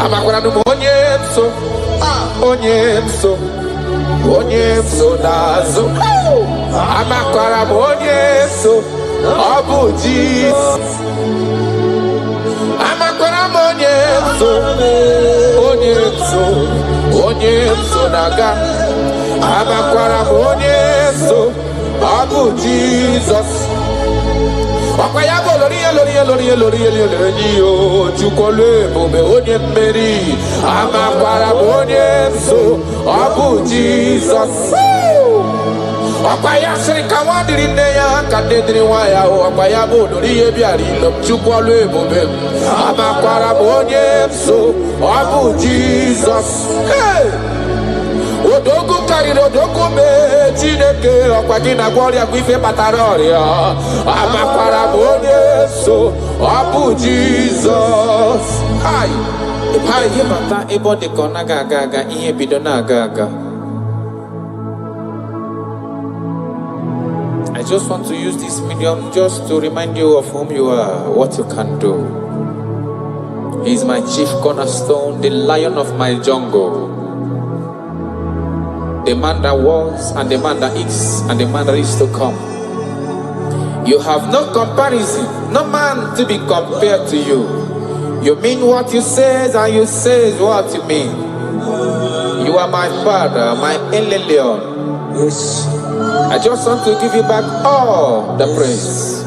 Amakwara Onyemso nazo. Amakwara Onyemso. Obu Jesus. Amakwara Onyemso naga. Amakwara Onyemso. Obu Jesus. Wakayabo lori chukole bobe onye mmeri. Amakwara Onyemso. Obu Jesus. Wakaya sirika wadiri neya kadedri waya. Wakayabo lori ebiari lom chukole bobe. Amakwara Onyemso. Obu Jesus. Hey! Odogu kariro odogu me Chineke okwagina gloria kwife pataroria. Amakwara Onyemso. Obu Jesus. Hi. Hi himata ebo de kona gaga ihe bido na gaga. I just want to use this medium just to remind you of whom you are, what you can do. He is my chief cornerstone, the lion of my jungle. The man that was, and the man that is, and the man that is to come. You have no comparison, no man to be compared to you. You mean what you say, and you say what you mean. You are my father, my Eleleon. Yes. I just want to give you back all the praise.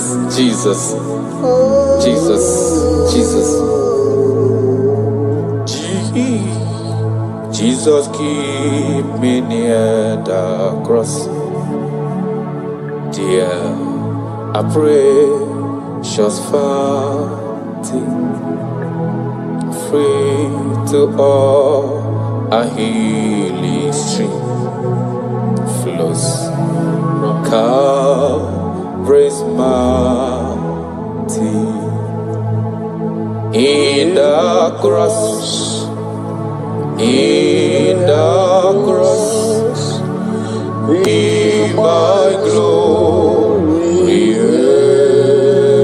Jesus. Jesus, keep me near the cross. Dear, I pray, just fountain, free to all, a healing stream flows from Calvary's mountain. In the cross, be my glory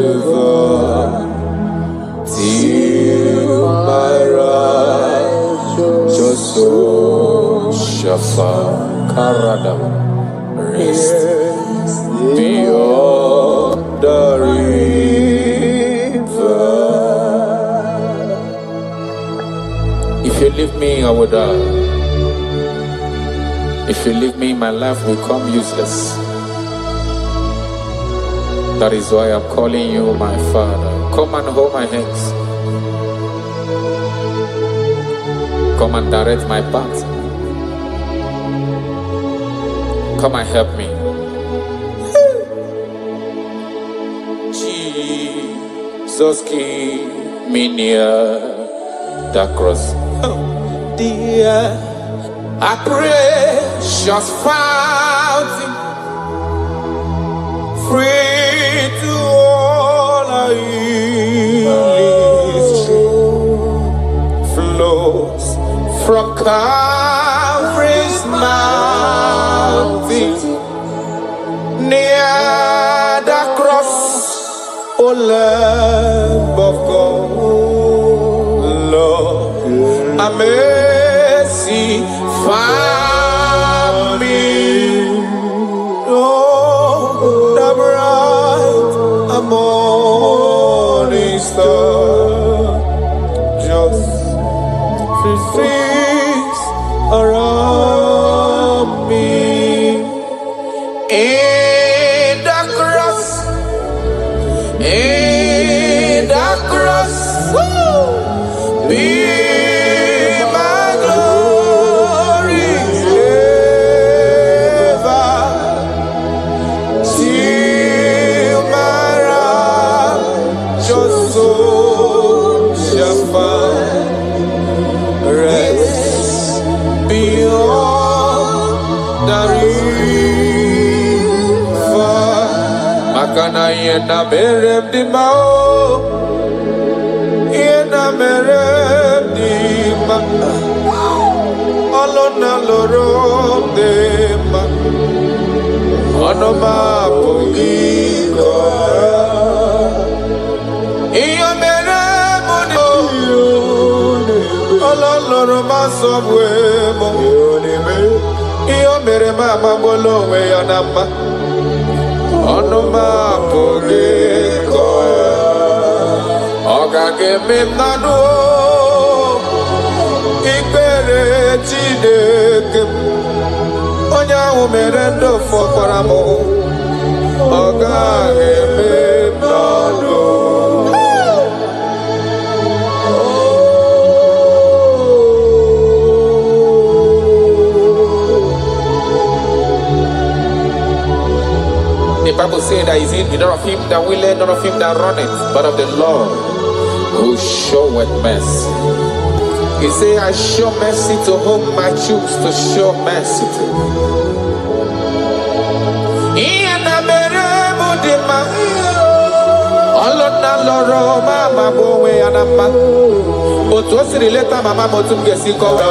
ever, till my righteous soul shall find rest beyond the river. If you leave me, I will die. If you leave me, my life will come useless. That is why I'm calling you my Father. Come and hold my hands. Come and direct my path. Come and help me. Jesus, keep me near the cross. Dear, I pray, just fountain, free to all I flows from Calvary's mountain, near the cross, O Lamb of God, Lord, a mercy find me. Oh, the bright morning star, just things around me. In the cross, be my glory ever, till my righteous soul shall find rest beyond the river. Makana yena merem di mau, yena merem di ma, alona loro. Anoma Pugiko. Iyo mere muno. Ololoro masomwe mo. Iyo mere mama bolo we yanama. Anoma Pugiko. Oga keme nanu. Ikere Chineke. Onya umerendo fọkwara m ọ gaghị eme mmadụ. The Bible says that is in none of him that willeth, none of him that runneth, but of the Lord who showeth mercy. He say, I show mercy to whom I choose to show mercy to. Iyana mere mudima, olona loro mama bowe anamba. Otu osiri leta mama motum gesi kowa.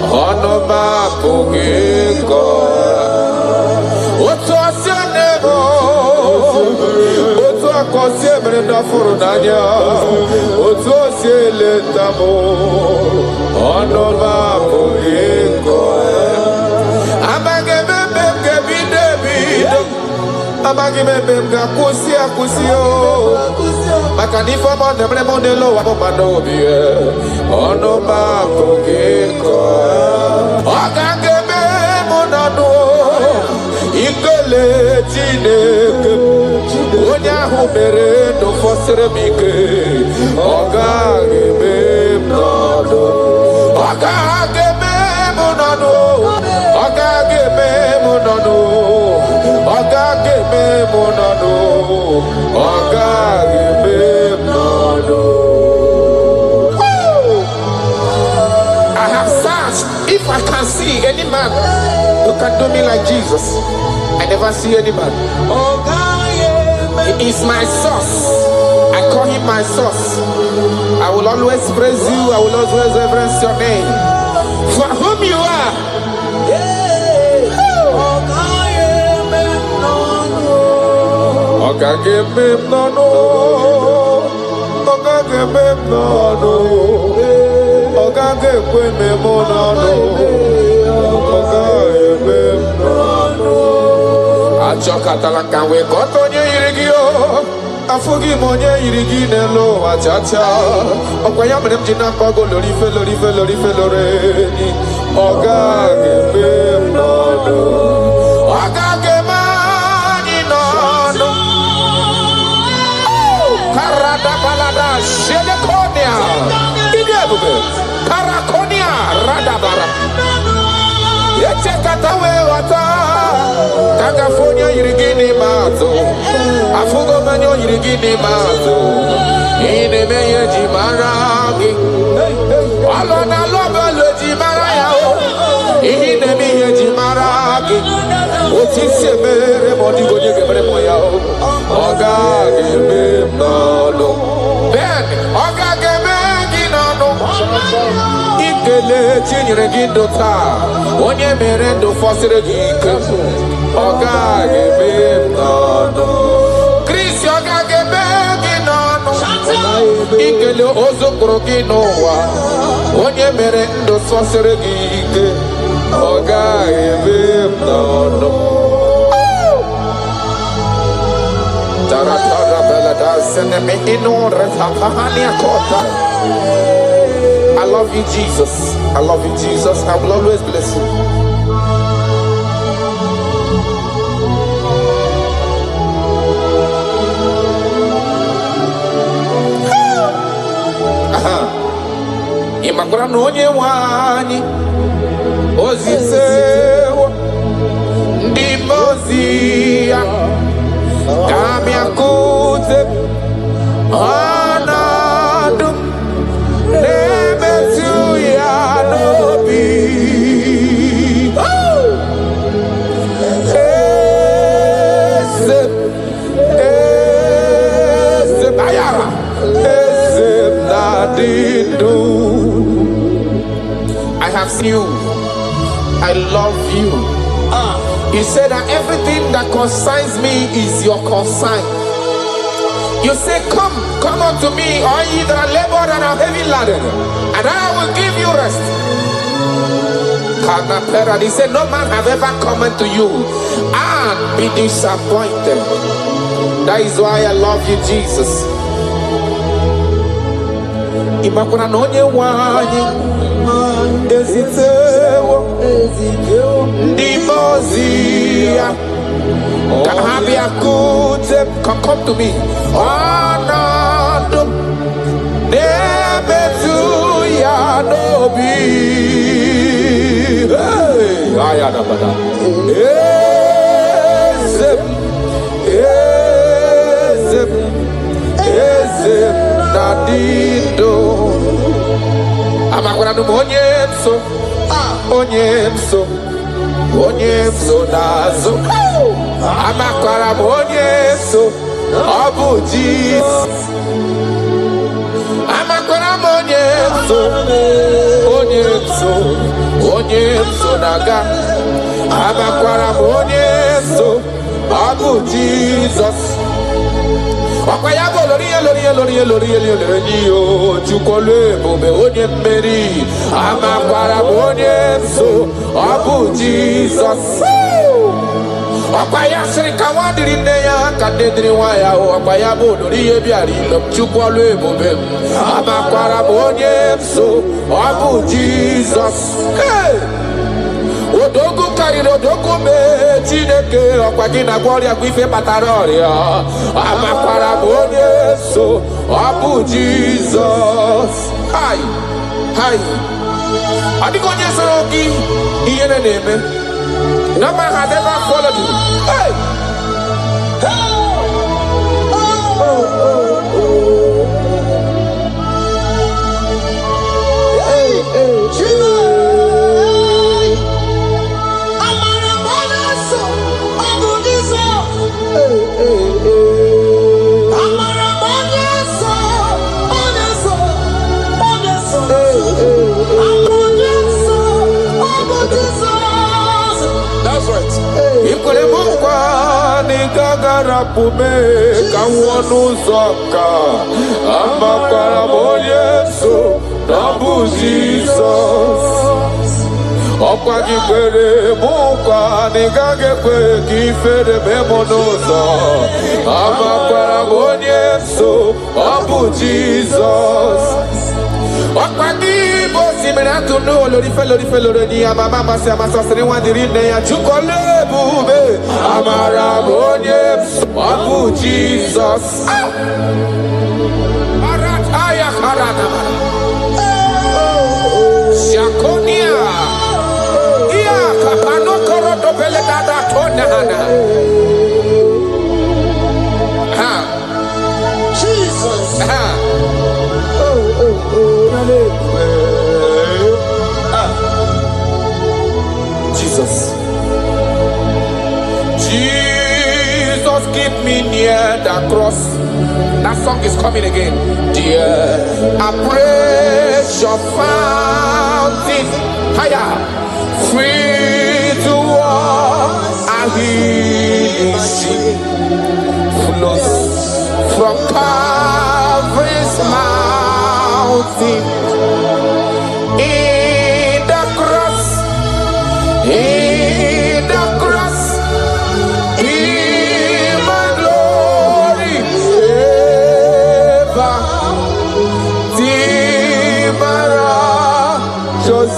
Ono ma pugiko. Otu osinebo. Otu akosi emere ndafuru nanya. Otu osi leta mo. Ono ma pugiko. Amagebe kebi David. Amagebe kusi akusio. Makanifa mo nemre mo nelo wa mo manobie. Ono ma pugiko. Agagebe mo nanu. Ikele Chineke. Onya hu mere no fosere mike. Agagebe nanu. Agagebe mo nanu. Agagebe mo nanu. Agagebe mo nanu. Agagebe nanu. I have searched if I can see any man who can do me like Jesus. I never see any man. He is my source. I call him my source. I will always praise you. I will always reverence your name. For whom you are. Ogagebe nanu. Ogagebe nanu. Ogagebe nanu. Ogagebe nanu. Achokatala kanwe kotonye irigio. Afugi monye irigi nelo achacha. Okwaya mrem jina kogo lorife loreni. Ogagebe nanu. Ogagebe nanu. Karada balada shelekonia. Idebube. Karakonia radabara. Yeche katawe wata. Kagafonia irigini mazo. Afugo manyo irigini mazo. Inemeye jimaragi. Alona lobe le jimaraya. Inemeye jimaragi. Otise mere modigo nye gemre moya. Ogagebe nano. Ben, ogagebe ginano. Ikele chinyere gindota. Onye merendo fosire gike. Ogagebe nano. Chris ogagebe ginano. Ikele ozokoro ginowa. Onye merendo fosire gike. Ogagebe nano. I love you, Jesus. I love you, Jesus. I will always bless you. Imagura no onye wani ozisewo ndi mozia kami akute anadum nemetu ya nobi ese ayara ese nadidu. I have seen you. I love you. He said that everything that concerns me is your concern. You say, come unto me, all ye that are labored and are heavy laden, and I will give you rest. He said, no man have ever come unto you and be disappointed. That is why I love you, Jesus. Imakuna nonye wanyi ezitewo ndimozia kahabia kute come to me anadum nebetu ya nobi hey ayada bada ezem nadido amakwara no onyemso nazo amakwara onyemso obuji amakwara onyemso naga amakwara onyemso obuji Jesus. Wakayabo lori chukole bobe onye mmeri amakwara onye so abu Jesus. Wakaya sirika wadiri neya kadedri waya wakayabo lori ebiari chukole bobe amakwara onye so abu Jesus. Hey! Odogu kariri odogu me Chineke ọkwagina gloria gwife bataroria amakwara onye so abu Jesus. Hi adigo onye soro gị ihe na-eme no man has ever followed you. Hey Pume kawonu zoka amakwara Yesu nabu Jesus. Okwa gibere mukwa nigage kwe kifere memonozo amakwara Yesu nabu Jesus. Okwa gibo simenatu no lori fe ni amama mase amasasri wandiri ne ya chukole bube amara Yesu abu Jesus. Arataya harana Shakonia Ia kapano koroto pele dada tona hana ha Jesus ha Jesus keep me near the cross. That song is coming again. Dear, I praise your fountain. Higher, free to walk. I hear sing flows from Calvary's mountain. In the cross, in the cross.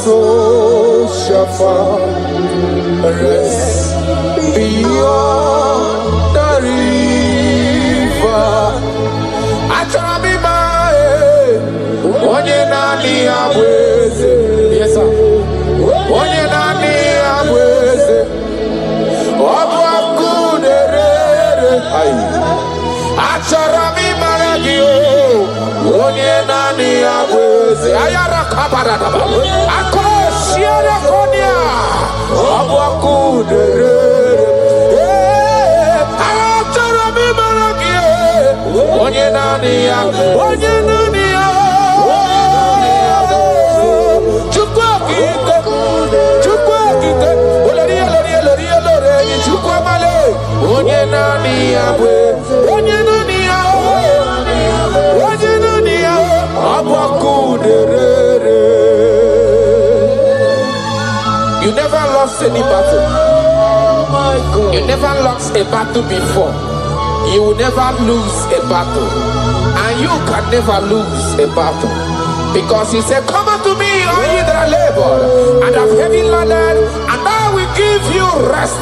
So shall rest beyond the river. Achorabima, onye nani abweze. Yes sir. Onye nani abweze. Obu akuderere. Achorabima ragio. Onye nani abweze. Ayara kabaradaba. Akoshiere konia. Obu akuderere. Achorabima ragio. Onye nani abweze. Onye nani abweze. Chukwa kite. Chukwa kite. Oloria loria loria loria. You never lost any battle. You never lost a battle before. You will never lose a battle. And you can never lose a battle. Because he said, come unto me, all ye that are labored and have heavy laden, and I will give you rest.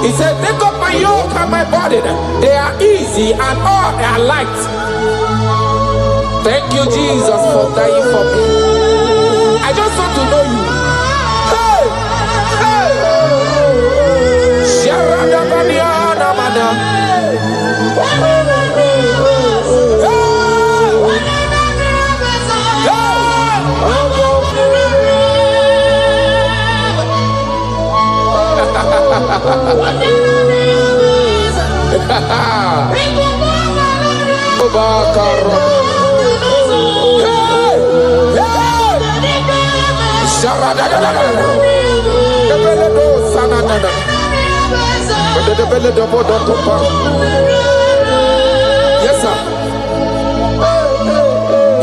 He said, take up my yoke and my burden. They are easy and all are light. Thank you, Jesus, for dying for me. I just want to know you. Hey! Hey! Yes, sir.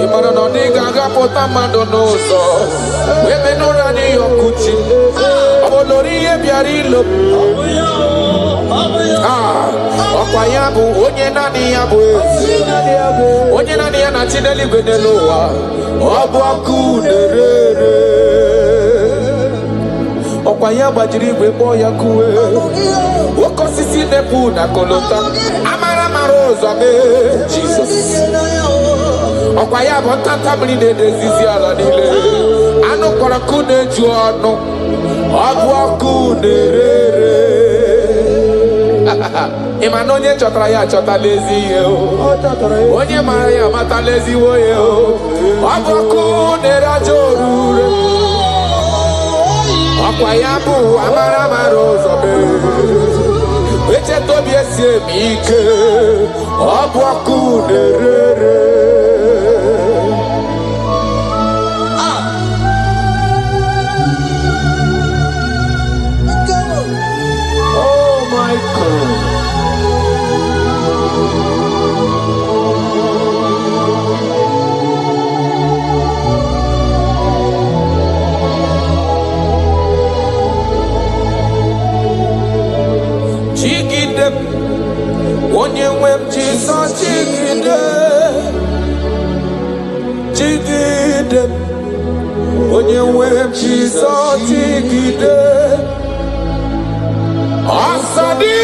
Imana no diga gapota mandonoso. Webe no rani yokuchi. Abolori ebiari lo. Okwayabu onye nani yabu. Onye nani yana chideli beneloa. Obuaku nerere. Okwayaba jiribe boya kuwe. Okosisi nepu na kolota. Amara marozo ame. Jesus. Okwayaba tanta mline dezizi ala nile. Ano kora kune juano. Obuaku nerere. Imanonye chotara ya chota lezi yo. Onye mara ya mata lezi wo yo. Obuaku nerajorure. Okwayabu amara marozo be. Weche tobi esie mike. Obuaku nerere. Oh my God. Onye nwem Jesus jigide. Onye nwem Jesus jigide. Asadi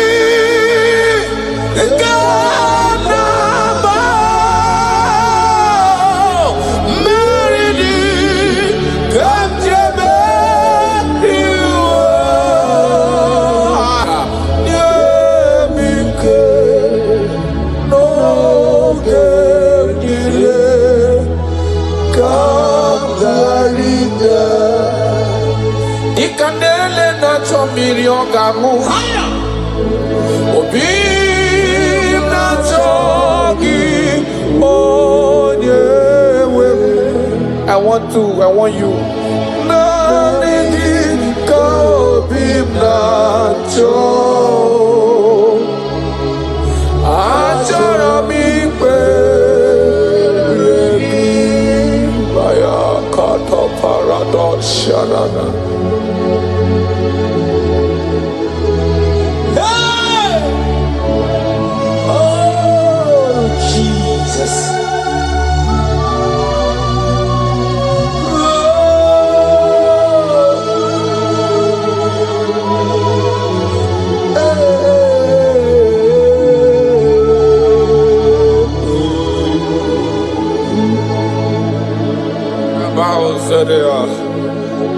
Ganaba Meridi Gamjebe Ikandele na chomiri ogamu Obi na chogi onyewe. I want you. Na nigi ka obi na cho. Achara mi pe baya kata paradox shanana.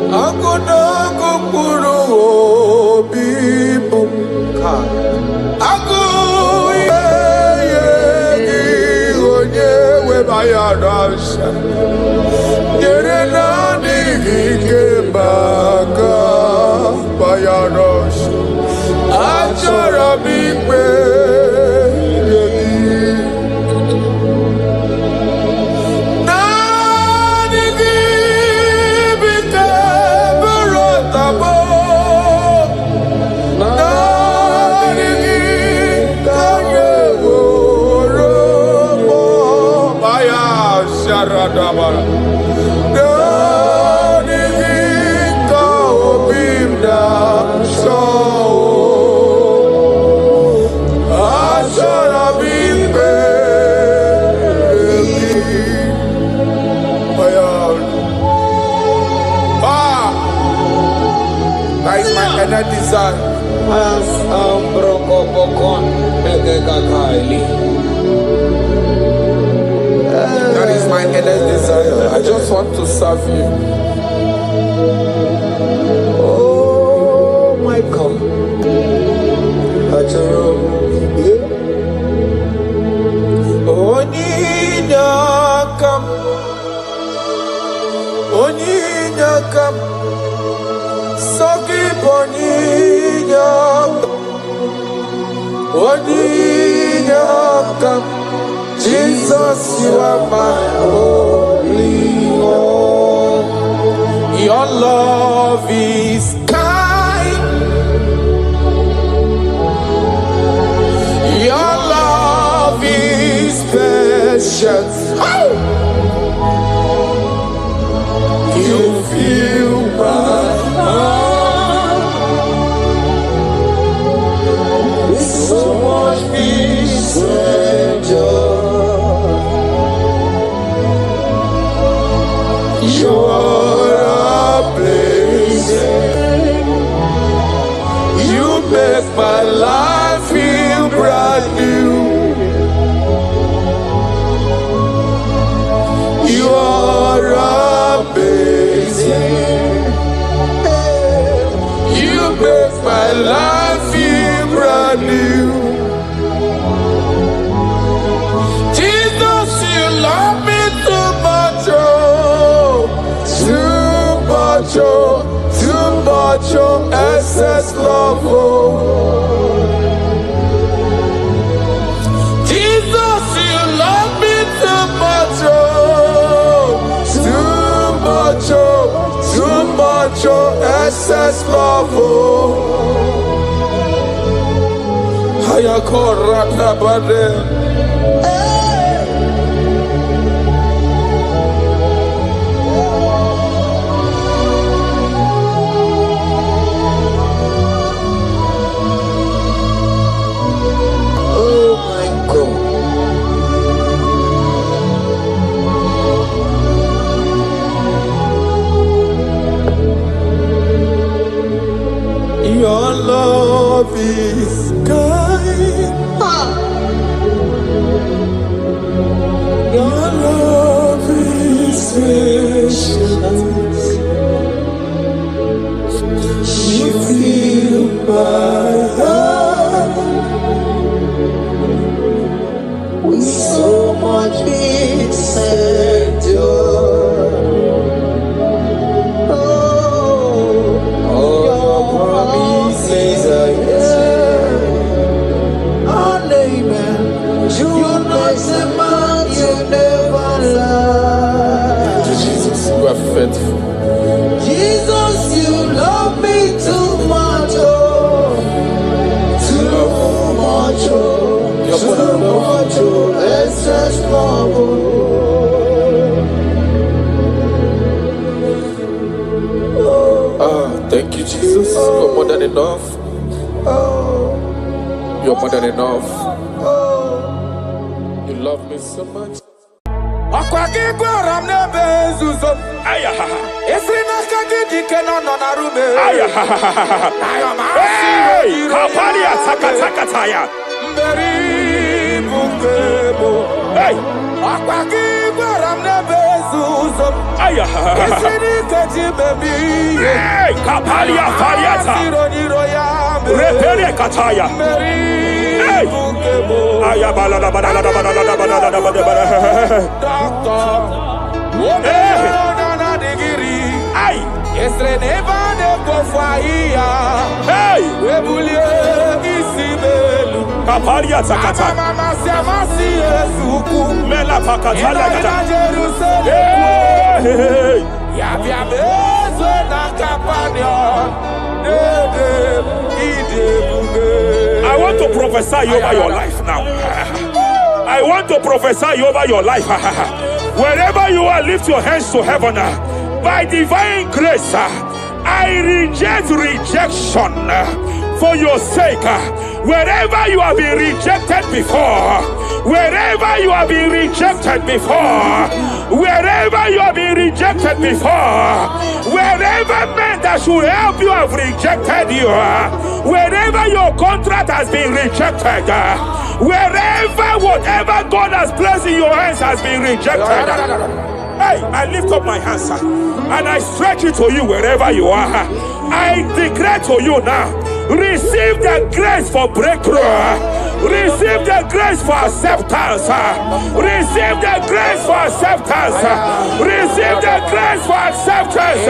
Aku naku puru bibu. Aku yegi onyewe bayarasha. Jere nani kikembaka bayarasha. Achara bikwe yegi. Radabara. Dani ka obi That is my inner desire. That is my inner desire. I just want to serve you. Oh my God. Oninyakam Sogi Oninyakam Jesus, you are my only one. Your love is kind. Your love is patient. You fill my heart with so much peace and joy. You're amazing. You make my life feel brand new. You are amazing. You make my life feel brand new. Jesus, you love me too much, oh, too much, oh, too much, oh, excess love, oh. Jesus, you love me too much, oh, too much, oh, excess love, oh. Hayakoratabade. Oh my God. Your love is kind. Your love is patient. You fill my heart with so much peace and joy. Faithful. Jesus, you love me too much, oh, too much, oh, too much, oh, excess love, oh. Thank you, Jesus. You're more than enough. You're more than enough. You love me so much. I want to prophesy over your life now. I want to prophesy over your life. Wherever you are, lift your hands to heaven. By divine grace, I reject rejection for your sake. Wherever you have been rejected before, wherever you have been rejected before, wherever you have been rejected before, wherever men that should help you have rejected you, wherever your contract has been rejected, wherever whatever God has placed in your hands has been rejected. Hey, I lift up my hands and I stretch it to you wherever you are. I declare to you now, receive the grace for breakthrough. Receive the grace for acceptance. Receive the grace for acceptance. Receive the grace for acceptance.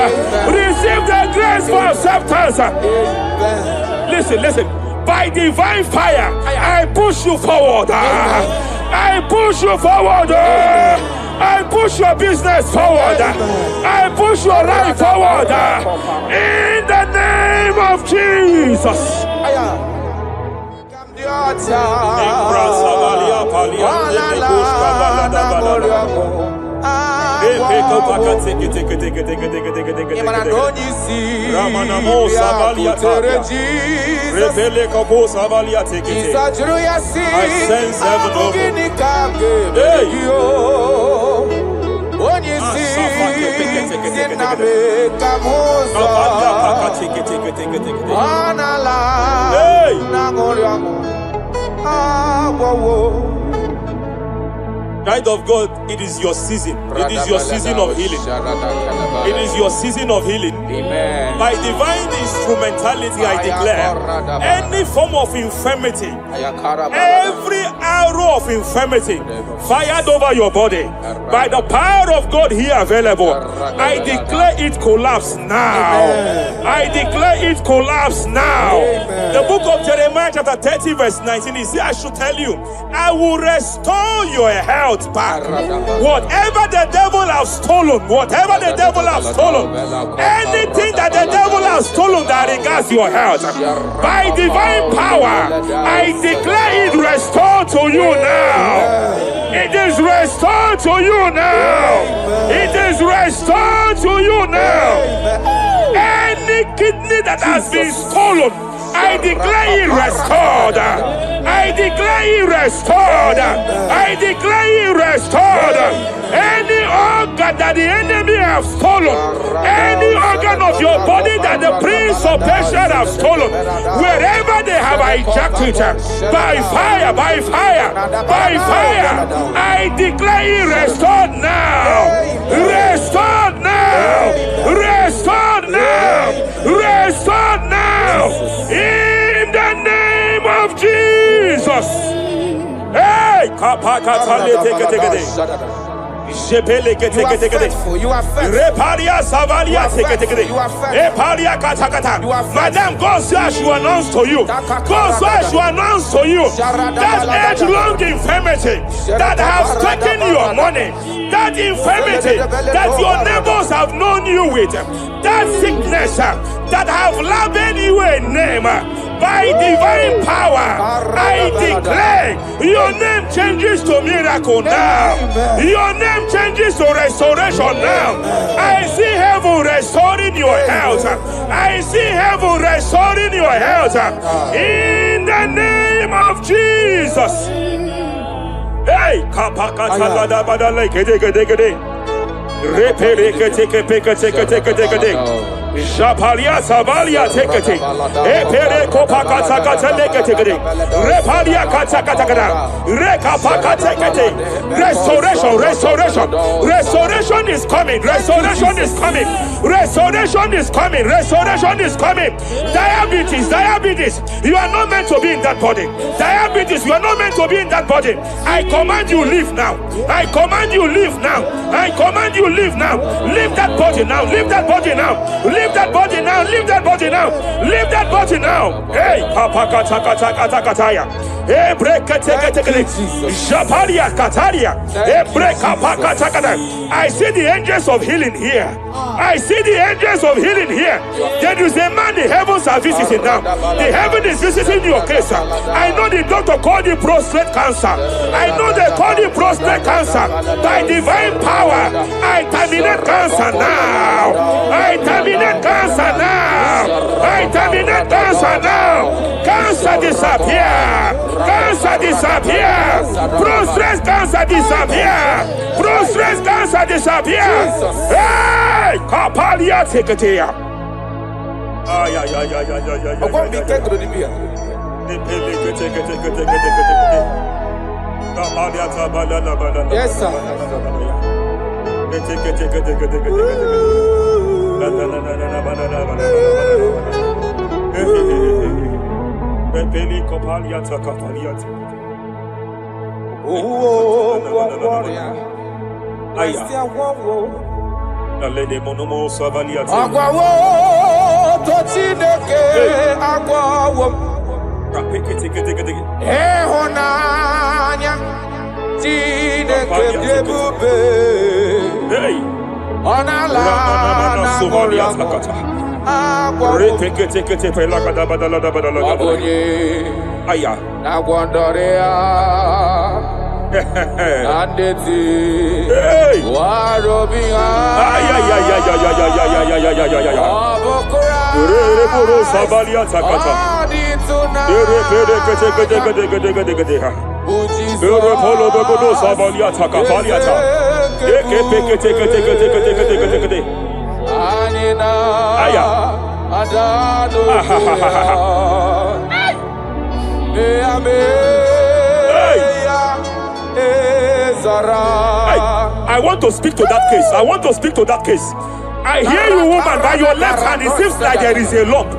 Receive the grace for acceptance. Listen. By divine fire, I push you forward. I push you forward. I push your business forward. I push your life forward. In the name of Jesus. Child of God, it is your season. It is your season of healing. It is your season of healing. Amen. By divine instrumentality, I declare any form of infirmity, every arrow of infirmity fired over your body, by the power of God here available, I declare it collapse now. I declare it collapse now. The book of Jeremiah chapter 30 verse 19 is here. I should tell you, I will restore your health back. Whatever the devil has stolen, whatever the devil has stolen, anything that the devil has stolen that regards your health, by divine power, I declare it restored to you now. It is restored to you now. It is restored to you now. Any kidney that has been stolen, I declare it restored. I declare it restored. I declare it restored. Any organ that the enemy have stolen, any organ of your body that the prince of Persia have stolen, wherever they have hijacked it, by fire, by fire, by fire, I declare it restored now. Restored now. Restored now. Restored now. In the name of Jesus. Hey, you are faithful. You are Madam, God says you announce to you. God says you announce to you that age-long infirmity that has taken your money, that infirmity that your neighbors have known you with, that sickness that have labeled you a name. By divine power, I declare your name changes to miracle now. Your name changes to restoration now. I see heaven restoring your health. I see heaven restoring your health. In the name of Jesus. Hey, Shapalia Savalia tekete, Epere Kopakata Katakate, Repalia Katakata, Rekapaka tekete. Restoration is coming, restoration is coming, restoration is coming, restoration is coming. Diabetes, you are not meant to be in that body. Diabetes, you are not meant to be in that body. I command you leave now. I command you leave now. I command you leave now. Leave that body now. Leave that body now. Leave that body now. Leave that body now. Leave that body now. Hey, Kapakatakataya. Hey, break Japalia Kataria. Hey, break Kapakatakata. I see the angels of healing here. I see the angels of healing here. There is a man the heavens are visiting now. The heaven is visiting your case. I know the doctor called it prostate cancer. I know they call it prostate cancer. By divine power, I terminate cancer now. I terminate cancer now. I terminate Cancer now. Cancer disappear. Cancer disappear. Prostate cancer disappear. Prostate cancer disappear. Hey, Kapalia take it here. Ay. Yes, sir. I want to speak to that case. I want to speak to that case. I hear you, woman, by your left hand. It seems like there is a lump.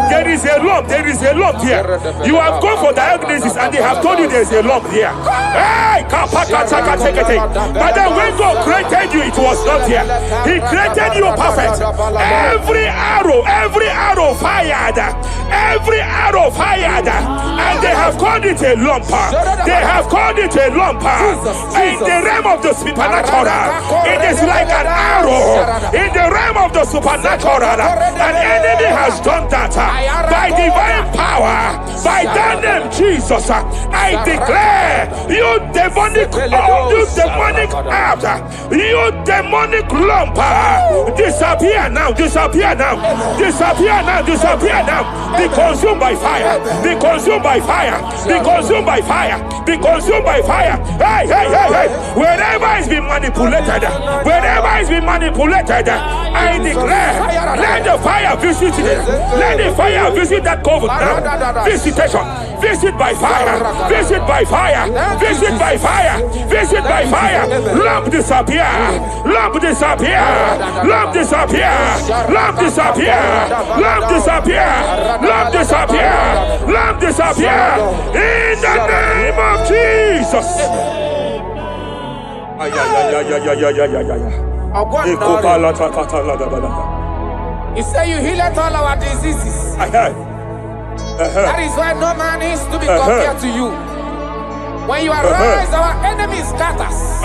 There is a lump. There is a lump here. You have gone for diagnosis and they have told you there is a lump here. Hey, but then when God created you, it was not here. He created you perfect. Every arrow fired. Every arrow fired. And they have called it a lump. They have called it a lump. In the realm of the supernatural, it is like an arrow. In the realm of the supernatural, an enemy has done that. By divine power, by that name Jesus, I declare you demonic act, you demonic lump, disappear now, disappear now, disappear now, disappear now. Be consumed by fire, be consumed by fire, be consumed by fire, be consumed by fire. Hey, hey, hey, hey. Wherever it's been manipulated, wherever it's been manipulated, I declare, let the fire visit it. Let the fire visit that coven now. Visitation, visit by fire, visit by fire, visit by fire, visit by fire. Lump disappear, lump disappear, lump disappear, lump disappear, lump disappear, lump disappear, lump disappear. In the name of Jesus. He said you heal all our diseases. That is why no man is to be compared to you. When you arise, our enemies scatters.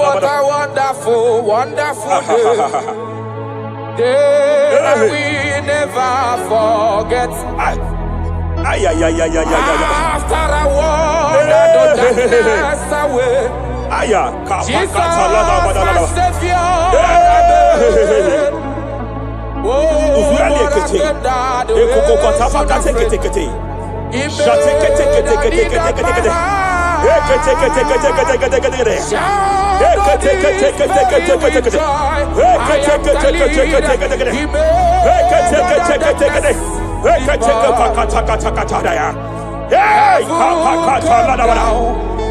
What a wonderful, wonderful day that we never forget. After I wandered the darkness away, Jesus, my Savior, oh, what a good dad,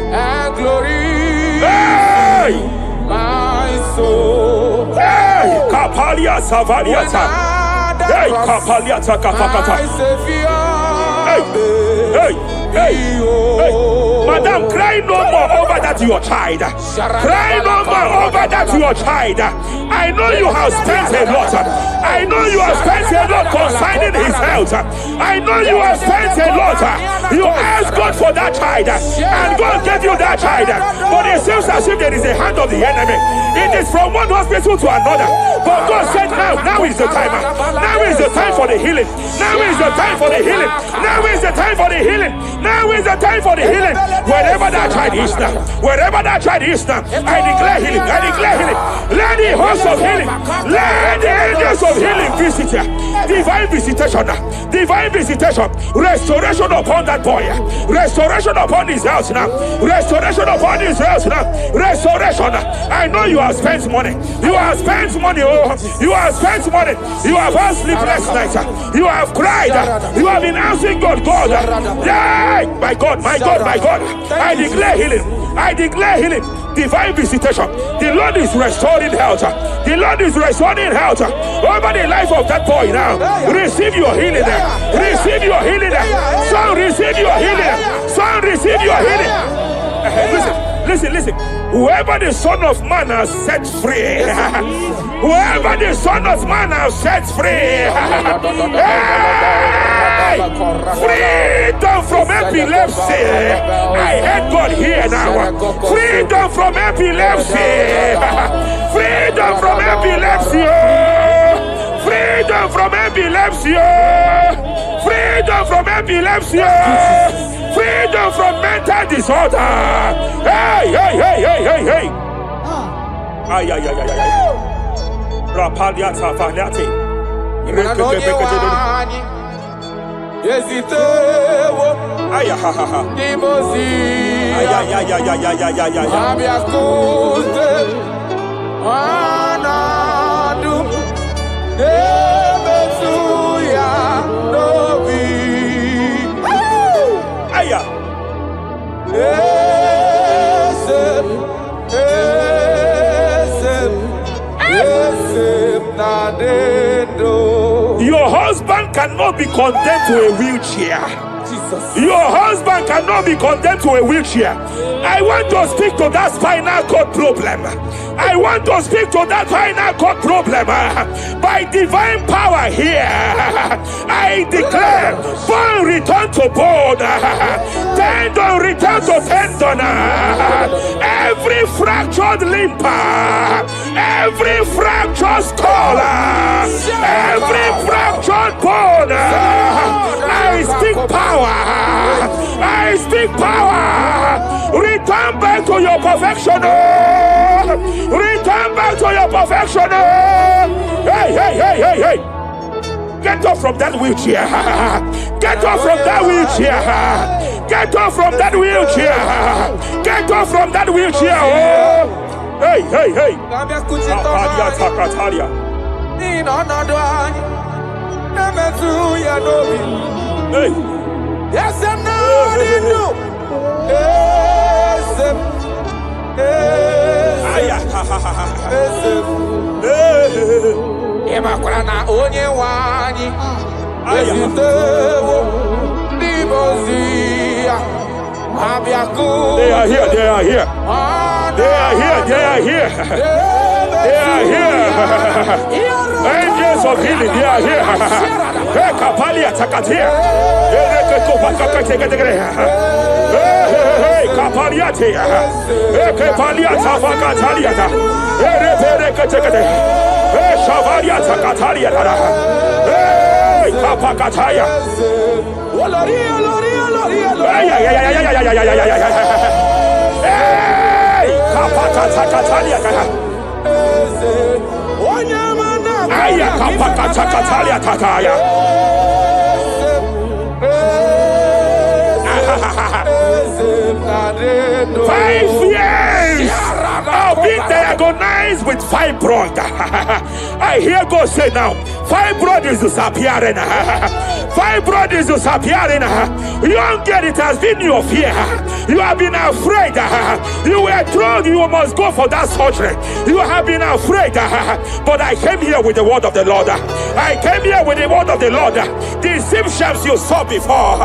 and glory, my soul. Kapalia Savaliata. Kapaliata Kapakata. Madam, cry no more over that your child. Cry no more over that your child. I know you have spent a lot. I know you have spent a lot concerning his health. I know you have spent a lot. You asked God for that child, and God gave you that child. But it seems as if there is a hand of the enemy. It is from one hospital to another. But God said now is the time. Now is the time for the healing. Now is the time for the healing. Now is the time for the healing. Now is the time for the healing. Wherever that child is now, wherever that child is now, I declare healing. I declare healing. Let the host of healing, let the angels of healing visit you. Divine visitation, divine visitation, restoration upon that boy, restoration upon his house now, restoration upon his house now, restoration. I know you have spent money, you have spent money, oh, you have spent money, you have had sleepless nights, you have cried, you have been asking God, yeah, my God, my God, my God, I declare healing, I declare healing. Divine visitation. The Lord is restoring health. The Lord is restoring health over the life of that boy now. Receive your healing. Receive your healing. Son, receive your healing. Son, receive your healing. Listen. Whoever the Son of Man has set free, whoever the Son of Man has set free, hey, freedom from epilepsy. I heard God here now. Freedom from epilepsy. Freedom from epilepsy. Freedom from epilepsy. Freedom from epilepsy. Freedom from mental disorder. Hey. Ay. Rapalia Tafaniati. Your husband cannot be condemned to a wheelchair. Jesus. Your husband cannot be condemned to a wheelchair. I want to speak to that spinal cord problem. I want to speak to that spinal cord problem. By divine power here, I declare bone return to bone, tendon return to tendon, every fractured limb, every fractured skull, every fractured bone. I speak power. I speak power. Return back to your perfection. Return back to your perfection. Hey. Get off from that wheelchair. Get off from that wheelchair. Get off from that wheelchair. Get off from that wheelchair. Oh. Hey. Hey. Yes, I'm not in you. Emakrana onye wani. They are here. They are here. Angels of healing, they are here. Kapalia Takatia. Kapalia Tia. Kapalia Tafakatalia. Shavalia Takatalia. Kapakataya. Kapata Takatalia. Aya kapakata katalia tataya. 5 years of being diagnosed with fibroid. I hear God say now, fibroid is disappearing. Fibroid is disappearing. Young girl, it has been your fear. You have been afraid. You were told you must go for that surgery. You have been afraid. But I came here with the word of the Lord. I came here with the word of the Lord. The symptoms you saw before,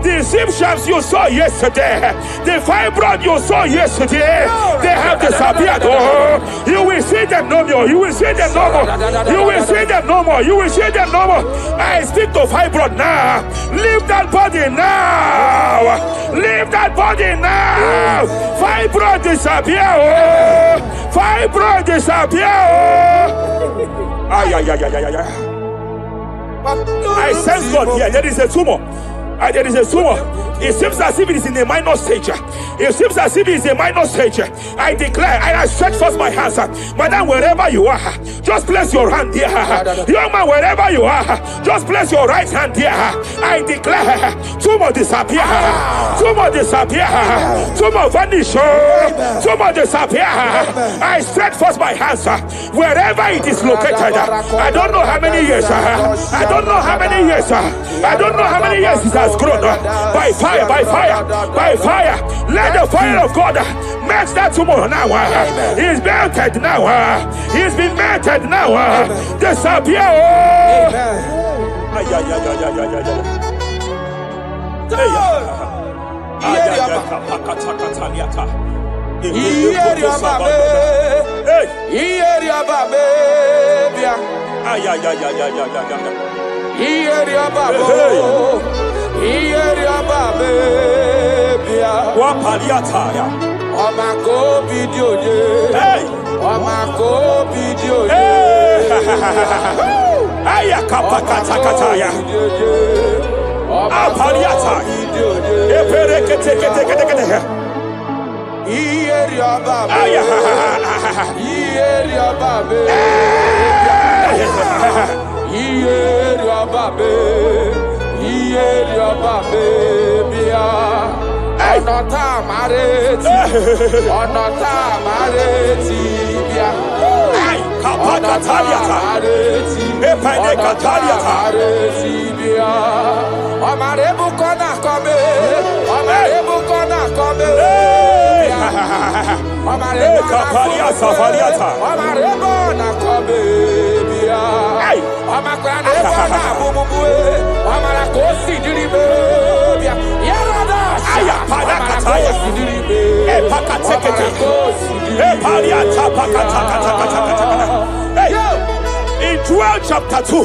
the symptoms you saw yesterday, the fibroid you saw yesterday, they have disappeared. Oh, you will see them no more. You will see them no more. You will see them no more. You will see them no more. I speak to fibroid now. Leave that body now. Leave that body now. Fibroid disappear. Oh, Fibroid disappear. I sense God here. There is a tumor. There is a tumor. It seems as if it is in a minor stage. It seems as if it is a minor stage. I declare, I stretch forth my hands. Madam, wherever you are, just place your hand there. Young man, wherever you are, just place your right hand there. I declare, tumor disappear. Tumor disappear. Tumor vanish. Tumor disappear. I stretch forth my hands. Wherever it is located. I don't know how many years. I don't know how many years. I don't know how many years it has grown. By fire, by fire, by fire. Let the fire of God match that tumor now. He's melted now. He's been melted now. Disappear. In Joel chapter 2,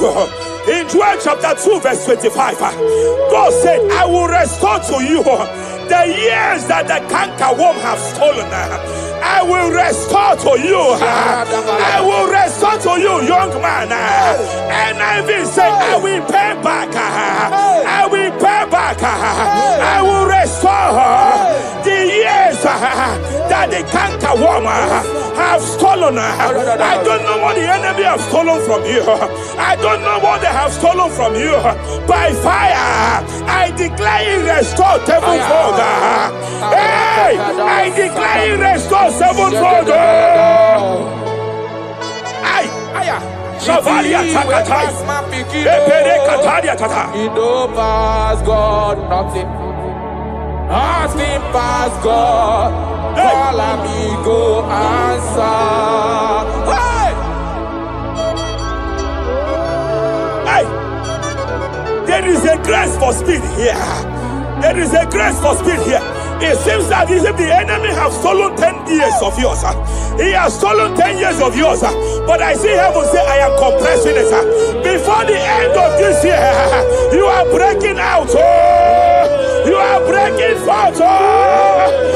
in Joel chapter 2 verse 25, God said, I will restore to you the years that the cankerworm have stolen. I will restore to you. I will restore to you, young man. And I will say, I will pay back. I will pay back. I will restore the years that the cankerworm have stolen. I don't know what the enemy have stolen from you. I don't know what they have stolen from you. By fire, I declare it restored sevenfold. Hey, I declare it restored sevenfold. Shavalia Takatai, Epere Kataria Tata. You know past God, nothing. Nothing past God. Call amigo, answer. Hey! There is a grace for speed here. There is a grace for speed here. It seems that if the enemy have stolen 10 years of yours, he has stolen 10 years of yours. But I see heaven say, I am compressing it. Before the end of this year, you are breaking out. You are breaking forth.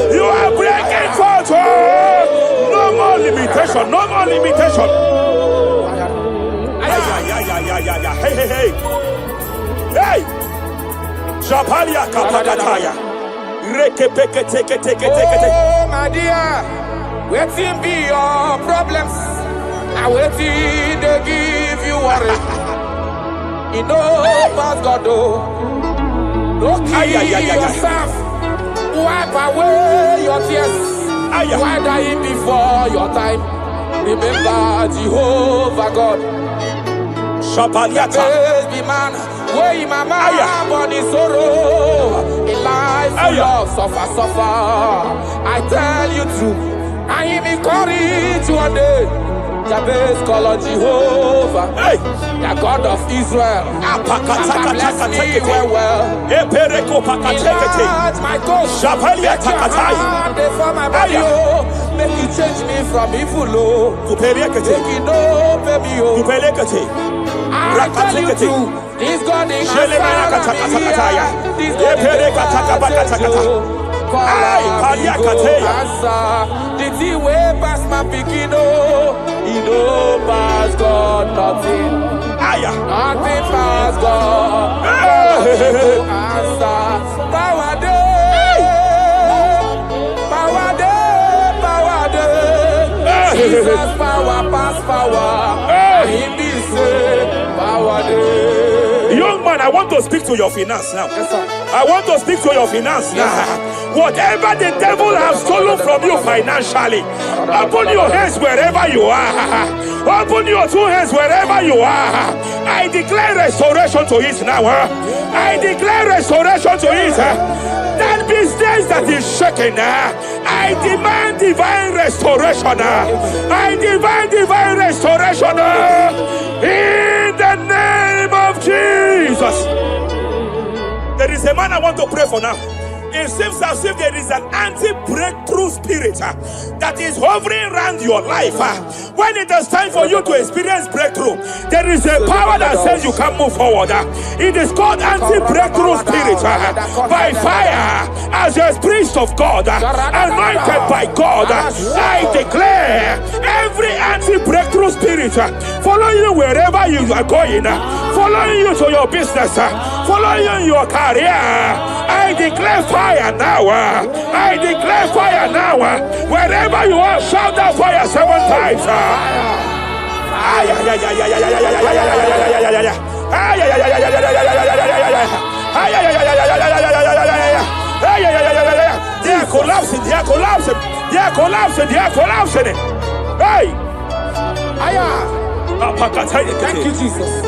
You are breaking forth. No more limitation. No more limitation. Hey, hey, hey. Hey. Shapalia Kapakataya. Oh, my dear, waiting be your problems. I waiting to give you worry. You know, past God, don't kill yourself. Wipe away your tears. Why die before your time? Remember Jehovah God. Shapaliata. Be man, where my man born in sorrow. In life, love, suffer. I tell you true. I am encouraged one day. Jabez call on Jehovah, the God of Israel. Bless me well. Enlarge my coast. Make your hand for my body. Make you change me from evil. Make you know me. I tell you true. This God is my This God is my answer. The thing way past my picking, he no pass God, nothing. Nothing pass God. Answer. Power day. Power day. Power day. Jesus power pass power. Him be say power day. Young man, I want to speak to your finance now. Yes, sir. I want to speak to your finance now. Whatever the devil has stolen from you financially, open your hands wherever you are. Open your two hands wherever you are. I declare restoration to it now. I declare restoration to it. That business that is shaking, I demand divine restoration. I demand divine restoration in the name of Jesus. There is a man I want to pray for now. It seems as if there is an anti-breakthrough spirit that is hovering around your life. When it is time for you to experience breakthrough, there is a power that says you can't move forward. It is called anti-breakthrough spirit. By fire, as a priest of God, anointed by God, I declare every anti-breakthrough spirit following you wherever you are going, following you to your business, following you in your career. I declare fire now. I declare fire now. Wherever you are, shout that fire 7 times. They are collapsing. They are collapsing. They are collapsing. They are collapsing. Hey. Thank you, Jesus.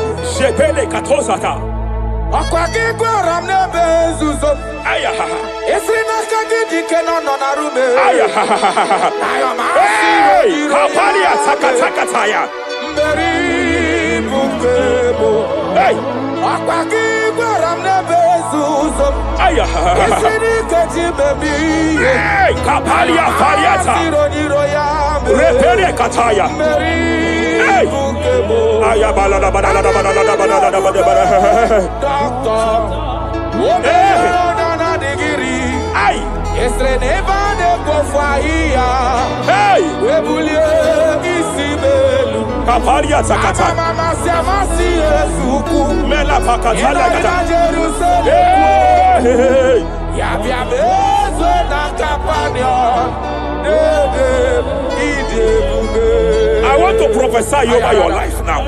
I want to prophesy over your life now.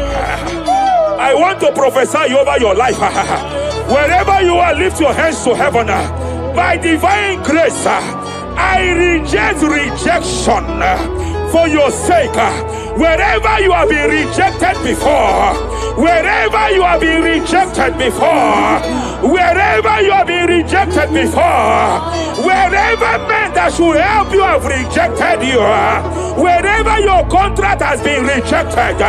I want to prophesy over your life. Wherever you are, lift your hands to heaven. By divine grace, I reject rejection for your sake. Wherever you have been rejected before, wherever you have been rejected before, wherever you have been rejected before, wherever men that should help you have rejected you, wherever your contract has been rejected,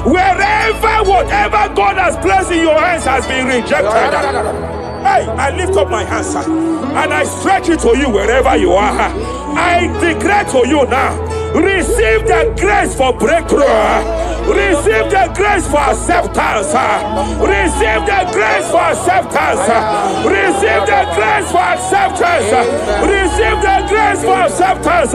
wherever whatever God has placed in your hands has been rejected. Hey, I lift up my hands and I stretch it to you wherever you are. I declare to you now, receive the grace for breakthrough. Receive the grace for acceptance. Receive the grace for acceptance. Receive the grace for acceptance. Receive the grace for acceptance.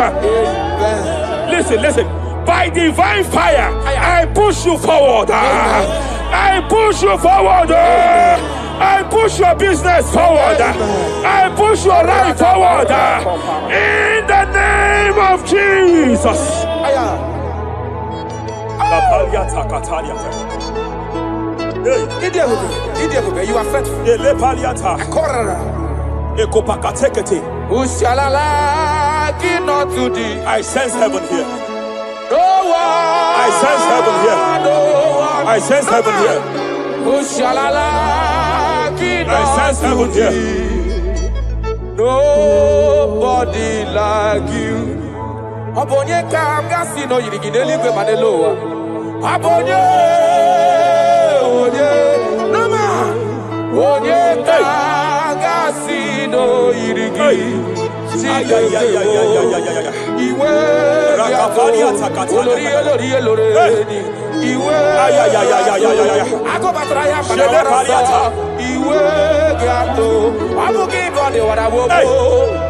Listen, listen. By divine fire, I push you forward. I push you forward. I push your business forward. I push your life forward. In the name of Jesus. You are faithful. I sense heaven here. No one. I sense heaven here. No one. I sense heaven here. I sense heaven here. Nobody like you. Abonye kamgasi no yirigideli gbe manelowa. Abonye, onye, nama. Onye kamgasi no yirigi. Iwe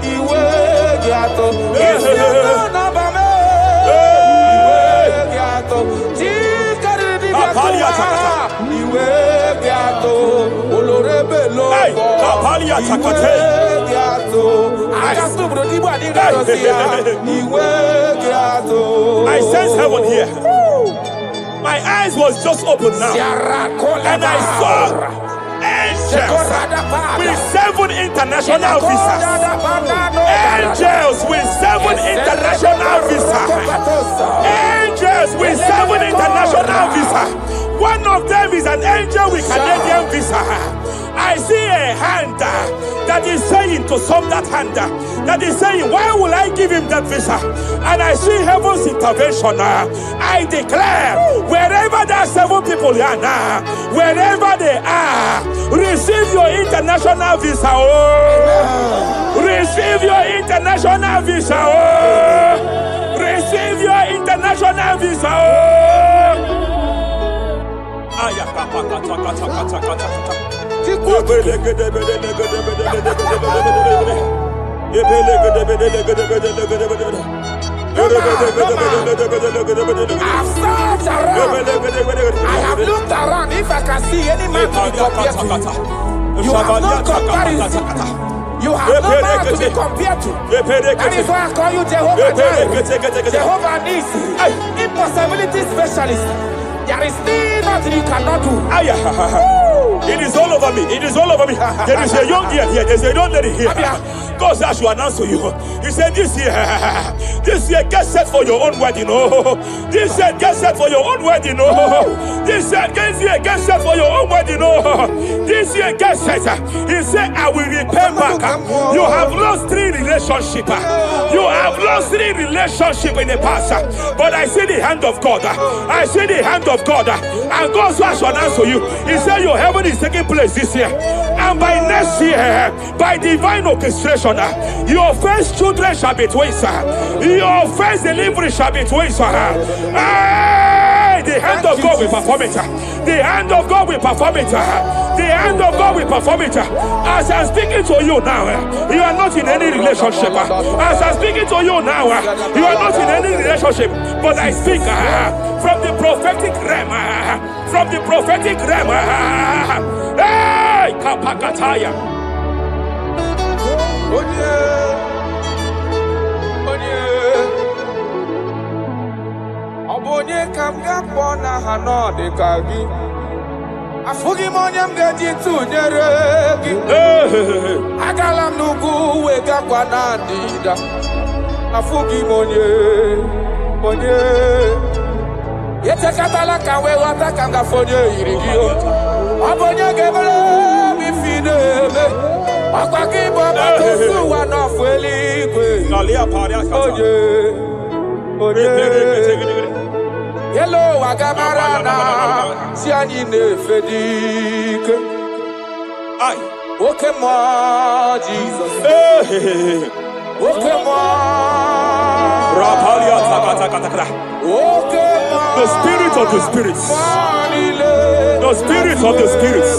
Iwe I sense heaven here. My eyes was just open now, and I saw angels with 7 international visas. Angels with 7 international visas. Angels with 7 international visas. One of them is an angel with Canadian visa. I see a hand that is saying to some that hand that is saying, why will I give him that visa? And I see heaven's intervention. I declare, wherever there are 7 people here now, wherever they are, receive your international visa. Oh, receive your international visa. Oh, receive your international visa. Oh, I have looked around if I can see any man to be compared to you. You have no comparison. You have no man to be compared to. That is why I call you Jehovah Jireh, Jehovah Nisi, impossibility specialist. There is nothing you cannot do. It is all over me. It is all over me. There is a young girl here. There's a young lady here. God said I should announce to you. He said this year, get set for your own wedding. Oh, this year, get set for your own wedding. Oh, this year, get set for your own wedding. Oh, this year, get set. He said, I will repay back. You have lost 3 relationships. You have lost 3 relationships in the past. But I see the hand of God. I see the hand of God. And God said I should announce to you. He said your heaven is taking place this year. And by next year, by divine orchestration, your first children shall be twins. Your first delivery shall be twins. The hand of God will perform it. The hand of God will perform it. The hand of God will perform it. As I'm speaking to you now, you are not in any relationship. As I'm speaking to you now, you are not in any relationship. But I speak from the prophetic realm. From the prophetic realm. Hey, Kapakataya. Onye kam ga-akpọ n'aha n'ọdịka gị afụghị m onye m ga-eji tụnyere gị agala m n'ugwu wegakwa na ndịda afụghị m onye etekatala ka wee ghọta ka m gafe onye yiri gị ọ bụ onye ga-emere m ife na-eme ọkwa gị bụ ọgbata osi ụwa n'ọfụ eluigwe onye Hello, Agamarana, Sianine Fedike. Okay, more Jesus. Okay, more. The spirit of the spirits. The spirit of the spirits.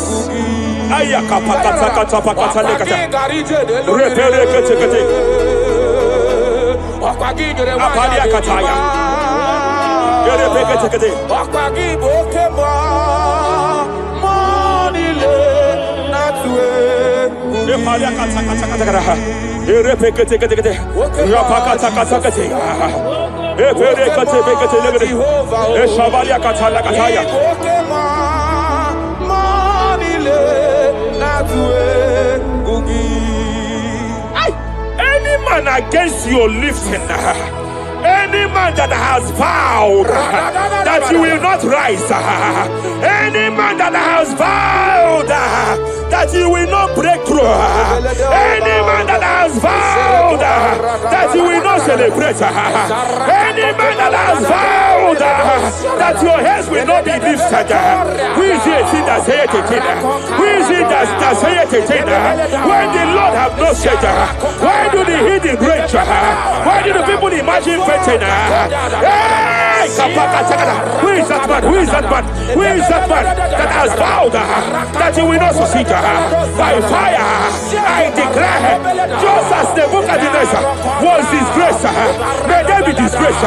Any man against your lifting, any man that has vowed that you will not rise, any man that has vowed that you will not break through, any man that has vowed that you will not celebrate, any man that has vowed that your heads will not be lifted. Who is it that saith it? Who is it that saith it? When the Lord have not said, why do the hidden rage? Why do the people imagine fainting? Hey, who is that man? Who is that man? Who is that man that has vowed that he will not succeed? By fire, I declare, just as Nebuchadnezzar was disgraced, may they be disgraced.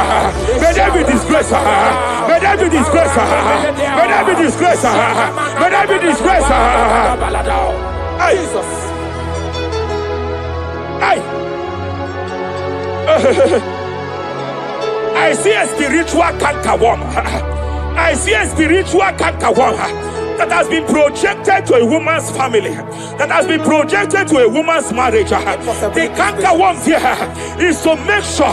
May they be disgraced. May they be disgraced. May they be disgraced. May they be disgraced. Jesus. I see a spiritual cankerworm. I see a spiritual cankerworm that has been projected to a woman's family, that has been projected to a woman's marriage. The cankerworm here is to make sure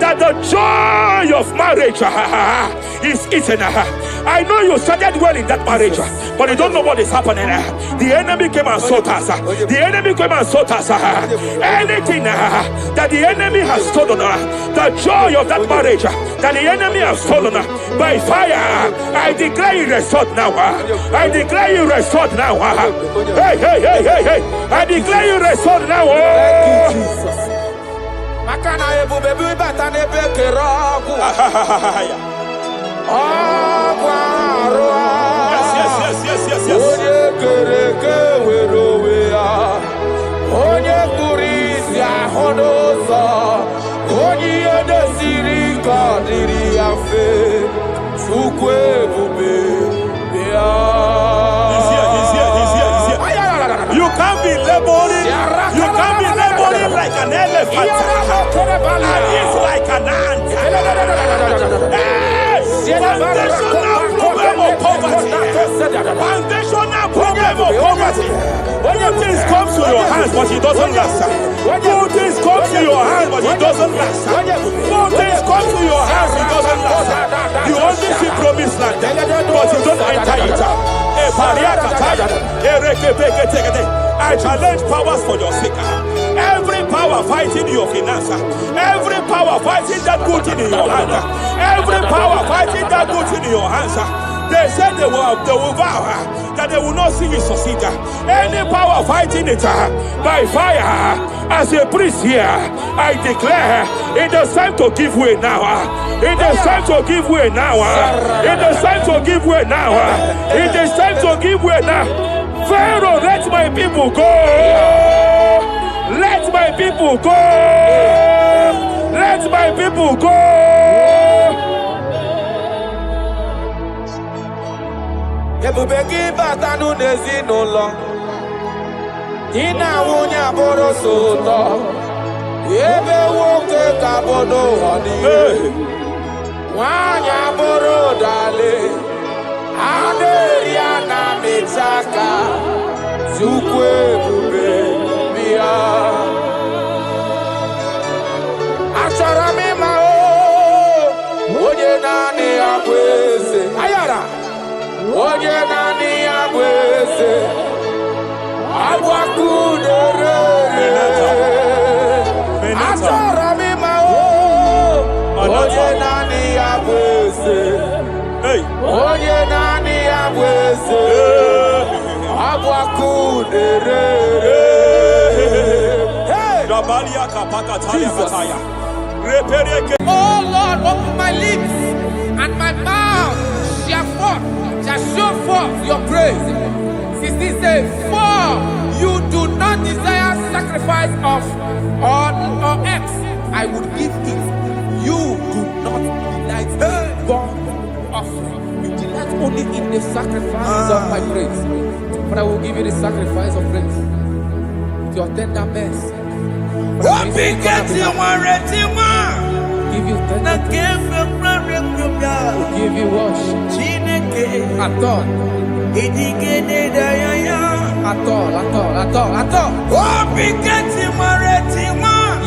that the joy of marriage is eaten. I know you started well in that marriage, but you don't know what is happening. The enemy came and sought us. The enemy came and sought us. Anything that the enemy has stolen, the joy of that marriage that the enemy has stolen, by fire, I declare it restored now. I declare you restored now. Hey, hey, hey, hey, hey. I declare you restored now. Thank you, Jesus. Makana ebu bebu batane bekerogu. Yes. Onye kereke weroweya. Onye kurisi ahonosa. Onye edesiri kadiri afe. Chukwe bube. He's here. You can't be laboring. You can't be laboring like an elephant. And he's like an ant. Foundational problem of poverty. Foundational problem of poverty. Good things come to your hands, but it doesn't last. Good things come to your hands, but it doesn't last. Good things come to your hands, it doesn't last. You only see promised land, but you don't enter it. I challenge powers for your sake. Every power fighting your finance, every power fighting that good thing in your hand, every power fighting that good thing in your hands. They said they will vow that they will not see you succeed. Any power fighting it by fire, as a priest here, I declare it is time to give way now. It is time to give way now. It is time to give way now. It is time to give way now. Pharaoh, let my people go. Let my people go. Let my people go. Ebube gị batanụ n'ezinụlọ di na nwunye abụrụ so ụtọ ebe nwoke ka bụrụ ụwa niile nwanyị abụrụ ụdale a na-eri a na-amịcha aka Chukwu ebube bịa achọrọ m ịma onye naanị ya bụ eze ayara onye naanị ya bụ eze agbakudere achọrọ m ịma onye naanị ya bụ eze onye naanị ya bụ eze agbakudere Oh Lord, open my lips and my mouth shall show forth your praise. 16 says, for you do not desire sacrifice of or X, I would give it. You do not delight in burnt offering. You delight only in the sacrifice of my praise. But I will give you the sacrifice of praise with your tender mercy. Give you tender will give you worship. At all.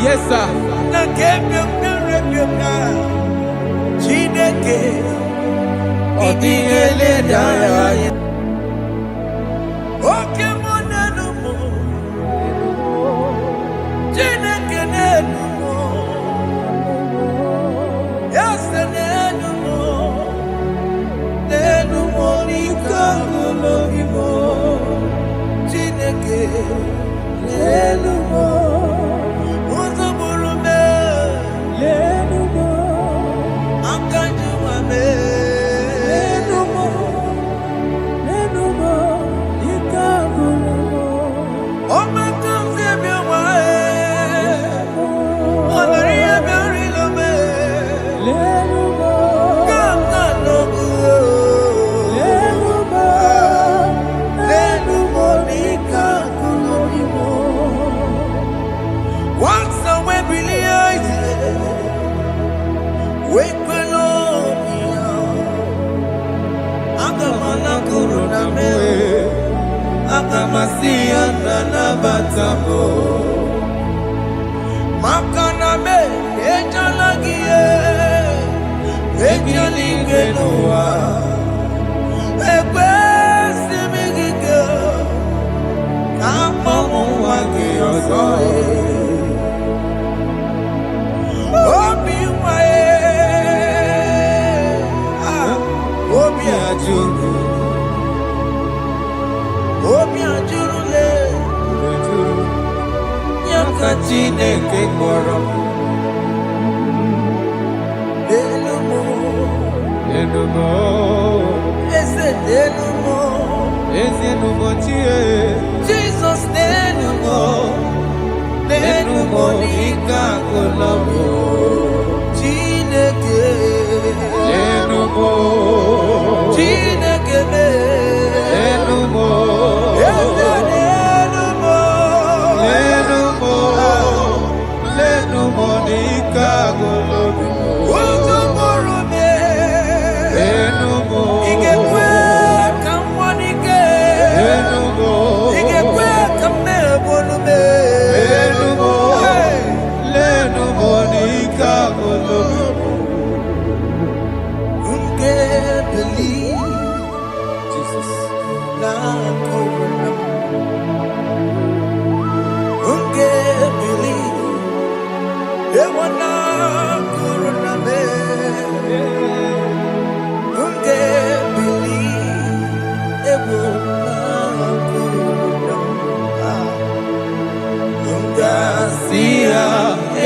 Yes, sir. Yes, Agamasia nana batamo Makana me ejalagie Ejalingenua Egbe simigike Kamomu wage ozoe Obi wae Obi ajuru Obi ajurule Yakachine ke koro Delumo Ese delumo chie Jesus delumo nika kolomo Chineke delumo Chineke delumo Monica Golobi Utumoro me Enumo Igekwe kamwanike Enumo Igekwe kamebolume Enumo Lenu Monica Golobi Unge believe Jesus na korona Unge believe Ewana korona me Unge believe Ewana korona Unga siya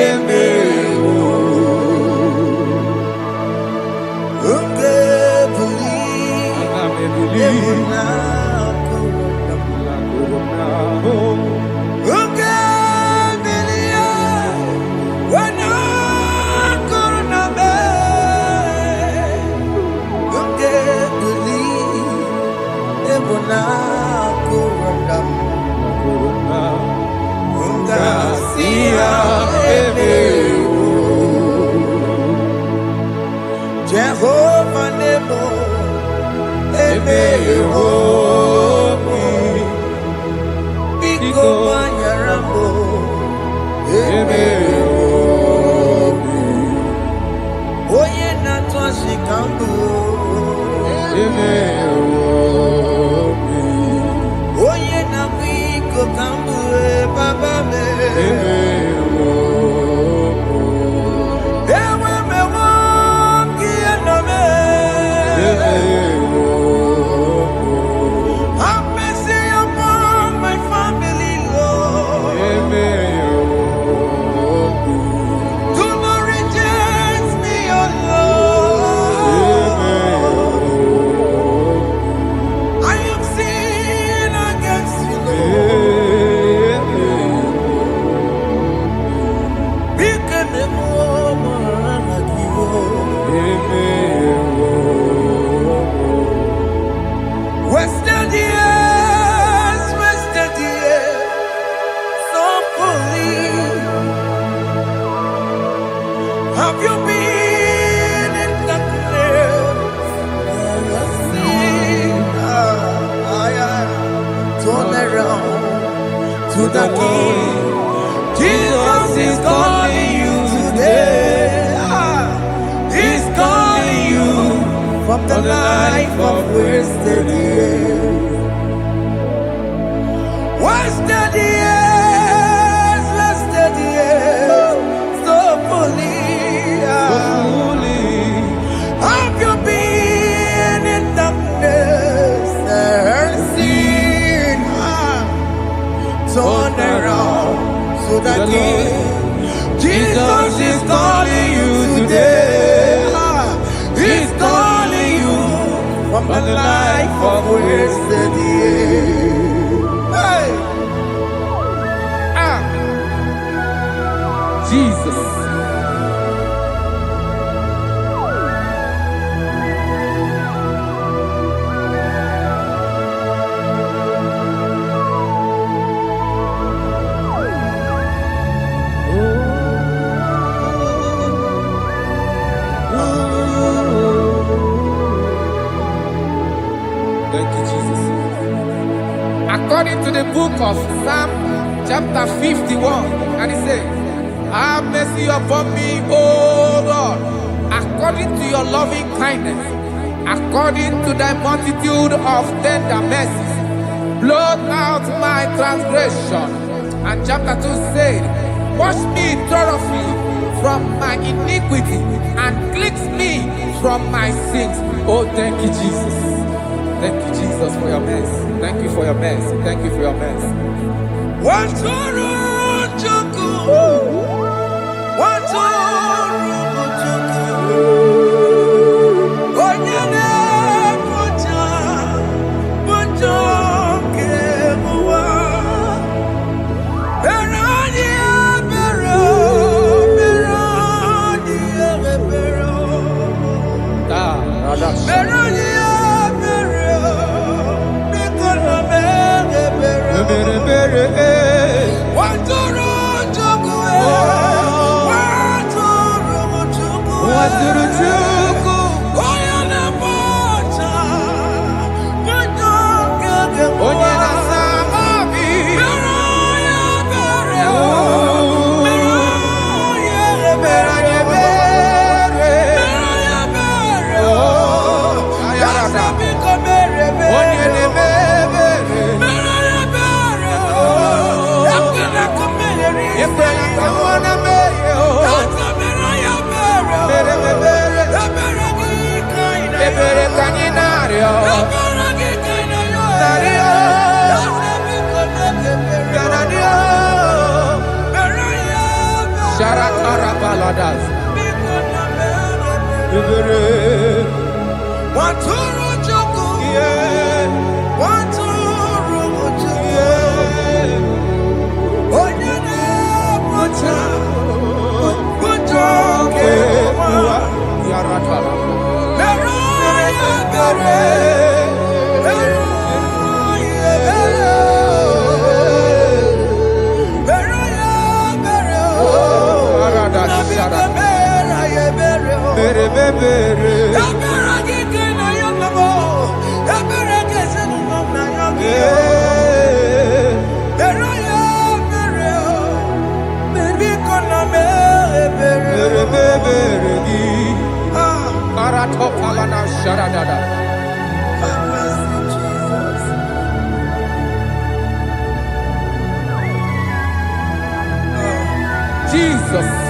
emewo Unge believe Ewana korona Unge na korona Unga siya emewo Jehovah Nebo emewo Biko banyarambo emewo Oye na twashikambu emewo Oye na wiko kambu baba me Ewe me wangi enome Have mercy upon my family, Lord Do not reject me, oh Lord I am sin against you, Lord. Become a woman like you. Wasted years, so fully. Have you been in darkness? Turn around to the King. Jesus is calling you today. He's calling you from the life of wasted years. Wasted years, so fully. Have you been in darkness and seen? Turn around to the King. Jesus is calling you today. He's calling you from the life of wasted years. Hey! Jesus. Thank you, Jesus. according to the book of Psalm chapter 51, and he says, have mercy upon me, O Lord, according to your loving kindness, according to thy multitude of tender mercies, blot out my transgression. And chapter 2 said, wash me thoroughly from my iniquity and cleanse me from my sins. Oh, thank you, Jesus. Thank you, Jesus, for your mercy. Thank you for your mercy. Thank you for your mercy. Jesus.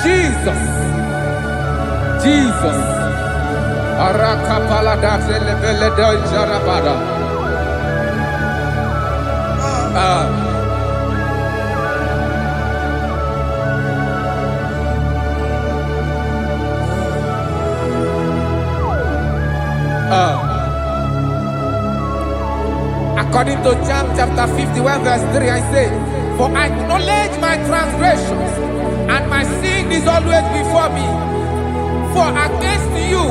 Jesus. Jesus. Arakapalada zelebeleda jarabada. According to John chapter 51 verse 3, I say, for I acknowledge my transgressions, and my sin is always before me. For against you,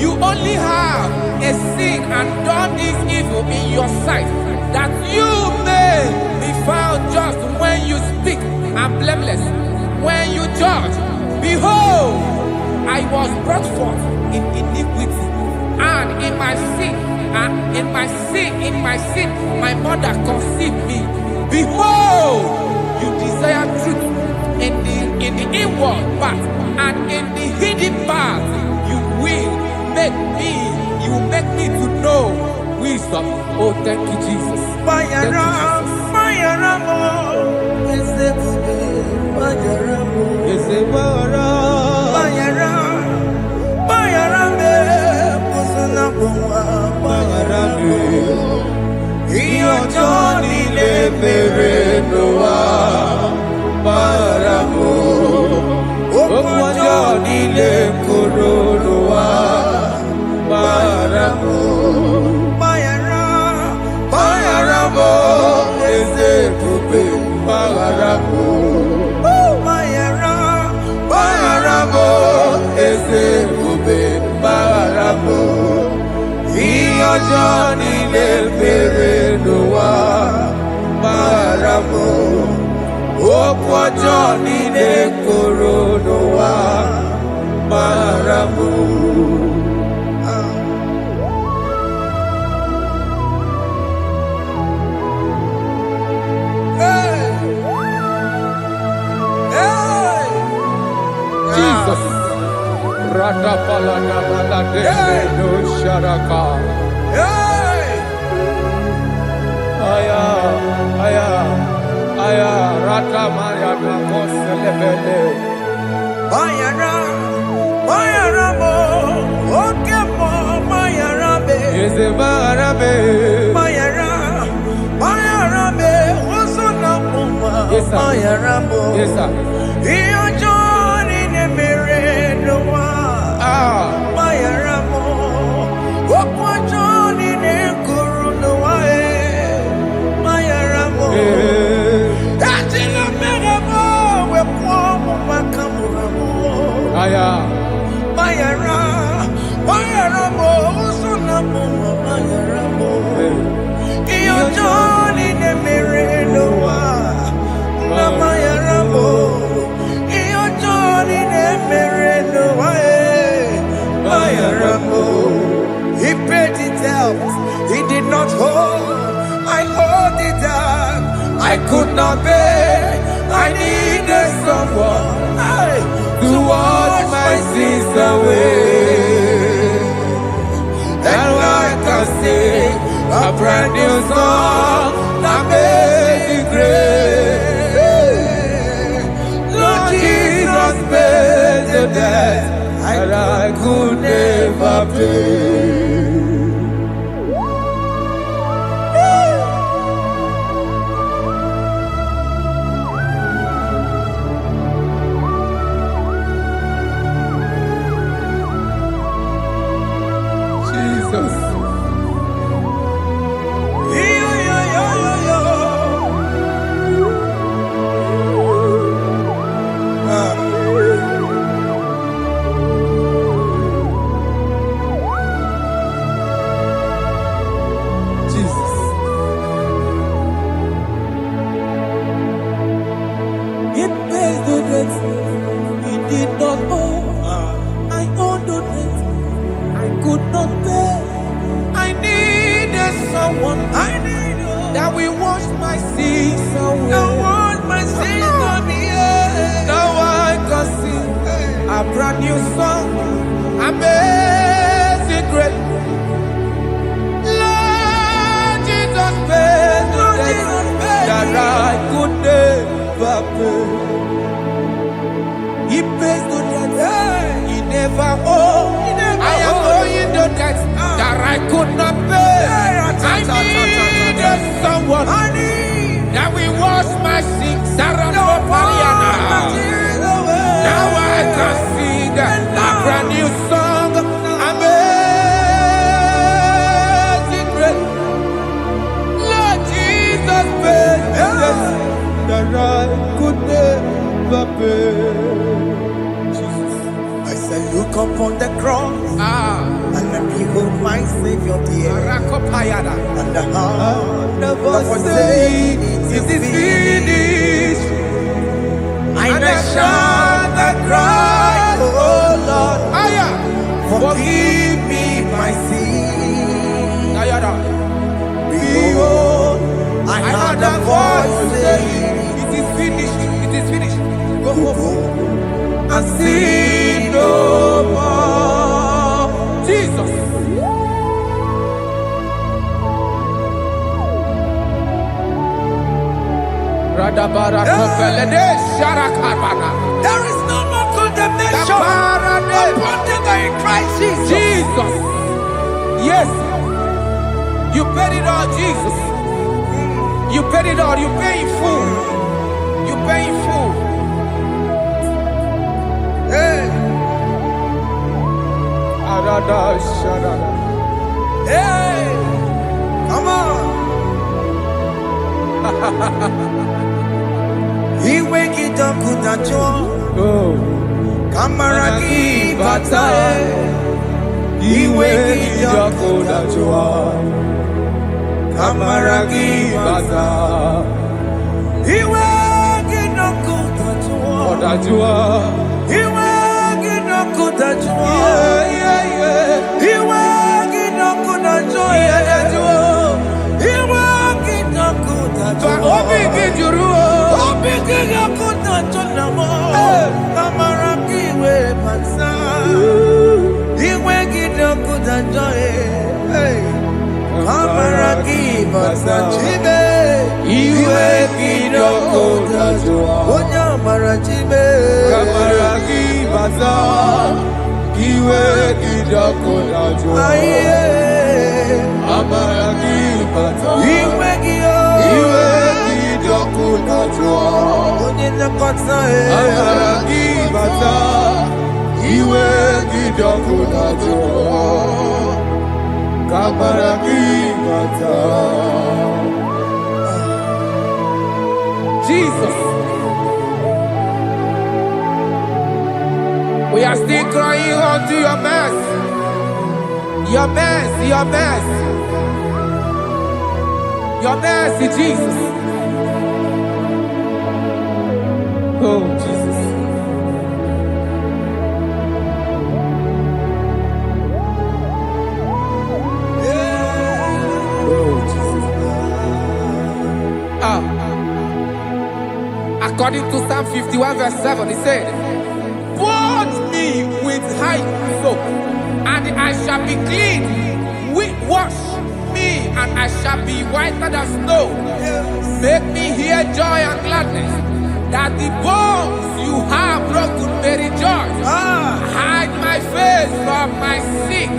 you only have a sin and done this evil in your sight, that you may be found just when you speak and blameless when you judge. Behold, I was brought forth in iniquity, and in my sin, my mother conceived me. Behold, you desire truth in the inward part, and in the hidden part you will make me to know wisdom. Oh, thank you, Jesus. Thank you, Johnny del Perenoa Baramo, Opo Johnny del Coronoa Baramo. Jesus, Radapalana Balade no Sharaka. Aya, Rata Maya Namoselebele. Bayara mo, Okemo, Bayarabe. Yezebarabe. Bayarabe, Osuna Puma. Yes, sir. Bayaramo. Yes, sir. Iyo Johnny Nemere Noa. Bayaramo. Okwa Johnny Nekuru Noa. Bayaramo. Aya, Bayara mo, Osuna Puma. Bayaramo. Iyo Johnny Nemere Noa. Bayaramo. Iyo Johnny Nemere Noa. Bayaramo. He paid it out. He did not hold. I owed it out. I could not pay. I need a brand new song, amazing grace. Lord Jesus paid the debt that I could never pay. That we wash my sins away. Now wash my sins on me. Now I can sing a brand new song. Amazing grace. Lord Jesus paid the debt that I could never pay. He pays the debt he never owed. I am owing the debt that I could not pay. I need someone that will wash my sins. Now I can sing a brand new song. Amazing grace. Lord Jesus paid the debt that I could never pay. Jesus. I said, look upon the cross. And then behold my Savior dear. And the heart of us saying, it is finished. I shall not cry, oh Lord, forgive me my sin. Behold, I heard a voice saying, it is finished, it is finished. Go home and sin no more. Jesus. There is no more condemnation upon them in Christ Jesus. Jesus. Yes. You paid it all, Jesus. You paid it all. You pay in full. You pay in full. Hey. Hey. Come on. He wake it up with a joy. Kamaraki batae. He wake it up with a joy. Kamaraki batae. He wake it up with a joy. He wake it up with a joy. He wake it up with a joy. He wake it up with a joy. Obi Yakutanamo, Kamaraki we Pansa, Iwegi Yakutanjoy, Kamaraki Pansa, Chibe, Iwegi Yakutanjoy, Onya Marachibe, Kamaraki Pansa, Iwegi Yakutanjoy, Kamaraki Pansa, Iwegi Amaraki bata, iwe gidokunajo. Kamaraki bata. Jesus, we are still crying unto your mercy, your mercy, your mercy, your mercy, Jesus. Oh, Jesus. Yeah. Oh, Jesus. According to Psalm 51 verse 7, he said, "Wash me with hyssop, and I shall be clean. Wash me me, and I shall be whiter than snow. Make me hear joy and gladness, that the bones you have broken may rejoice. Hide my face from my sin,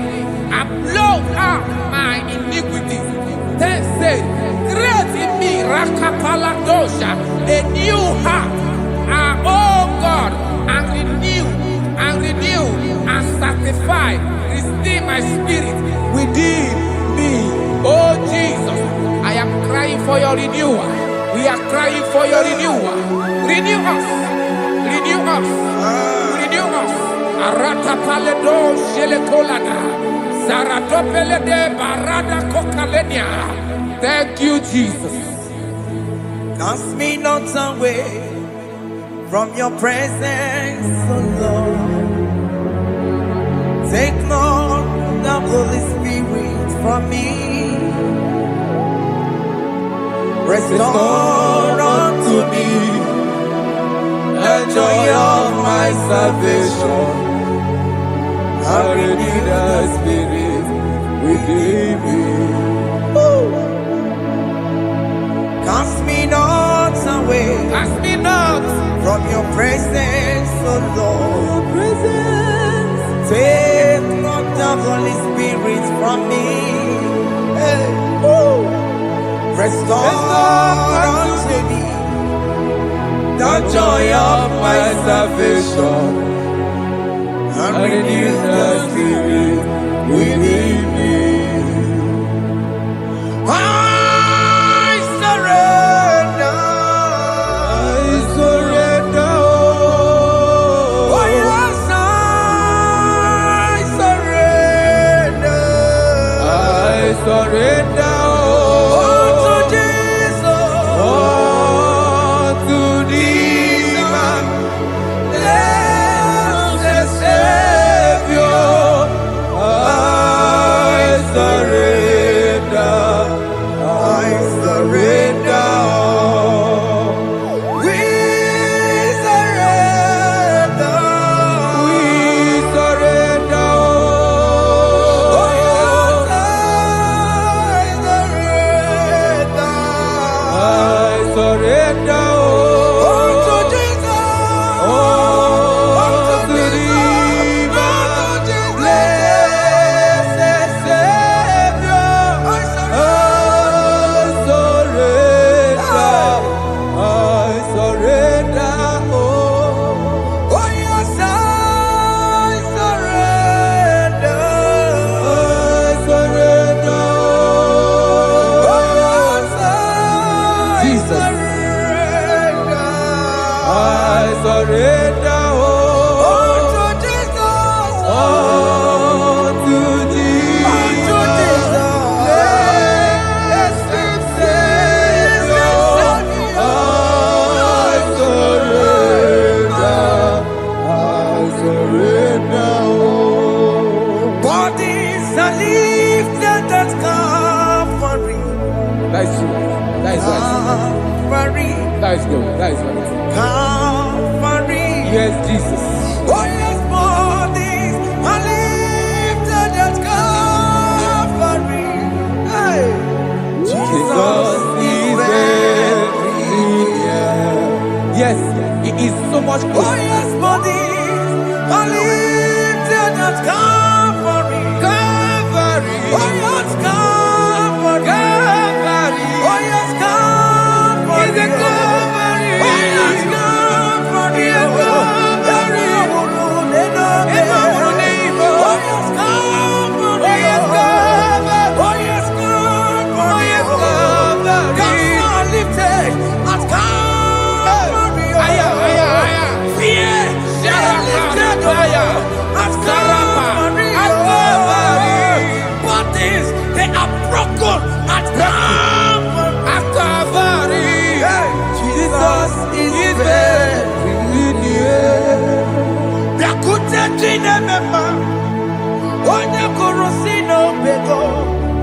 and blot out my iniquity. Then say, create in me, Rakapaladosha, a new heart, oh God, and renew, and sanctify, restore my spirit within me. Oh Jesus, I am crying for your renewal. We are crying for your renewal. Renew us, renew us, renew us. Arata paledo shelekolada, zaratopele de barada kokalenia. Thank you, Jesus. Cast me not away from your presence, oh Lord. Take not the Holy Spirit from me. Restore unto me the joy of my salvation. I renew the spirit within me. Cast me not away, Cast me not from your presence, oh Lord. Take not the Holy Spirit from me. Hey. Restore unto me the joy of my salvation, and renew the spirit within me. I surrender. Oh yes, I surrender. That is good. That is good. Calvary. Yes, Jesus. Oh yes, bodies are lifted at Calvary. Hey. Jesus is everywhere. Yes, it is so much good. Oh yes, bodies are lifted at Calvary. Calvary. Oh yes, Calvary. Calvary. Oh yes, Calvary. Is it Calvary? Oh yes, Calvary. Yes, Calvary.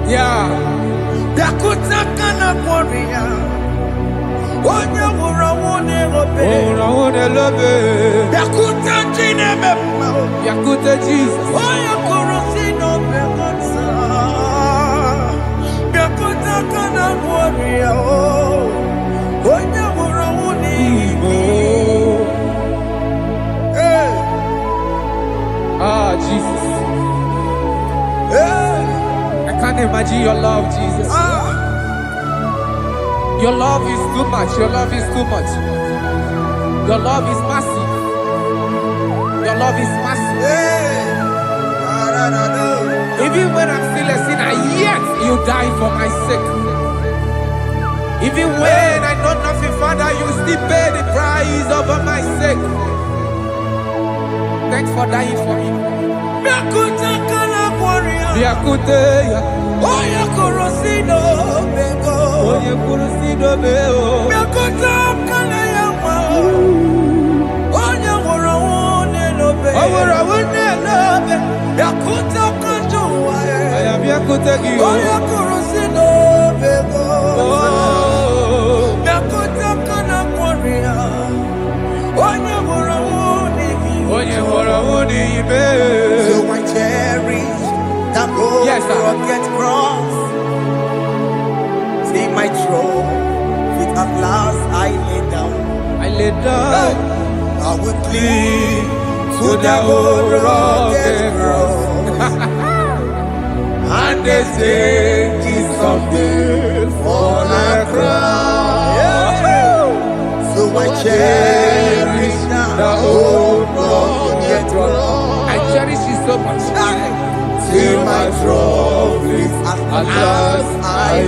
Yeah. Biakutakana kwaria. Onya wurawone obe. Biakutachine mema. Yakuta Jesus. Onya kurosino begonsa. Ah, Jesus. I can't imagine your love, Jesus. Your love is too much. Your love is too much. Your love is massive. Your love is massive. Even when I'm still a sinner, yet you die for my sake. Even when I know nothing, Father, you still pay the price over my sake. Thanks for dying for me. Biakuteya. Oye kurosido bego. Oye kurosido bego. Biakuta kane yama. Oye wurawune lobe. Wurawune lobe. Biakuta kanjuwa. Aya biakuta giyo. Oye kurosido bego. Biakuta kana kwaria. Oye wurawune. Oye wurawune ibe. So I cherish that rugged cross. See my throne, with at last I lay down. I lay down. I will cling to the old rugged cross. And they say it's someday for a crown. So I cherish the old rugged cross. I cherish you so much. Till my trophies at last I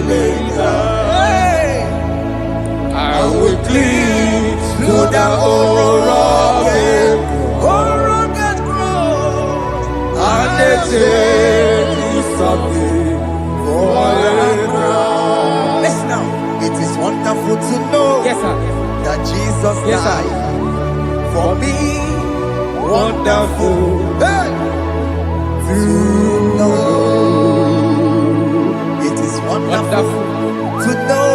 lay down. I will cling to the old rugged cross. And they take me something for a crown. Listen now, it is wonderful to know that Jesus died for me. Wonderful. To know. It is wonderful to know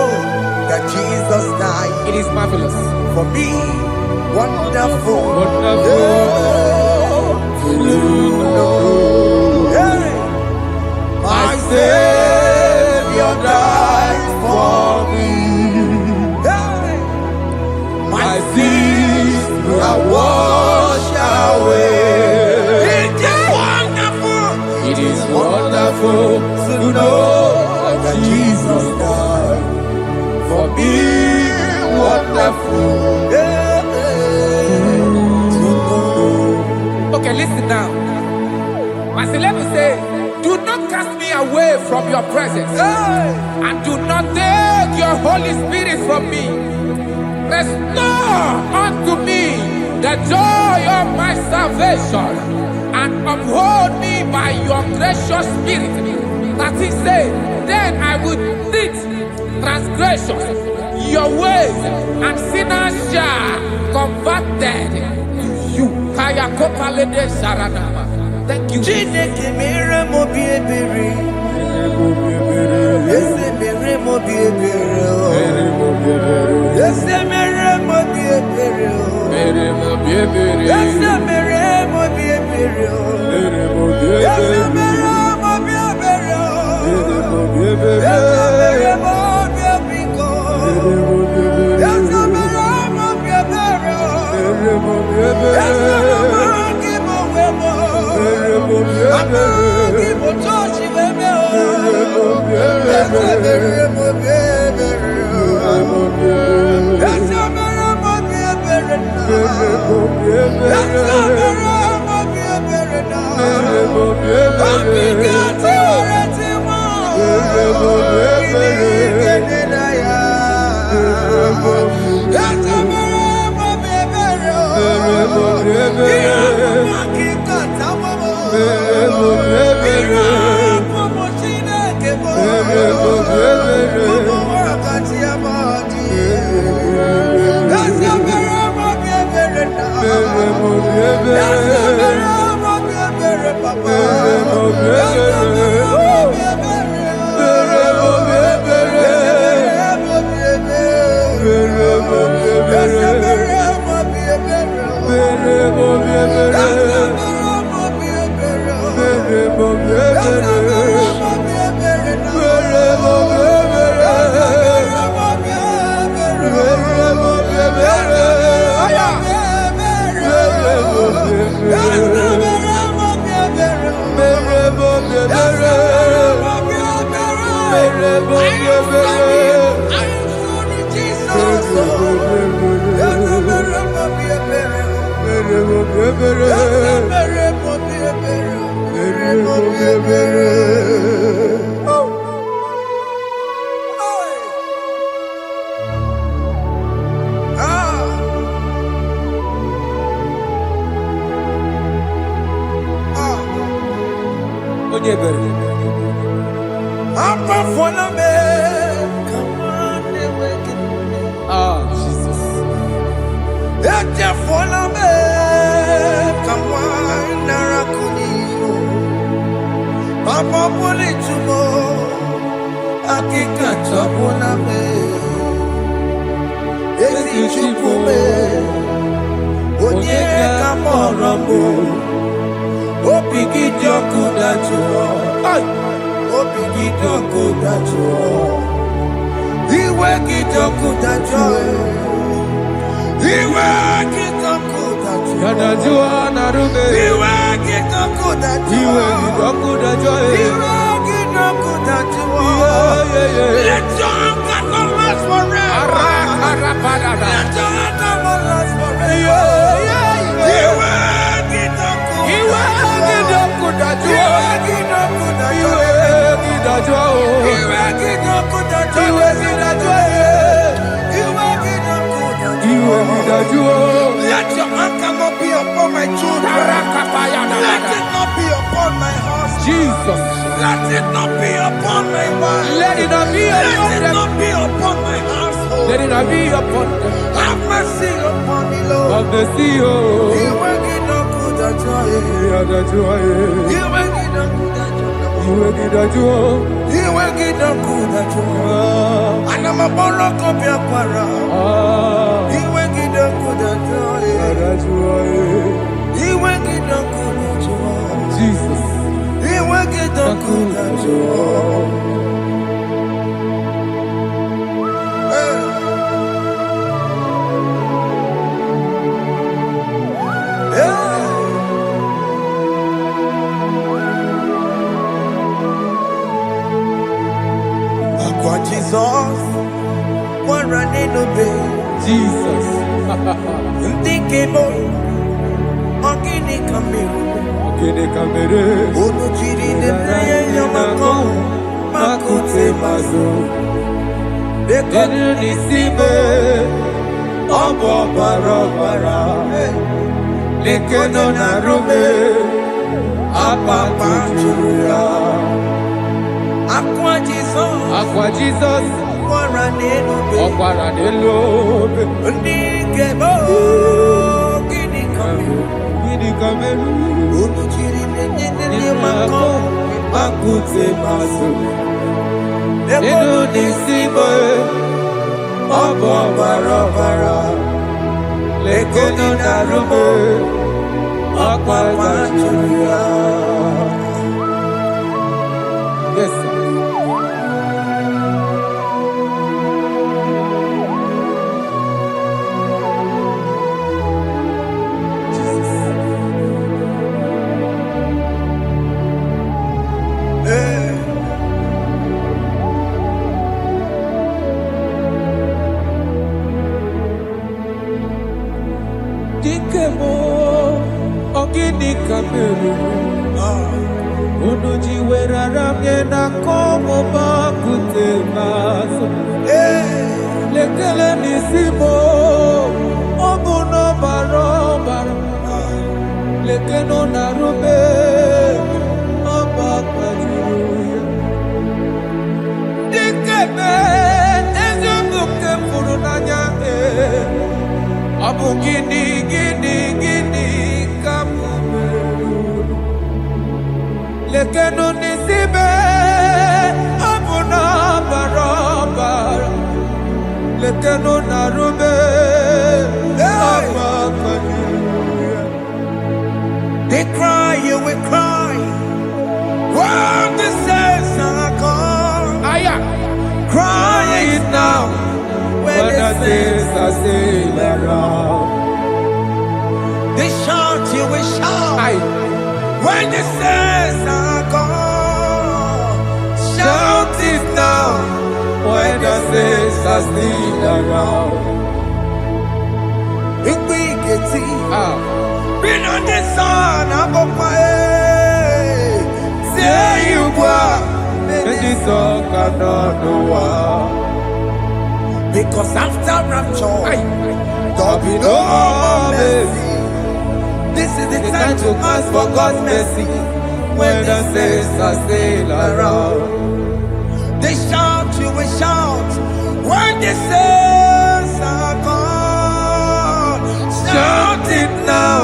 that Jesus died. It is marvelous for me. Wonderful. To know. My Savior died for me. My sins are washed away. It is wonderful to know that Jesus died for me. Wonderful to know. Okay, listen now. My celeb say, do not cast me away from your presence, and do not take your Holy Spirit from me. Restore unto me the joy of my salvation, and uphold me by your gracious spirit. That is say, then I will teach transgressions your ways, and sinners shall converted to you. Kaya kopalede saranama. Thank you. Chineke mere mo biebere. Ese mere mo biebere. Ese mere mo biebere. Mere mo biebere. Ese mere mo biebere. Mere mo biebere. Ese mere mo biebere. Mere mo biebere. Ese mere mo biebiko. Mere mo biebere. Ese mere mo biebere. Mere mo biebere. Ese mere mo wemo. Mere mo biebere. Amagi mo tochi weme o. Mere mo biebere. Ese mere mo biebere. Mere mo biebere. Ese mere mo biebere na. Mere mo biebere. Ese mere mo biebere na. Mere mo biebere. Abigati oreti mo. Mere mo biebere. Kene na ya. Mere mo biebere. Ese mere mo biebere. Mere mo biebere. Iya makikata mo. Mere mo biebere. Iya mo chineke mo. Mere mo biebere. Mo wakati ya madi. Mere mo Ese mere mo biebere na. Mere mo biebere. Ese mere mo biebere papa. Mere mo biebere. Ese mere mo biebere. Mere mo biebere. Ese mere mo biebere. Mere mo biebere. Ese mere mo biebere. Mere mo biebere. Ese mere mo biebere. Mere mo biebere. Ese mere mo biebere na. Mere mo biebere. Ese mere mo Apa fona me, come on, ah Jesus. Eja fona me, come on, narakuni. Papa poli chumo, akika chapona me. Ezi chukume, onye kamorambo. Opigi joku dachuo, opigi joku dachuo, iwe gijoku dachuo, iwe gijoku dachuo, Dadajua narube. iwe gijoku dachuo, Iwe gijoku dachuo. iwe gijoku dachuo. Let your anger not last forever. Let your anger not last forever. Iwe gijoku, iwe gijoku dachuo, iwe gijoku dachuo, Iwe gidajua. iwe gijoku dachuo, Iwe gidajua. iwe gijoku dachuo. Iwe gidajua. Let your anger not be upon my children. Let it not be upon my house. Jesus. Let it not be upon my wife. Let it not be Let upon it them. not be upon my household. Let it not be upon them. Have mercy upon me, Lord. Of the sea. Iwe gijoku dachuo, Gidajua. iwe gijoku dachuo, Iwe gidajua. iwe gijoku dachuo. Anamaboro kopia kwara. Iwe gijoku dachuo, Gidajua. iwe gijoku dachuo. Jesus. Iwe gijoku dachuo. Kwa Jesus, kwa raneno be, Jesus. ndike mo, ogini kamiru, Kene kamere. onu chiri de praye yamako, makute mazo. Deko Enu nisibe. Obo barabara. Lekeno narube. Apa kujuya. Akwa Jesus, Akwa Jesus. kwa raneno be, Ọ̀pára nílò. ndike mo, ogini kamiru, Gidi kamere. onu chiri de yamako, Makute maso. deko Enu nisibe. Obo barabara. Lekeno narube. Apa kujuya. Yes, sir. Dikemo, ogini kamere. Unuji werara mjena komo bakute maso. Lekele nisimo, obuno barobara. Lekeno narube, abakajuya. Dikeme, ezobuke furunanyame. Abu gini kamumeru. Lekeno nisibe abu na barabara. Lekeno narube abakajuya. They cry, you will cry. When the saints are gone, cry it now. When the saints I sail around. they shout, you will shout. When the saints are gone, shout it now. When the saints are still around. Big big Ah. been on the sun, I'm up my head. Say you are, And this song cannot know why. because after rapture, Aye. there'll be no more mercy. This is the time to ask for God's mercy. when the saints are still around. They shout, you will shout when the saints are gone. Shout it now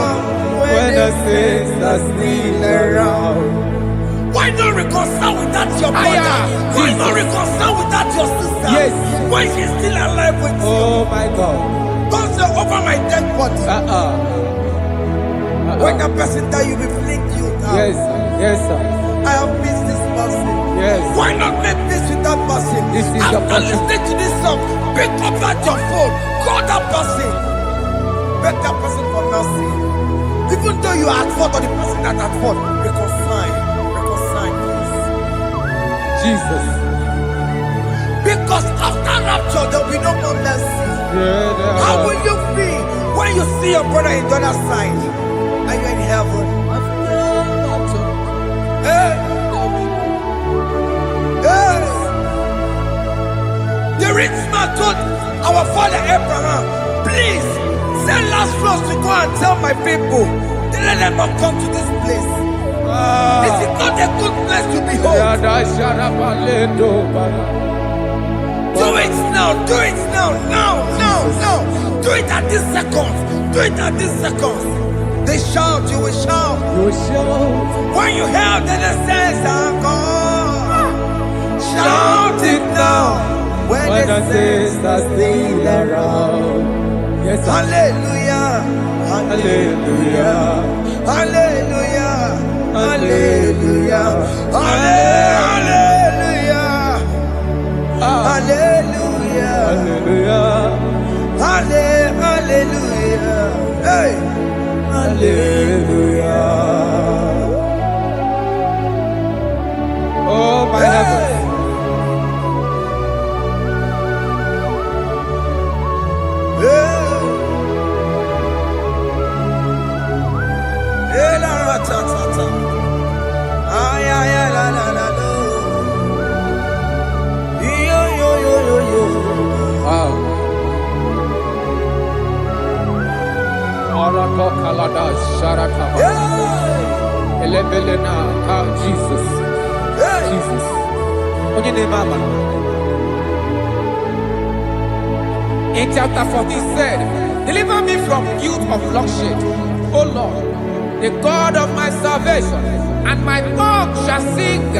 when the saints are still around. Why not reconcile without your brother? Why not reconcile without your sister? Yes. Why she's still alive with you? Oh my God. Don't say over my dead body. When that person die, you will fling you down. Yes, sir. Yes, sir. I have missed this person. Yes. Why not make peace with that person? This is after listening to this song, pick up that your phone, call that person, beg that person for mercy. Even though you are at fault or the person that at fault, reconcile, please. Jesus. Because after rapture, there will be no more mercy. How will you feel when you see your brother in the other side and you're in heaven? Hey. Hey. The rich man told our father Abraham, please send Lazarus to go and tell my people to let them not come to this place. This is not a good place to behold. Do it now, do it now, now. Do it at this second. Do it at this second. They shout, you will shout. You will shout. When you hear that the saints are gone, shout it now. When the saints are still around. Yes, hallelujah, hallelujah, hallelujah, hallelujah, hallelujah, hallelujah, hallelujah, hallelujah, hey, hallelujah. Oh my heavens. Jesus. Jesus. In chapter 14 said, deliver me from guilt of bloodshed, O Lord, the God of my salvation, and my tongue shall sing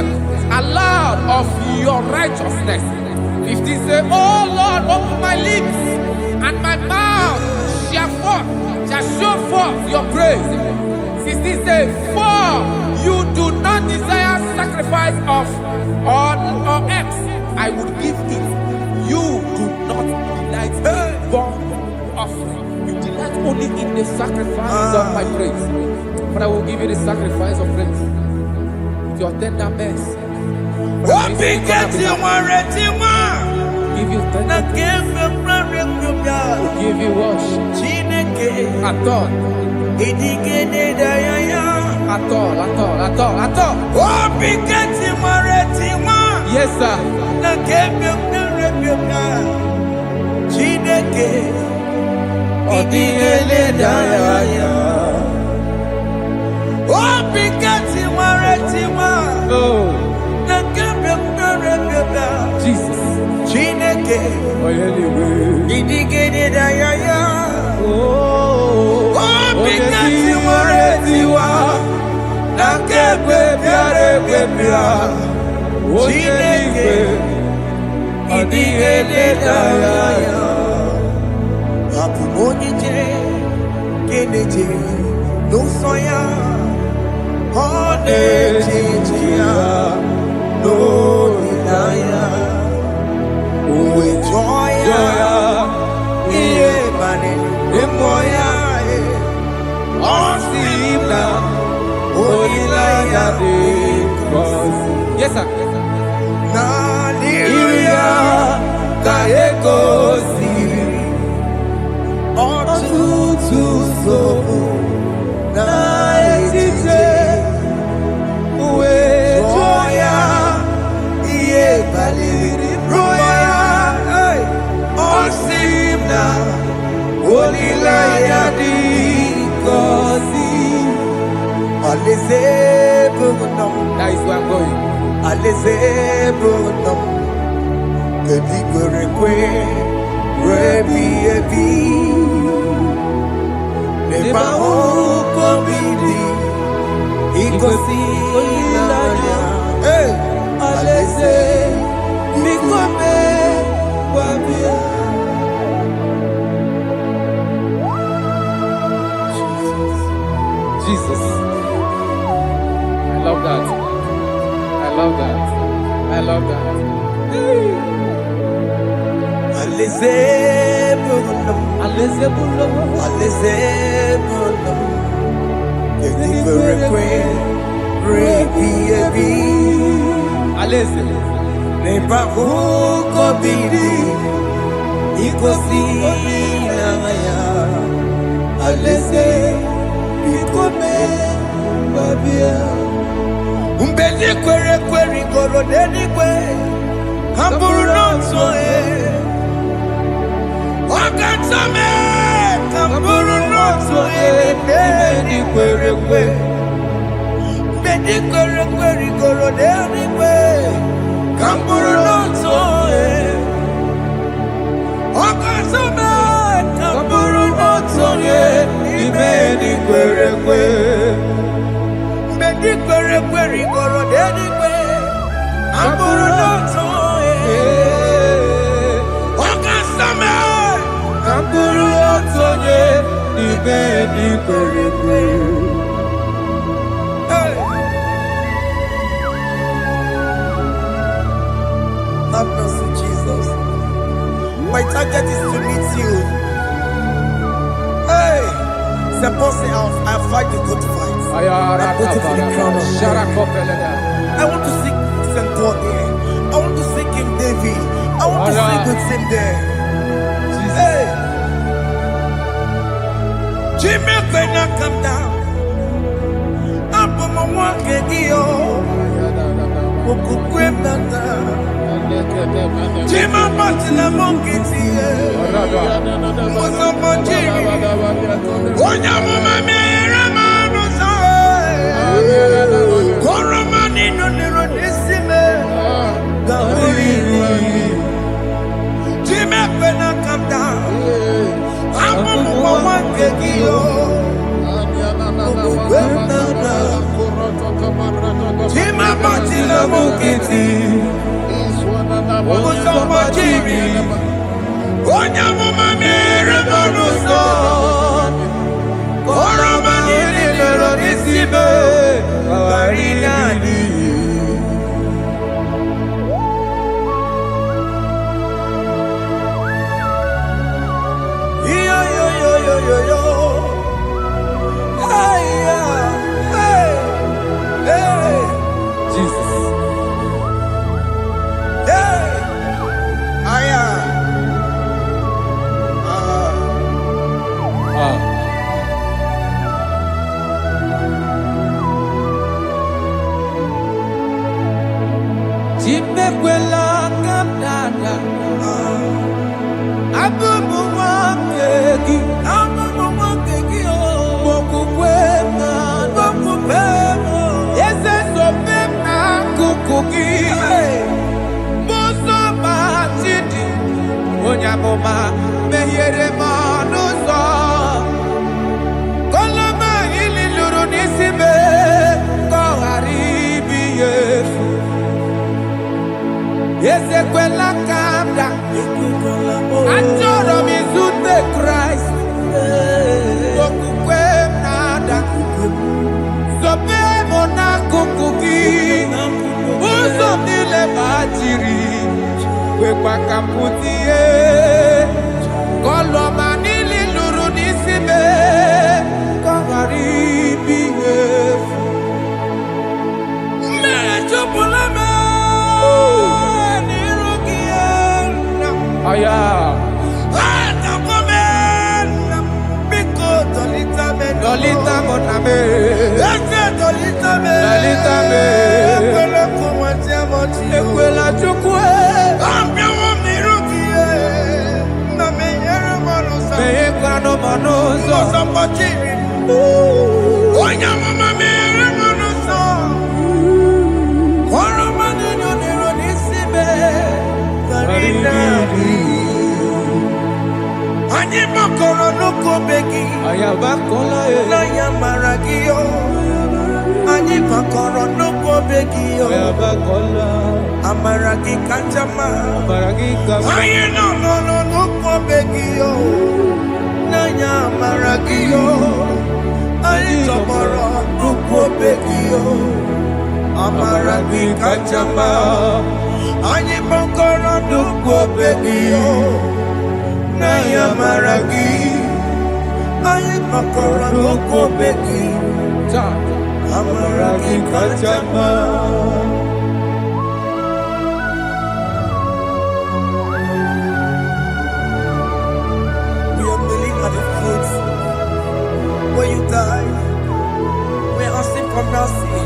aloud of your righteousness. 15 say, O Lord, open my lips, and my mouth shall show forth your praise. 16 say, for you do not desire sacrifice of or eggs, I would give it. You do not delight in burnt offering. You delight only in the sacrifice of my praise. But I will give you the sacrifice of praise with your tender mercy. Give you tender mercy. Give you worship. At all. Yes, sir. Jesus. Yes, sir. Holy That is where I'm going. Alezebunam, Kedigore, Rebi Ebi, Nebaho Kobidi, Ikosi Olilanya, Aleze, Mikome, Wabia. Jesus. I love that. I love that. I love that. Alezebunam, Alezebunam, Alezebunam, Kedigore, Rebi Ebi, Aleze, Nebaho Kobidi, Ikosi Olilanya, Aleze, Mikome, Wabia. Mbedi kwere kwere goro dedi kwe, hamburu nonso wakatame, hamburu nonso mbedi kwere kwe, mbedi kwere kwere goro dedi kwe, hamburu nonso wakatame, hamburu nonso mbedi kwere kwe. Mbedi kwere kwere goro dedi kwe, amburu noto wakasame, amburu noto mbedi kwere kwe. Have mercy, Jesus. My target is to meet you. Hey, suppose I fight the good fight. I put it in the crown of God. I want to seek St. Paul there. I want to seek King David. I want to seek with him there. Hey, Jimmy Bena come down. I'm from my one Kedio. Okukwemdata. Jimmy Martina Monkiti. Mosamba Jimmy. Onya mama mera manu sa. Koromani no nero desime. Gaburi. Jimmy Bena come down. I'm from my one Kedio. Okukwemdata. Jimmy Martina Monkiti. Mosamba Jimmy. Onya mama mera manu sa. Koromani nero desime. Barinani. Yo yo yo yo yo yo. Hey hey hey. Jesus. Hey. Aya. Jimekwela kamdada. Abubu wakegi. Abubu wakegi o. Mokukwema. Mokukwema. Yese sopema kukugi. Muso matidi. Onyamoma mehiere manuso. Koloma ili luru nisime. Koharibi yefu. Yese kwela kamda. Anjoro mizute Christ. Mokukwemnada. Sope mona kukugi. Uso nile bajiri. Wekwa kamputie. Koloma nili luru nisime. Koharibi yefu. Mechopulame. Aya. Dolita moname. Dolita me. Ekwela chukwe. Meye kwano monoso. Onya mama mere monoso. Anyị makọrọ n'ụkwụ obe gị. Na ya mara gị o. Anyị makọrọ n'ụkwụ obe gị o. Amara gị kacha mma. Anyị nọ n'ụkwụ obe gị o. Na ya mara gị o. Anyị tọgbọrọ n'ụkwụ obe gị o. Amara gị kacha mma. Anyị makọrọ n'ụkwụ obe gị o. Na ya mara gị. Anyị makọrọ n'ụkwụ obe gị. Amara gị kacha mma. We are kneeling at the foot where you died. We are asking for mercy.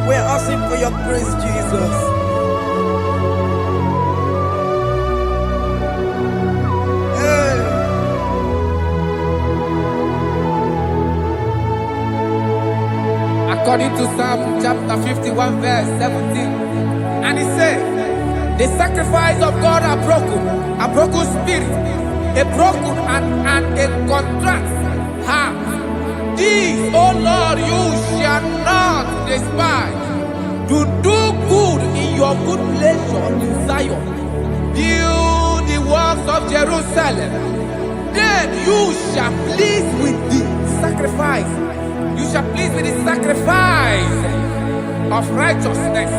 We are asking for your grace, Jesus. Hey. According to Psalm chapter 51 verse 17. And he said, the sacrifice of God are broken spirit, a broken and a contrite heart. These, O Lord, you shall not despise. Do good in your good pleasure in Zion. Build the walls of Jerusalem. Then you shall please with the sacrifice. You shall please with the sacrifice of righteousness,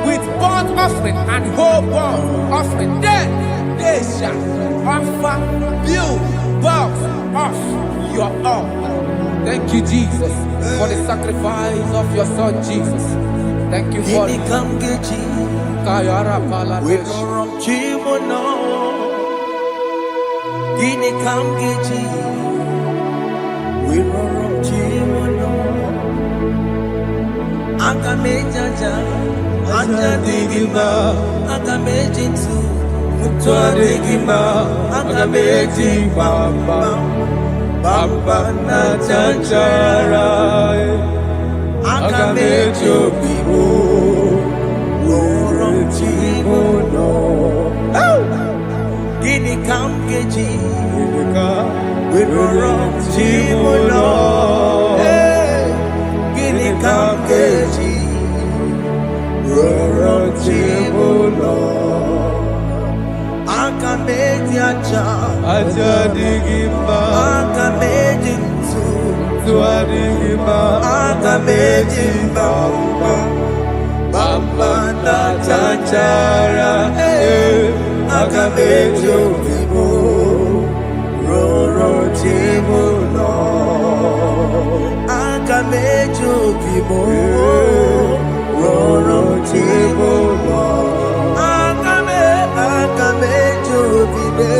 with burnt offering and whole burnt offering. Then they shall offer build boughs of your own. Thank you, Jesus, for the sacrifice of your Son, Jesus. Thank you for it. Agamejaja, Ajadigima, Agamejitu, Mutuadigima, Agameji Bamba, Bamba na Janjara, Agamejo Bibo, Worom Chimono, Gini Kamgeji, Worom Chimono. Kamgeji, Roro Chibulo, Akameji Aja Digima, Akameji Tuadigima, Akameji Bamba, Bamba na Janjara, Akameji Obibo, Roro Chibulo. Akamejo bibo, roro chibo, akamejo bibe,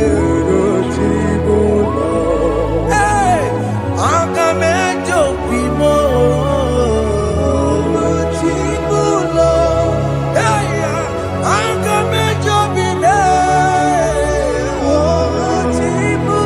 roro chibo, akamejo bibo, roro chibo, akamejo bibe, roro chibo.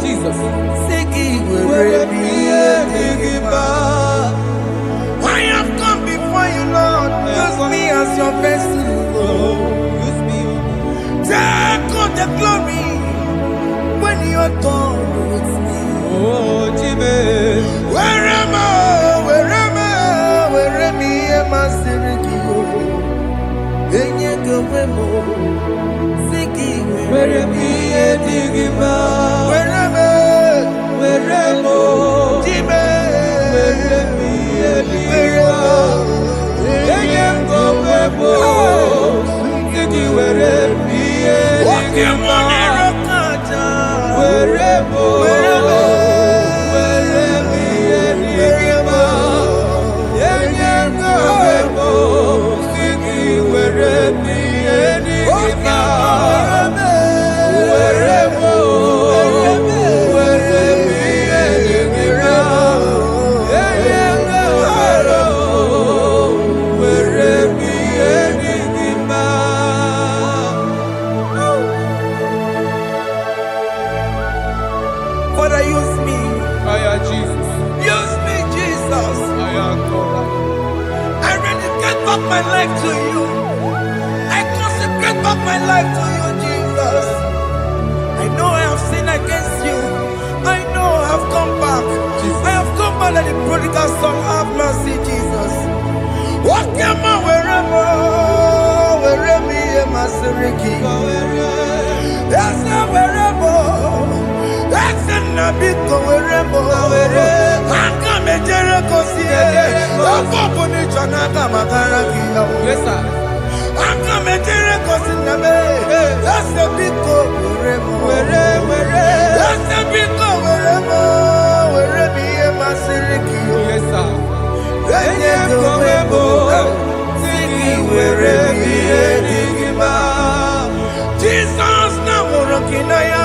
Jesus. I have come before you, Lord. Use me as your vessel. Use me. Take all the glory when you are done with me. Oh, Jimmy. Where am I? Am I Sirikio? Enyegowemo. Siki, Where am I? Digima. where am I? Jimmy. Father, use me. Jesus. Use me, Jesus. I dedicate back my life to you. I consecrate back my life to you, Jesus. I know I have sinned against you. I know I have come back. I have come back like the prodigal son. Have mercy, Jesus. What am I wherever? Wherever am I, Siriki? Yes, wherever. That's a nabiko wherever. Come and Jericho see. Yes, sir. Come and Jericho see. That's a big go wherever. That's a big go wherever. Wherever am I, Siriki? Yes, sir. Jesus na morokinaya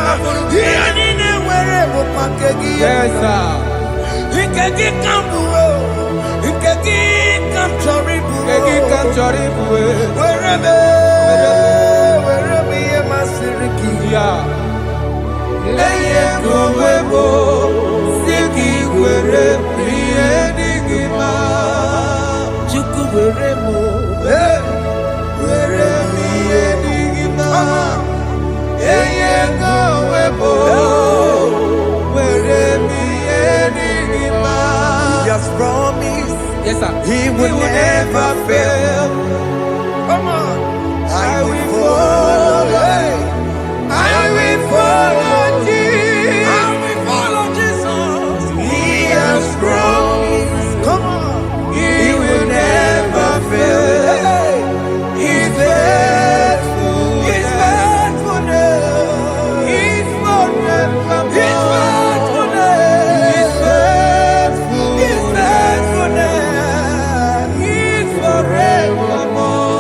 yanine werebo pakegi Yes, sir. ikegi kambuo ikegi kamchoribu werebe yemasiriki Yeah. eye gowebo siki werebe yedigima chuku werebo werebe yedigima eye gowebo werebe yedigima. He has promised Yes, sir. he will never fail. Come on, I will follow. I will follow Jesus. I will follow Jesus. He has promised. Come on, he will never fail. He's faithful. He's faithfulness. He's forevermore. He's faithfulness. He's faithful. He's faithfulness. He's forevermore.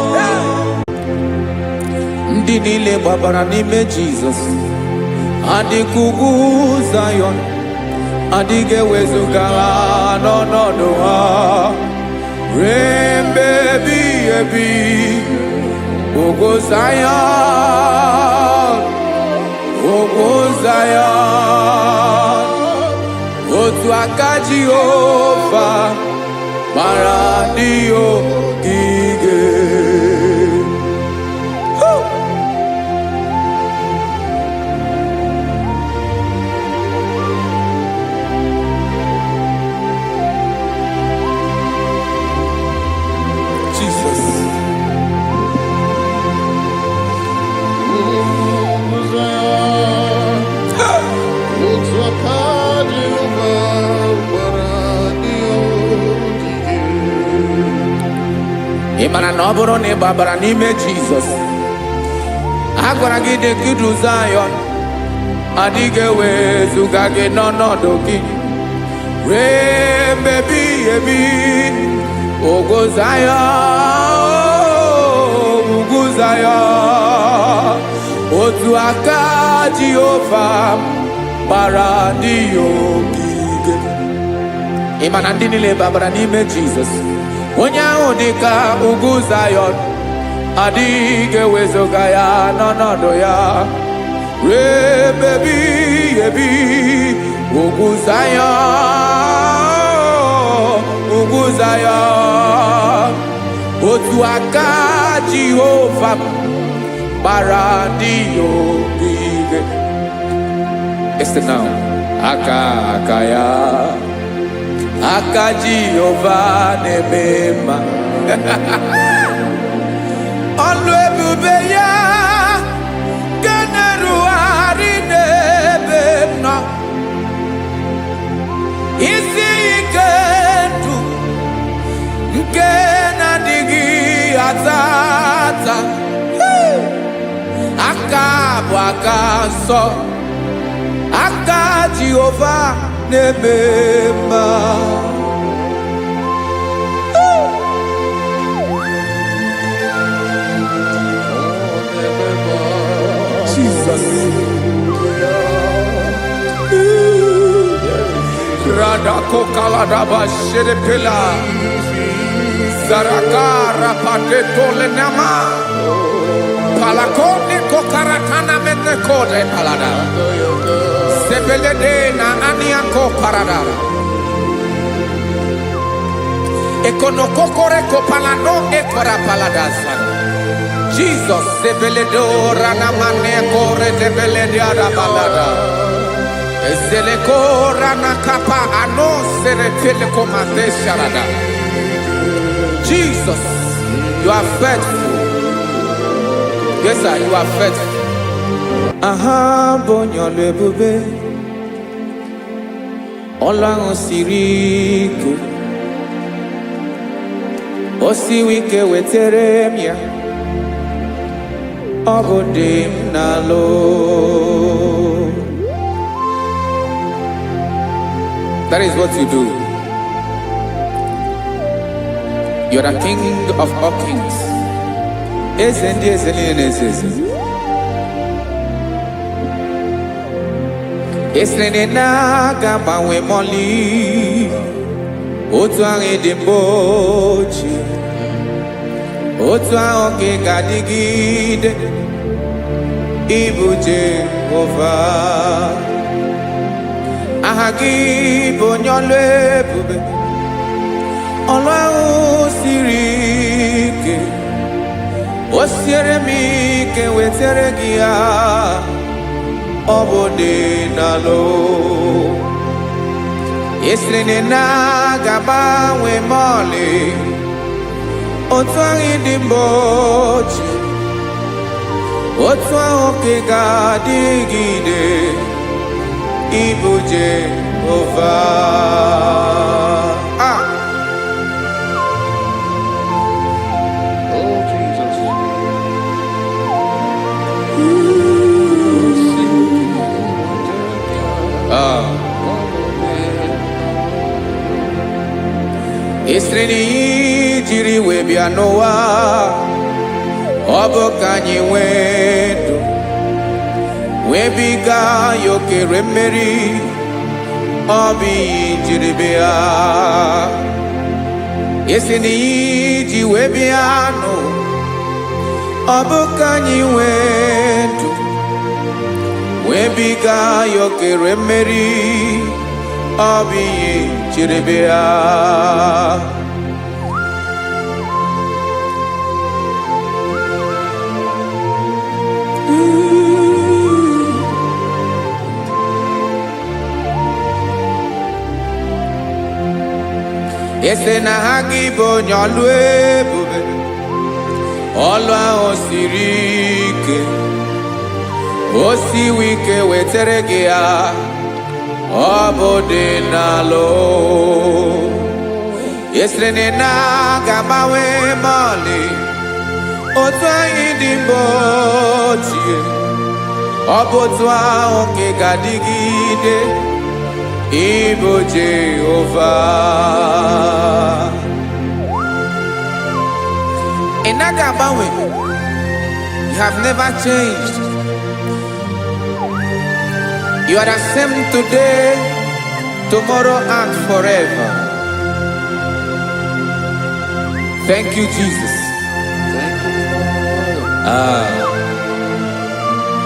Ndị niile gbabara n'ime Jizọs adịghị ugwu Zayọn, adịghị ewezuga ha n'ọnọdụ ha ruo mgbe ebighị ebi. Ugwu Zayọn, ugwu Zayọn, otu aka Jehova mara ndị ogige. Jesus. Ị mara na ọ bụrụ na ị gbabara n'ime Jizọs, a gwara gị dị ka idu Zayọn, adịghị ewezuga gị n'ọnọdụ gị ruo mgbe ebighị ebi. Ugwu Zayọn, Zion. Otu aka Jehovah bara ndị ogige. Ịma na ndị niile babara n'ime Jizọs. Onye ahụ dị ka ugwu Zion, adịghị ewezuga ya n'ọnọdụ ya. Rebebi ebi ugwu Zion, ugwu Zion. Otu aka Jehovah bara ndị ogige. Este now, aka ya, aka Jehovah na-eme. Ọlụ ebube ya ga-erugharị n'ebe m nọ. Isi ike ndụ nke na-adịghị ata ata. Aka bụ aka nsọ, aka Jehovah na-eme mma. Jesus. Radako kaladaba shedepela. Zarakara pateto lenama. Palakone kokaratana mene kode palada. Sebelede na aniako parada. Ekonokokore kopalano ekora paladasa. Jesus, sebeledo ranamane kore debelede arabalada. Ezeleko ranakapa ano serepele komande sharada. Jesus, you are faithful. Yes, sir, you are faithful. Aha, bonyo lebube. Olang osiriku. Osiwike weteremia. Ogodim nalo. That is what you do. You are the King of all kings. Esrene na gaba we moli. Otu ange dembochi. Otu ange gadigide. Ibu Jehovah. Ahagi bonyole bube. Olwa sirike. Osiere mi ke wetere gia. Obode nalo. Esrene na gaba we mole. Otu ange dembochi. Otu ange gadigide. Ibu Jehovah. Oh Jesus. Estreni jiri we bia noa. Obo kanyi wedu. Webiga yoke remeri. Obi jiri bia. Estreni ji we bia no. Obo kanyi wedu. Webiga yoke remeri. Obi jiri bia. Ese na hagi bonyolu ebube. Olwa osirike. Osiwike wetere gia. Obode nalo. Esrene na gamawe mali. Otwa idimbochie. Obotwa onke gadigide. Ibu Jehovah. Enaga bawe. have never changed. You are the same today, tomorrow, and forever. Thank you, Jesus.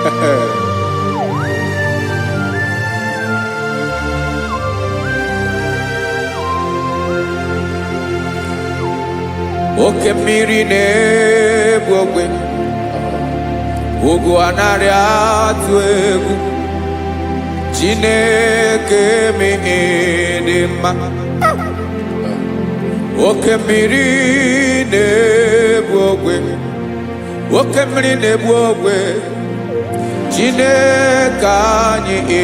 Thank you, Oke mmiri na-egbu ogwe, ugwu anaghị atụ egwu. Chineke m dị mma. Oke mmiri na-egbu ogwe, oke mmiri na-egbu ogwe. Chineke anyị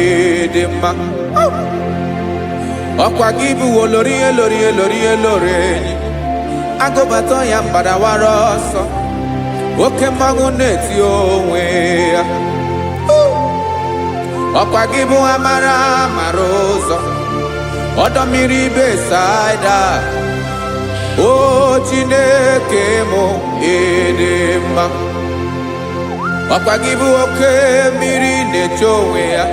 dị mma. Ọkwa gị bụ olori enyi. Agụbata ya mbadawara ọsọ, oke mmanwụ na-eti onwe ya. Ọkwa gị bụ amara ụzọ, ọdọ mmiri Besaida. O Chineke m dị mma. Ọkwa gị bụ oke mmiri na-eche onwe ya,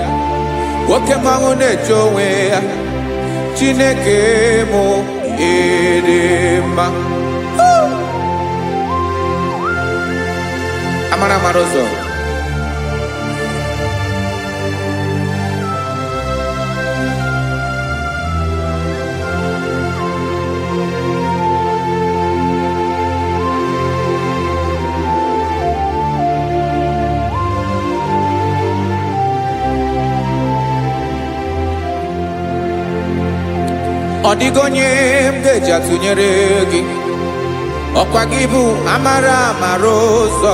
oke mmanwụ na-eche onwe ya. Chineke m dị mma. Amara ụzọ. Ọ dịghị onye m ga-eji atụnyere gị. Ọkwa gị bụ amara ụzọ.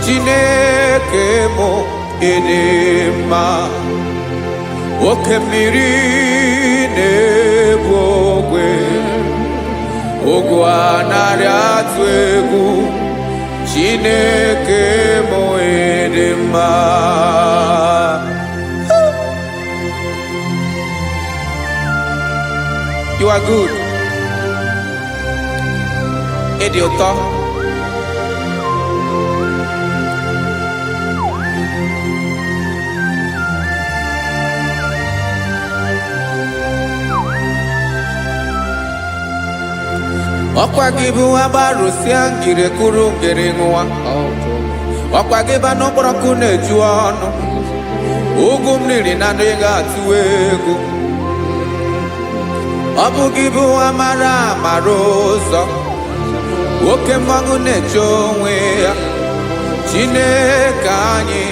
Chineke m dị mma. Oke mmiri na-egbu ogwe, ugwu anaghị atụ egwu. Chineke m dị mma. You are good. Ịdị ụtọ. Ọkwa gị bụ agbarụsịa ngiri kụrụ ngiri nwa. Ọkwa gị bụ n'okporoko na-eju ọnụ. Ugwu mmiri na adịghị atụ egwu. Ọ bụ gị bụ amara ụzọ, oke mmanwụ na-eche onwe ya. Chineke anyị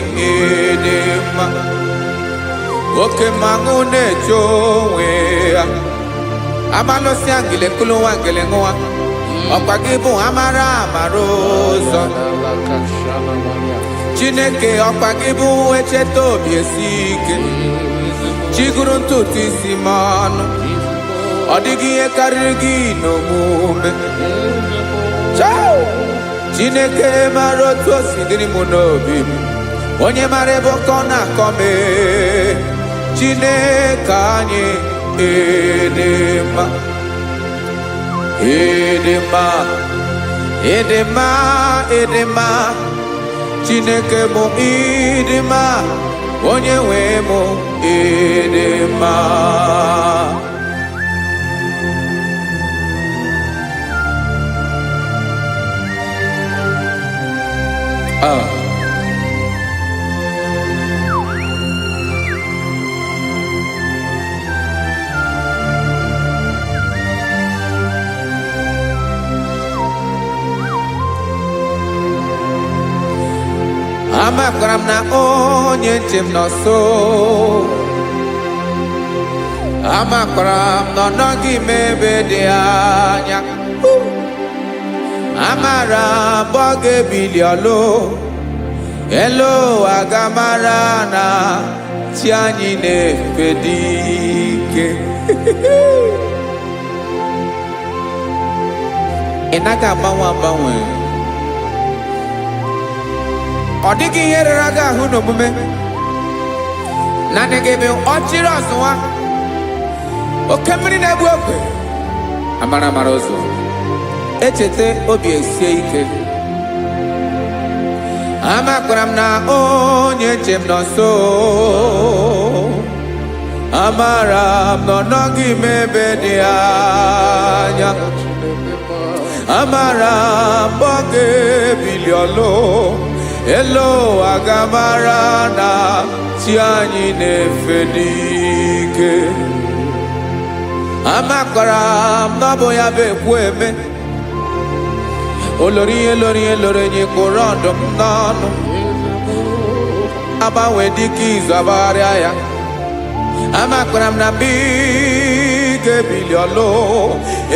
dị mma. Oke mmanwụ na-eche onwe ya. Amalụsị ngile kụlụ nwa ngile nwa. Ọkwa gị bụ amara ụzọ. Chineke ọkwa gị bụ echeta obi esi ike. Chiguru ntutu isi m ọnụ. Ọ dịghị ihe karịrị gị n'omume. Chineke mara otu o si dịrị m n'obi m. Onye mara ebe ọkọ na-akọ m. Chineke anyị dị mma. Dị mma. Chineke m dị mma. Onye nwe m dị mma. Amakwara m na onye nche m nọ nso. Amakwara m na ọ nọghị m ebe dị anya. Amara m ọ ga-ebili ọlụ. Elu agamara na chi anyị na-efe dị ike. Ị naghị agbanwe. Ọ dịghị ihe rara gị ahụ n'omume. Naanị gị bụ ọchịrị ọzụwa. Oke mmiri na-egbu ogwe. Amara ụzọ. Echeta obi esie ike. amakwara m na onye nche m nọ nso. Amara m na ọ nọghị m ebe dị anya. Amara m mgbe ọ ga-ebili ọlụ elu ụwa ga-amara na chi anyị na-efe n'ike. Amakwara m na ọ bụ ya bụ ekwu eme. Olori ihe lori ihe lori enyi kwụrụ ọdụm n'ọnụ. Agbanwe dịka izu agbagharịa ya. Amakwara m na mgbe ị ga-ebili ọlụ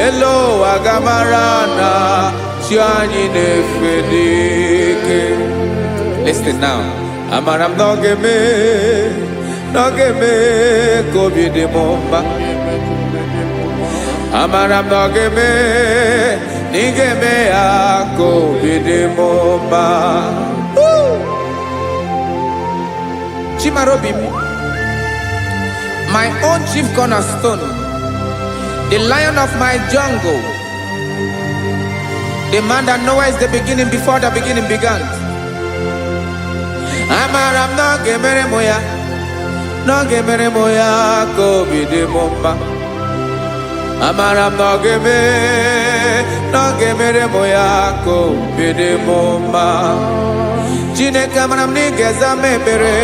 elu ụwa ga-amara na chi anyị na-efe n'ike. Listen now. Amara m na ọ ga-eme ka obi dị m mma. Amara m na ọ ga-eme na ị ga-eme ya ka obi dị m mma. Chimara obi m, my own chief cornerstone, the lion of my jungle, the man that knows the beginning before the beginning began. Amara m na ọ ga-emere m ya, na ọ ga-emere m ya ka obi dị m mma. Amara m na ọ ga-emere m ya ka obi dị m mma. Chineke amara m na ị ga-aza m ekpere,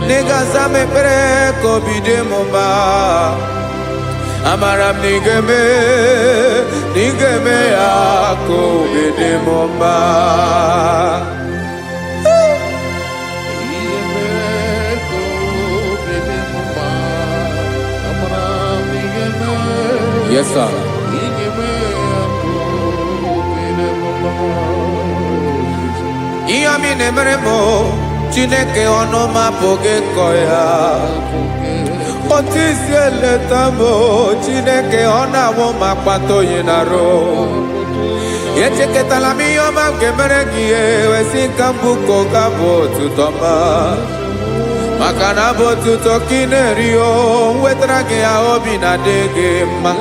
na ị ga-aza m ekpere ka obi dị m mma. Amara m na ị ga-eme ya ka obi dị m mma. Yes, sir. Ihe mi na-emere m Chineke ọnụ m apụghị ịkọ ya. Otu isi eleta m Chineke ọ na-awụ m akpata oyi n'arụ. Echeketala m ihe ọma m ga-emere gị ewesị ka m bụkọ ga-abụ otuto ma. Maka na bụ otuto ka ị na-eri o wetara gị ya obi na-adị gị mma.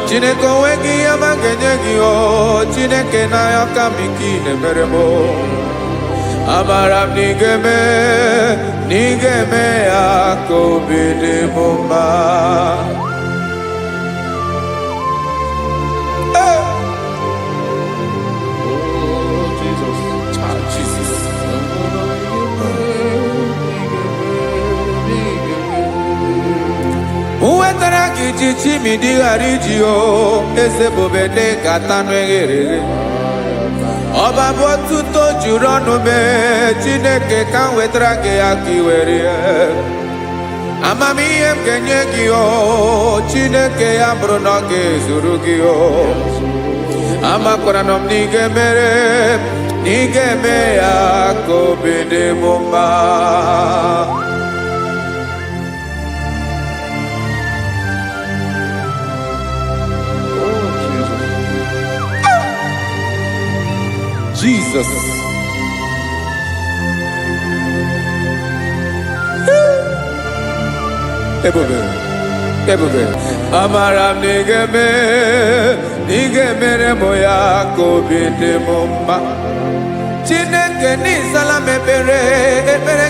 Chineke onwe gị ihe ọma ga-enye gị o Chineke n'anya ka m ike ị na-emere m. Amara m na ị ga-eme ya ka obi dị m mma. Wetara gị ji chimidi ghara iji o eze bobede gata n'eghere. Ọba bụ otuto juru ọnụ mee Chineke ka m wetara gị ya ka ị were ya. Amamihe m ga-enye gị o Chineke ya bụrụ na ọ ga-ezuru gị o. Amakwara na m na ị ga-eme ya ka obi dị m mma. Jesus. Ebube. Amara m na ị ga-emere m ya ka obi dị m mma. Chineke n'ịzala m ekpere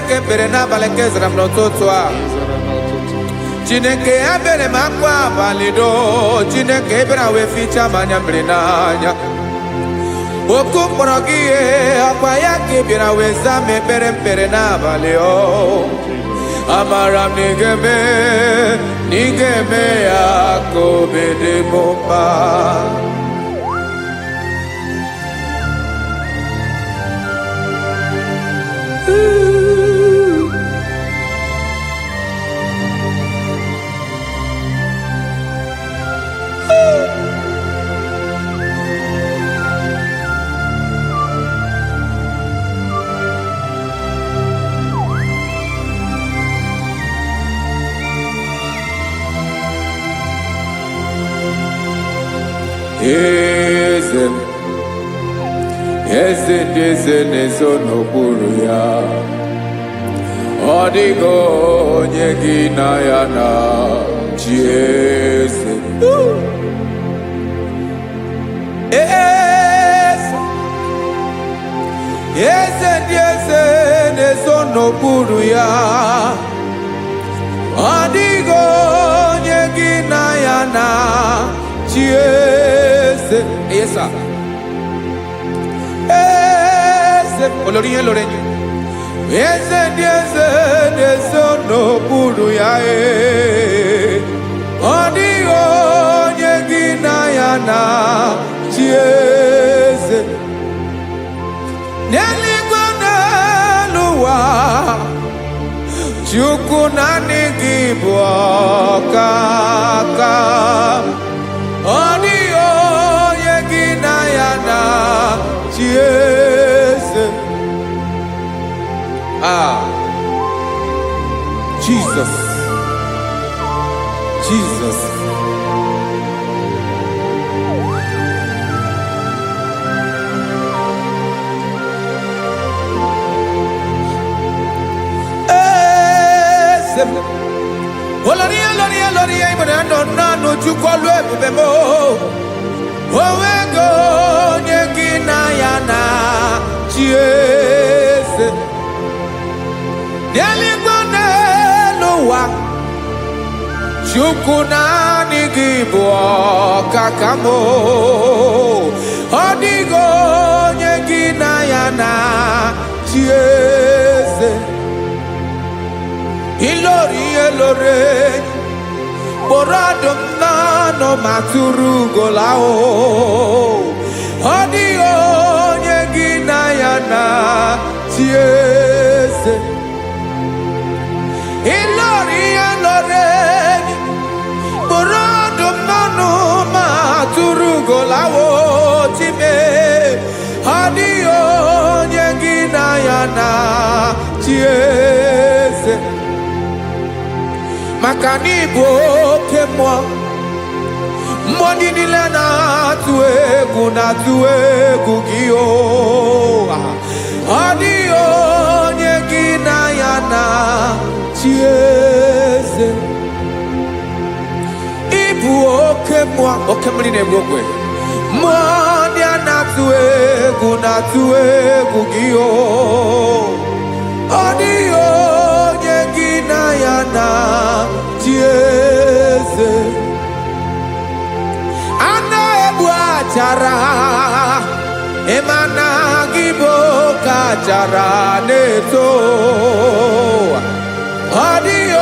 ka ekpere n'abalị ka ezara m n'ụtụtụ a. Chineke ebere m akwa abalị do. Chineke ebere wee ficha m anya mmiri n'anya. Oku mkpọrọ gị ihe akwa ya ka ị bịara wee zaa m ekpere n'abalị o. Amara m na ị ga-eme ya ka obi dị m mma. Eze ndị eze na-ezo n'okpuru ya. Ọ dịghị onye gị na ya na chi eze. eze ndị eze na-eso n'okpuru ya. Ọ dịghị onye gị na ya na-achị eze. Yes, sir. Eze olórí yẹn lórí yẹn. Eze ndị eze na-eso n'okpuru ya. Ọ dịghị onye gị na ya na-achị eze. N'eluigwe n'elu ụwa, Chukwu naanị gị bụ ọkaka. Ọ dịghị onye gị na ya na-achị eze. Jesus. Jesus. Olórí ìmọ̀ràn àná nánú Chukwu ọlú ebube mo. Onwego onye gị na ya na-achị eze. N'eluigwe n'elu ụwa, Chukwu naanị gị bụ ọkaka m. Ọ dịghị onye gị na ya na-achị eze. Ilori elore kpọrọ ọdụm n'ọnụ ma tụrụ ugo laa. Ọ dịghị onye gị na ya na-achị eze. Ilori elore kpọrọ ọdụm n'ọnụ ma tụrụ ugo laa. Time ọ dịghị onye gị na ya na-achị eze. Maka na ị bụ oke mmụọ, mmụọ ndị niile na-atụ egwu gị. Ọ dịghị onye gị na ya na-achị eze. Ị bụ oke mmụọ, oke mmiri na-egbu ogwe, mmụọ ndị a na-atụ egwu gị. Ọ dịghị onye gị na ya na-achị eze. A na-egbu achara, ịma na gị bụ ka achara na-eto. Ọ dịghị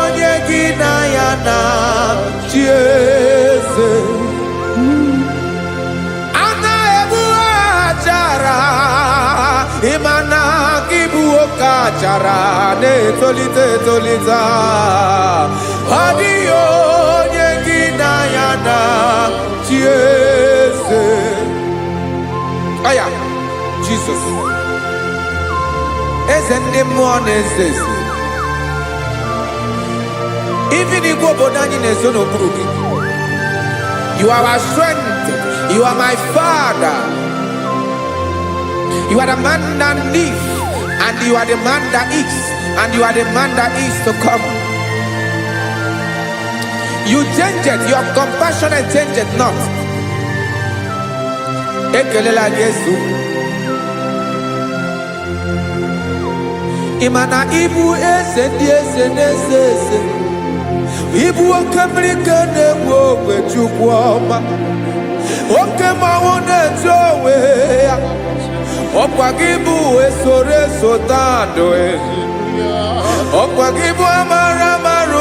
onye gị na ya na-achị eze. A na-egbu achara, ịma na gị bụ ka achara na-etolite etolite. Ọ dịghị onye gị na ya na-achị eze. Aya, Jesus. Eze ndị mmụọ na-eze eze. Even igwe obodo anyị na-ezo n'okpuru gị. You are our strength. You are my Father. You are the man that lives, and you are the man that is, and you are the man that is to come. You change it, your compassion and change it not. Ekelela Jesu. Imana ibu eze ndị eze na-eze eze. Ibu oke mmiri ka na-egbu ogwe Chukwu ọma. Oke mmanwụ na-eche onwe ya. Ọkwa gị bụ esoro eso tando. Ọkwa gị bụ amara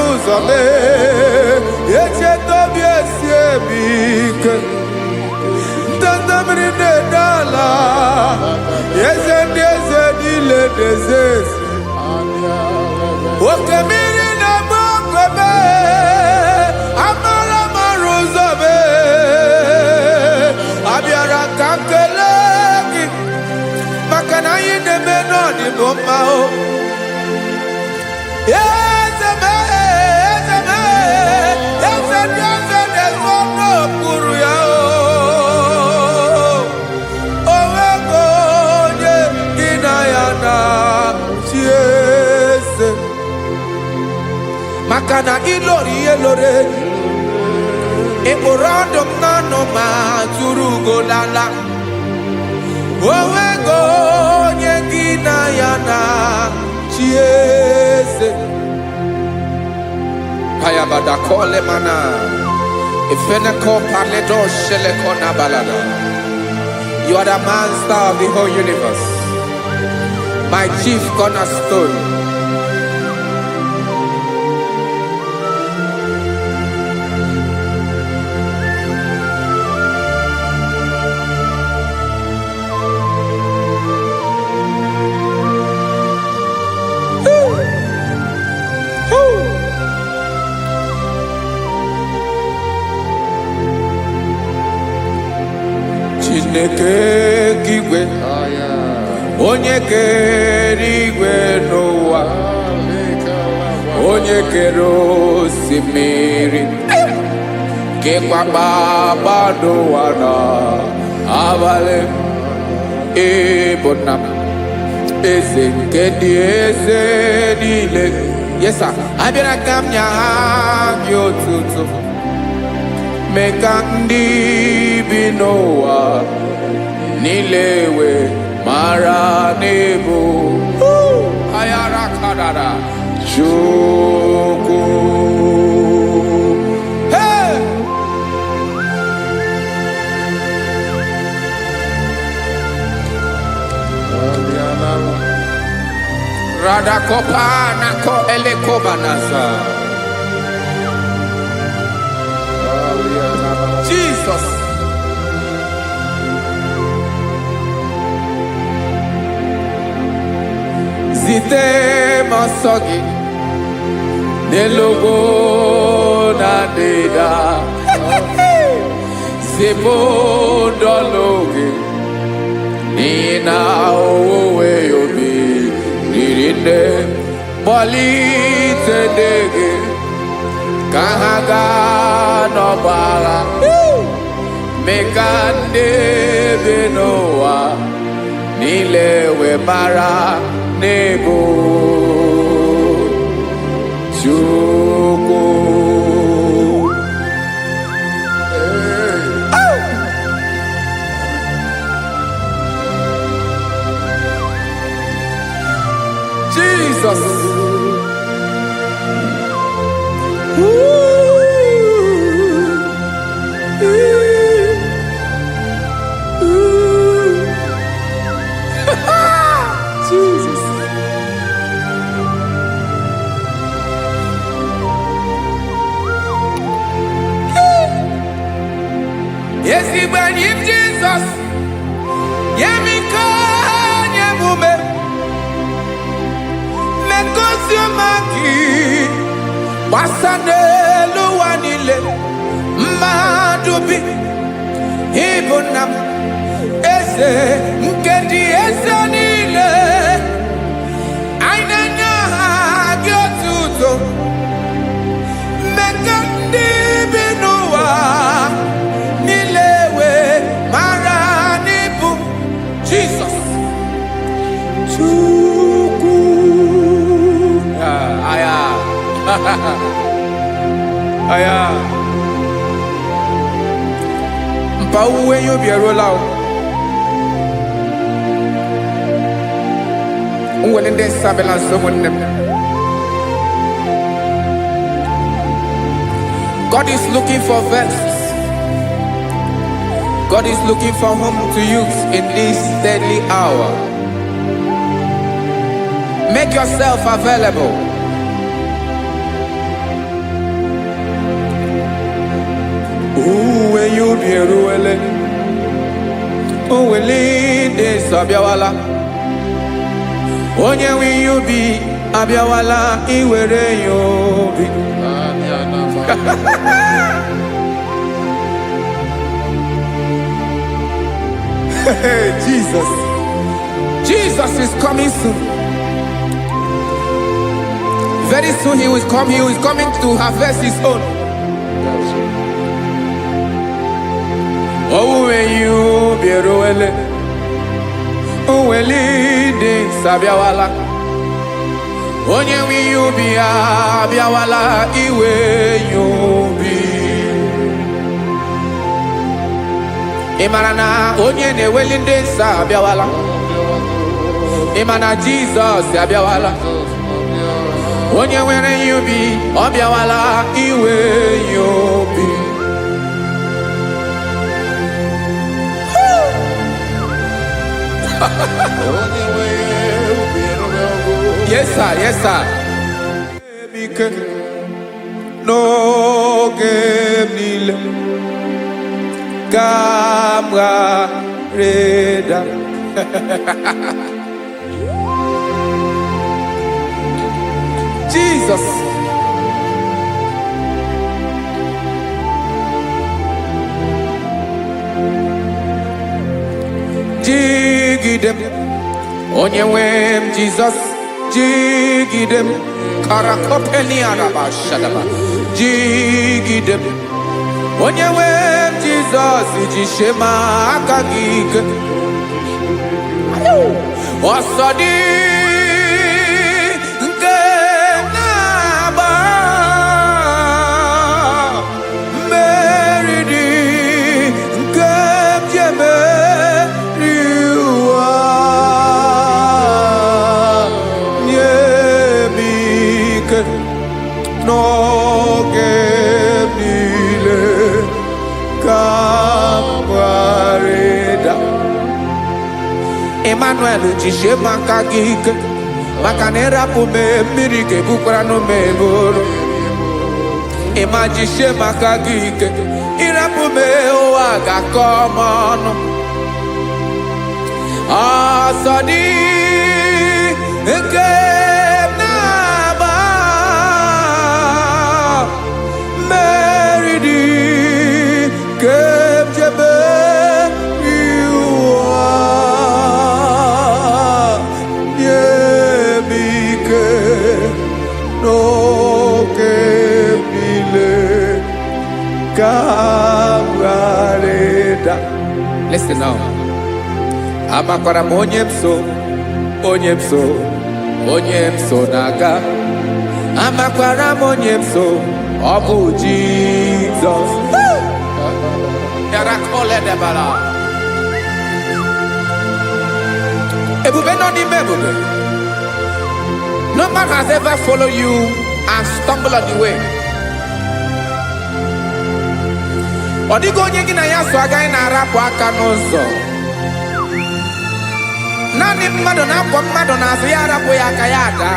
ụzọ mee. Echeta obi esi ebi ike. Ntanta mmiri na-ede ala. Eze ndị eze niile na-eze eze. Oke mmiri na-agba ogwe mee. Amara ụzọ mee. Abịara ka nkele gị. Maka na anyị na-eme n'ọdịbụ mma o. Eze mee, eze mee, eze ndị eze na-ezo n'okpuru ya o. Onwego onye gị na ya na-achị eze. Maka na ilori ihe lore, ịkpụrụ ọdụm n'ọnụ ma tụrụ ugo lala. Onwego da kole mana. Ifeneko paledo sheleko na balada. You are the master of the whole universe. My chief cornerstone. Chineke kigwe onye kere igwe n'ụwa onye kere osimiri kekwa kpakpando ụwa na abalị ịbụ nna m eze nke ndị eze niile. Yes sir, abịara ka m nye gị otuto mee ka ndị bi n'ụwa niile wee mara n'ebu ayara kadara Chukwu. Hey! Radakopa nako elekobanasa. Jesus. Zite masogi nelogo na deda Zipo dologe nina owe yobi nirinde bolite dege kahaga no bala mekande benoa nilewe mara nebo Chukwu. Jesus. Jesus. Yes, he when him Jesus. Yemika nyemume. Mekosio maki. Wasane luwanile. Madubi. Ibunam. Eze. Nkedi eze nile. Ainanya gyotuto. Mekandi binuwa. Nilewe maranibu. Jesus. Chukwu. Aya. Aya. Mpa uwe yobi erola o. When they sabela someone God is looking for verses. God is looking for whom to use in this deadly hour. Make yourself available. When you be ruele, when they sabiawala. Onye wi yubi abiawala iwere yubi. Jesus. Jesus is coming soon. Very soon he will come. He is coming to harvest his own. Oh, when you be ruele. Uweli de sabiawala onye wi yubi abiawala iwe yubi Imarana onye na-eweli ndị nsọ abiawala Imana Jesus abiawala onye nwere ya obi ọ bịawala iwe ya obi. Yes sir, yes sir. N'oge niile ka m ga-reda. Jesus. Jigidem, onye nwe m Jesus, jigidem, karakopeni araba shadaba, jigidem, onye nwe m Jesus, jishema aka gị ike. Ọsọdị nke na-agba mmeri dị nke jeme n'oge niile ka m ga-arịda. Emmanuel jisie maka gị ike, maka na ịrapụ m mmiri ga-ebukwara m eboro. Ịma jisie maka gị ike, ịrapụ m ụwa ga-akọ m ọnụ. Ọsọ dị nke listen now. Amakwara m onye m so, onye m so, onye m so na-aga. Amakwara m onye m so, ọ bụ Jizọs. Ebube nọ n'ime ebube. No man has ever followed you and stumbled on the way. Ọ dịghị onye gị na ya so agaghị na-arapụ aka n'ụzọ. Naanị mmadụ na-akwọ mmadụ n'azụ ya arapụ ya aka ya ada.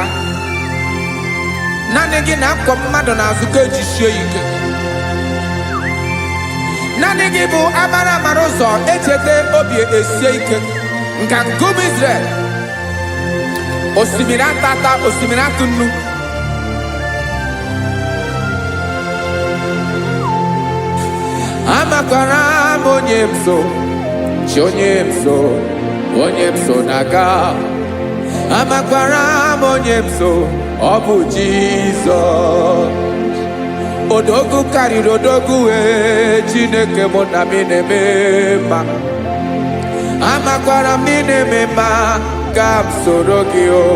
Naanị gị na-akwọ mmadụ n'azụ ka ejisie ike. Naanị gị bụ amara ụzọ echete obi esie ike. Nka nkume Israel. Osimiri atata, osimiri atụ nnu. Amakwara m onye m so, chi onye m so, onye m so na-aga. Amakwara m onye m so, ọ bụ Jizọs. Odogwu karịrị odogwu Chineke mụ na mi na-eme mma. Amakwara m na-eme mma ka m soro gị o.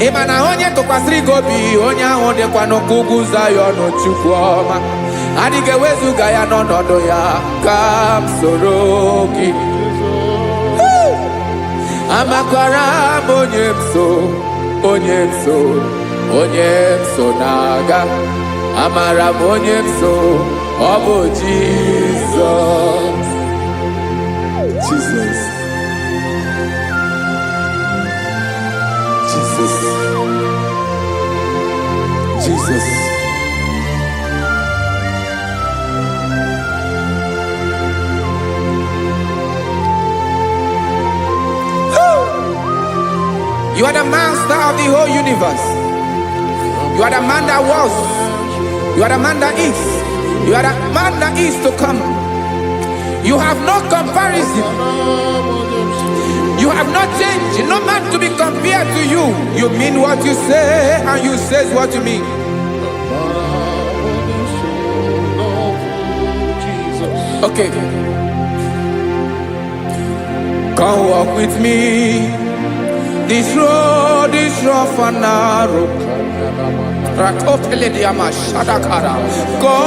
Ị ma na onye tụkwasịrị gị obi, onye ahụ dịkwa n'ụkwụ ugwu Zayọn Chukwu ọma. Adịghị ewezuga ya n'ọnọdụ ya ka m soro gị. Amakwara m onye m so, onye m so, onye m so na-aga. Amara m onye m so, ọ bụ Jizọs. Jesus. Jesus. Jesus. You are the master of the whole universe. You are the man that was. You are the man that is. You are the man that is to come. You have no comparison. You have not changed. No man to be compared to you. You mean what you say and you say what you mean. Okay. Come walk with me. This road is rough and narrow. Go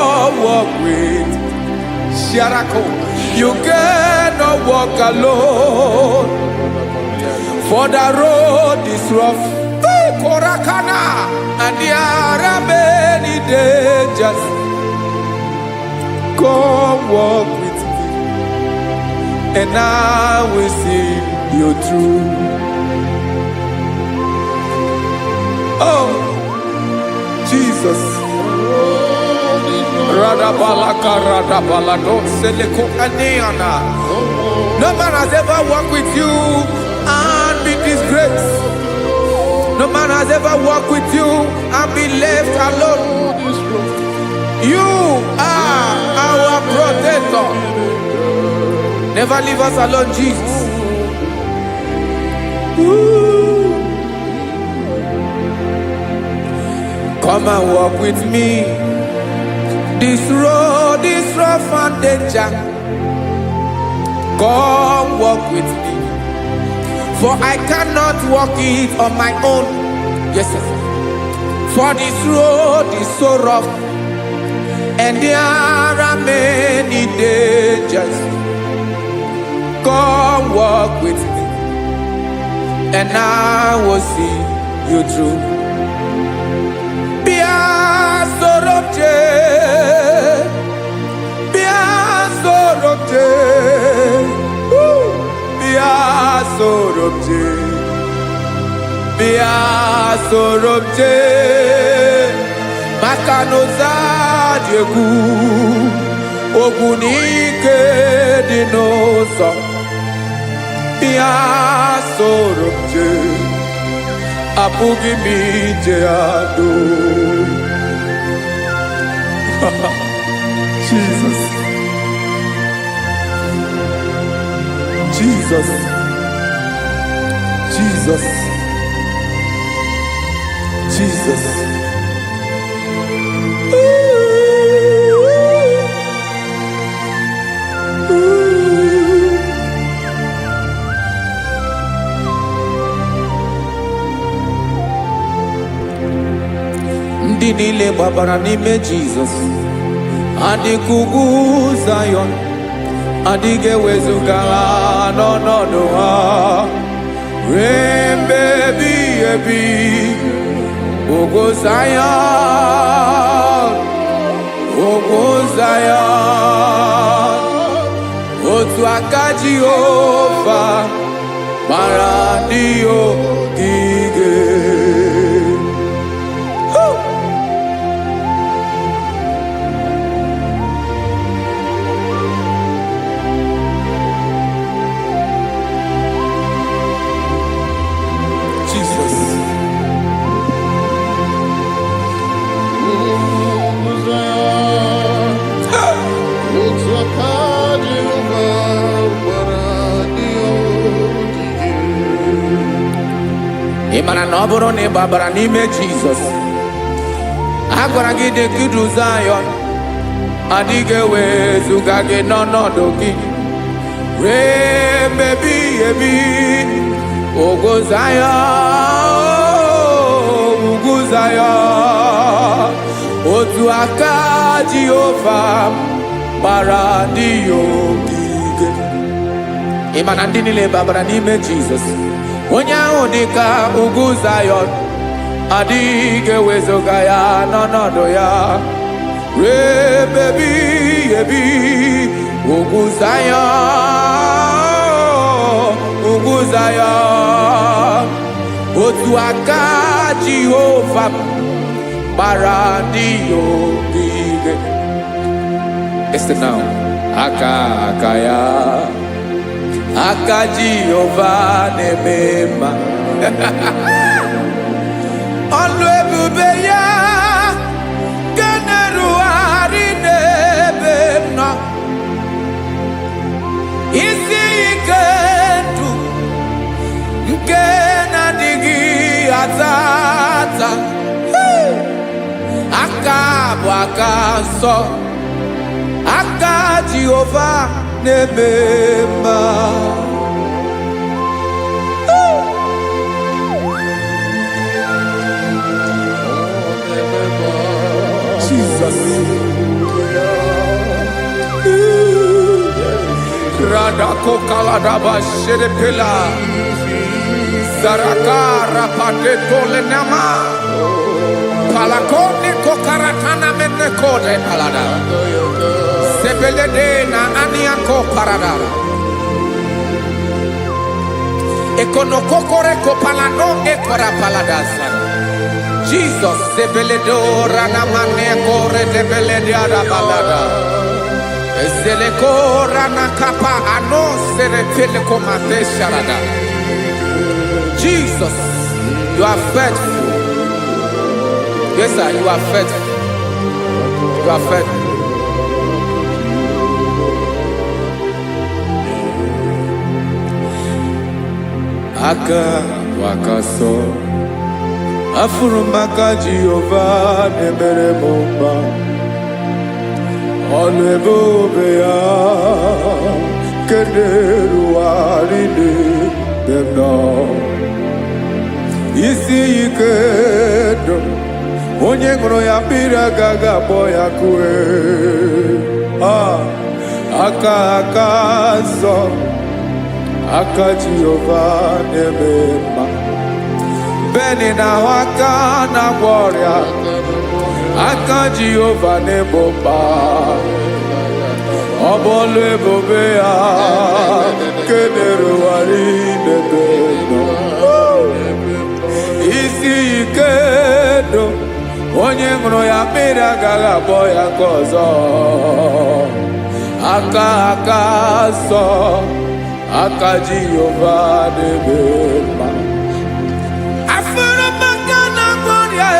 walk with Sharako. You cannot walk alone. For the road is rough. korakana, and there are many dangers. Come walk with me, and I will see you through. Oh, Jesus. No man has ever walked with you and be disgraced. No man has ever walked with you and be left alone. You are our protector. Never leave us alone, Jesus. Ooh. Come and walk with me. This road is rough and danger. Come walk with me, for I cannot walk it on my own. Yes, sir. For this road is so rough, and there are many dangers. Come walk with me, and I will see you through. Sorobje Makanoza Diegu Ogunike Dinosa Bia Sorobje Apugi Mijeado. Jesus. Jesus. Jesus. Jesus. Ndị niile gbabara n'ime Jizọs adịghị Zion, adịghị ewezuga ha n'ọnọdụ ha ruo mgbe ebighị ebi. Ogo Zion, otu aka Jehova mara ndị ogige. Ịmara na ọ bụrụ na ị gbabara n'ime Jizọs, a gwara gị dị kudu Zion, adịghị ewezuga gị n'ọnọdụ gị ruo mgbe ebighị ebi. Ogo Zion, otu aka Jehova gbara ndị ogige. Ịmara ndị niile gbabara n'ime Jizọs, onye ahụ dị ka ugwu Zion, adịghị ewezuga ya n'ọnọdụ ya ruo mgbe ebighị ebi. Ugwu Zion, otu aka Jehova gbara ndị ogige. Listen now, aka ya, aka Jehova na-eme mma. Ọlụ ebube ya ga na-erugharị n'ebe m nọ. Isi ike ndụ nke na-adịghị ata ata. Aka bụ aka nsọ, aka Jehova na-eme mma. Jesus. Radako kaladaba sherepela. Zarakara patole nama. Palakone kokaratana mene kode palada. Sebelede na aniako paradara. Ekono kokore kopalano ekora paladasa. Jesus sebeledo rana mane kore debelede arabalada. Ezeleko rana kapa ano sere telekomate sharada. Jesus, you are faithful. Yes, sir, you are faithful. You are faithful. Aka wakaso afurumaka Jehovah nebere momba olebobea kederu aride demno isi ikedo onye ngoro ya bira gaga boya kue aka so aka Jehovah nebema beni na waka na gloria aka Jehovah nebomba obole bobea kederu aride demno isi ikedo onye ngoro ya mere agaghị abọ ya ka ọzọ aka sọ aka Jehovah n'ebe mma afụrụ maka na gbọrịa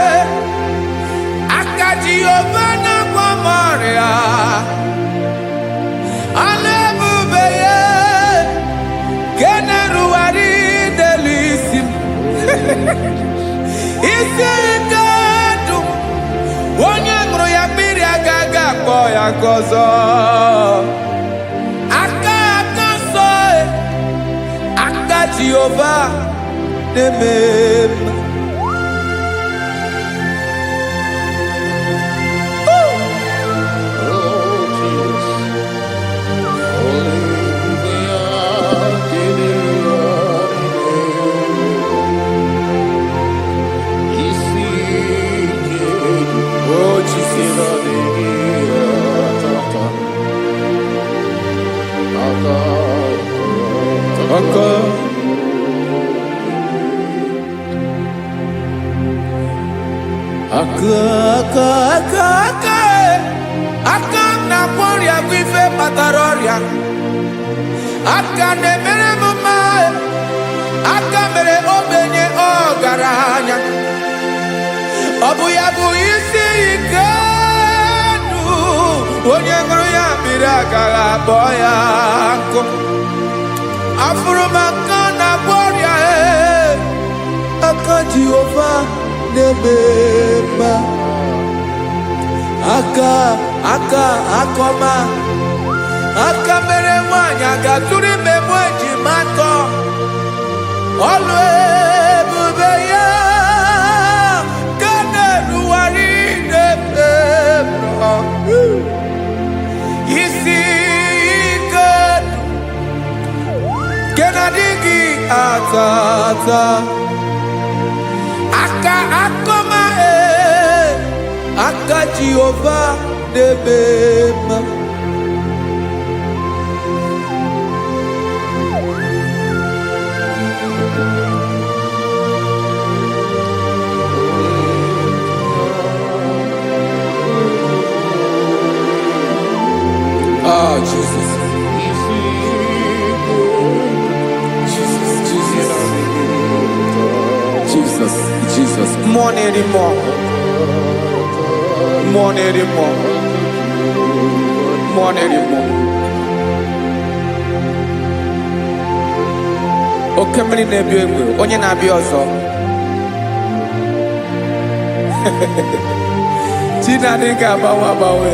aka Jehovah na-agwọ m ọrịa ala ebube ya ke na-erugharị n'elu isi m isi ike dụ onye ṅụrụ ya mmiri agaghị akpọ ya gọzọ aka nsọ aka Jehovah na-eme mma aka na ọrịa bụ ife kpatara ọrịa aka na-emere m mma aka mere ogbenye ọgaranya ọ bụ ya bụ isi ike dụ onye ṅụrụ ya mmiri agaghị akpọ ya nkụ afụrụ m aka na ọrịa aka Jehovah n'ebe mma aka akọma aka mere nwanyị agatụrụ ime mụ ejima atọ ọlụ ebube ya ka na-erugharị n'ebe isi ike ke na-adịghị ata aka akọma aka Jehovah n'ebe mma Jesus. Jesus. More anymore. Oke mmiri na-ebi egbe onye na-abịa ọzọ Chinadị ga-agbanwe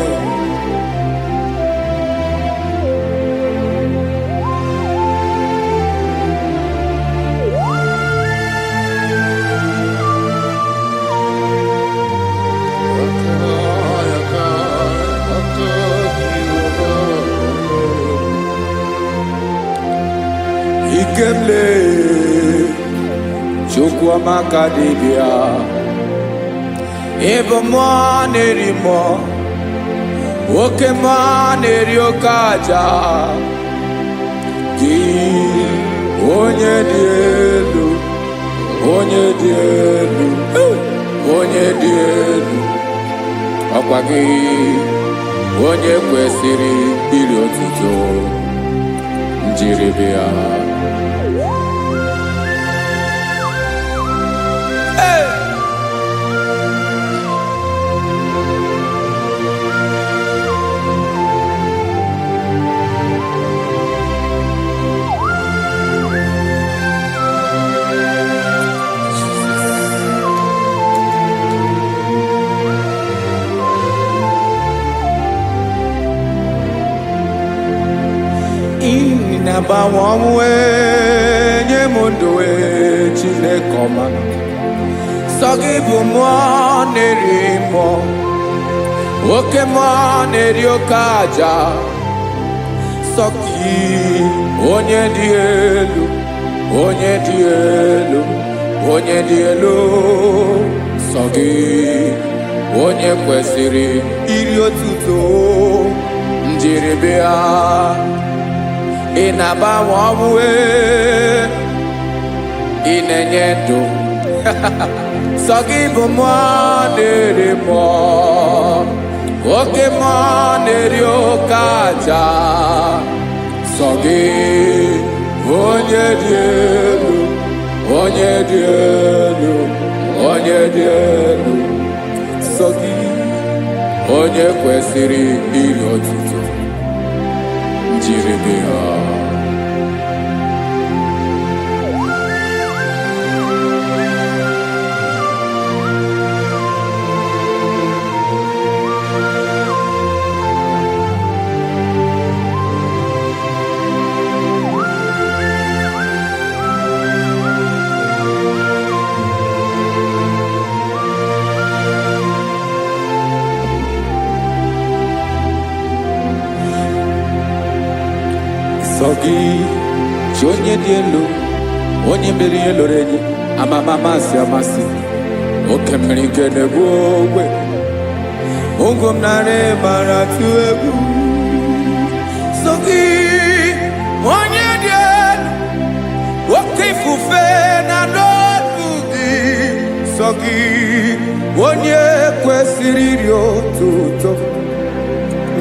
Chukwuamaka dibịa, ịbụ mmụọ na-eri mmụọ, oke mmụọ na-eri oke aja. Gị onye dị elu, onye dị elu, onye dị elu, ọkwa gị onye kwesịrị iri otuto njiri bịa. Ịna-agbanwe ọnwụ nye m ndụ Chineke ọma. Sọ gị bụ mmụọ na-eri mmụọ, oke mmụọ na-eri oke aja. Sọ gị onye dị elu, onye dị elu, onye dị elu. Sọ gị onye kwesịrị iri otuto njiri bịa. Ị na-agbanwe ọnwụ, ị na-enye ndụ. Sọ gị bụ mmụọ na-eri mmụọ, oke mmụọ na-eri oke aja. Sọ gị onye dị elu, onye dị elu, onye dị elu. Sọ gị onye kwesịrị iri otuto njiri bịa. Sọ gị chi onye dị elu, onye mere ihe loro enyi, amama amasị amasị, oke mmiri nke na-egbu ogwe, ụgwọ m nara ịbara tụ egwu. Sọ gị onye dị elu, oke ifufe na n'ọdụ gị. Sọ gị onye kwesịrị iri otuto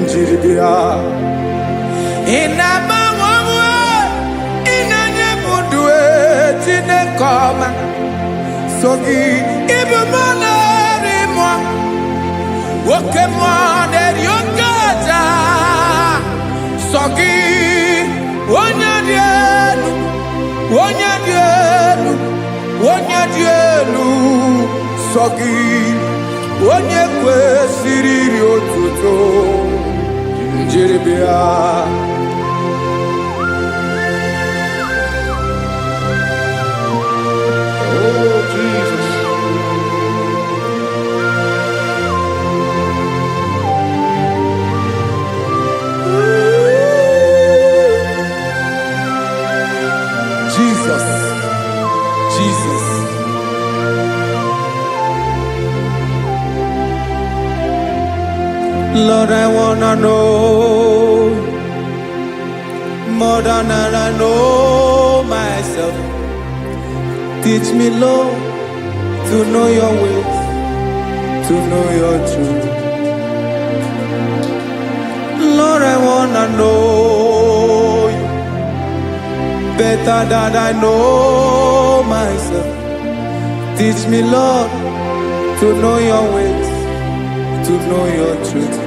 njiri bịa. Ị na-agbanwe ọnwụ, ị na-enye m ndụ Chineke ọma. Sọ gị ịbụ mmụọ na-eri mmụọ, oke mmụọ na-eri oke aja. Sọ gị onye dị elu, onye dị elu, onye dị elu. Sọ gị onye kwesịrị iri otuto njiri bịa. Oh, Jesus. Jesus, Jesus. Lord, I wanna know more than I know myself. Teach me, Lord, to know your ways, to know your truth. Lord, I wanna know you better than I know myself. Teach me, Lord, to know your ways, to know your truth.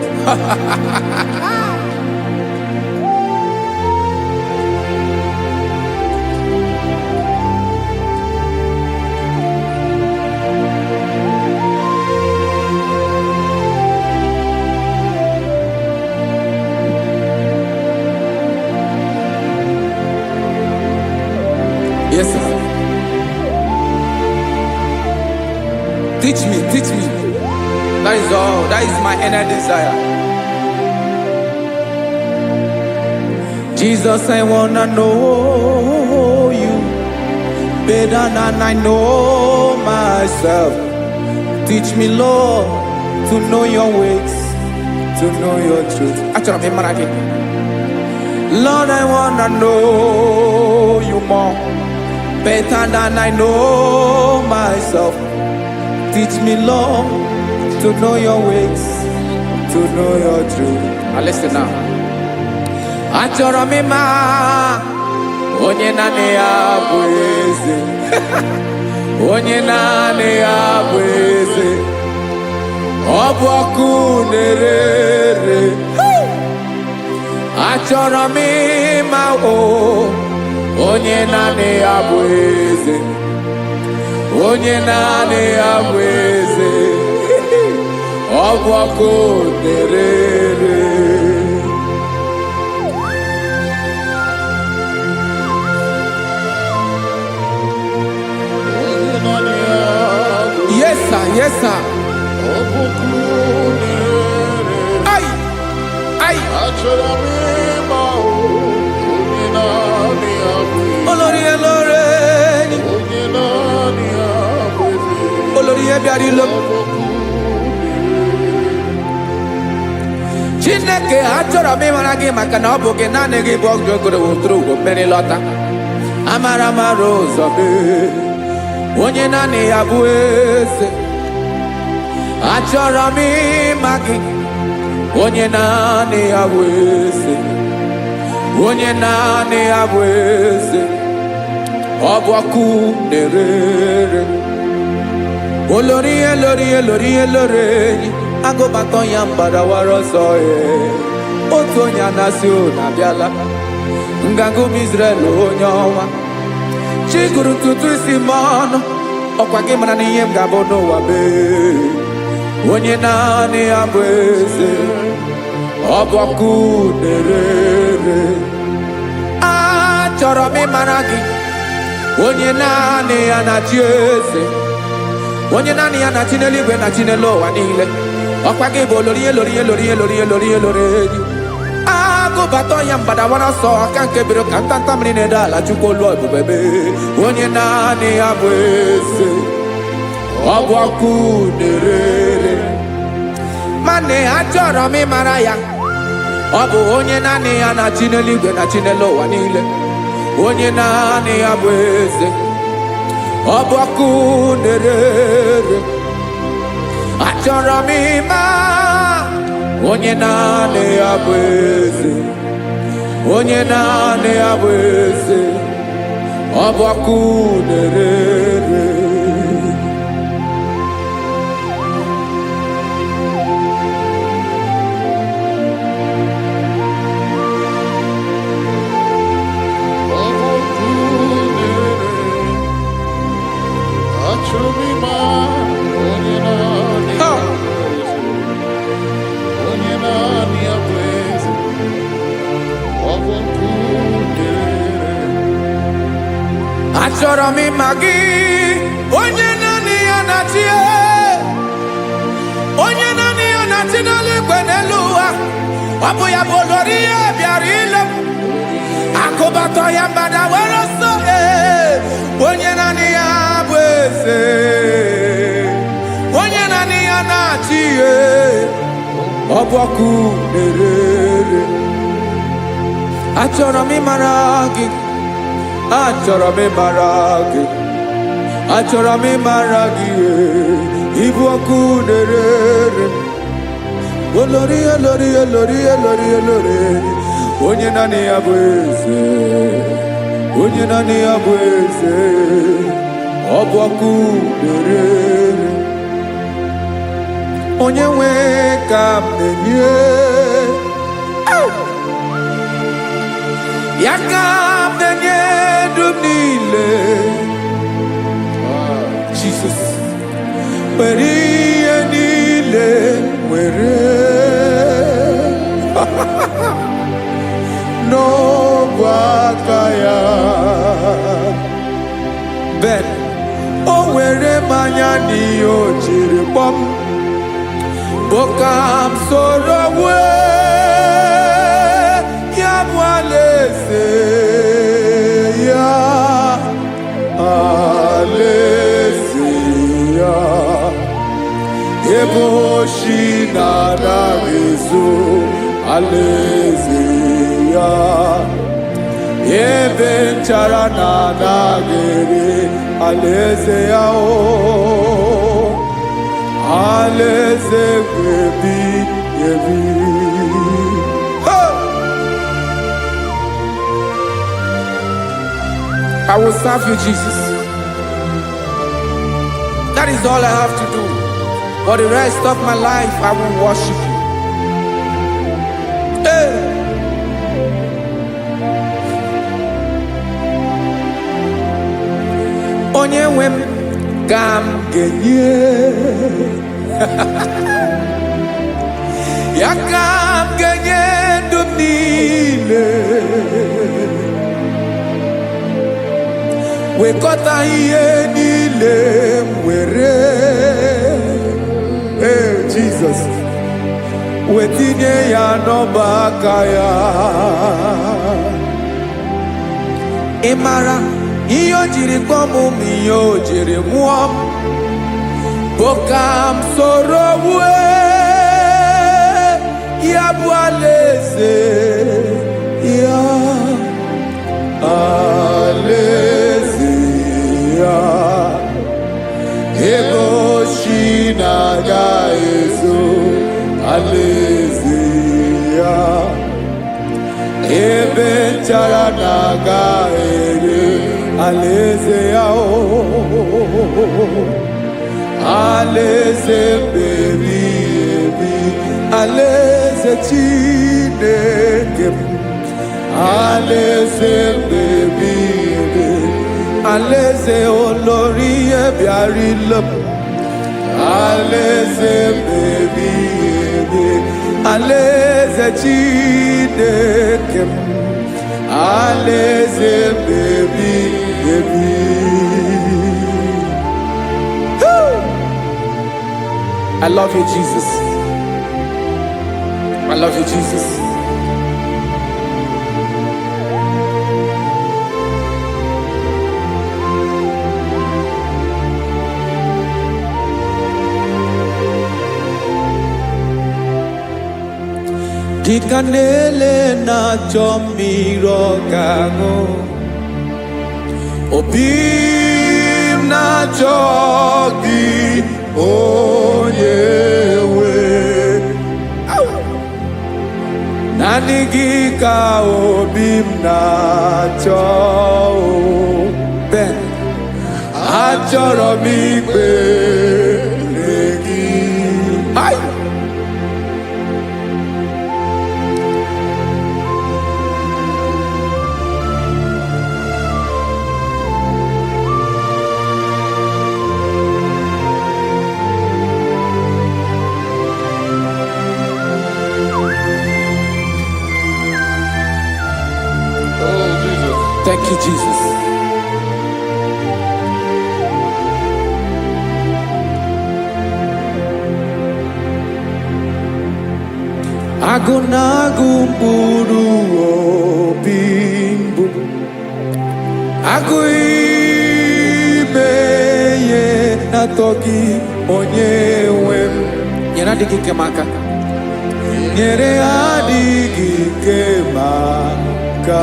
Yes, sir. Teach me, teach me. That is all. That is my inner desire. Jesus, I wanna know you better than I know myself. Teach me, Lord, to know your ways, to know your truth. Lord, I wanna know you more, better than I know myself. Teach me, Lord, to know your ways, to know your truth. Listen now. Achọrọ m ịma onye naanị ya bụ eze. Onye naanị ya bụ eze. Ọ bụ ọkụ na-ere. Achọrọ m ịma onye naanị ya bụ eze. Onye naanị ya bụ eze. Ọ bụ ọkụ na-ere. Yes, sir. Yes, sir. Ay, ay. Olórí elore. Olórí ebiari lo. Chineke achọrọ m ịmara gị maka na ọ bụ gị naanị gị bụ ọgụgụ wụtụrụ ụgwọ mmeri lọta. Amara mara ụzọ mee. Onye naanị ya bụ eze. Achọrọ m ịma gị. Onye naanị ya bụ eze. Onye naanị ya bụ eze. Ọ bụ ọkụ na-ere. Olórí elórí elórí elórí. Agụbatọ ya mbadawara ọsọ ya. Otu onye anasị ụlọ abịala. Nganga ụmụ Izrel onye ọnwa. Chiguru tutu isi m ọnụ. Ọkwa gị mara na ihe m ga-abụ n'ụwa mee. Onye naanị ya bụ eze. Ọ bụ ọkụ na-ere. Achọrọ m ịmara gị. Onye naanị ya na-achị eze. Onye naanị ya na-achị n'eluigwe na chi n'elu ụwa niile. Ọkwa gị bụ olórí elórí elórí elórí elórí elórí. Agụbatọ ya mbadawara ọsọ aka nke biro ka ntanta mmiri na-ede ala Chukwu olu ebube mee. Onye naanị ya bụ eze. Ọ bụ ọkụ na-ere. Mane achọrọ m ịmara ya. Ọ bụ onye naanị ya na-achị n'eluigwe na chi n'elu ụwa niile. Onye naanị ya bụ eze. Ọ bụ ọkụ na-ere. Achọrọ m ịma onye naanị ya bụ eze. Onye naanị ya bụ eze. Ọ bụ ọkụ na-ere. Achọrọ m ịma gị. Onye naanị ya na-achị. Onye naanị ya na-achị n'eluigwe n'elu ụwa. Ọ bụ ya bụ olórí ya bịara ile. Akụbatọ ya mbadawara ọsọ. Onye naanị ya bụ eze. Onye naanị ya na-achị. Ọ bụ ọkụ na-ere. Achọrọ m ịmara gị. Achọrọ m ịmara gị. Achọrọ m ịmara gị. Ịbụ ọkụ na-ere. Olórí elórí elórí elórí elórí. Onye naanị ya bụ eze. Onye naanị ya bụ eze. Ọ bụ ọkụ na-ere. Onye nwe ka m na-enye. Ya ka m na-enye dum niile. Jesus. Were ihe niile were. N'ọbụ aka ya. Ben, o were mmanya n'ihe o jiri kpọm. Boka m soro wee. Ya bụ alaeze ya. ebe oshi na-anaghịzo alaeze ya, ebe nchara na-anaghịrị alaeze ya o, alaeze ebi ebi. I will serve you, Jesus. That is all I have to do. For the rest of my life, I will worship you. Hey. Onye nwe m ka m Genye ya ka m ga-enye ndụ m niile, wekọta ihe niile m were, Jesus, wetinye ya n'ọba aka ya. ị mara ihe o jiri kpọọ m ụmụ, ihe o jiri mụọ m bụ ka m soro wue ya bụ alaeze Ya alaeze ya, ebe oshi na-agaghịzo alaeze ya, ebe nchara na-agaghịrị alaeze ya o, alaeze ebi ebi, alaeze Chineke m, alaeze ebi ebi, alaeze olori ebiarịla m, alaeze ebi ebi, alaeze Chineke m, alaeze ebi ebi. I love you, Jesus. I love you, Jesus. Dịka na-ele na-achọ mmiri ọ ga-aṅụ, obi m na-achọ gị onye nwe, naanị gị ka obi m na-achọ. Ben, achọrọ m ikpere gị. Thank you, Jesus. Agụ na-agụ mkpụrụ obi mbụ, agụ ime ihe na-atọ gị onye nwe m, Nyere adịghị ike m aka. nyere adịghị ike m aka.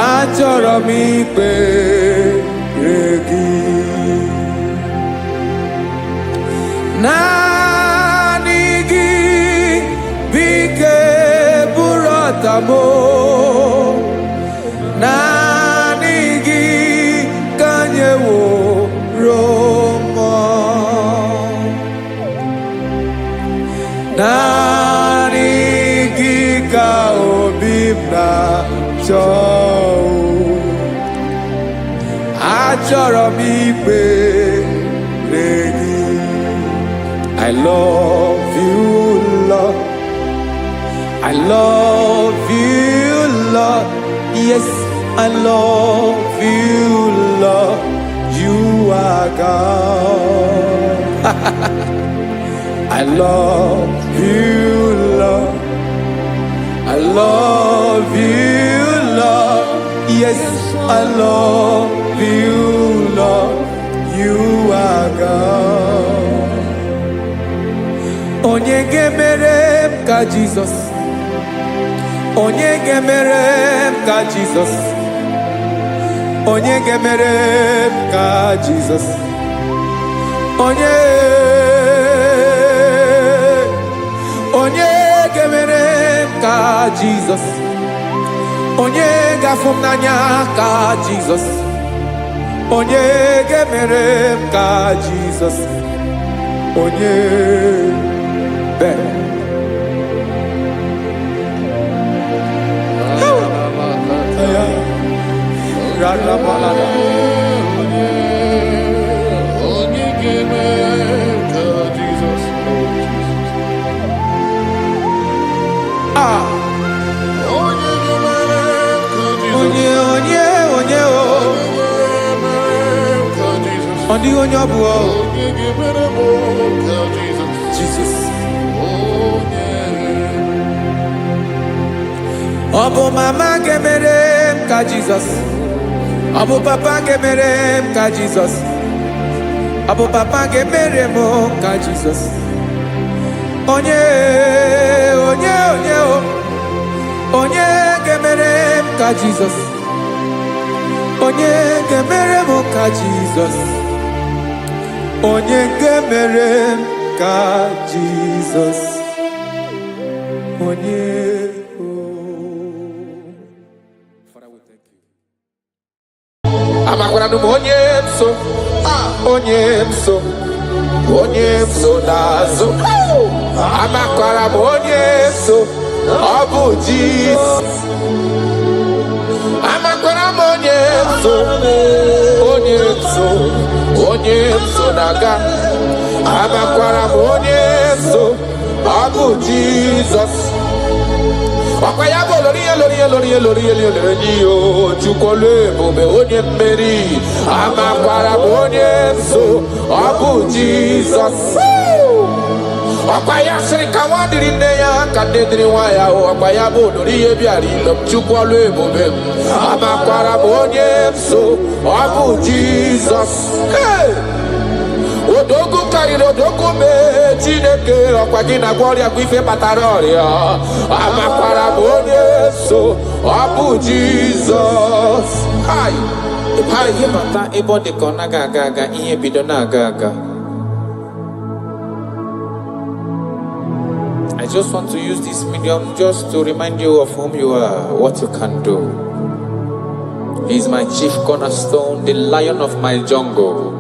Achọrọ m ikpere gị, naanị gị bụ ike bụrụ ọtamo, naanị gị ka nyeworo m, naanị gị ka obi m na-achọ. Achọrọ m ikpere gị. I love you, Lord. I love you, Lord. Yes, I love you, Lord. You are God. I love you, Lord. I love you, Lord. Yes, I love you, Lord. You are God. ka Jesus. Onye gemere m ka Jesus. Onye gemere m ka Jesus. Onye gemere m ka Jesus. Onye gafum n'anya ka Jesus. Onye gemere m ka Jesus. Onye be. Jesus. Obo mama gemere m ka Jesus. Obo papa gemere m ka Jesus. Obo papa gemere m ka Jesus. Onye gemere m ka Jesus. Onye gemere m ka Jesus. Onye gemere m ka Jesus. Onye onye mso n'azụ amakwara m onye mso ọ bụ Jizọs amakwara m onye mso na-aga amakwara m onye mso ọ bụ Jizọs ọkwa ya bụ lori Chukwulu ebube onye mmeri amakwara m onye nso ọ bụ Jizọs ọkwa ya sịrị ka nwa dịrị nne ya ka nne dịrị nwa ya ọkwa ya bụ lori ihe bịara ilo m Chukwulu ebube amakwara m onye nso ọ bụ Jizọs Odogu karịrị odogu mee Chineke ọkwa gị na-agwọ ọrịa bụ ife kpatara ọrịa amakwara m onye so ọ bụ Jizọs ihe bata ebe ọ dị ka ọ naghị aga ihe bido na-aga aga. I just want to use this medium just to remind you of whom you are, what you can do. He is my chief cornerstone, the lion of my jungle.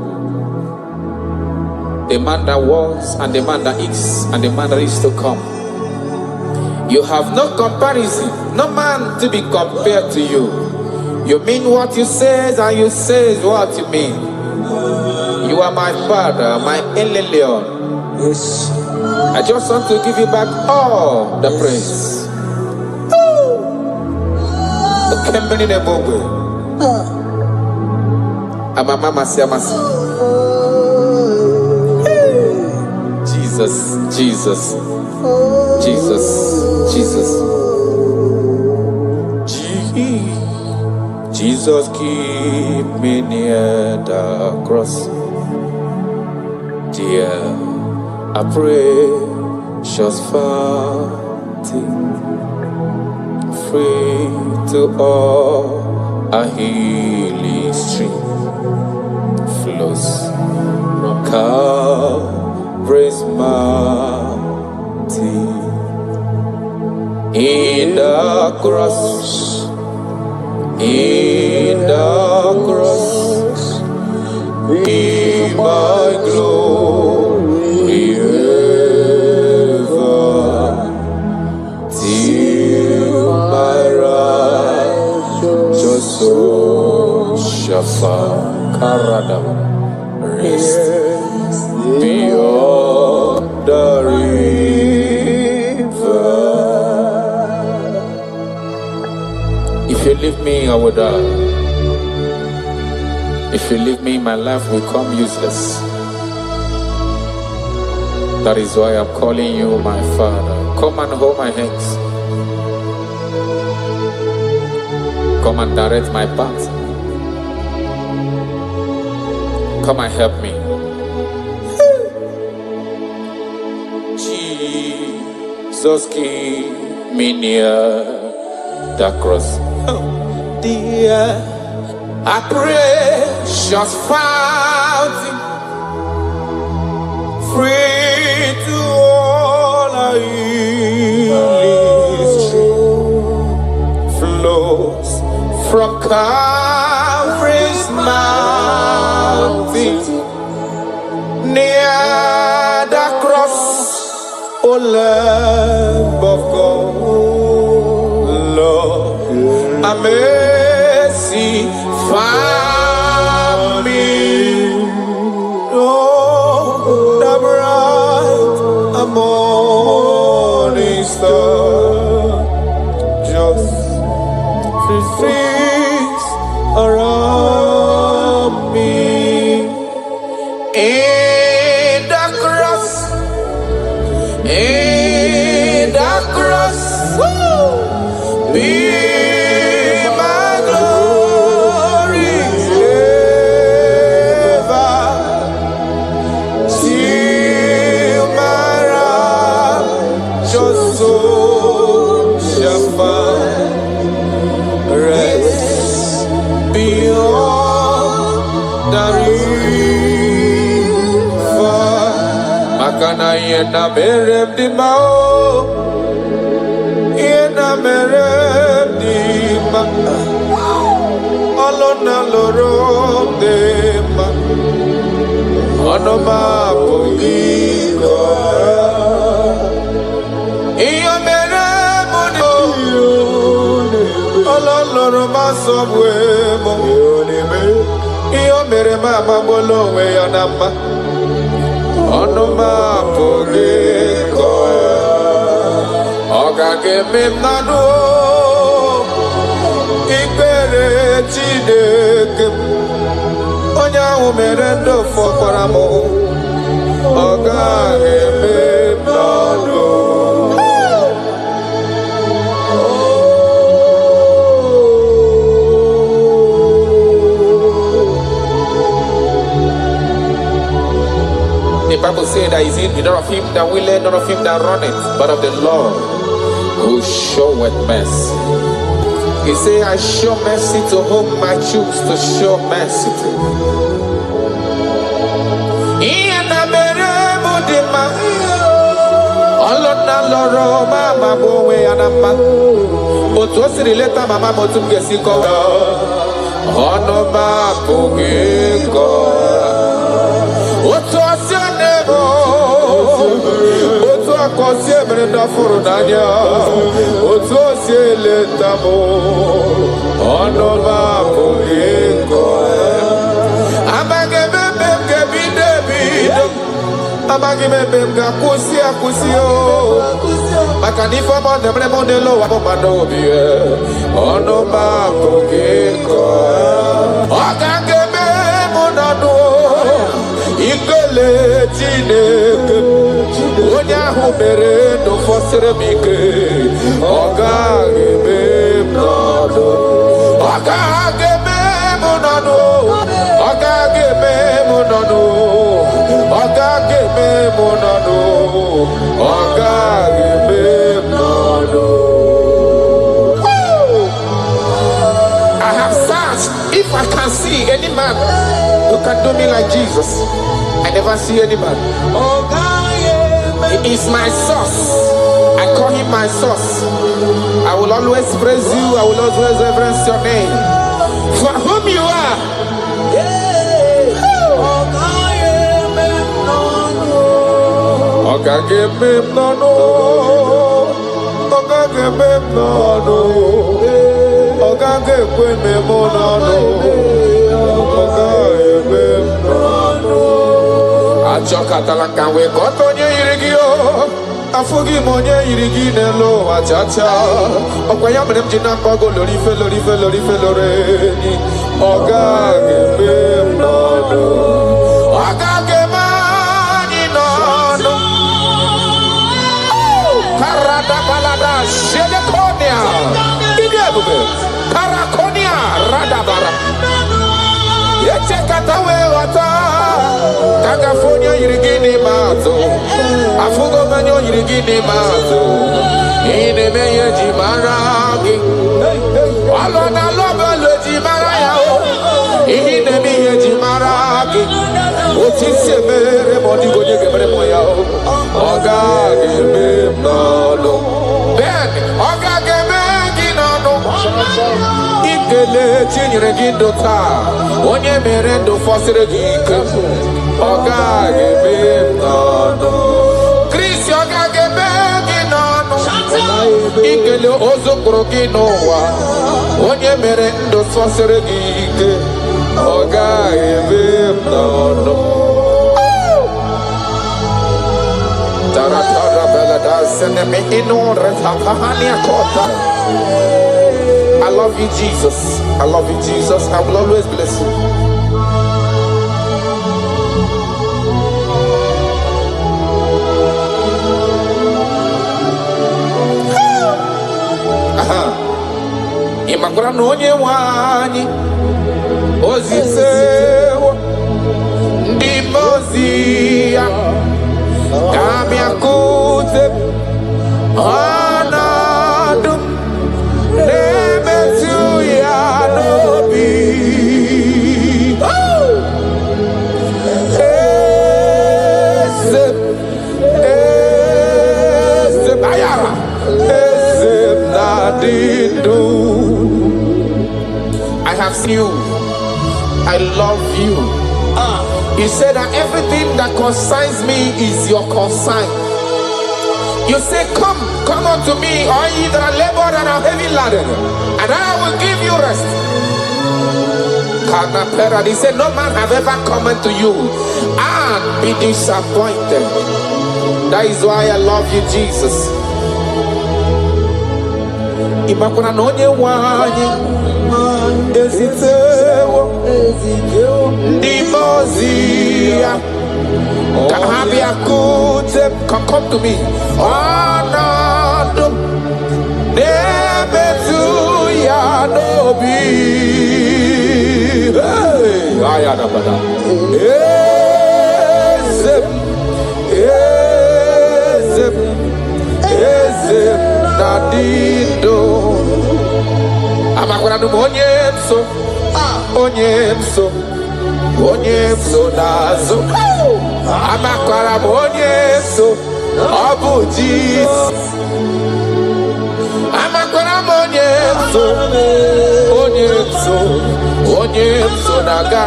The man that was, and the man that is, and the man that is to come. You have no comparison, no man to be compared to you. You mean what you say, and you say what you mean. You are my father, my Eleleon. Yes. I just want to give you back all the praise. Jesus, Jesus, Jesus, Jesus. Jesus, keep me near the cross. Dear, I pray, just free to all a healing stream flows from Calvary's mountain. In the cross, in the cross, be my glory ever, till my righteous soul shall find rest beyond the river. If you leave me, I will die. If you leave me, my life will come useless. That is why I'm calling you my Father. Come and hold my hands. Come and direct my path. Come and help me. Jesus. Jesus keep me near the cross. Dear, I precious fountain, free to all I is true, flows from Calvary's mountain, near the cross, O Lamb of God, Lord, a mercy found me. Oh, the bright morning star, just freeze around me. In the cross, woo, be my glory ever, till my righteous soul shall find rest beyond the river. Makana yena merem di mau, yena merem di ma, alona lorom de ma, onoma pogigo. Iyo merem di alona ma sobwe mo. Iyo merem ma bolo we yanama. Onoma pogigo. Oga keme nado ikpere Chineke onye ahụ mere ndụ fọkwara m. Oga keme nado. The Bible says that is in not of him that willeth, not of him that runneth, but of the Lord who showeth mercy. He say, I show mercy to whom I choose to show mercy to. Akosi emrenda furunanya, otosi letamo, onoma poliko. Amageme kebidebido, amageme kakusi akusio. Makanifa mondemre mondelo wapomanobie, onoma poliko. Okageme monano, ikele Chineke. Onya humere no fosere mike, oga gebe mnodo, oga gebe mnodo, oga gebe mnodo, oga gebe mnodo, oga gebe mnodo. I have searched if I can see any man who can do me like Jesus. I never see any man. He is my source. I call him my source. I will always praise you. I will always reverence your name. For whom you are. Ajokatalaka we kotonye irigio afugi monye irigi nelo achacha okwaya mrem jina kogo lori fe loreni oga gebe nono oga gema ni nono karada balada shedekonia idebube karakonia radabara yechekata we wata California, you're getting Afugo manyo yirigini mazo. Ine meye jimaragi. Alona lobe le jimaraya o. Ine meye jimaragi. Oti semere modi goje gemere moya o. Oga geme nolo. Ben oga geme ginano. Ikele chinyere gindota. Onye merendo fosire gike. Oga geme nolo. Chris oga geme ginano. Ikele ozokoro ginowa. Onye merendo fosire gike. Oga geme nolo. I love you, Jesus. I love you, Jesus. I will always bless you. Imakura nonye wani ozisewo ndimozia kami akute anadum nemetu ya nobi esem ayara esem nadidu. I have seen you. I love you. You said that everything that concerns me is your concern. You say, come unto me, all ye that are labored and are heavy laden, and I will give you rest. He said, no man have ever come unto you and be disappointed. That is why I love you, Jesus. Imakuna nonye wanyi ezitewo ndimozia kahabia kute. Come to me. Anadum nebetu ya nobi. Hey, ayana bada. Ezem nadido. Amakwana onyemso, onyemso nazo. Amakwara onyemso, obu Jesus. Amakwara onyemso naga.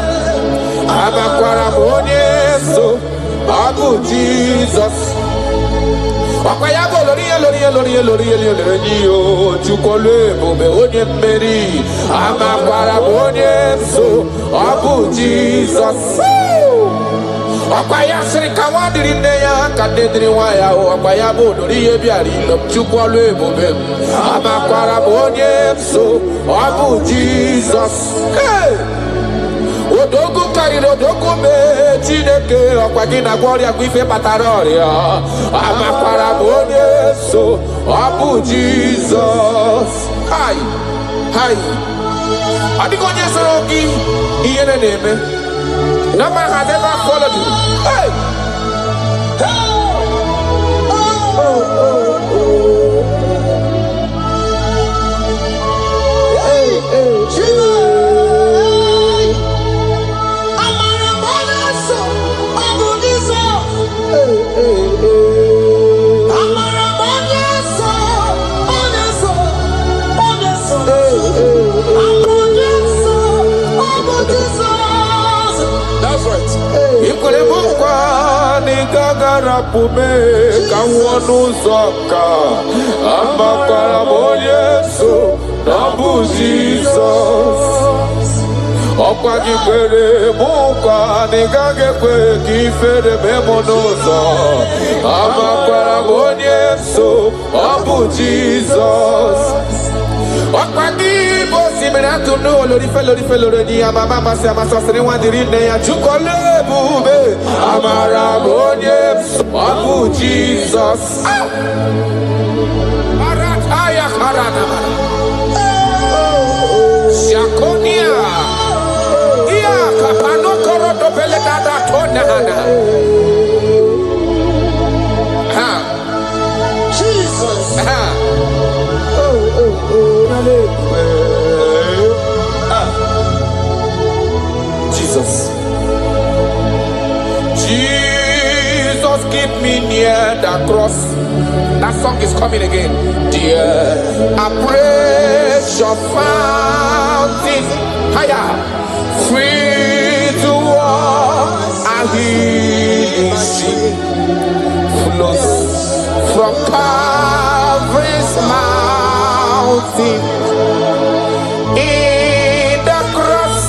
Amakwara onyemso, obu Jesus. Wakayabo lori chukole bobe onye mmeri amakwara onye so abu Jesus. Wakwaya sirika wadiri neya kadedri waya wakayabo lori ebiari chukole bobe amakwara onye so abu Jesus. Hey! Odogu kariri odogu me Chineke okwagina gloria gwife pataroria amakwara onye so abu Jesus. Hi adigonye sorogi iyene neme no man has ever followed you. Hey Pume kawonu soka amakwara Yesu nabu Jesus. Okwagi kwere mukwa nigage kwe kifere memonozo amakwara Yesu nabu Jesus. Okwagi bosi menatu no lori fe ni amama mase amasosiri wandiri ne ya chukole bube amara Yesu abu Jesus. Arataya karana Shakonia Ia kapano koroto pele dada tona hana keep me near the cross. That song is coming again. Dear, I praise your fountain. Higher, free to walk. I hear sing flows from Calvary's mountain. In the cross,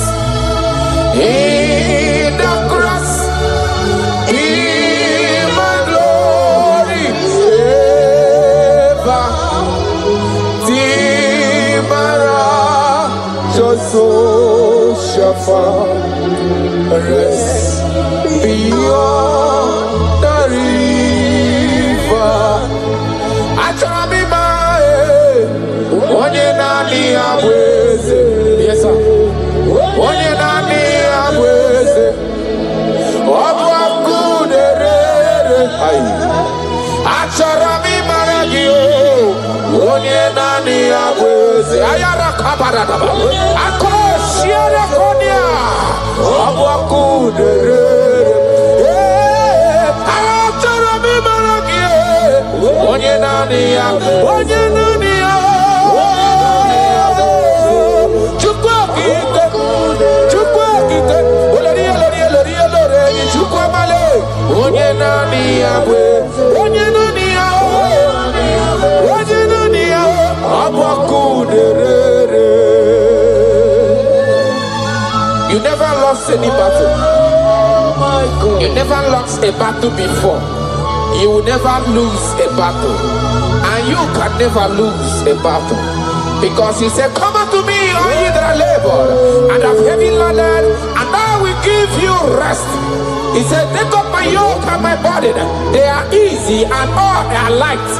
in the cross, in my glory ever. Timara, just so shafa, rest beyond the river. Achamima, onye nani abweze. Yes, sir. Onye nani abweze. Obwa kuderere. Achamima ragio. Onye nani abweze. Ayara kabaradaba. Akoshiere konia. Obwa kuderere. Achamima ragio. Onye nani abweze. Onye nani onye nani abwe, onye nani abuakuderere. You never lost any battle. You never lost a battle before. You will never lose a battle, and you can never lose a battle, because he said, "Come unto me, all ye that are labored and have heavy laden, and I will give you rest." He said, "Take up my yoke and my burden; they are easy and all are light."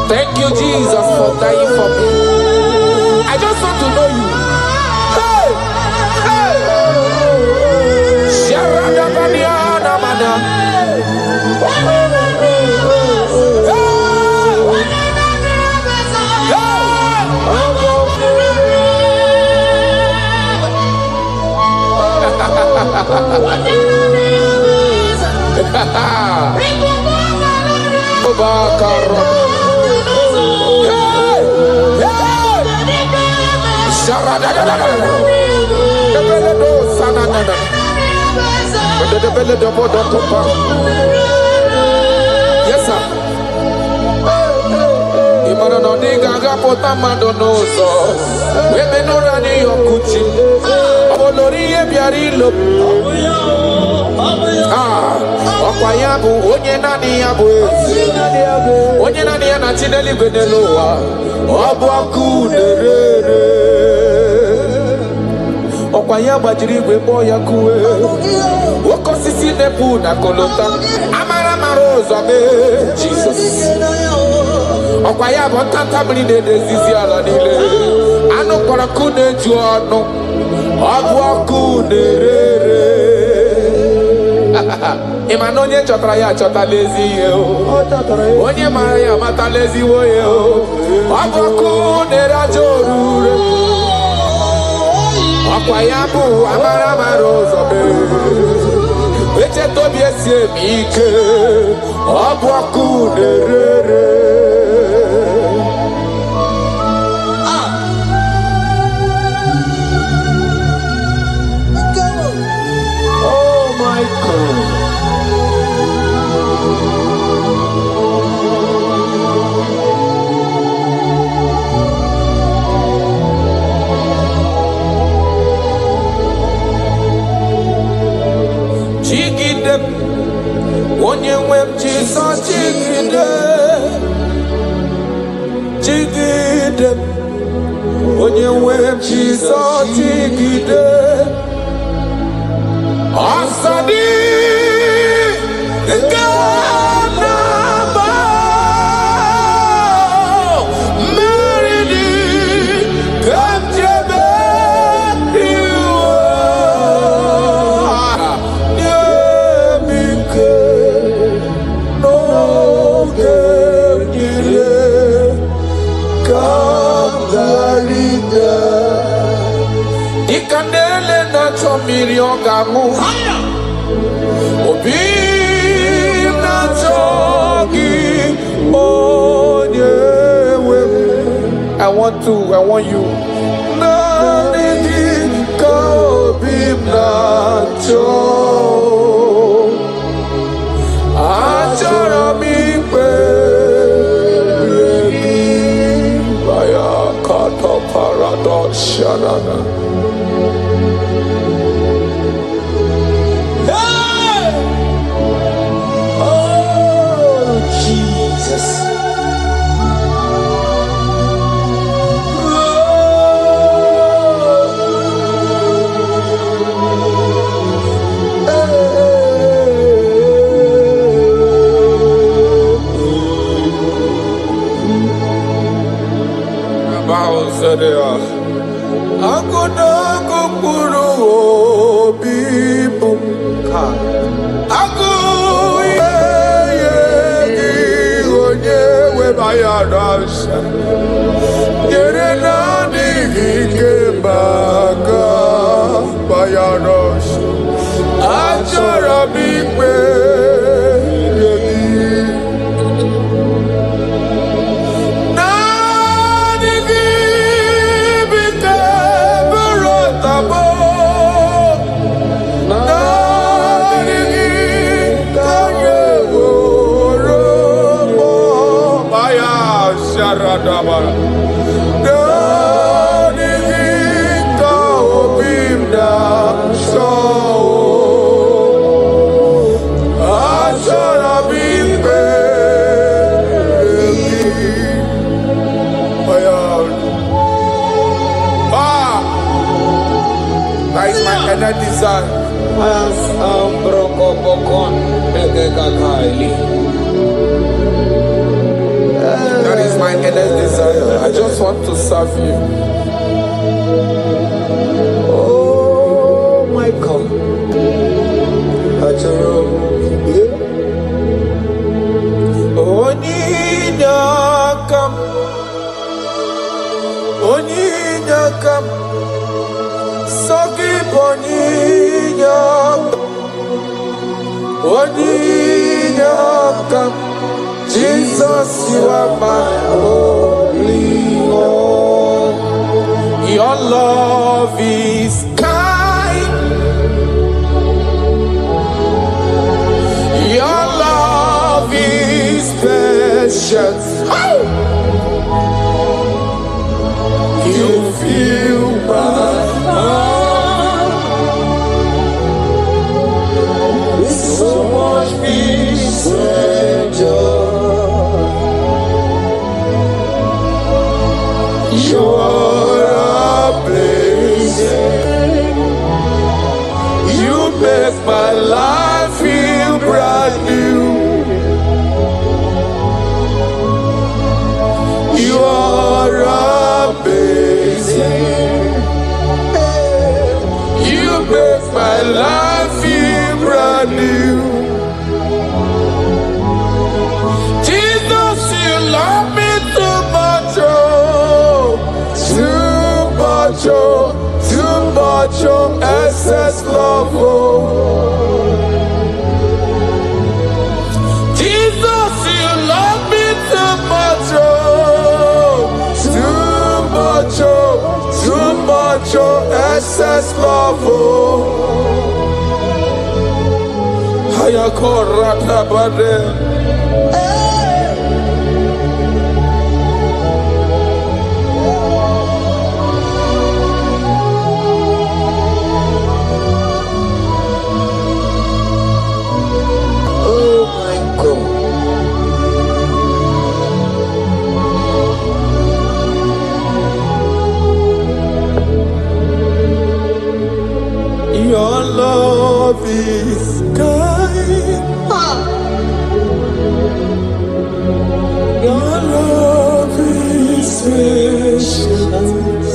Thank you, Jesus, for dying for me. I just want to know you. Hey, hey, Sharada Badiana Mana. Yes, sir. Imana no diga gapota madonoso. Webe no rani yokuchi. Olori ebiari lo. Okwayabu onye nani yabu. Onye nani yana chineli beneloa. Obuaku derere. Okwayaba jirigwe boya kuwe. Woko sisi nepu na kolota. Amara marozo me Jesus. Okwayaba tanta mride dezizi ala nile. Ano kwa kune juano. Obuaku derere. Imanonye chotara ya chota lezi yo. Onye mara ya mata lezi wo yo. Obuaku nerajorure. Okwayabu amara marozo me. Eche tobi esie mike. Obuaku nerere. Oh my God. Onye nwe m Jizọs jigide onye nwe m Jizọs jigide ọsọ dị nke na-agba mmeri dị ka m jebe Ikandele na chomiri ogamu Obi I want you. That is my earnest desire. I just want to serve you. Oh my God. Oninyakam. Sogi Boninyakam. Oninyakam. Jesus, you are my only one. Your love is kind. Your love is patient. You fill my heart with so much peace and joy. You're amazing. You make my life feel brand new. You're amazing. You make my life feel brand new. Jesus, you love me too much, oh, too much, oh, too much, oh, excess love, oh. Jesus, you love me too much, oh, too much, oh, excess love, oh. Hayakoratabade. Oh my God. Your love is kind. Your love is patient.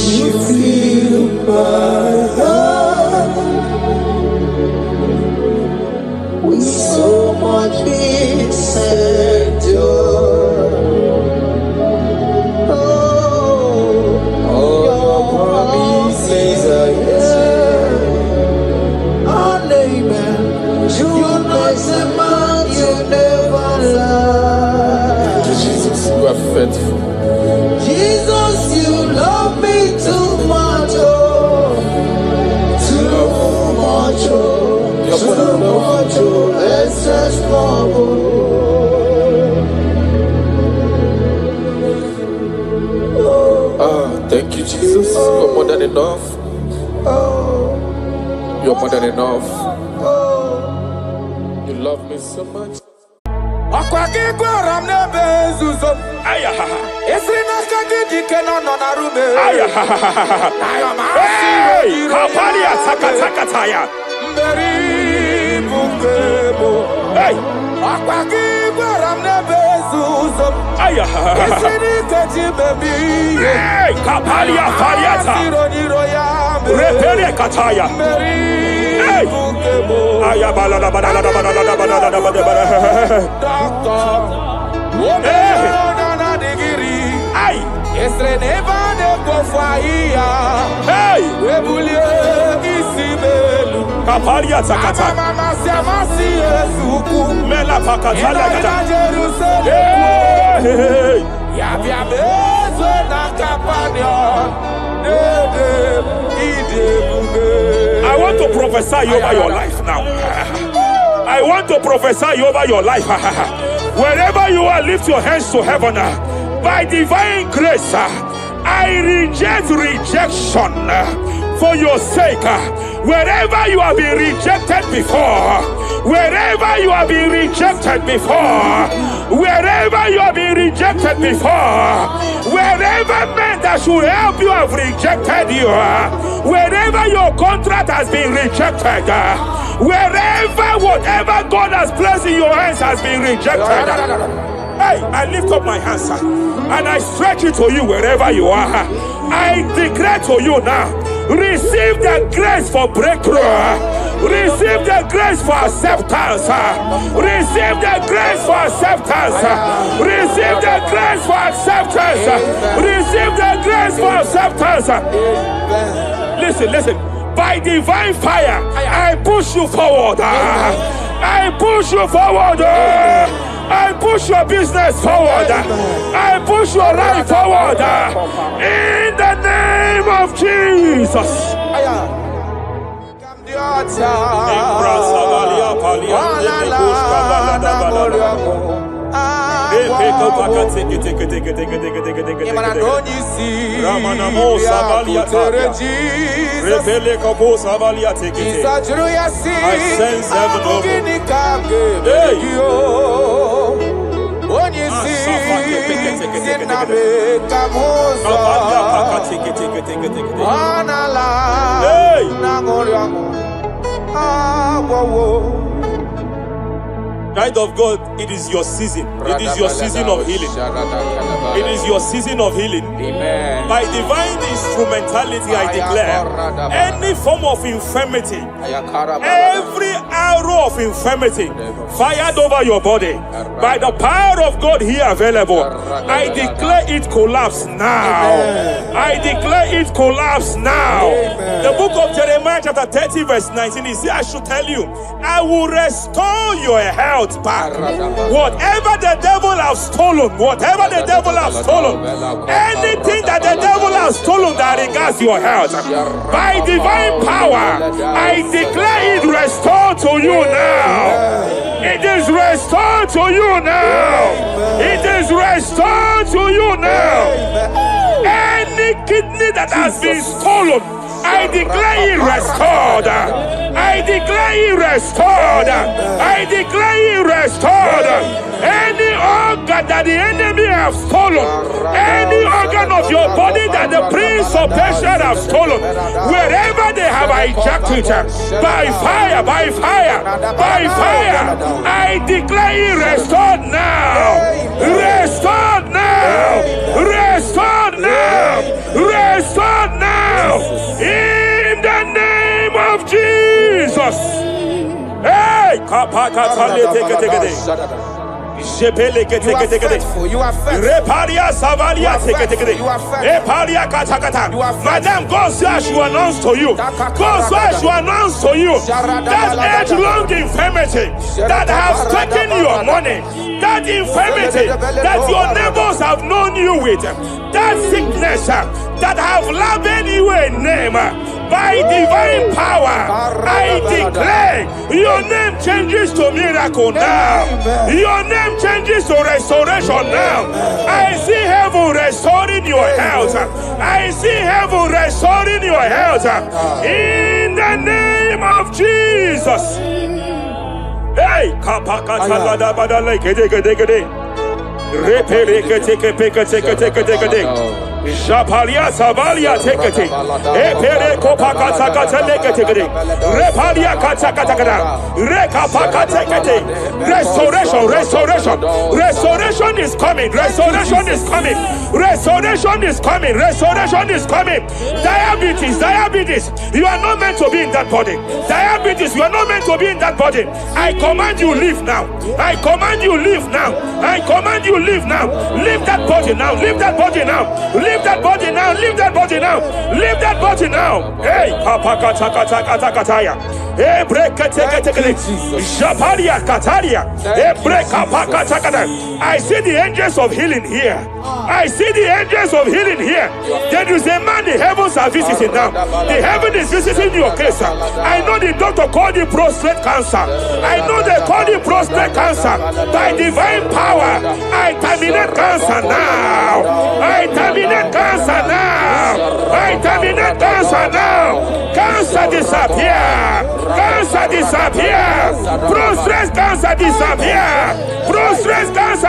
You fill my heart with so much peace and joy. You're more than enough. You love me so much. I want to prophesy over your life now. I want to prophesy over your life. Wherever you are, lift your hands to heaven. By divine grace, I reject rejection for your sake. Wherever you have been rejected before, wherever you have been rejected before, wherever you have been rejected before, wherever men that should help you have rejected you, wherever your contract has been rejected, wherever whatever God has placed in your hands has been rejected. Hey, I lift up my hands and I stretch it to you wherever you are. I declare to you now, receive the grace for breakthrough. Receive the grace for acceptance. Receive the grace for acceptance. Receive the grace for acceptance. Receive the grace for acceptance. Listen. By divine fire, I push you forward. I push you forward. I push your business forward. I push your life forward. In the name of Jesus. I sense heaven open. Child of God, it is your season. It is your season of healing. It is your season of healing. Amen. By divine instrumentality, I declare any form of infirmity, every arrow of infirmity fired over your body, by the power of God here available, I declare it collapse now. I declare it collapse now. The book of Jeremiah chapter 30 verse 19 is here. I should tell you, I will restore your health back. Whatever the devil has stolen, whatever the devil has stolen, anything that the devil has stolen that regards your health, by divine power, I declare it restored to you now. It is restored to you now. It is restored to you now. Any kidney that has been stolen, I declare it restored. I declare it restored. I declare it restored. Any organ that the enemy have stolen, any organ of your body that the prince of Persia have stolen, wherever they have hijacked it, by fire, by fire, by fire, I declare it restored now. Restored now. Restored now. Restored now. In the name of Jesus. Hey, Reparia Savalia Reparia Katakata. Madam, God says she announced to you. God says she announced to you that age-long infirmity that has taken your money, that infirmity that your neighbors have known you with, that sickness that have labeled you a name. By by divine power, I declare your name changes to miracle now. Your name changes to restoration now. I see heaven restoring your health. I see heaven restoring your health. In the name of Jesus. Hey, kapakata badala gede. Repeleke take. Shapalia Savalia tekete. Epere kopakata katekete. Repalia katakata. Rekapaka tekete. Restoration is coming. Restoration is coming. Diabetes. You are not meant to be in that body. Diabetes, you are not meant to be in that body. I command you leave now. Leave that body now. Hey, kapakatakataya. Hey, Japaria Kataria. Hey, I see the angels of healing here. There is a man the heavens are visiting now. The heaven is visiting your case. I know the doctor called it prostate cancer. I know they call it prostate cancer. By divine power, I terminate cancer now. Cancer disappear. Prostate cancer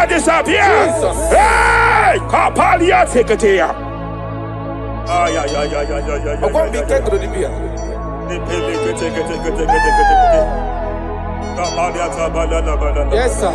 disappear. Hey, Kapalia Teketea. Yes, sir.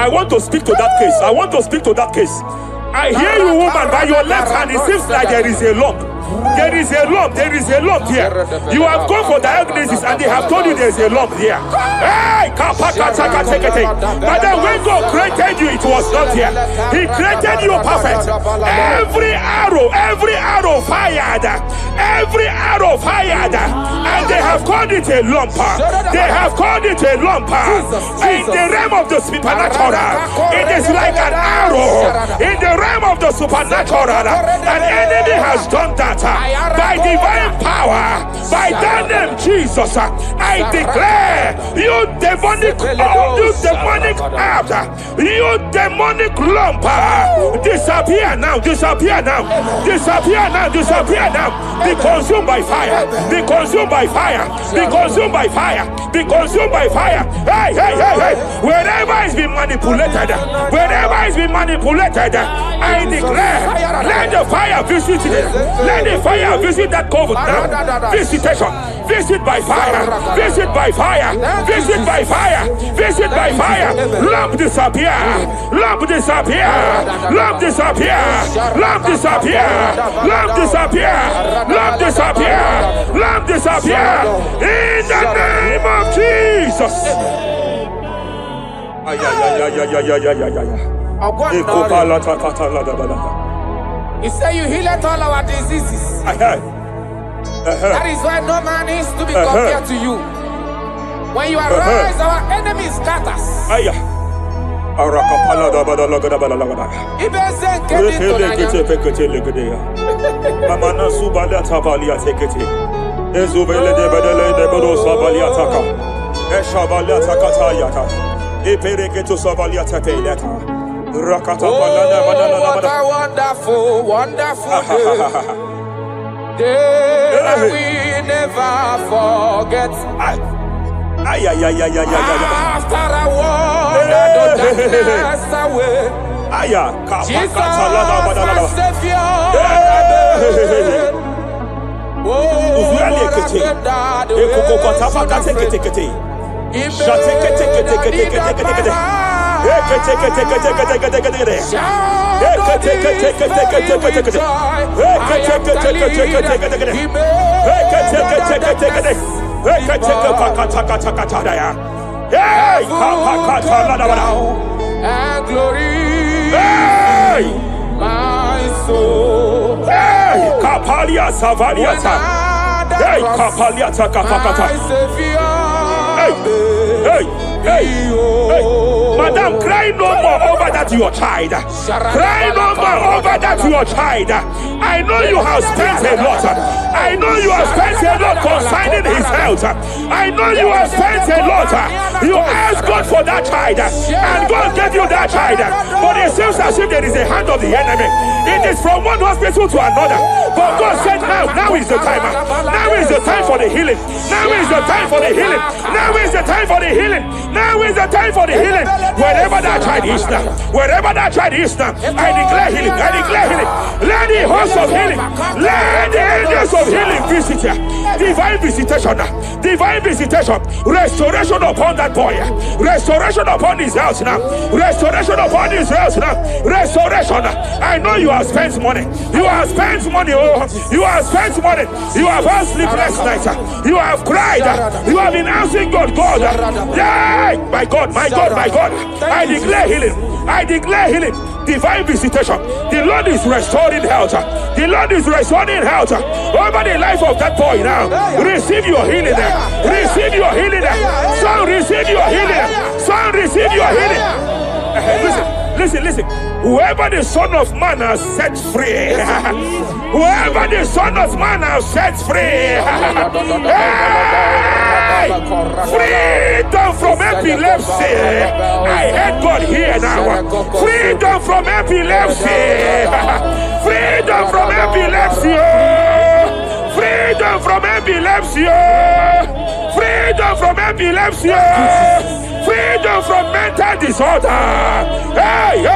I want to speak to that case. I hear you, woman, by your left hand. It seems like there is a lump. There is a lump here. You have gone for diagnosis and they have told you there's a lump here. Hey, but then when God created you, it was not here. He created you perfect. Every arrow fired, and they have called it a lump. In the realm of the supernatural, it is like an arrow. In the realm of the supernatural, an enemy has done that. By divine power, by that name Jesus, I declare you demonic lump, disappear now. Be consumed by fire. Hey. Wherever it's been manipulated, I declare, let the fire visit it. Let the fire visit that coven now. Visitation. Visit by fire. Lamp disappear. In the name of Jesus. He said you heal all our diseases. That is why no man is to be compared to you. When you arise, our enemies scatters. Amana subalia tabalia teketi. Ezubele de bedele de bodo sabalia taka. Eshabalia takata yaka. Epereketo sabalia tapeleta. Rakata balana banana what a wonderful, wonderful day that we never forget. After a war, the darkness away. Jesus, my Savior. Oh, what a good dad. And glory, my soul. Kapalia Savaliata. Kapalia Takapakata. Madam, cry no more over that your child. Cry no more over that your child. I know you have spent a lot. I know you have spent a lot concerning his health. I know you have spent a lot. You asked God for that child, and God gave you that child. But it seems as if there is a hand of the enemy. It is from one hospital to another. But God said, now is the time. Now is the time for the healing. Now is the time for the healing. Now is the time for the healing. Now is the time for the healing. Wherever that child is now, wherever that child is now, I declare healing. I declare healing. Let the host of healing, let the angels of healing visit you. Divine visitation, divine visitation, restoration upon that boy, restoration upon his house now, restoration upon his house now, restoration. I know you have spent money. You have spent money. Oh, you have spent money. You have had sleepless nights. You have cried. You have been asking God, God. Yeah, my God, my God, my God. I declare healing. I declare healing. Divine visitation. The Lord is restoring health. The Lord is restoring health over the life of that boy now. Receive your healing. Receive your healing. Son, receive your healing. Son, receive your healing. Listen. Whoever the Son of Man has set free, whoever the Son of Man has set free, freedom from epilepsy. I heard God here now. Freedom from epilepsy. Freedom from epilepsy. Freedom from epilepsy. Freedom from epilepsy. Freedom from mental disorder. Hey.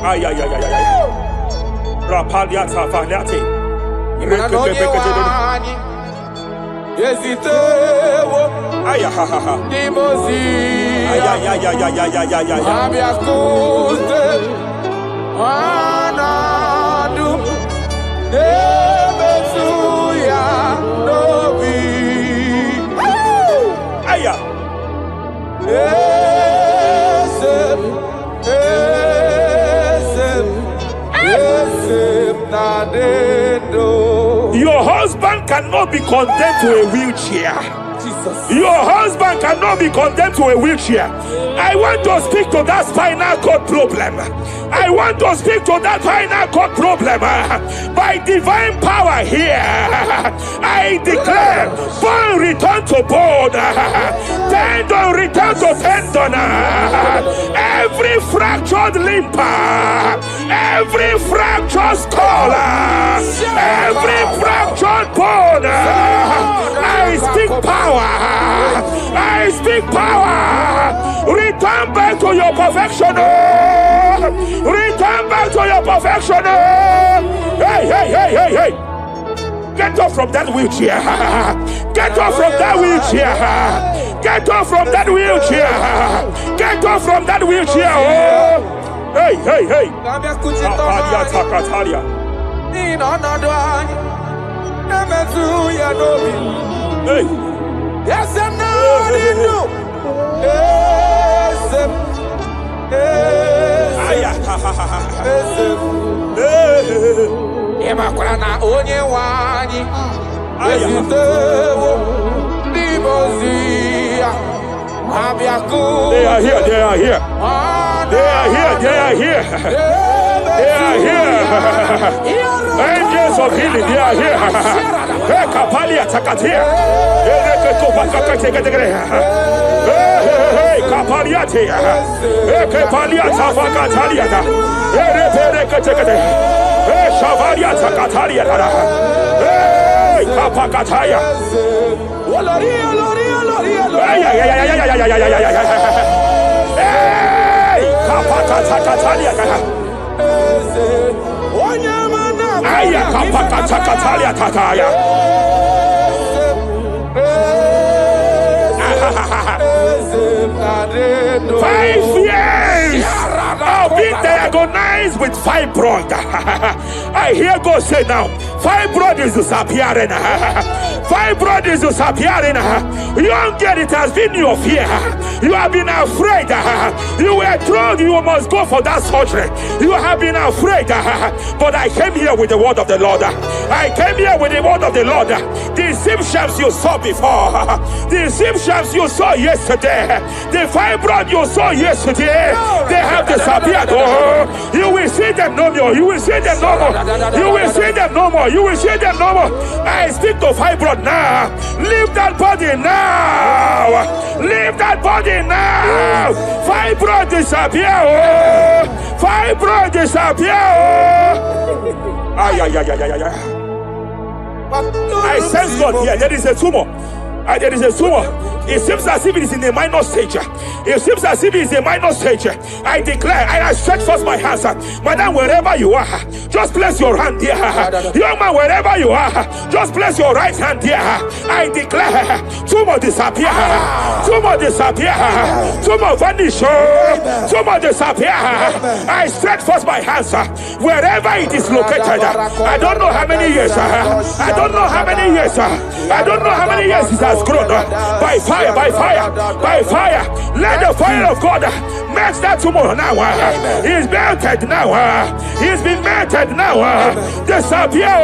Ay. Rapalia Tafaniati. Your husband cannot be condemned to a wheelchair. Jesus. Your husband cannot be condemned to a wheelchair. I want to speak to that spinal cord problem. I want to speak to that spinal cord problem. By divine power here, I declare bone return to bone, tendon return to tendon, every fractured limb, every fractured skull, every fractured bone. I speak power. I speak power. Return back to your perfection. Return back to your perfection. Hey. Get off from that wheelchair. Get off from that wheelchair. Get off from that wheelchair. Get off from that wheelchair. Oh. Hey. Hey. Yes, I'm not in you. Emakrana onye wani. They are here. They are here. They are here. Angels of healing, they are here. Kapalia Takatia. Kapaliate. Kapalia Tafakatalia. Shavalia Takatalia. Kapakataya. Kapakatakalia. Aya kapakatakalia tataya. 5 years of being diagnosed with fibroid. I hear God say now, fibroid is disappearing. Fibroid is disappearing. You don't get it, has been your fear. You have been afraid. You were told you must go for that surgery. You have been afraid. But I came here with the word of the Lord. I came here with the word of the Lord. The symptoms you saw before, the symptoms you saw yesterday, the fibroid you saw yesterday, they have disappeared. Oh, you will see them no more. You will see them no more. You will see them no more. You will see them no more. I speak to fibroid now. Leave that body now. Leave that body now. Fibroid disappear. Oh, fibroid disappear. Oh. Ay, ay, ay, ay, ay, ay. I sense God here. There is a tumor. There is a tumor. It seems as if it is in a minor stage. It seems as if it is a minor stage. I declare, I stretch forth my hands. Madam, wherever you are, just place your hand there. Young man, wherever you are, just place your right hand there. I declare, tumor disappear. Tumor disappear. Tumor vanish. Tumor disappear. I stretch forth my hands. Wherever it is located. I don't know how many years. I don't know how many years. I don't know how many years it has grown. By fire, by fire, by fire. Let the fire of God match that tumor now. He's melted now. He's been melted now. Disappear.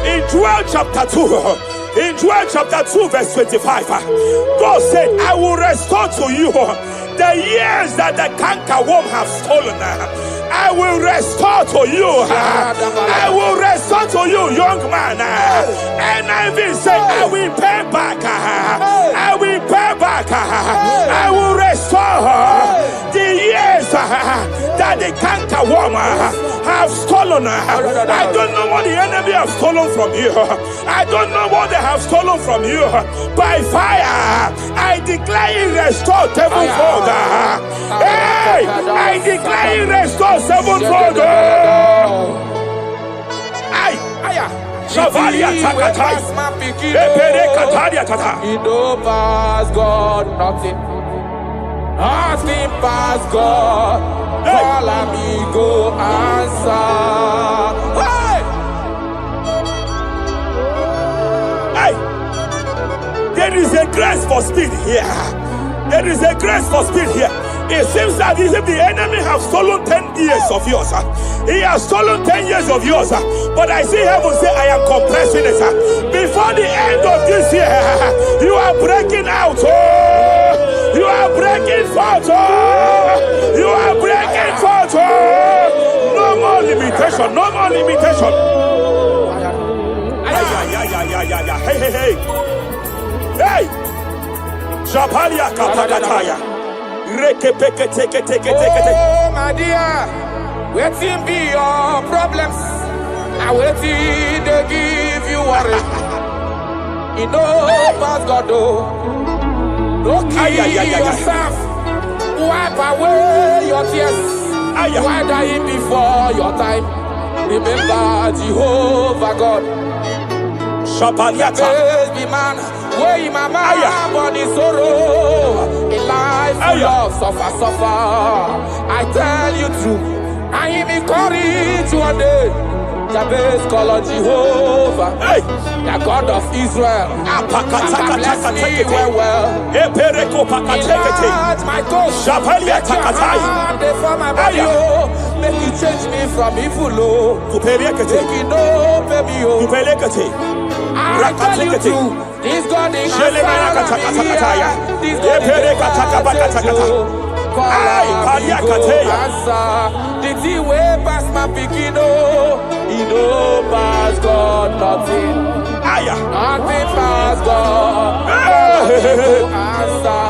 In Joel chapter 2, in Joel chapter 2 verse 25, God said, I will restore to you the years that the cankerworm have stolen. I will restore to you. I will restore to you, young man. And I will say, I will pay back. I will pay back. I will restore the years that the cankerworm have stolen. I don't know what the enemy have stolen from you. I don't know what they have stolen from you. By fire, I declare restore sevenfold. Hey, I declare restore sevenfold. Shavalia Takatai. It don't pass God, nothing. Nothing past God. Call amigo, answer. Hey! There is a grace for speed here. There is a grace for speed here. It seems that if the enemy have stolen 10 years of yours, He has stolen 10 years of yours. But I see heaven say, I am compressing it. Before the end of this year, you are breaking out. Oh, you are breaking forth. Oh, you are breaking forth. Oh, no more limitation. No more limitation. Hey, hey, hey. Hey. Shapalia kapakataya. Rekepeke teke teke teke teke. Oh, my dear, waiting be your problems. I waiting to give you worry. You know, past God, don't kill yourself. Wipe away your tears. Why die before your time? Remember Jehovah God. Shapaliata. Be man, way my man, body sorrow. In life, full of suffer. I tell you true, I am encouraged one day. Jabez call on Jehovah, the God of Israel. Bless me well. Enlarge my coast. Make your hand for my body. Make you change me from evil. Make you know, baby. I tell you true, this God is here. This God is the thing way past my picking, he know past God nothing. Nothing past God. Answer.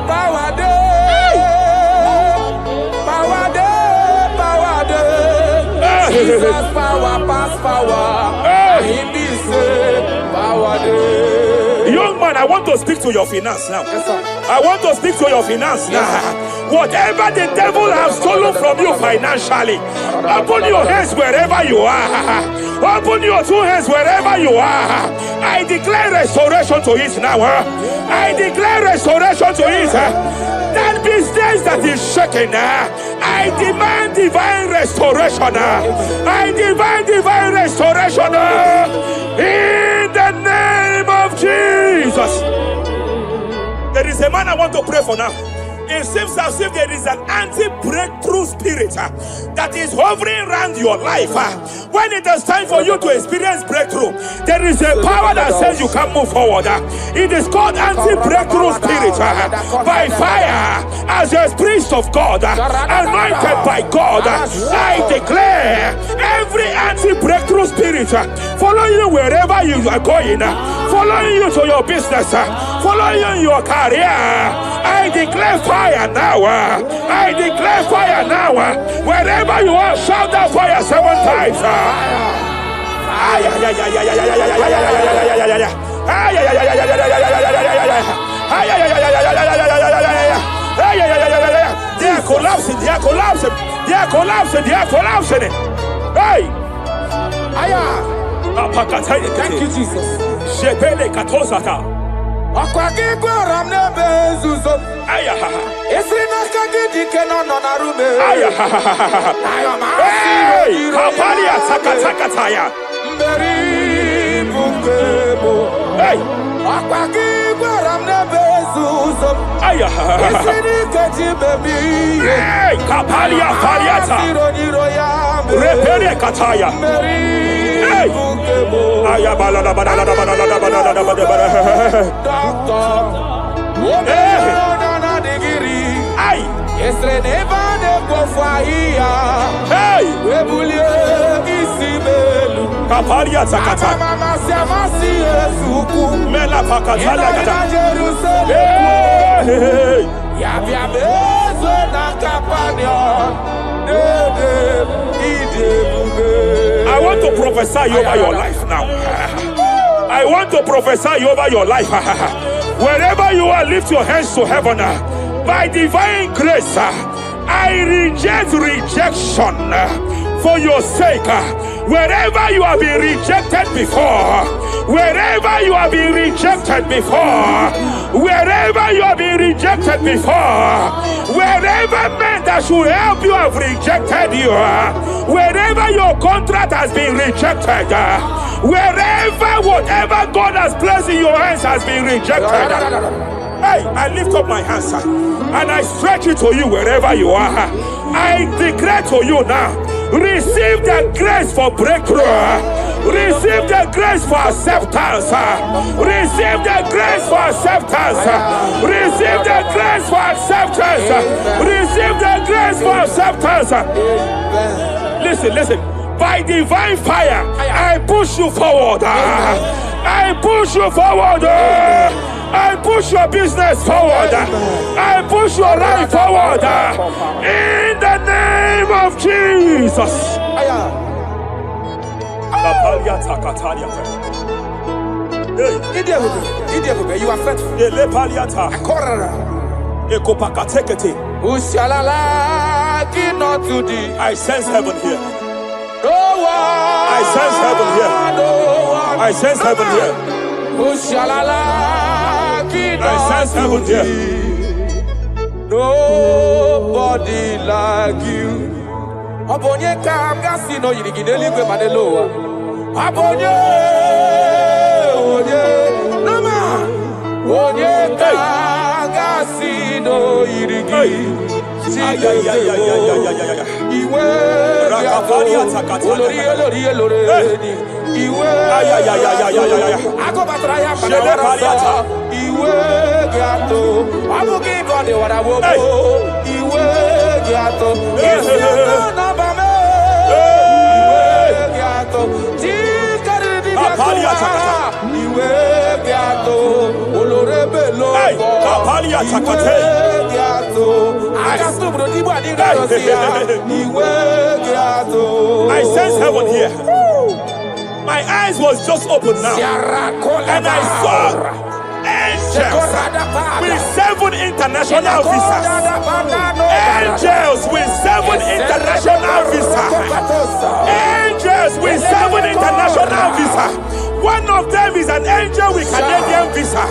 Power day, power day, power day. Jesus power past power. He be say power day. Young man, I want to speak to your finance now. Yes, sir. I want to speak to your finance now. Whatever the devil has stolen from you financially, open your hands wherever you are. Open your two hands wherever you are. I declare restoration to it now. I declare restoration to it. That business that is shaking, I demand divine restoration. I demand divine restoration in the name of Jesus. There is a man I want to pray for now. It seems as if there is an anti-breakthrough spirit that is hovering around your life. When it is time for you to experience breakthrough, there is a power that says you can't move forward. It is called anti-breakthrough spirit. By fire, as a priest of God, anointed by God, I declare every anti-breakthrough spirit following you wherever you are going, following you to your business, following you in your career. I declare fire now. I declare fire now. Wherever you are, shout that fire 7 times. They are collapsing. They are collapsing. They are collapsing. They are collapsing. Hey. Thank you, Jesus. Shepele katosaka. Akwagigwa ramne bezuzo. Esrina kagidi kenono na rume. Hey, kapalia takataya. Mberi bungebo. Hey, akwagigwa ramne bezuzo. Esrina kagidi bebi. Hey, kapalia faliata. Repere kataya. Hey, ayabala la bala. Ay, hey, kapalia takata. Mela pakatala kata. Hey, I want to prophesy over your life now. I want to prophesy over your life. Wherever you are, lift your hands to heaven. By divine grace, I reject rejection for your sake. Wherever you have been rejected before, wherever you have been rejected before, wherever you have been rejected before, wherever men that should help you have rejected you, wherever your contract has been rejected, wherever whatever God has placed in your hands has been rejected. Hey, I lift up my hands and I stretch it to you wherever you are. I declare to you now, Receive the grace for breakthrough. Receive the grace for acceptance. Receive the grace for acceptance. Receive the grace for acceptance. Receive the grace for acceptance. Listen. By divine fire, I push you forward. I push you forward. I push your business forward. I push your life forward. In the name of Jesus. You are faithful. I sense heaven here. No one. I sense heaven here. No one. I sense heaven here. I sense heaven here. Nobody like you. Abonye kamgasi no yirigideli gwe maneloa. Abonye, nama. Abonye kamgasi no yirigideli. Iwe I sense heaven here. My eyes was just open now, and I saw angels with 7 international visas. Angels with 7 international visas. Angels with 7 international visas. One of them is an angel with Canadian visa.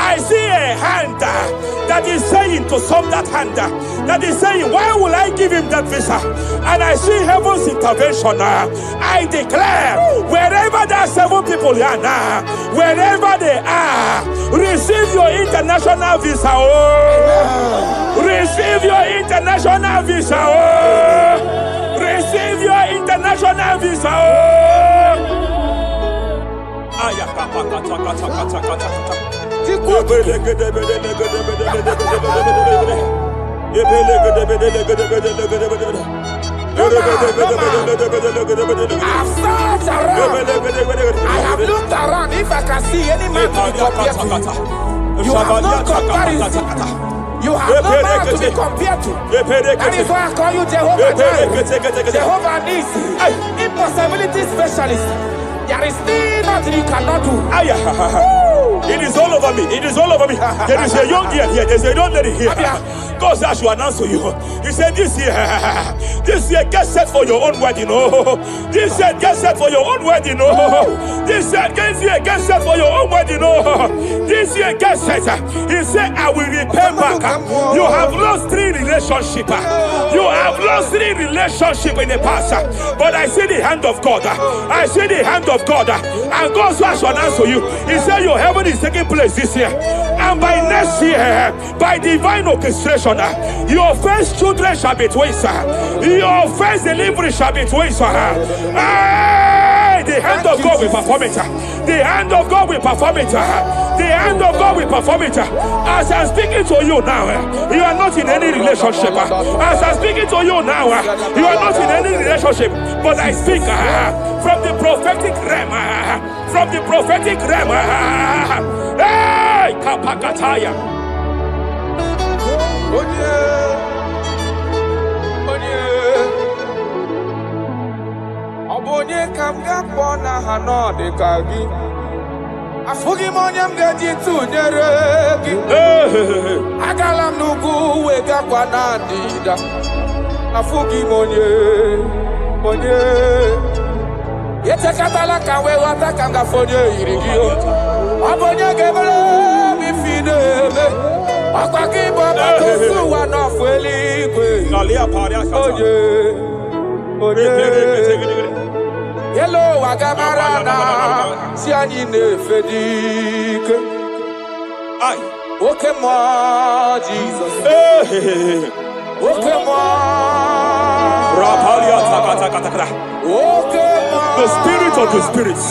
I see a hand that is saying to some that hand that is saying, why will I give him that visa? And I see heaven's intervention. I declare, wherever there are 7 people here now, wherever they are, receive your international visa. Oh. Receive your international visa. Oh. Receive your international visa. Oh. I have looked around if I can see any man to be compared to you. You have no comparison. You have no man to be compared to. That is why I call you Jehovah Jireh, Jehovah Nisi, impossibility specialist. There is nothing you cannot do. It is all over me. It is all over me. There is a young girl here. There's a young lady here. God says to announce to you. He said, this year, get set for your own wedding. Oh, this year, get set for your own wedding. Oh, this year, get set for your own wedding. Oh, this year, get set. He said, I will repay back. You have lost 3 relationships. You have lost 3 relationships in the past. But I see the hand of God. I see the hand of God. And God says to announce to you. He said, your heaven is taking place this year. And by next year, by divine orchestration, your first children shall be twins. Your first delivery shall be twins. The hand of God will perform it. The hand of God will perform it. The hand of God will perform it. As I'm speaking to you now, you are not in any relationship. As I'm speaking to you now, you are not in any relationship. But I speak from the prophetic realm. From the prophetic realm. Hey, Kapakataya. Onye kam ga-akpọ na ha n'ọdị ka gị. Afụghị m onye m ga-eji tụnyere gị. Agala m n'ugwu wegakwa na ndịda. Afụghị m onye. Etekatala ka wee ghọta ka m gafe onye yiri gị. Ọ bụ onye ga-emere m ife na-eme. Ọkwa gị bụ ọgbakọ osu ụwa n'ọfụ eluigwe. Onye. Hello, Wagamarana, Sianine Fedike. Okay, more Jesus. Okay, more. Rapalia Takata The spirit of the spirits.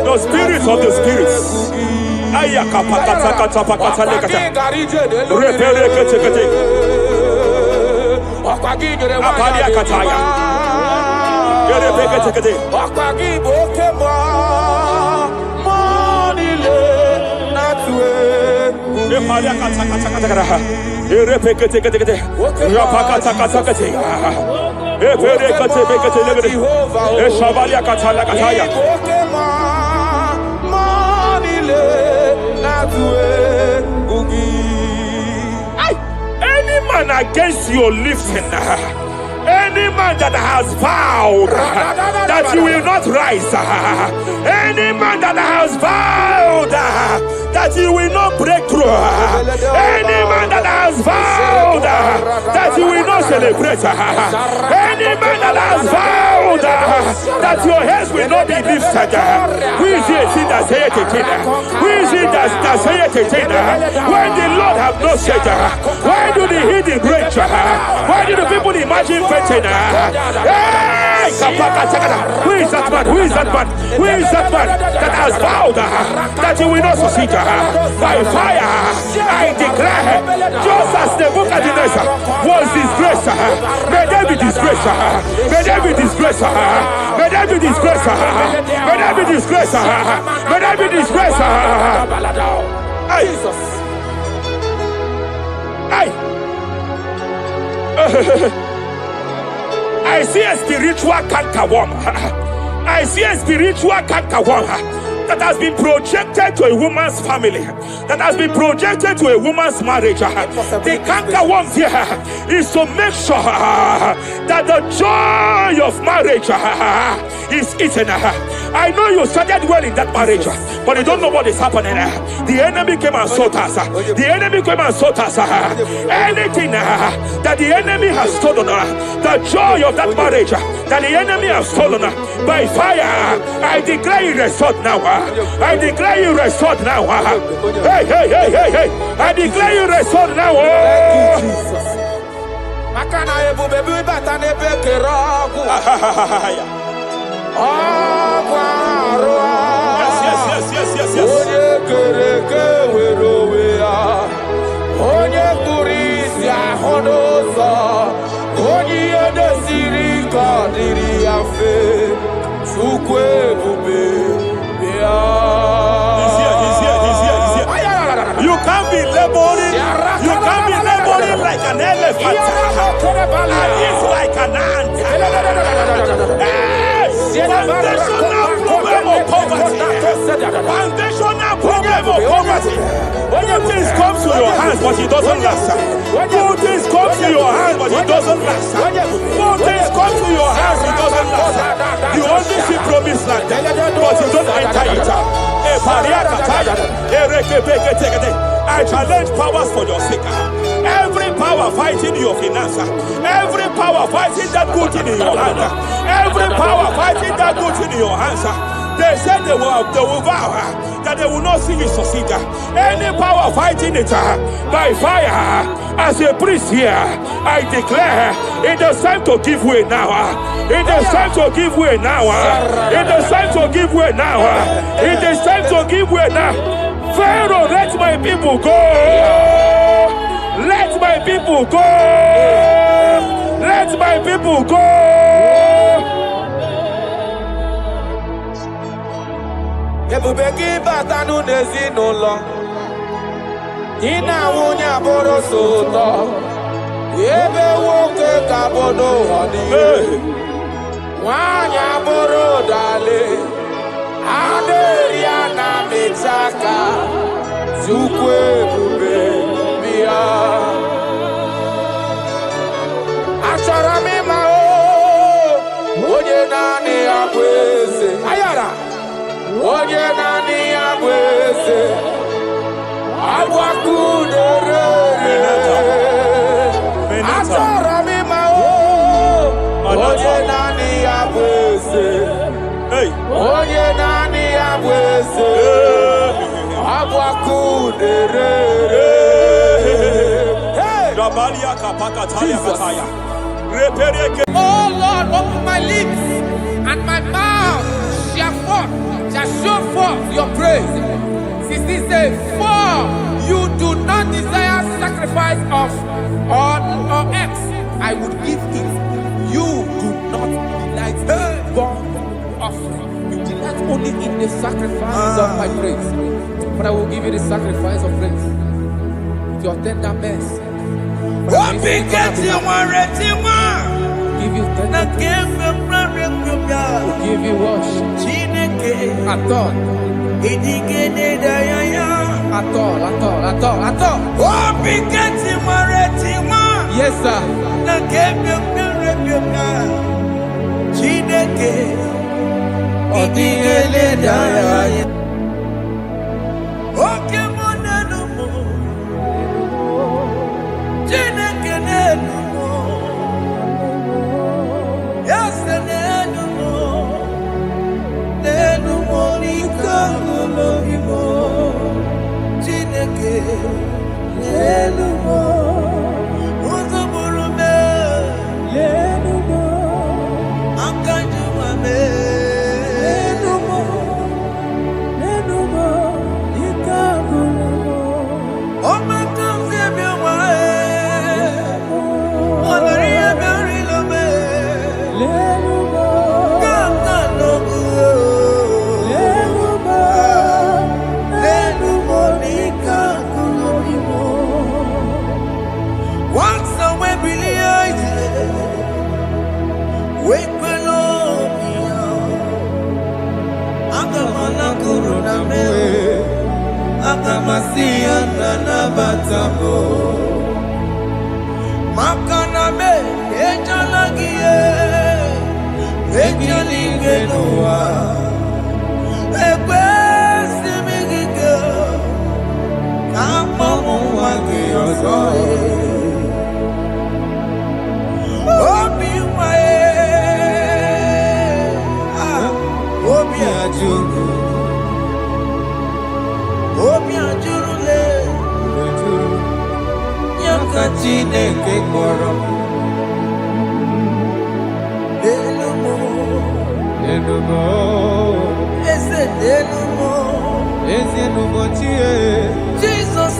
The spirit of the spirits. Any man against your lifting, any man that has vowed that you will not rise, any man that has vowed that you will not break through, any man that has vowed that you will not celebrate, any man that has vowed that your heads will not be lifted, who is it that saith it? Who is it that saith it? When the Lord have not said, why do the hidden rage? Why do the people imagine fainting? Hey! Who is that man? Who is that man? Who is that man that has vowed that you will not succeed? By fire, I declare, just as Nebuchadnezzar was disgraced, may they be disgraced. May they be disgraced. May they be disgraced. May they be disgraced. May they be disgraced. Jesus. I see a spiritual cankerworm. I see a spiritual cankerworm that has been projected to a woman's family, that has been projected to a woman's marriage. The cankerworm here is to make sure that the joy of marriage is eaten. I know you started well in that marriage, but you don't know what is happening. The enemy came and sought us. The enemy came and sought us. Anything that the enemy has stolen, the joy of that marriage that the enemy has stolen, by fire, I declare it restored now. I declare you restored now. Hey, hey, hey, hey, hey. I declare you restored now. You can't be laboring. You can't be laboring like an elephant. And it's like an ant. Foundational problem of poverty. Foundational problem of poverty. Good things come to your hands, but it doesn't last. Good things come to your hands, but it doesn't last. Good things come to your hands, it doesn't last. You only see promised land, but you don't enter it. I challenge powers for your sake. Every power fighting your finance, every power fighting that good thing in your hand, every power fighting that good thing in your hands. They said they will vow that they will not see you succeed. Any power fighting it by fire, as a priest here, I declare it is time to give way now. It is time to give way now. It is time to give way now. It is time to give way now. Pharaoh, let my people go. Let my people go. Let my people go. Ebubeki batanu n'ezinụlọ di na nwunye abụrụ so ụtọ ebe nwoke ka bụ n'ụwa niile nwanyị abụrụ ụdale a na-eri a na-amịcha aka Chukwu ebube bịa achọrọ m ịma onye naanị ya bụ eze ayara onye naanị ya bụ eze agbakudere achọrọ m ịma onye naanị ya bụ eze onye naanị ya bụ eze agbakudere. Jesus. Oh Lord, open my lips, and my mouth shall show forth your praise. 16 says, for you do not desire sacrifice of or X, I would give it. You do not delight in burnt offering. You delight only in the sacrifice of my praise. But I will give you the sacrifice of praise with your tender mercy. Give you tender mercy. Give you worship. At all. Yes, sir. Jesus,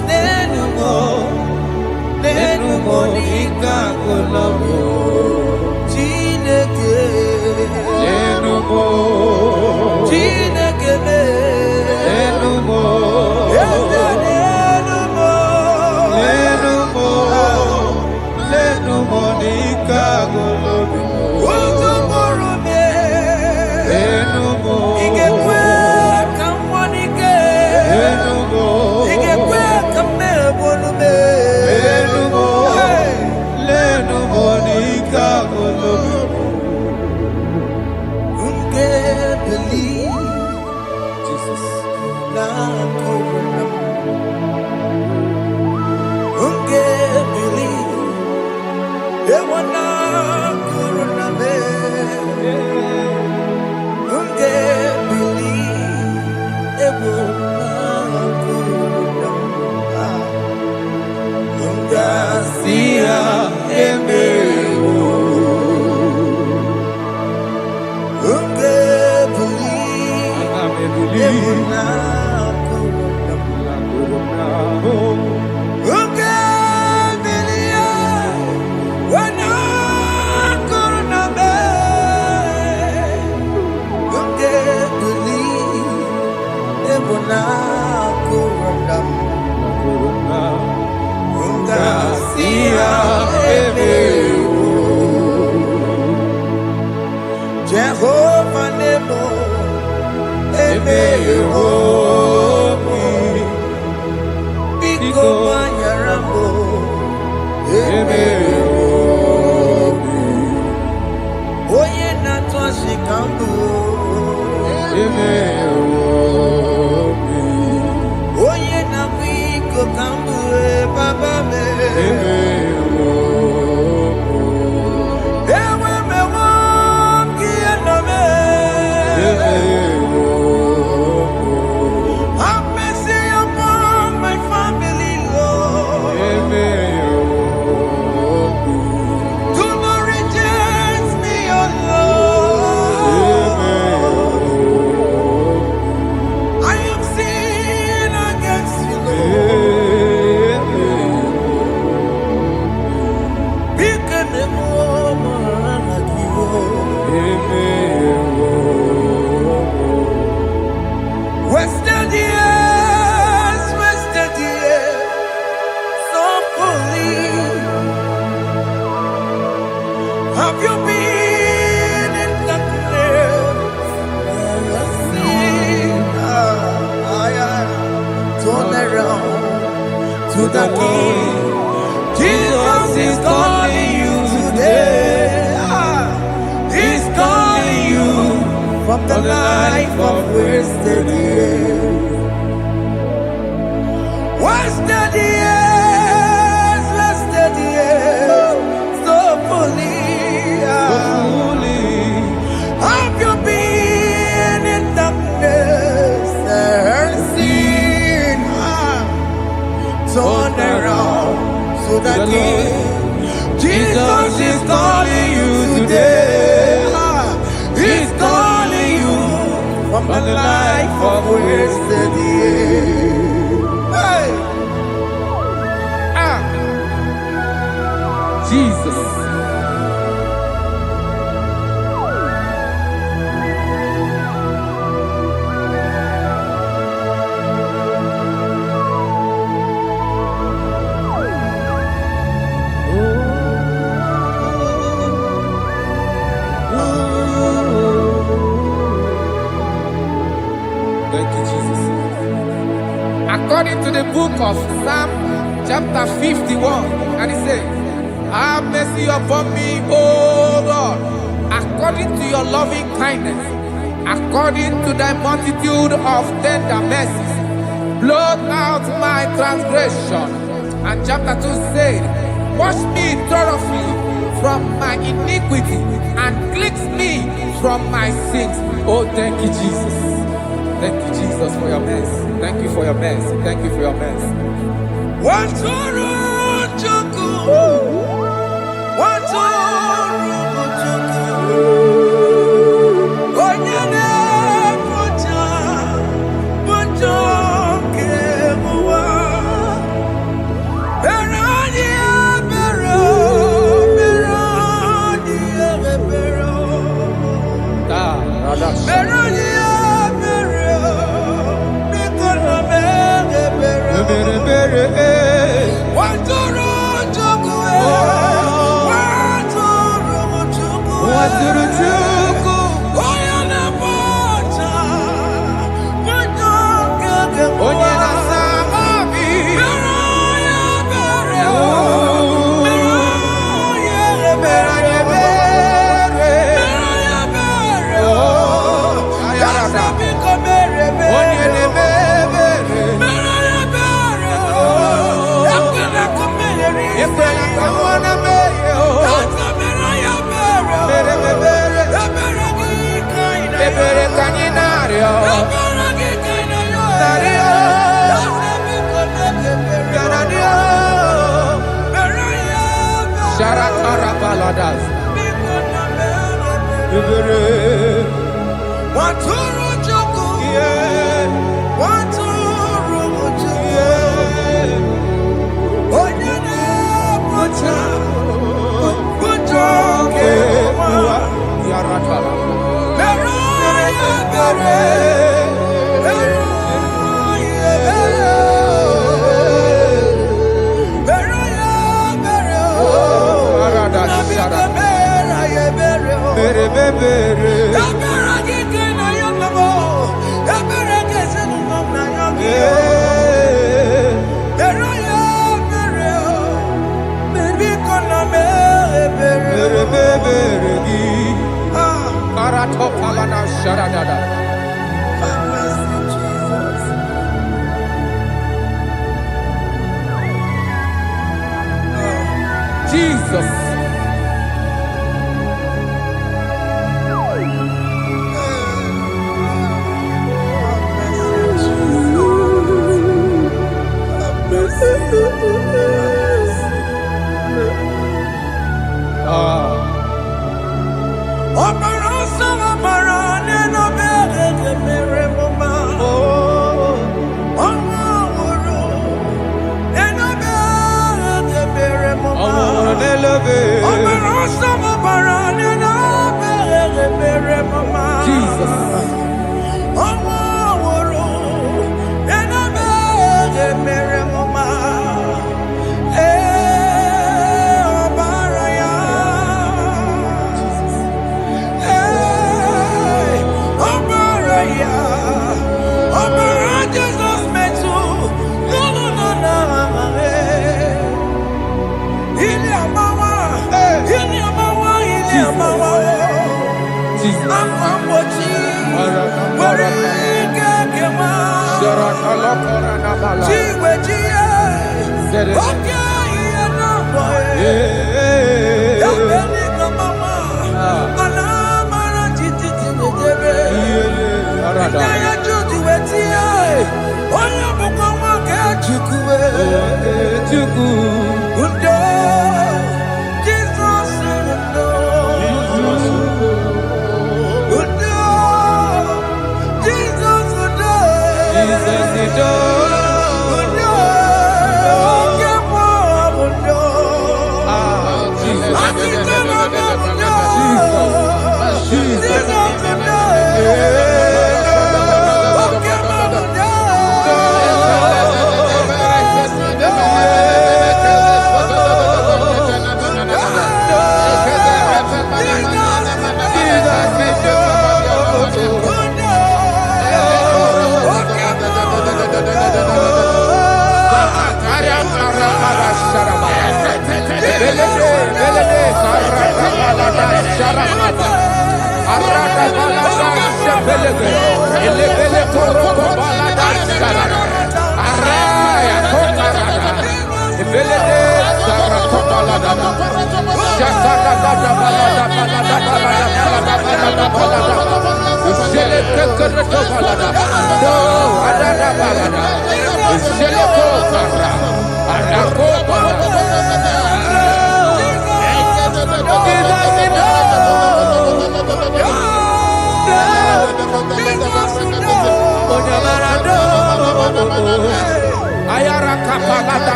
Jehovah Nebo, Biko Banyarambo, Oye Natwa Shikambu, Oye Nabiko Kambu, Baba me. Do not around to the King. Jesus is calling you today. He's calling you from the life of wasted years. Wasted years, wasted years, so fully. Have you been in darkness and seen? Turn around to the King. Jesus is calling you today. He's calling you from the life of wasted years. Hey! Jesus. According to the book of Psalm chapter 51, and it says, have mercy upon me, O God, according to your loving kindness, according to thy multitude of tender mercies, blot out my transgression. And chapter 2 said, wash me thoroughly from my iniquity and cleanse me from my sins. Oh, thank you, Jesus. Thank you, Jesus, for your mercy. Thank you for your mercy. Thank you for your mercy.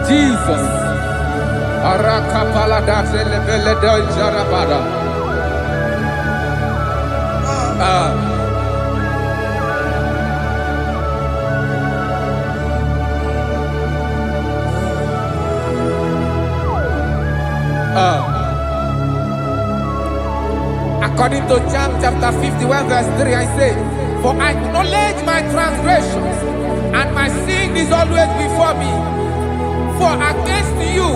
Jesus. Arakapalada zelebeleda jarabada. According to John chapter 51 verse 3, I say, for I acknowledge my transgressions, and my sin is always before me. For against you,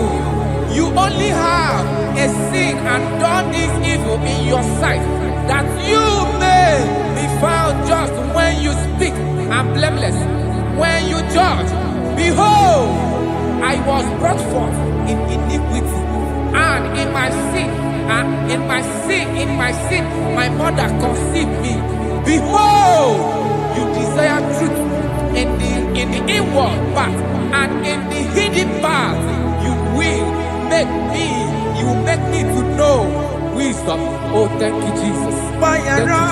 you only have a sin and done this evil in your sight, that you may be found just when you speak and blameless when you judge. Behold, I was brought forth in iniquity, and in my sin, my mother conceived me. Behold, you desire truth in the inward part, and in the hidden part you will make me to know wisdom. Oh, thank you, Jesus. Thank you,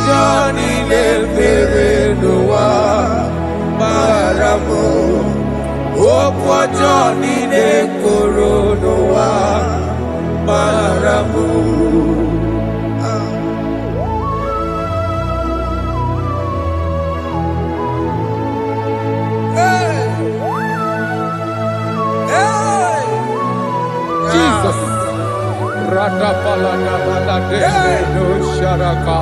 Johnny le bere noa, baramo. Johnny de Coronoa Marabu. Jesus. Radapalana balade no sharaka.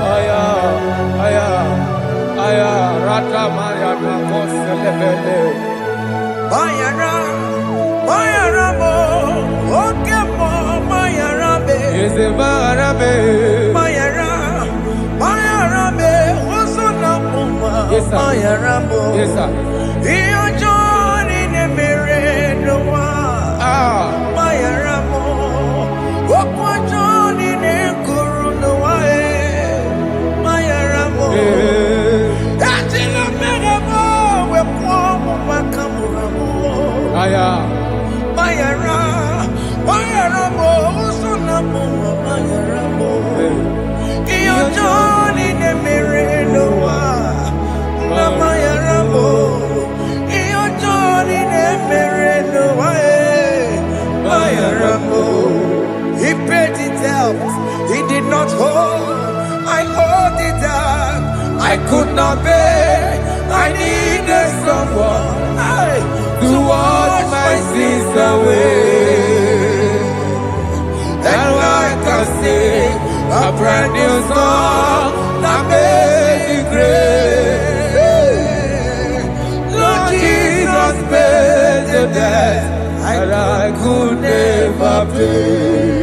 Aya, aya, aya, ratamaya na koselebele. Mayara, Mayara mo, okemo Mayarabe. Eze Mayarabe. Mayara, Mayarabe, osuna muma. Yes, sir. Mayara mo. Yes, sir. Iyo Johnny ne mere noa. Mayara mo, okwa Johnny ne kuru noa Mayara mo. Atila mere mo, we kwa mo makamura mo. Aya. Mayara, Mayara mo, usuna mo Mayara mo. Iyo Johnny ne mere noa. Mayara mo, iyo Johnny ne mere noa. Mayara mo. He paid it out. He did not hold. I owed it out. I could not pay. I needed someone to wash my sins away. And I can sing a brand new song that made great. Lord Jesus paid the debt that I could never pay.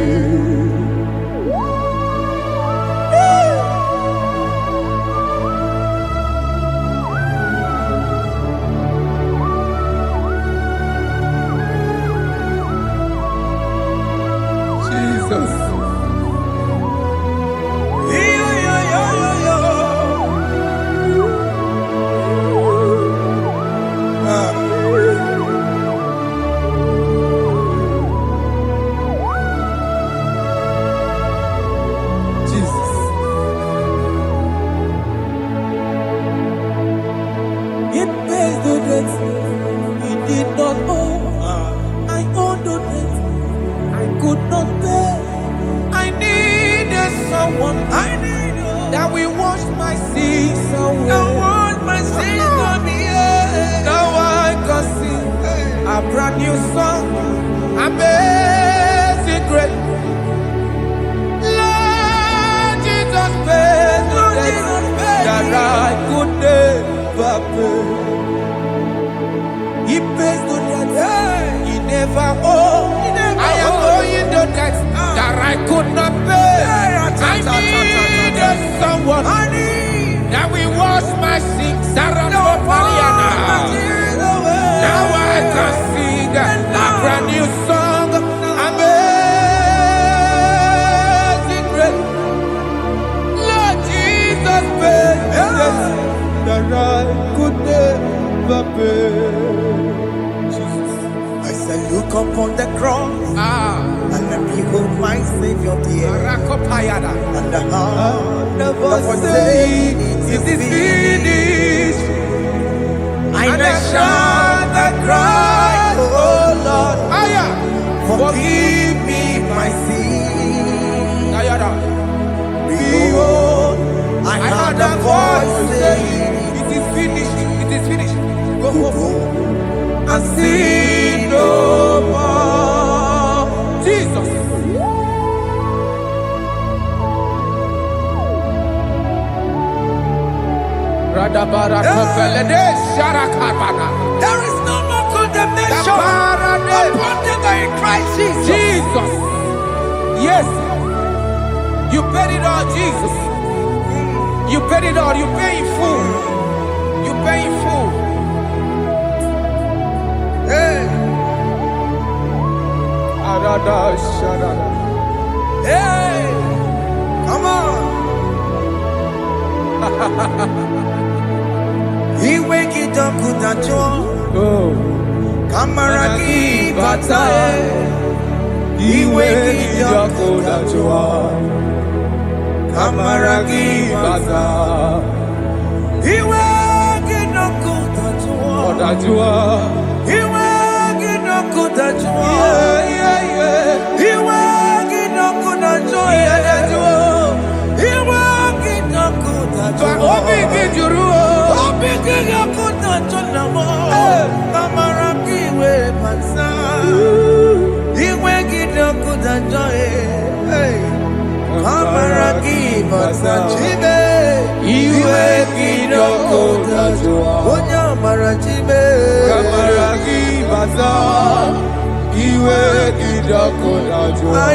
Jesus. Jesus. It pays the debt he did not owe. I owed the debt I could not pay. I needed someone. That will wash my sins away. That wash my sins away. Now I can sing a brand new song. Amazing grace. Lord Jesus paid the debt that I could never pay. He pays the debt he never owed. I am owing the debt that I could not pay. I needed someone that will wash my sins. Now I can sing a brand new song. Amazing grace. Lord Jesus paid the debt that I could never pay. I said, look upon the cross and then behold my Savior dear. And the heart never saying it is finished. I shall not cry, oh Lord, forgive me my sin. Behold, I heard a voice saying, it is finished, it is finished. Go home and sin no more. Jesus. There is no more condemnation upon them in Christ Jesus. Jesus. Yes. You paid it all, Jesus. You paid it all. You pay in full. You pay in full. Hey. Hey. Come on. He wake it up with a joy. Kamaraki batae. He wake it up with a joy. Kamaraki batae. He wake it up with a Kodajua. Iwe gino kodajua. Iwe gino kodajua. Iwe gino kodajua. Obi gijuru. Obi gino kodajua namo. Kamara kiwe pansa. Iwe gino kodajua. Kamara kiwe pansa. Chibe. Iwe gino kodajua. Onya marachime. Kamara kiwe pansa. Iwe gino kodajua.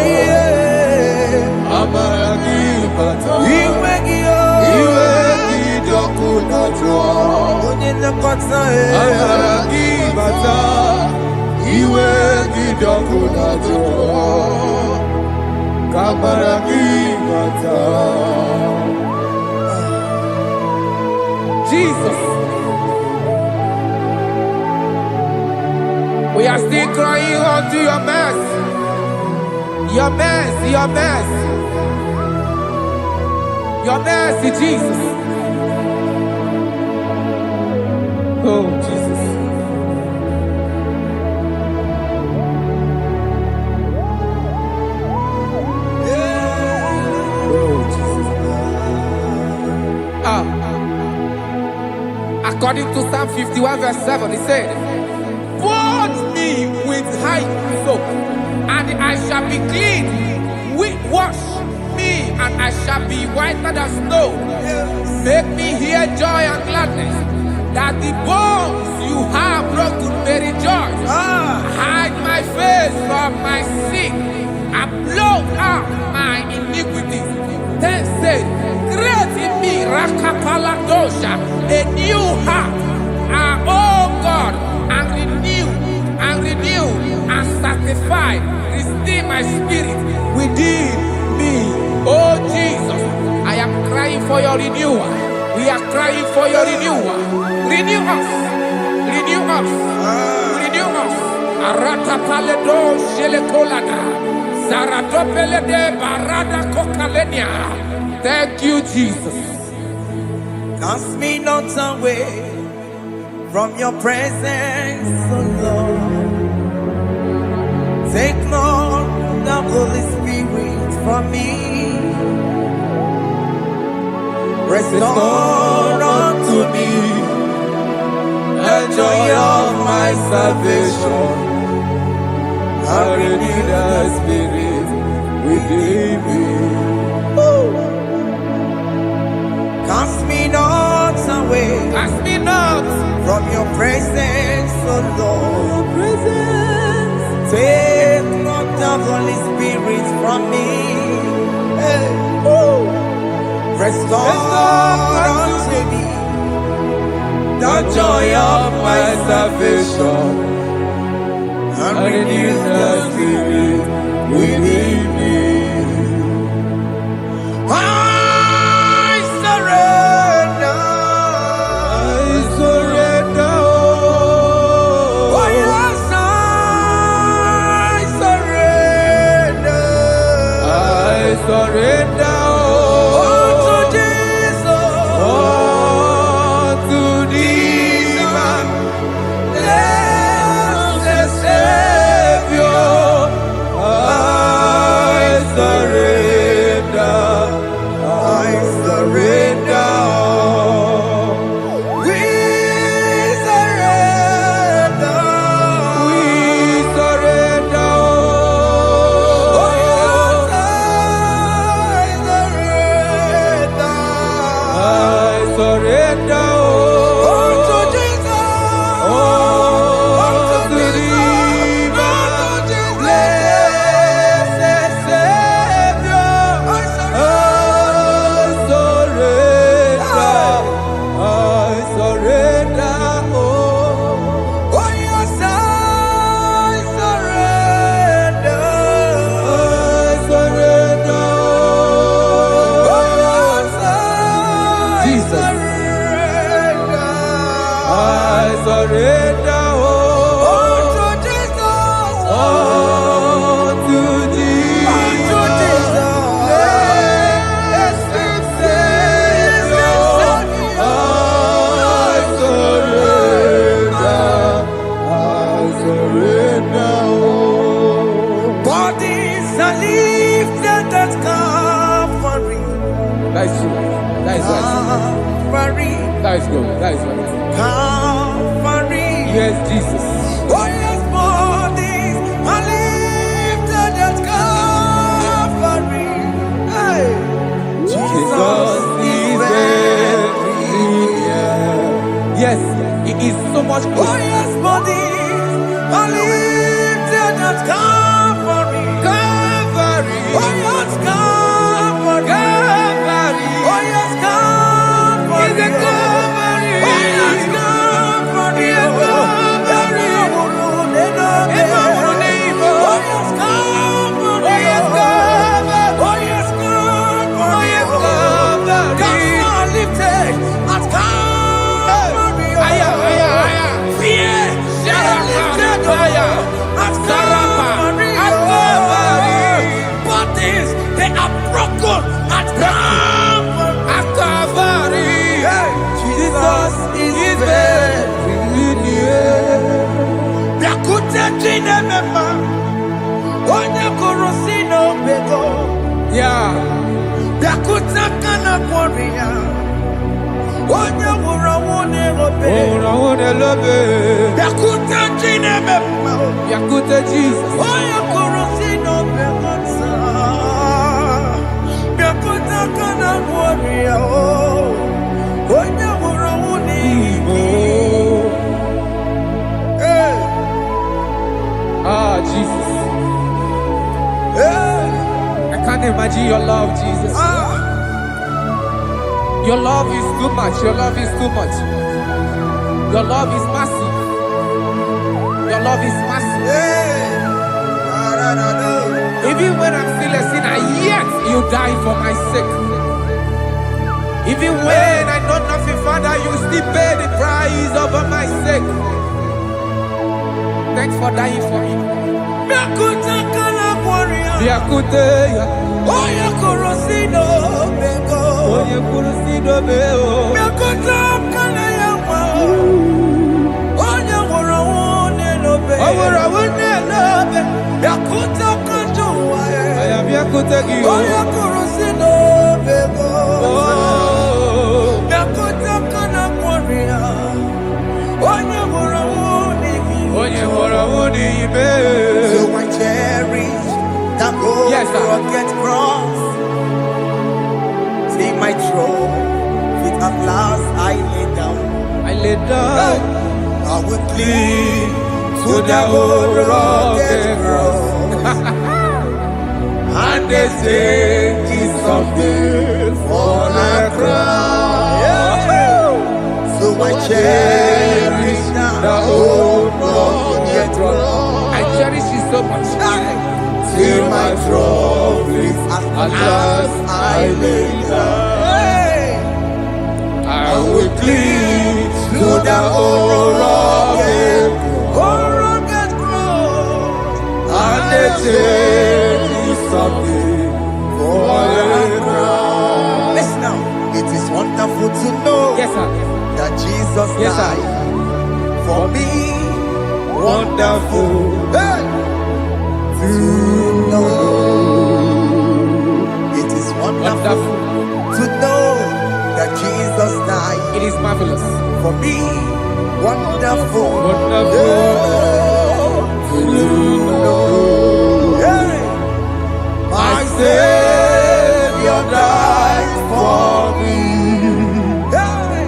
Kamara kiwe pansa. Iwe gino kodajua. Onye nakota. Kamara kiwe pansa. Iwe gino kodajua. Kamara kiwe pansa. Jesus. We are still crying unto your mercy. Your mercy, your mercy. Your mercy, Jesus. Oh, Jesus. Oh, Jesus. According to Psalm 51 verse 7, it said, "Wash me with high soap, and I shall be clean. Wash me, and I shall be whiter than snow. Make me hear joy and gladness, that the bones you have broken may rejoice. Hide my face from my sin, and blot out my iniquities." Then said, "Create in me Rakapaladosha, a new heart, oh God, and renew, and sanctify, restore my spirit within me." Oh Jesus, I am crying for your renewal. We are crying for your renewal. Renew us, renew us, renew us. Arata paledo shelekolada, zaratopele de barada kokalenia. Thank you, Jesus. Cast me not away from your presence, oh Lord. Take not the Holy Spirit from me. Restore unto me the joy of my salvation. I renew the spirit within me. Cast me not away. Cast me not from your presence, oh Lord. Take not the Holy Spirit from me. Hey. Restore unto me the joy of my salvation, and renew the spirit within me. I surrender. Oh yes, I surrender. I surrender. That is good. That is right. Calvary. Yes, Jesus. Oh yes, bodies are lifted at Calvary. Hey. Jesus is everywhere. Yes, it is so much Oh closer. yes, bodies are lifted at Calvary. Calvary. Oh yes, Calvary. Calvary. Oh yes, Calvary. Is it Calvary? Oh yes, Calvary. Yes, Calvary. Oh yes, Calvary. Oh yes, Calvary. Oh, yes, Calvary. Oh yes, Calvary. Oh, yes, Calvary. God lifted at Calvary. Aya, aya, aya. Fear lifted Aya. at Sarapa. Calvary. At Calvary. Bodies, they are broken at Calvary. At Calvary. Jesus is very near. Yakute jine mema, onye korosino bego. Yeah. Yakute kana kworiya, onye wura wone obe. Oh, I love it. Yakute jine mema, Yakute Jesus. onye korosino bego sa. Yakute kana kworiya, onye wura wone obe. Hey. Ah, Jesus. Hey. I can't imagine your love, Jesus. Your love is too much. Your love is too much. Your love is massive. Your love is massive. Even when I'm still a sinner, yet you die for my sake. Even when I know nothing, Father, you still pay the price over my sake. Thanks for dying for me. Yakute, Oye korosino bego. Oye kurusido beo. Yakute kana yawa. Oye wura wone lobe. Awura wune lobe. Yakute kanjuwa. I am Yakute Gio. Oye korosino bego. Oh, Yakute kana kwaria. Oye wura wone Oye wura wune ibe. So I cherish that gold Yes, sir. rugged cross. See my throne, with at last I lay down. I lay down I will cling to to the that old old rugged rugged cross. and they say it's something for the crown. So I cherish The old rugged cross. I cherish it so much. Till my trophies at last I lay down. I will cling to the old rugged cross. and they say it's something for the crown. Listen now, it is wonderful to know Yes, sir. that Jesus Yes, sir. died for me. Wonderful. Hey! To know. It is wonderful Wonderful. to know that Jesus died It is marvelous. for me. Wonderful. Wonderful. Hey! My Savior died for me. Hey!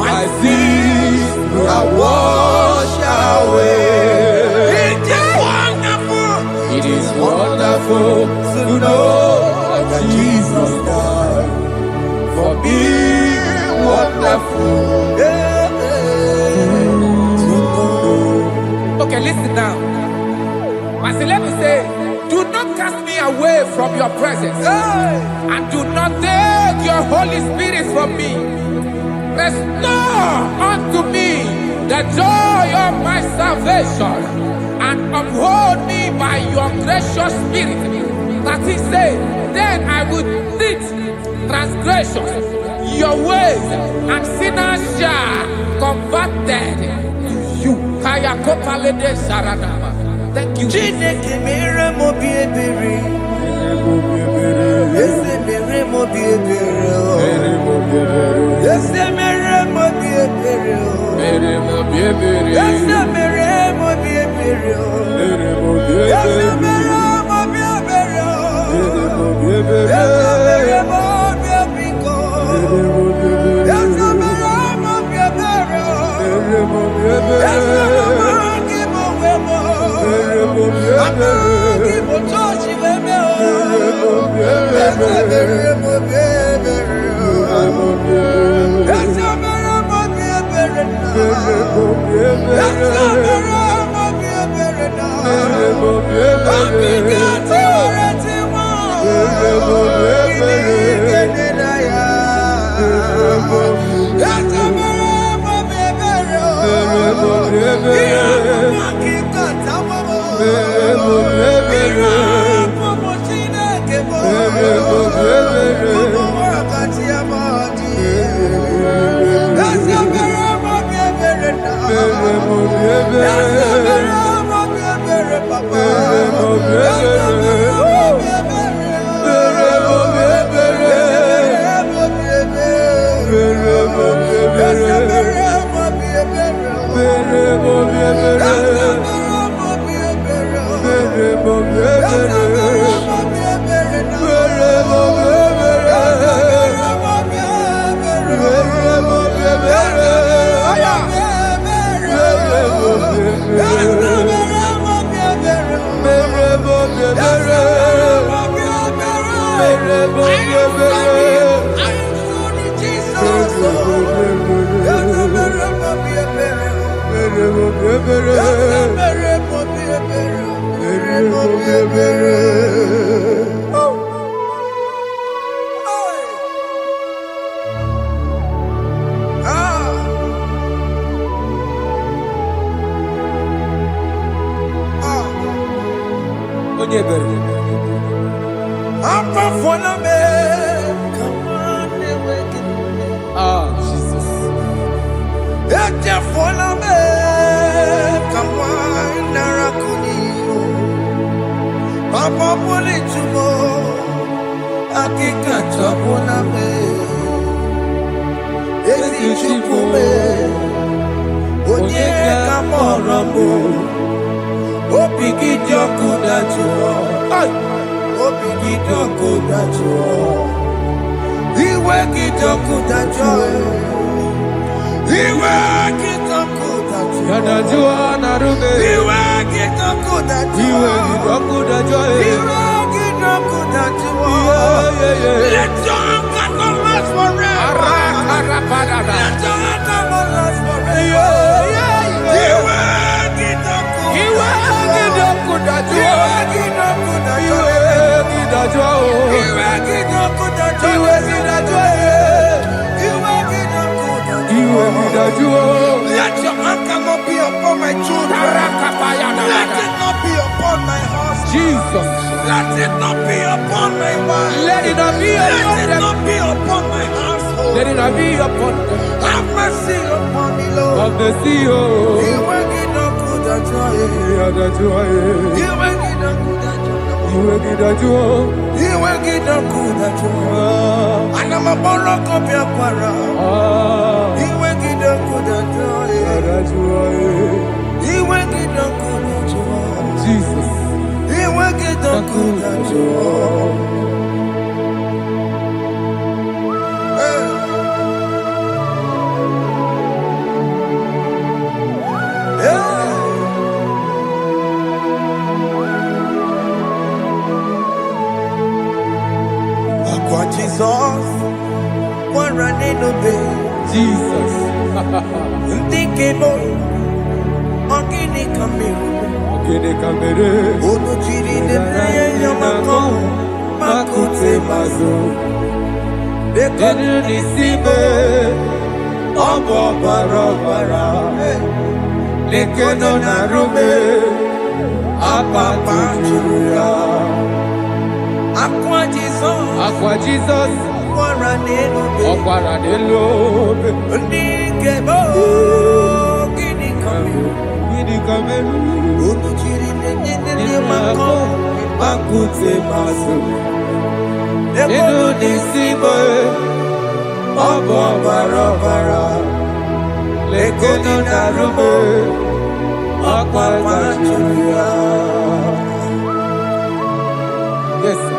My sins are washed away. It is wonderful. It is wonderful to know that Jesus died for me. Wonderful. Okay, listen now. Pastor, let me say, do not cast me away from your presence, and do not take your Holy Spirit from me. Restore unto me the joy of my salvation, and uphold me by your gracious spirit. That is said, then I will teach transgressions your ways, and sinners shall converted to you. Kaya kopalede saradama. Thank you. Chineke mere mo bi ebere. makute maso. Nenu nisimo obo barabara. Lekeno narume akwa machuya. Yes, sir.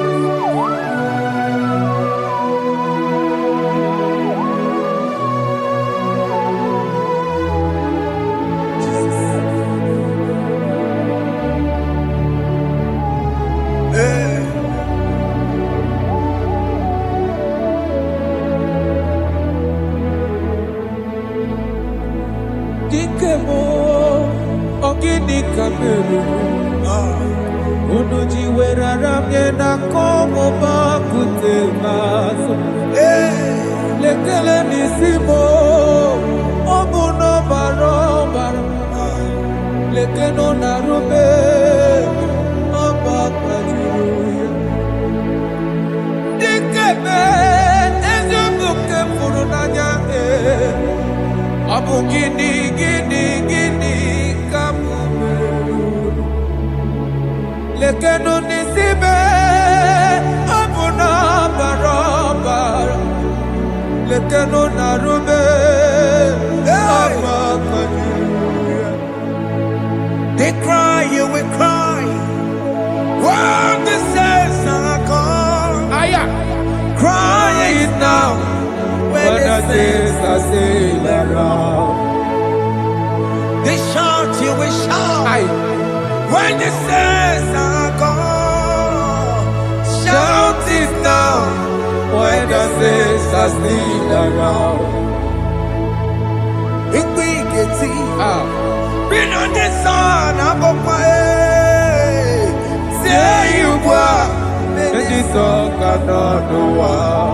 Dikemo ogini kameru unuji werara mjena kongo bakute maso lekele nisimo obuno barobara lekeno narube abakajuya dikeme ezebuke furunanya abu gini kamu lekeno nisibe abu na barabara lekeno narube abakajuya. They cry, you will cry. When the saints are gone, cry it now. When the saints are still around, they shout, you will shout. When the saints are gone, shout it now. when the saints are still around. If we get it, been on the sun, I'm on my say you are. And this song cannot do what.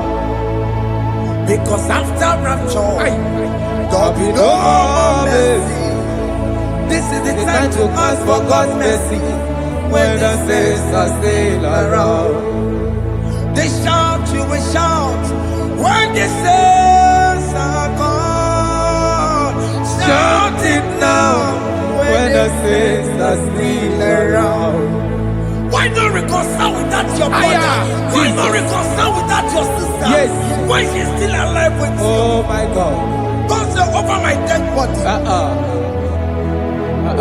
Because after rapture, there'll be no more mercy. This is the time to ask for God's mercy. When the saints are still around, they shout, you will shout. When the saints are gone, shout it now. when the saints are still around. Why not reconcile without your brother? Why not reconcile without your sister? Yes. When she's still alive with you? Oh my God. Don't say over my dead body.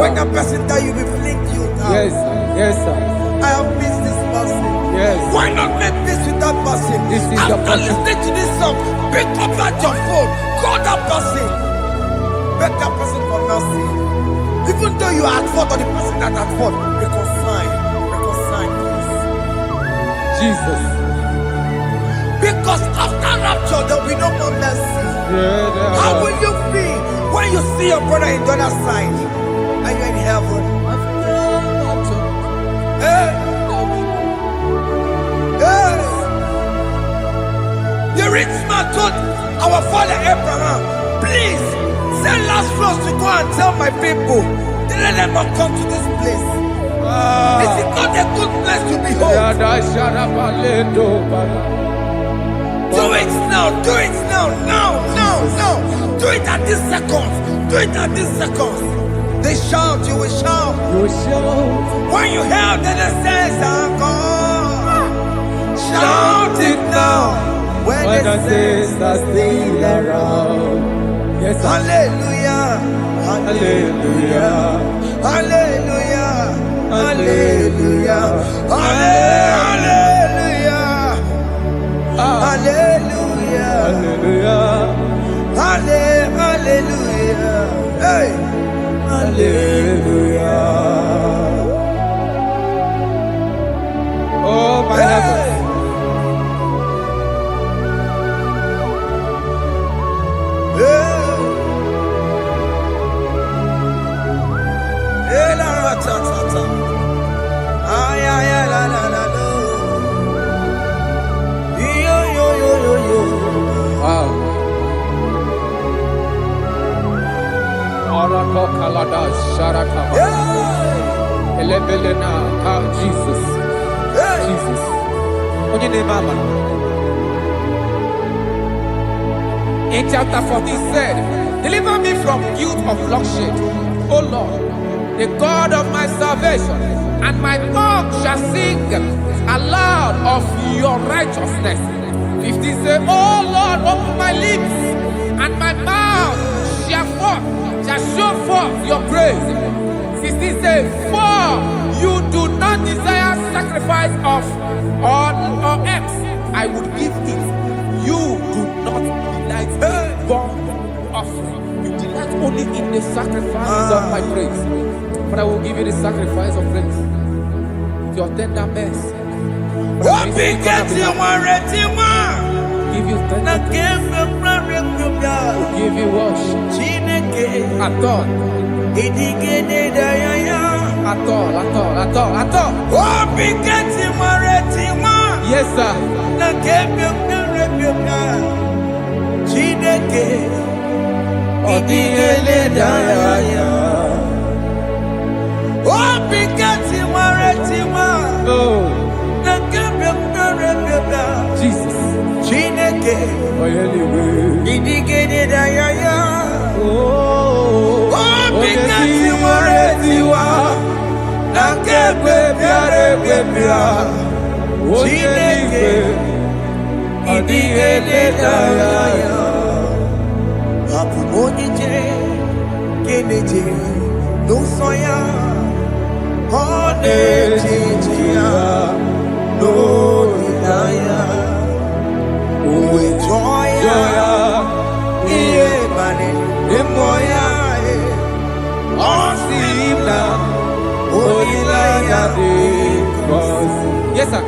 When that person die, you will fling you down. Yes, yes, sir. I have missed this person. Yes. Why not make peace with that person? This is your After person. listening to this song, pick up that your phone, call that person, beg that person for mercy. Even though you are at fault or the person that at fault, reconcile, please. Jesus. Because after rapture, there will be no more mercy. How will you feel when you see your brother in the other side and you're in heaven? Hey. Hey. The rich man told our father Abraham, please send Lazarus to go and tell my people, let them not come to this place. This is not a good place to behold. Do it now, do it now, now. Do it at this second. Do it at this second. They shout, you will shout. When you hear that the saints are gone, shout it now. When the saints are still around. Yes, sir. Hallelujah, hallelujah, hallelujah, hallelujah, hallelujah, hallelujah, Hallelujah. hallelujah, hey, Hallelujah. Oh my heavens. Wow. Arakokalada Sharakaba. Elebelena. Jesus. Jesus. What's your name, Mama? In chapter 14 said, deliver me from guilt of bloodshed, O Lord, the God of my salvation, and my tongue shall sing aloud of your righteousness. 15 say, oh Lord, open my lips, and my mouth shall show forth your praise. 16 say, for you do not desire sacrifice of or eggs, I would give it. You do not delight in burnt offering. You delight only in the sacrifice of my praise. But I will give you the sacrifice of praise. Your tender mercy. Give you tender give you worship. At all. Yes, sir. Jesus. Yes, sir.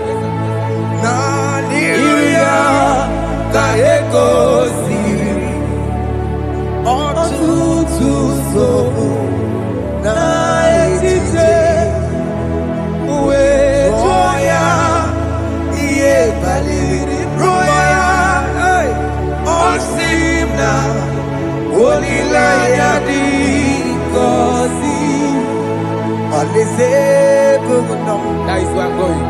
That is where I'm going.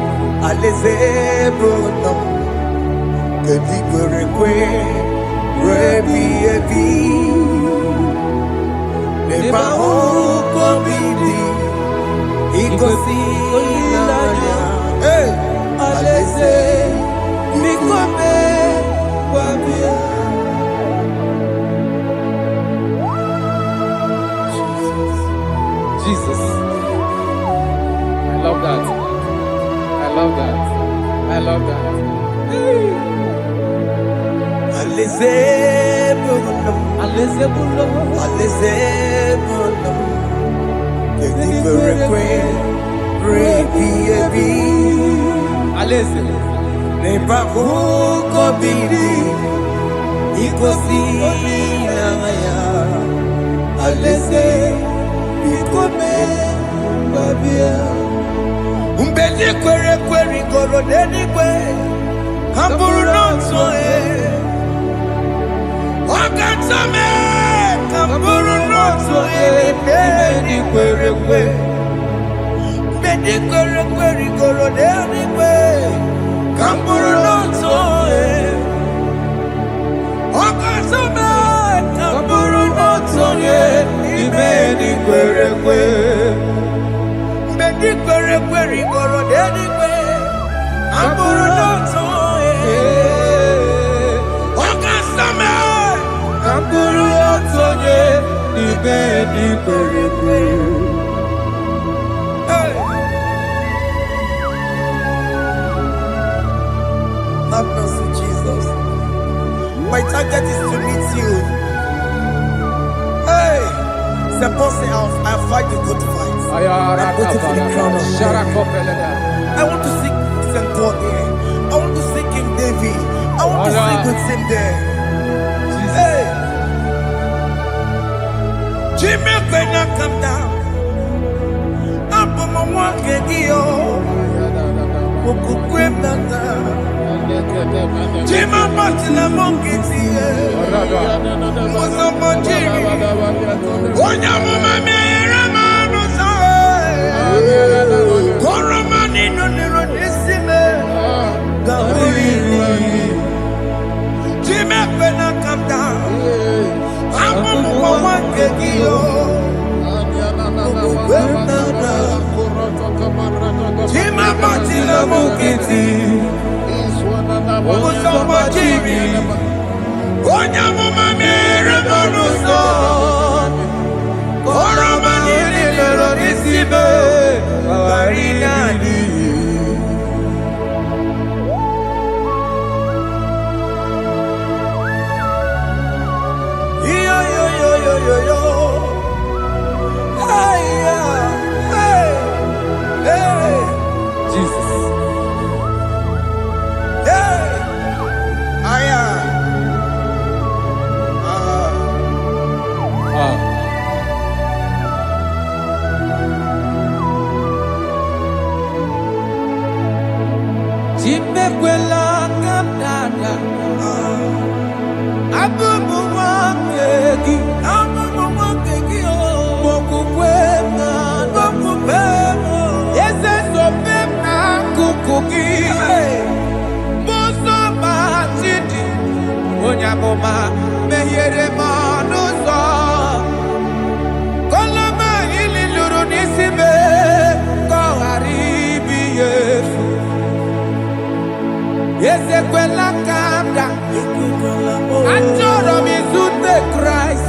Jesus. I love that. I love that. I love that. Have mercy, Jesus. My target is to meet you. Hey, suppose I fight the good fight. I'm waiting for the crown of I want to seek St. Paul there. I want to seek King David. I want to seek with him there. Hey, Jimmy, when I come down, I'm on my walk again. Jima Martina Mongiti, Mosamajiri, Onya Mama Ramano Koramani no Nerodissime, Jima when I come down, I'm on one kegio. Jima Martina Mongiti. Christ,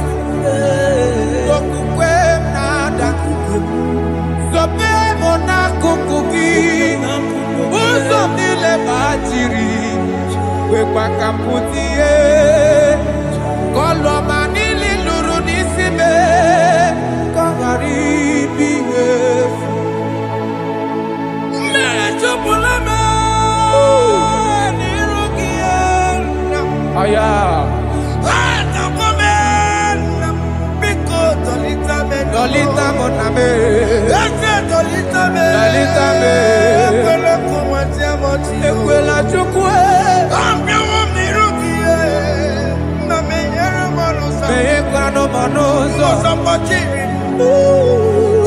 Dolita moname, dolita me, ekwela kumwati amoti, ekwela chukwe, ambia wamirukie, na menyere monosa, meyekwano monoso, mosampochiri,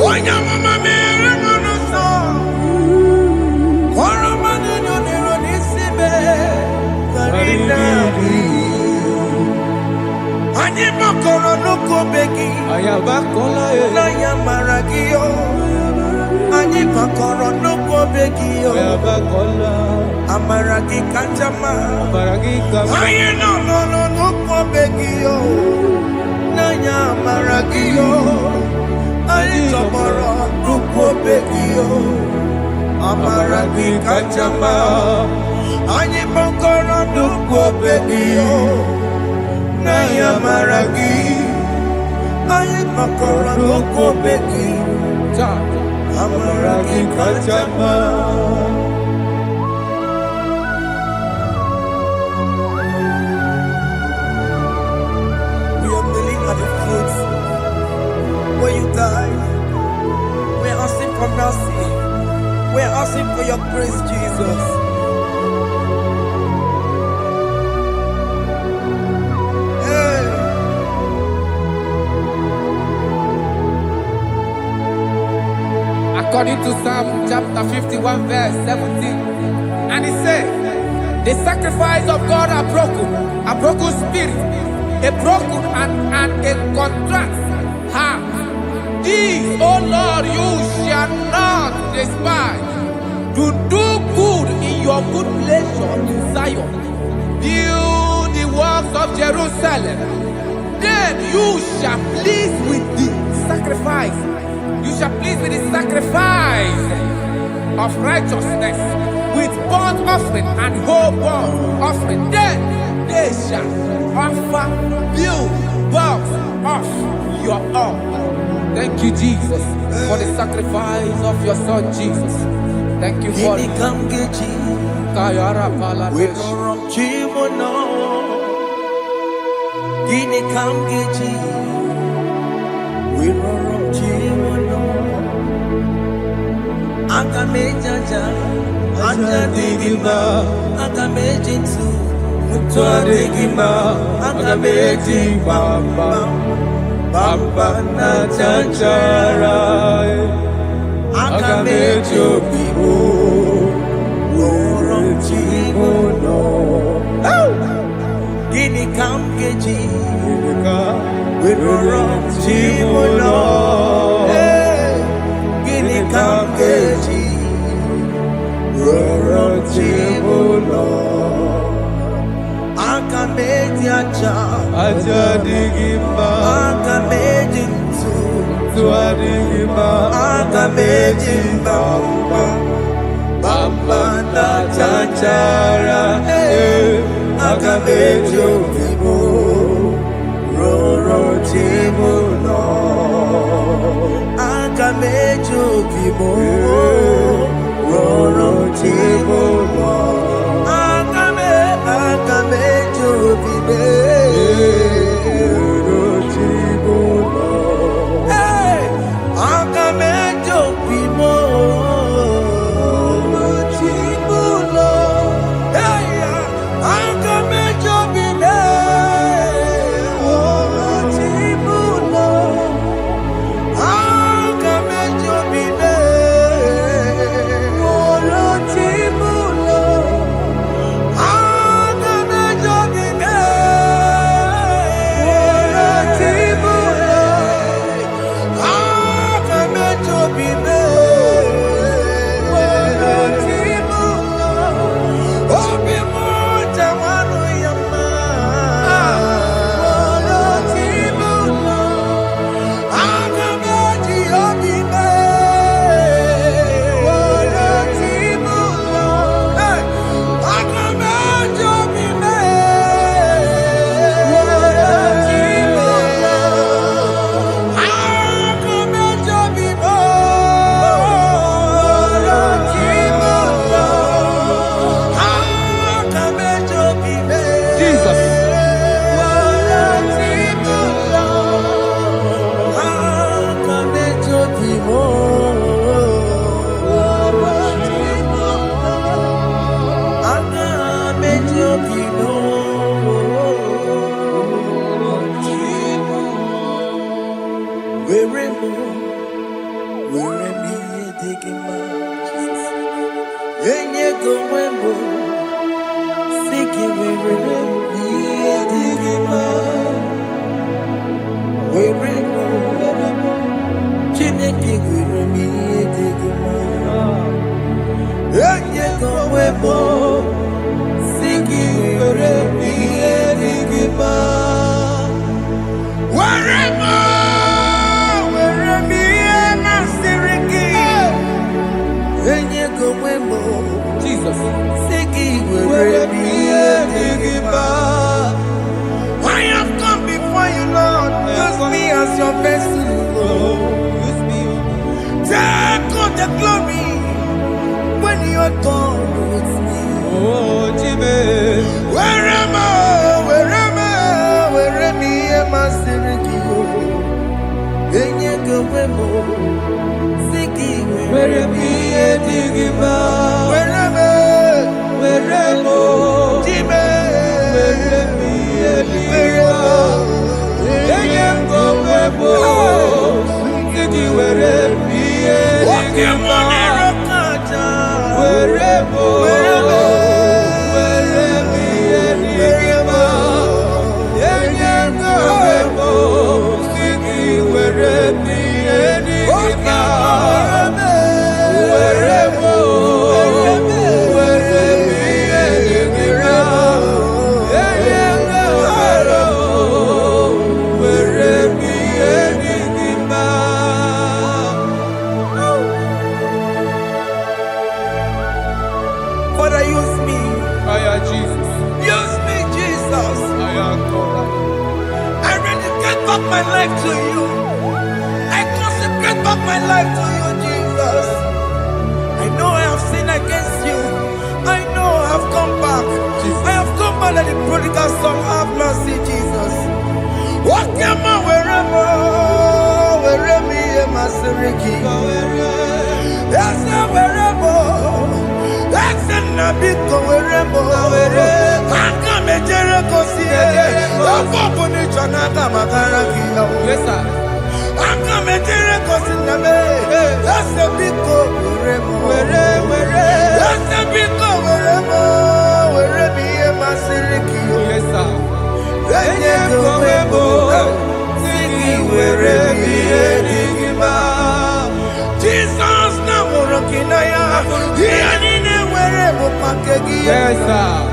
onya mama mere monoso, koro manino nero nisime, karina, Anyi makoro nuko begi, ayabakola na yamaragio. Anyi makoro nuko begi yo, ayabakola. Amaragi kanjama, amaragi kama. Anyi no nuko begi yo, na yamaragio. Anyi tomoro nuko begi yo, amaragi kanjama. Anyi makoro nuko begi yo. Naya maragi, aye makora loko beki, amaragi kachama. We are kneeling at the foot where you died. We are asking for mercy. We are asking for your grace, Jesus. According to Psalm chapter 51 verse 17, and it says, the sacrifice of God are broken spirit, a broken and a contract heart. These, O Lord, you shall not despise. To do good in your good pleasure in Zion. Build the works of Jerusalem. Then you shall please with the sacrifice. You shall please with the sacrifice of righteousness, with burnt offering and whole burnt offering. Then they shall offer you works of your own. Thank you, Jesus, for the sacrifice of your Son, Jesus. Thank you for it. Agamejaja, Ajadigima, Agamejitu, Mutuadigima, Agameji Bamba, Bamba na Chachara, Agamejo Bibo, Worom Chimono, Gini Kamgeji, Worom Chimono. Kamgeji, Roro Chibulo, Akameji Acha, Ajadigima, Agamejintu, Tuadigima, Agamejimba, Bamba na chachara, Agamejo vivo, Roro timuno, Agamejo vivo, Roro timuno, Agamejo vivo. Yes, sir.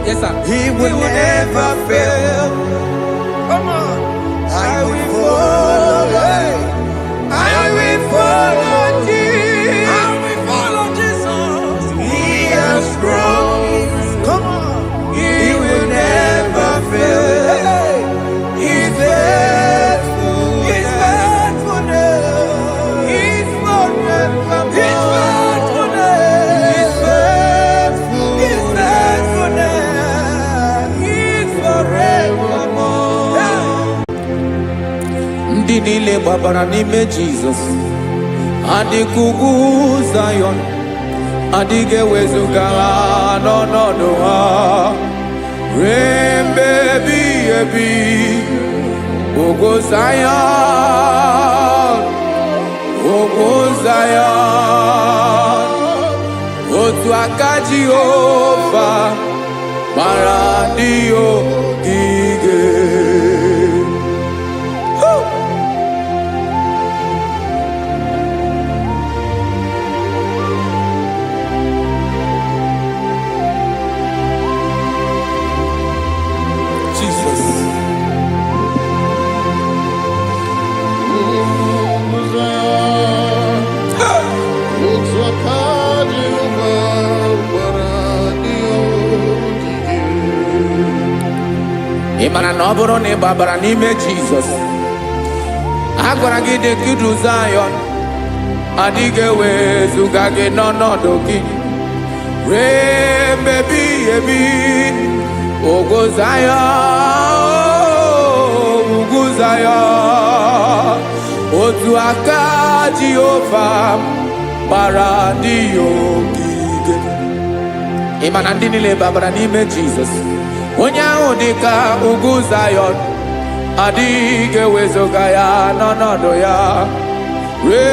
Yes, sir. He will never fail. Come on. I will follow. I will follow Jesus. I will follow Jesus. He has promised. Come on. He will never fail. He's faithful. He's faithful. He's forever. He's faithful. He's faithful. He's faithful. He's forevermore. Ndị niile gbabara n'ime Jizọs adịghị ugwu Zayọn, adịghị ewezuga ha n'ọnọdụ ha ruo mgbe ebighị ebi. Ugwu Zayọn, ugwu Zayọn, otu aka Jehova gbara ndị ogige. Ị mara na ọ bụrụ na ị gbabara n'ime Jizọs, a gwara gị dị ka ugwu Zayọn, adịghị ewezuga gị n'ọnọdụ gị ruo mgbe ebighị ebi. Ugwu Zayọn, ugwu Zayọn, otu aka Jehova gbara ndị ogige. Ị ma na ndị niile gbabara n'ime Jizọs, onye ahụ dị ka ugwu Zayọn, adịghị ewezuga ya n'ọnọdụ ya ruo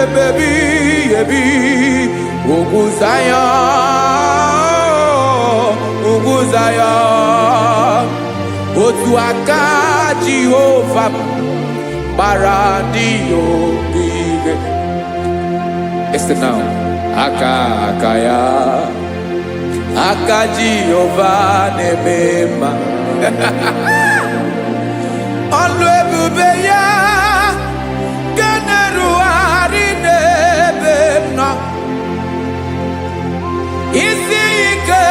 mgbe ebighị ebi. Ugwu Zayọn, ugwu Zayọn, otu aka Jehova gbara ndị ogige. Listen now, aka ya, aka Jehova na-eme mma. Ọlụ ebube ya ga na-erugharị n'ebe m nọ. Isi ike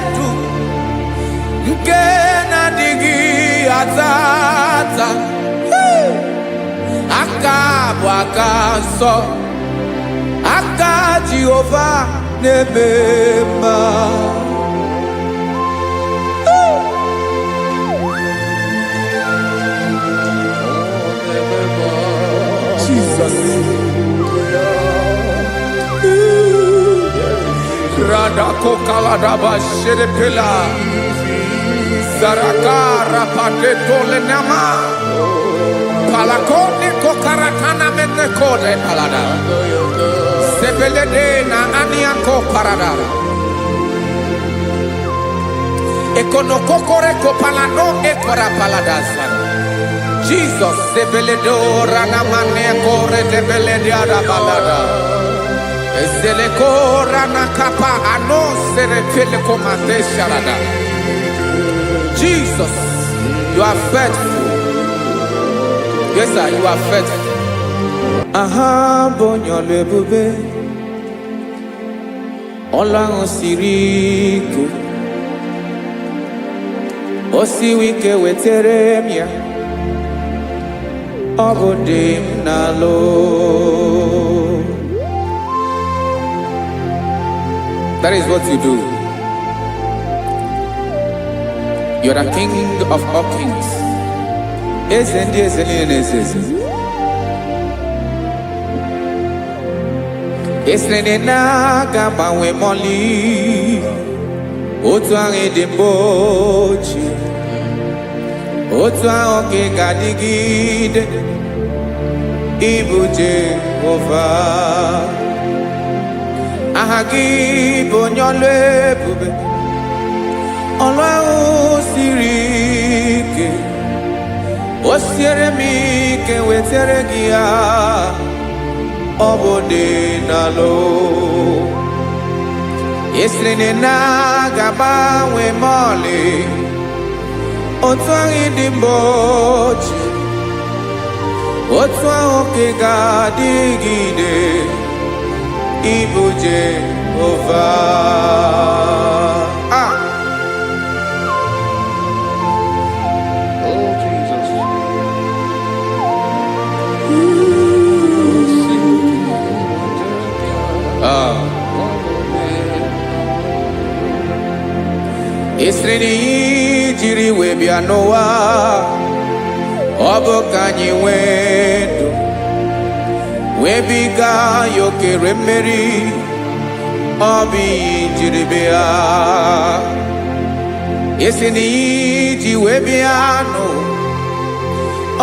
ndụ nke na-adịghị ata ata. Aka bụ aka nsọ, aka Jehova na-eme mma. Jesus. Radako kaladaba sherepela Zarakara pateto lenama Palakone kokaratana mene kode palada Sebelede na aniako parada Ekonokokore kopalano ekora paladasa Jesus sebeledo ranamane kore debelede arabalada Ezeleko ranakapa ano serepele komate sharada Jesus, you are faithful. Yes, sir, you are faithful. Aha, bonyo lebube. Ola osiriku. Osiwike weteremia. Obodim nalo. That is what you do. You are the King of all kings. Esrene na gaba we moli. Otu ange dembochi. otu ahụ ka ị ga-adịgide ịbụ Jehova. Aha gị bụ onye ọlụ ebube, ọlụ ahụ siri ike. O siere m ike wetara gị ya, ọ bụ dị n'alụ. Esiri na ga-agbanwe m ọlị, otu ahụ dị mgbe ochie, otu ahụ ka ị ga-adịgide ịbụ Jehova. Esiri na ihe jiri wee bịa n'ụwa, ọ bụ ka anyị nwee ndụ, wee biga ya okere mmeri. Ọ bụ ihe jiri bịa. Esiri na ihe ji wee bịa n'ụwa,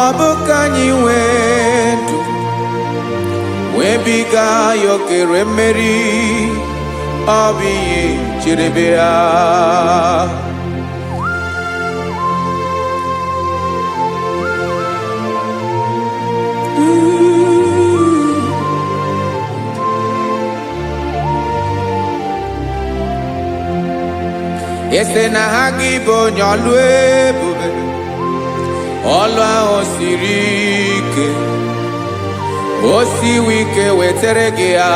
ọ bụ ka anyị nwee ndụ, wee biga ya okere mmeri. Ọ bụ ihe jiri bịa. Ese na ha gị bụ onye ọlụ ebube, ọlụ ahụ siri ike. O siwe ike wetara gị ya,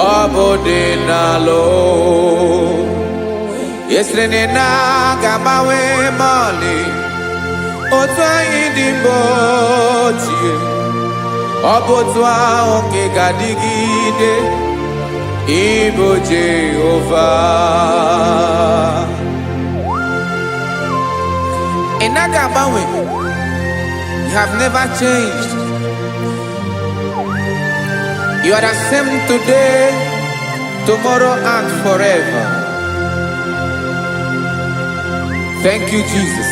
ọ bụ dị n'alụ. Esiri na ga-agbanwe m ọlị, otu anyị dị mgbe ochie, ọ bụ otu ahụ ka ị ga-adịgide ịbụ Jehova. Ị naghị agbanwe. You have never changed. You are the same today, tomorrow, and forever. Thank you, Jesus.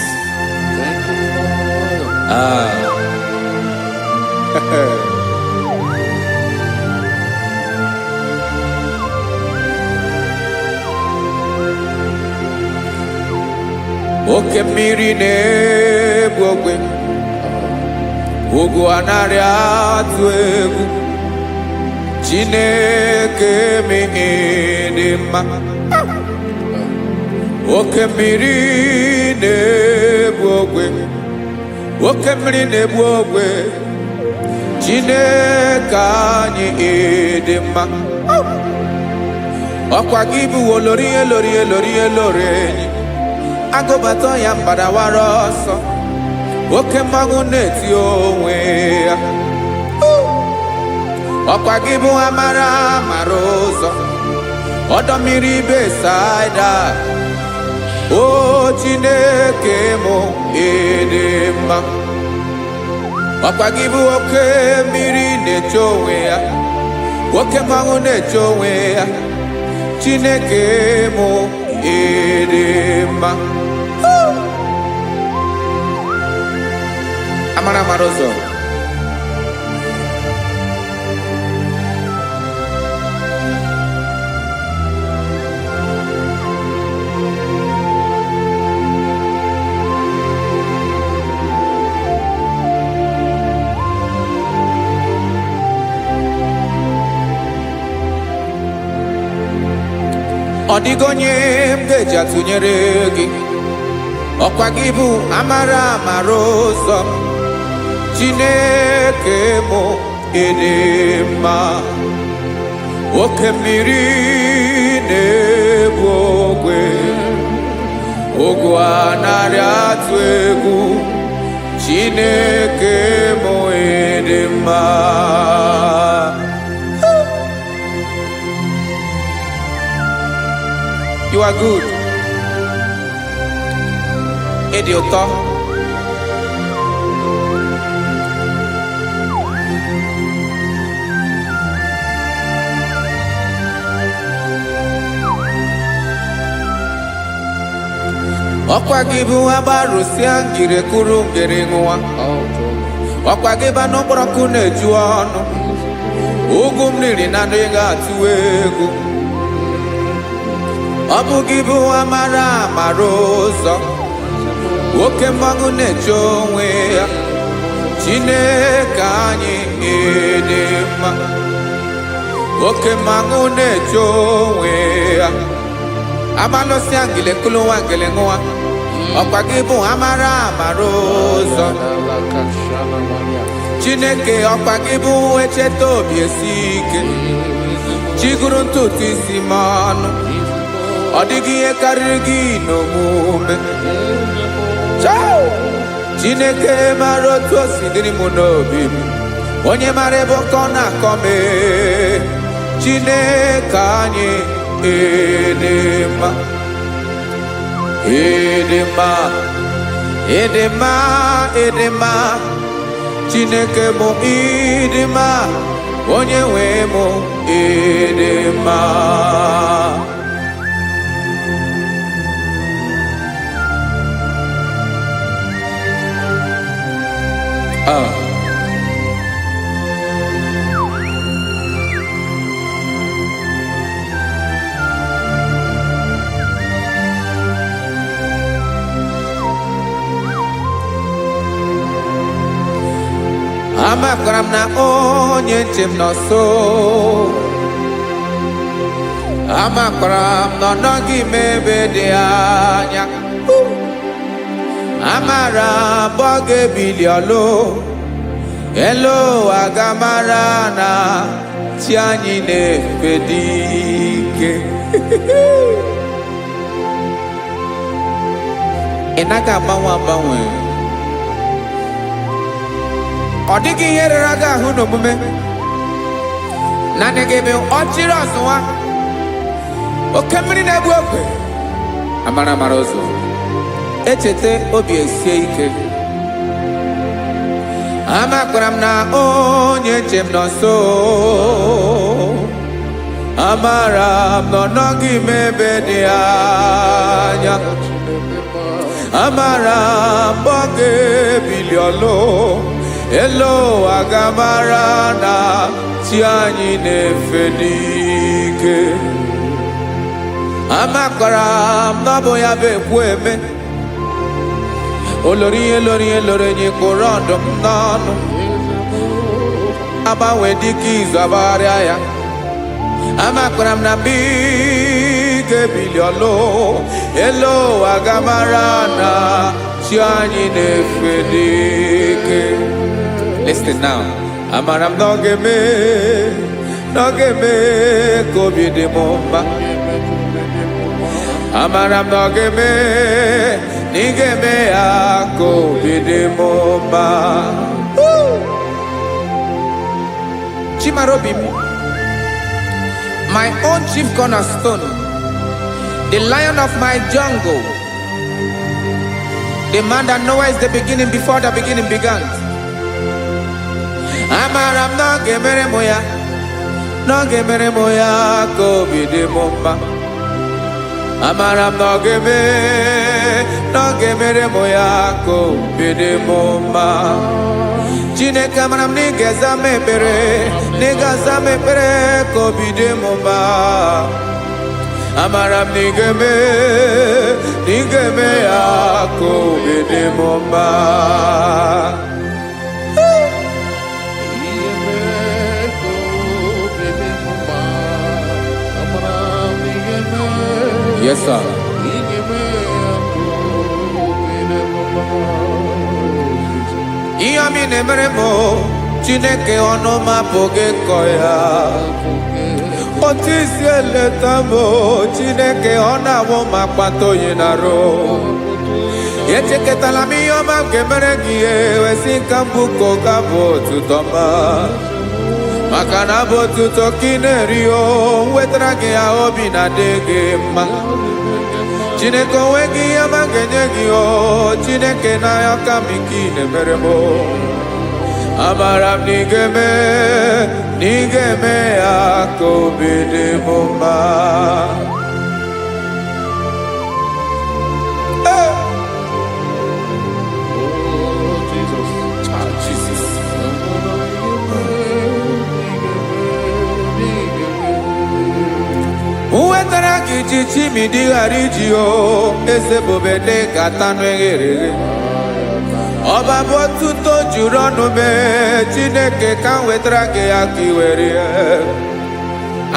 Thank you, Oke mmiri na-egbu ogwe, ugwu anaghị atụ egwu. Chineke m dị mma. Oke mmiri na-egbu ogwe, oke mmiri na-egbu ogwe. Chineke anyị dị mma. Ọkwa gị bụ olori elori elori elori enyi, agụbata ya mbadawara ọsọ. Oke mmanwụ na-eti onwe ya. Ọkwa gị bụ amara amara ụzọ, ọdọ mmiri Besaida. O Chineke m dị mma. Ọkwa gị bụ oke mmiri na-eche onwe ya, oke mmanwụ na-eche onwe ya. Chineke m dị mma. Amara amara ụzọ. Ọ dịghị onye m ga-eji atụnyere gị. Ọkwa gị bụ amara amara ụzọ. Chineke m dị mma. Oke mmiri na-egbu ogwe, ugwu anaghị atụ egwu. Chineke m dị mma. You are good. Ịdị ụtọ. Okwa gibu abarusi angire kuru ngere ngwa. Okwa giba no broku neju onu. Ugum niri na nega atuwegu. Obu gibu amara marozo. Woke mmangu nejo onwe ya. Chineke anyị dị mma. Woke mmangu nejo onwe ya. Amalosi angile kulu wangele ngwa. Okwa gibu amara marozo. Chineke okwa gibu echeta obi esike. Chiguru ntutu isi mmanụ. Ọ dịghị ihe karịrị gị n'omume. Chineke mara otu o si dịrị m n'obi m. Onye mara ebe ọkọ na-akọ m. Chineke anyị dị mma. Dị mma. Dị mma. Dị mma. Chineke bụ ịdị mma. Onye nwe m dị mma. Amakwara m na onye nche m nọ nso. Amakwara m na ọ nọghị m ebe dị anya. Amara m ọ ga-ebili ọlụ. Elu agamara na chi anyị na-efe dị ike. Ị naghị agbanwe agbanwe. Ọ dịghị ihe rere gị ahụ n'omume. Naanị gị bụ ọchịrị ọzụwa. Oke mmiri na-egbu ogwe. Amara mara ụzọ. Echete obi esie ike. Amakwara m na onye nche m nọ nso. Amara m na ọ nọghị m ebe dị anya. Amara m ọ ga-ebili ọlụ. Elu agamara na chi anyị na-efe n'ike. Amakwara m na ọ bụ ya bụ ekwu eme. Olori ihe lori ihe lori enyi kwụrụ ọdụm n'ọnụ. Agbanwe dịka izu agbagharịa ya. Amakwara m na mgbe ị ga-ebili ọlụ. Elu agamara na chi anyị na-efe n'ike. Listen now. Amara m na ọ ga-eme ka obi dị m mma. Amara m na ọ ga-eme na ị ga-eme ya ka obi dị m mma. Chimara obi m, my own chief cornerstone, the lion of my jungle, the man that knows the beginning before the beginning began. Amara m na ọ ga-emere m ya, na ọ ga-emere m ya ka obi dị m mma. Amara m na ọ ga-emere m ya ka obi dị m mma. Chineke amara m na ị ga-aza m ekpere, na ị ga-aza m ekpere ka obi dị m mma. Amara m na ị ga-eme ya ka obi dị m mma. Yes, sir. Ihe mi na-emere m Chineke ọnụ m apụghị ịkọ ya. Otu isi eleta m Chineke ọ na-awụ m akpata oyi n'arụ. Echeketala m ihe ọma m ga-emere gị ewesị ka m bụkọ ga-abụ otuto ma. Maka na bụ otuto ka ị na-eri o wetara gị ya obi na-adị gị mma. Chineke onwe gị ihe ọma ga-enye gị o Chineke n'anya ka m ike ị na-emere m. Amara m na ị ga-eme ya ka obi dị m mma. chichi mi di harijio ese bobede katanu eghere Oba botuto juru ọnụ mee Chineke ka m wetara gị ya ka i were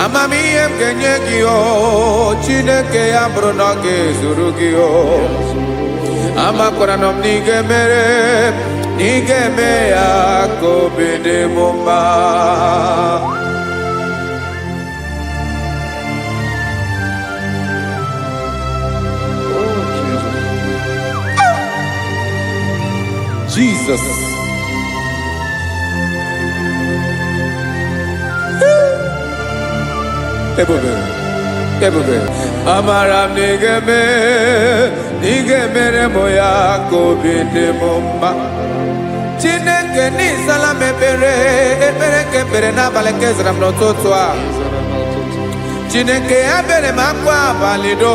amamihe m ga-enye gị o Chineke ya bụrụ na ọ ga-ezuru gị o amakwara na m na ị ga-emere na ị ga-eme ya ka obi dị m mma Jesus. Ebube. Amara m n'ige mere mo ya ka obi dị m mma. Chineke n'ịzala m ekpere ka ekpere n'abalị ka ezara m n'ụtụtụ a. Chineke ebere m akwa abalị do.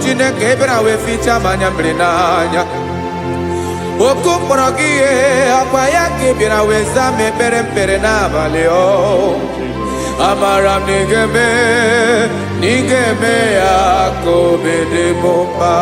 Chineke ebere wee ficha m anya mmiri n'anya. Oku mkpọrọ gị ihe akwa ya ka ị bịara wee zaa m ekpere n'abalị o amara m na ị ga-eme ya ka obi dị m mma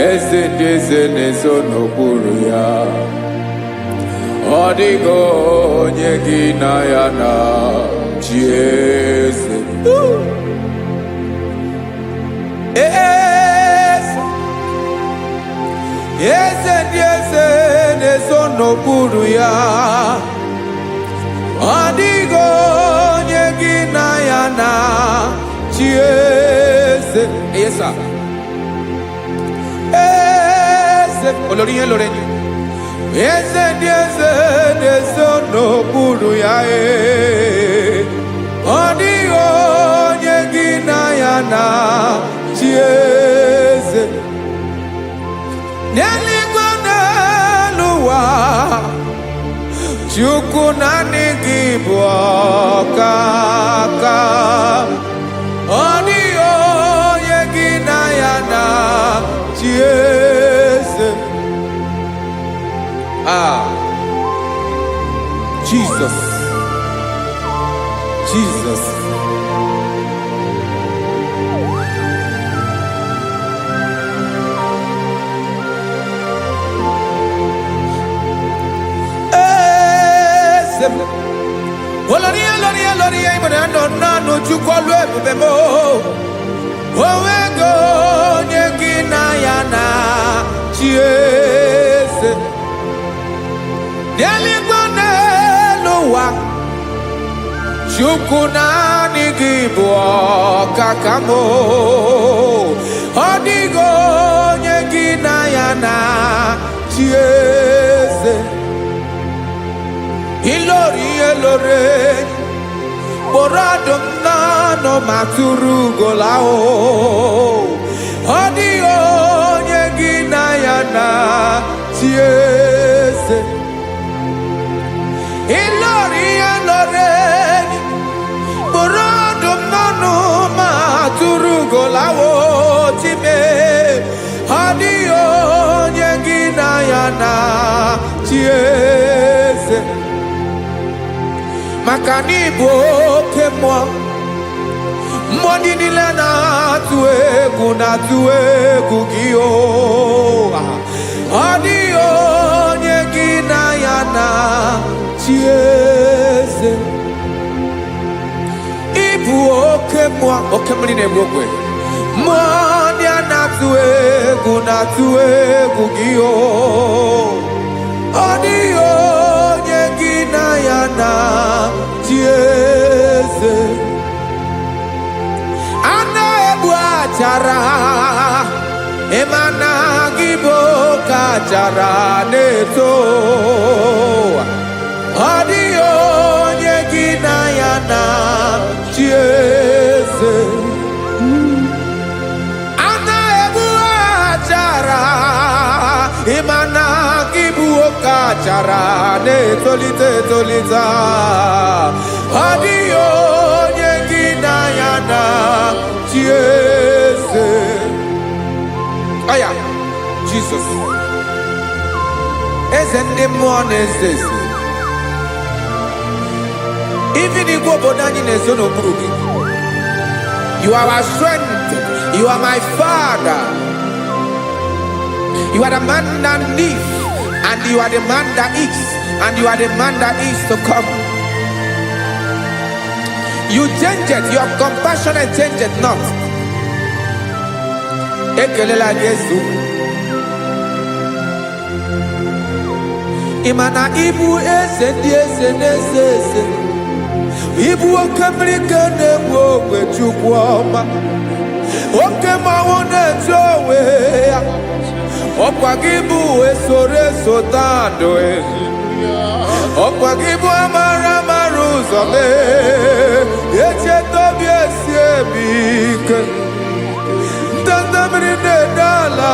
Eze na-eso n'okpuru ya ọ dịghị onye gị na ya na chi eze ndị eze na-eso n'okpuru ya ọ dịghị onye gị na ya na chi eze olórí yẹn lórí ẹni eze ndị eze na-eso n'okpuru ya ọ dịghị onye gị na ya na chi eze n'eluigwe n'elu ụwa Chukwu naanị gị bụ ọkaka ọ dịghị onye gị na ya na chi eze Jesus Oloria imone nanu Chukwu olu ebube mo owego onye gị na ya na chi eze n'eluigwe n'elu ụwa Chukwu naanị gị bụ ọkaka m ọ dịghị onye gị na ya na chi eze ilori kpọrọ ọdụm n'ọnụ ma tụrụ ugola ọ dịghị onye gị na ya na chi eze ilori kpọrọ ọdụm n'ọnụ ma tụrụ ugola chime ọ dịghị onye gị na ya na chi eze maka na ị bụ oke mmụọ ndị niile na-atụ egwu gị ọ dịghị onye gị na ya na chi eze ị bụ oke mmụọ oke mmiri na-egbu ogwe mmụọ ndị a na-atụ egwu gị ọ dịghị onye gị na ya na chi eze a na-egbu achara ịmana gị bụ ka achara na-eto ọ dịghị onye gị na ya na chi ka achara na-etolite etolite. Ọ dịghị onye gị na ya na-achị eze. Aya, Jesus. Eze ndị mmụọ na-eze eze. Even igwe obodo anyị na-ezo n'okpuru gị. You are our strength. You are my Father. You are the man that lives, and you are the man that is, and you are the man that is to come. You change it. Your compassion and change it not. Ekelela Jesu. Imana ibu eze ndị eze na-eze eze. Ibu oke mmiri ka na-egbu ogwe Chukwu ọma. Oke mmanwụ na-eche onwe ya. Ọkwa gị bụ esoro eso tando. Ọkwa gị bụ amara amara ụzọ mee. Echeta obi esi ebi ike. Ndanda mmiri na-ede ala.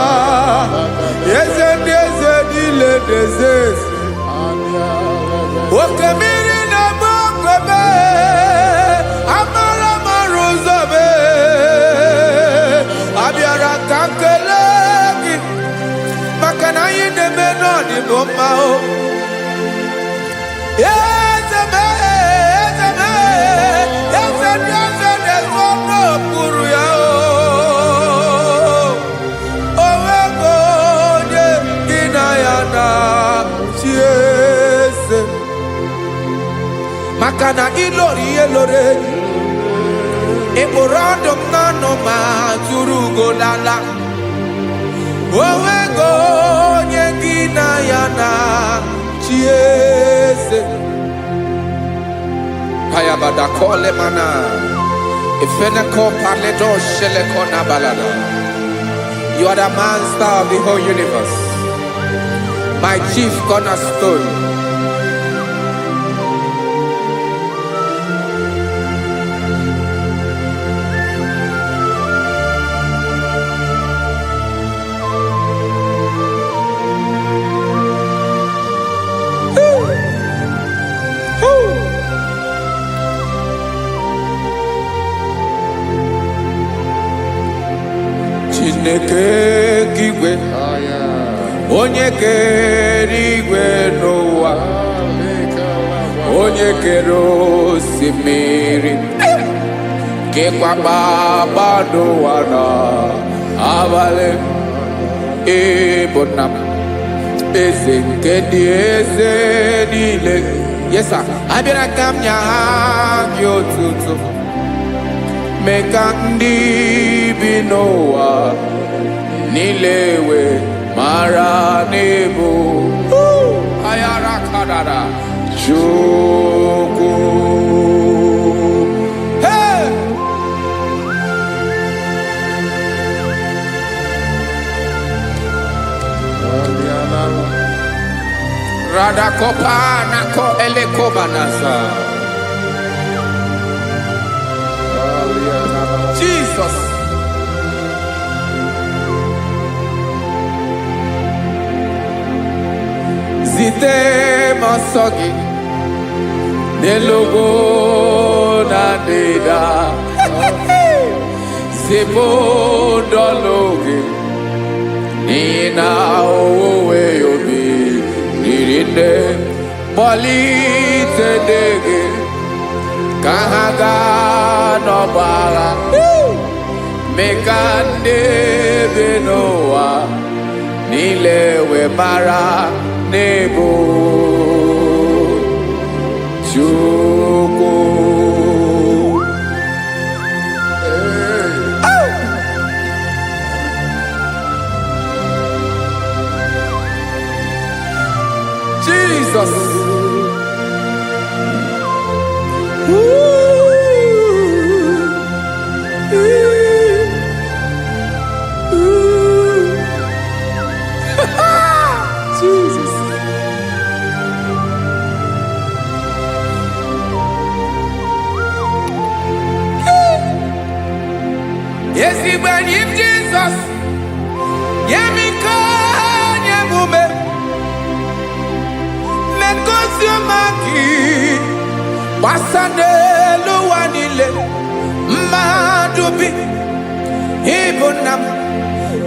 Eze ndị eze niile na-eze eze. Oke mmiri na-agba ogwe mee. Amara amara ụzọ mee. Abịara ka nkele gị. Maka na anyị na-eme n'ọdịbụ mma o. Eze mee, eze mee, eze ndị eze na-ezo n'okpuru ya o. O nwego onye gị na ya na-achị eze. Maka na ịlọrọ ihe lọrọ enyi. Ịkpụrụ ọdụ m n'ọnụ ma tụrụ ugo lala. O nwego onye gị na ya na-achị eze. Hayabada kole mana. Ifeneko paledo sheleko na balada. You are the master of the whole universe. My chief cornerstone. Chineke igwe, onye kere igwe n'ụwa, onye kere osimiri, kekwa kpakpando ụwa n'abalị. Ịbụ nna m, eze nke ndị eze niile. Yes sir, abịara ka m nye gị otuto. Mee ka ndị bi n'ụwa niile wee mara n'ebu ayara kadada Chukwu. Hey! Radakopa nako elekobanasa. Jesus. Zite masogi nelogo na deda. Zipo dologe nina owe yobi nirinde bolite dege kahaga no bala. Mekande benoa nilewe mara nebo Chukwu. Jesus. Jesus. Yes, he when him Jesus. Yemika yemume. Oziomaki Basanelu wanile Madubi Ibunam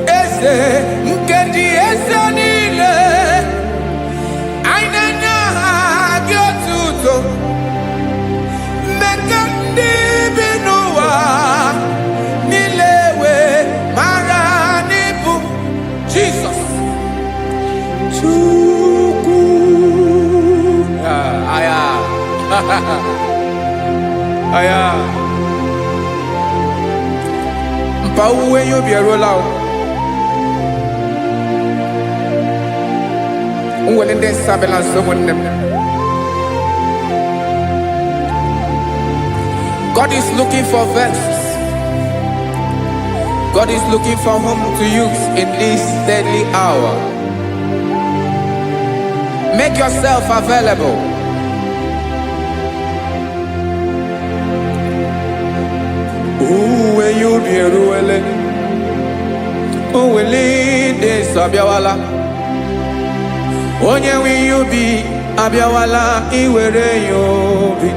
Eze Nkedi Eze nile Ainanya Gyotuto Mekandi Binuwa Nilewe Maranibu Jesus Chuku Aya Aya Mpa uwe yo bierola Uwele de sabela someone. God is looking for verses. God is looking for whom to use in this deadly hour. Make yourself available. Uwe you be ruele. Uwele de sabiawala. Onye wi you be abiawala iwere you be.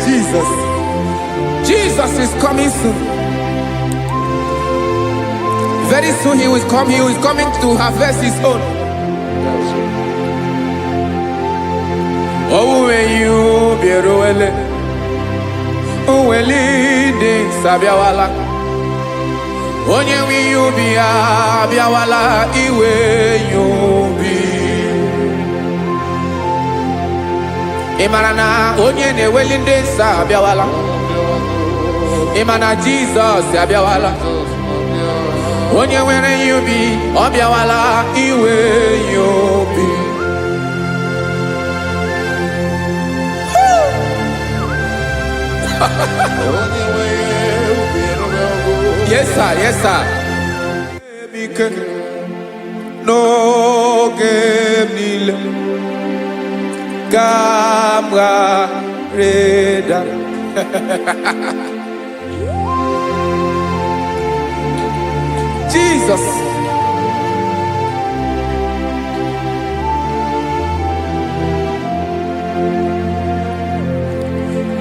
Jesus. Jesus is coming soon. Very soon he will come. He is coming to harvest his own. Oh, when you be ruele, oh, when leading sabiawala, onye wi you be abiawala iwe you be. Imarana onye ne welinde sabiawala, imana Jesus sabiawala, onye were you be abiawala iwe you be. Yes, sir. Yes, sir. No game nil. Camera reda. Jesus.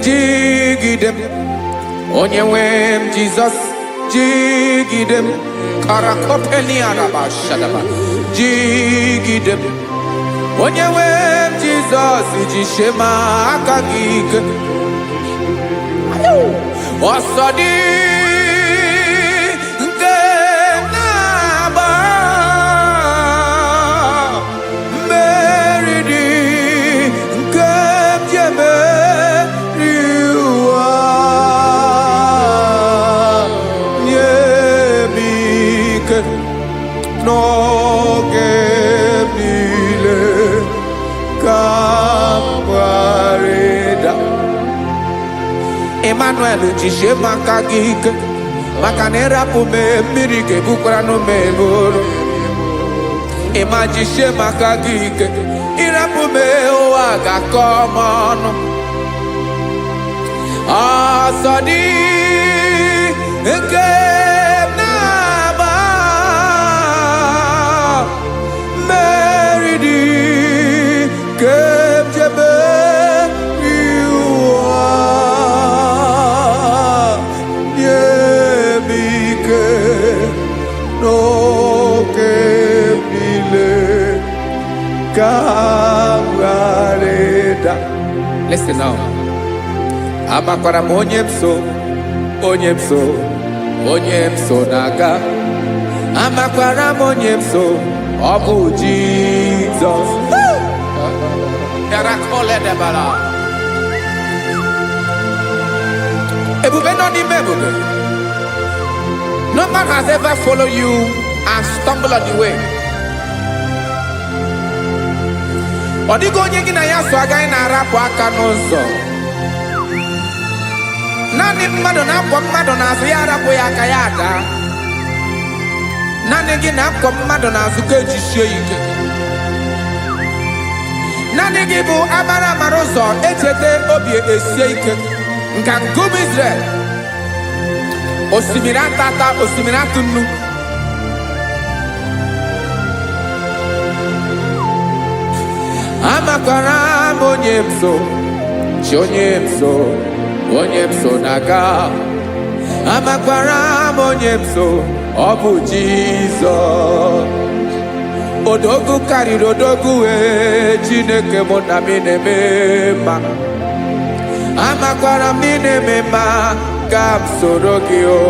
Jigidem. Onye wem Jesus. Jigidem. Karakopeni araba shadaba. Jigidem. Onye wem Jesus. Jishema akagike. Osodi. Nke naba. Meridi. Nke jeme. No gemile kampareda Emmanuel jishe makagike makanera pume mirike bukrano meboro Emajishe makagike irapume oaga komono Asadi nke Listen now. Amakwara onyemso naga. Amakwara onyemso obu Jesus. Erakole debala. Ebube no ni mebube. No man has ever followed you and stumbled on the way. Odigo onye gị na ya so agaghị na-arapụ aka n'ụzọ. Naanị mmadụ na-akwọ mmadụ n'azụ ya arapụ ya aka ya aga. Naanị gị na-akwọ mmadụ n'azụ ka ejisie ike. Naanị gị bụ amara ụzọ echete obi esie ike. Nka nkume Israel. osimiri atata osimiri atunu amakwara m onye m so chi onye m so na-aga amakwara m onye m so ọ bụ Jizọs odogwu karịrị odogwu Chineke mụ na mi na-eme mma amakwara m na-eme mma ka m soro gị o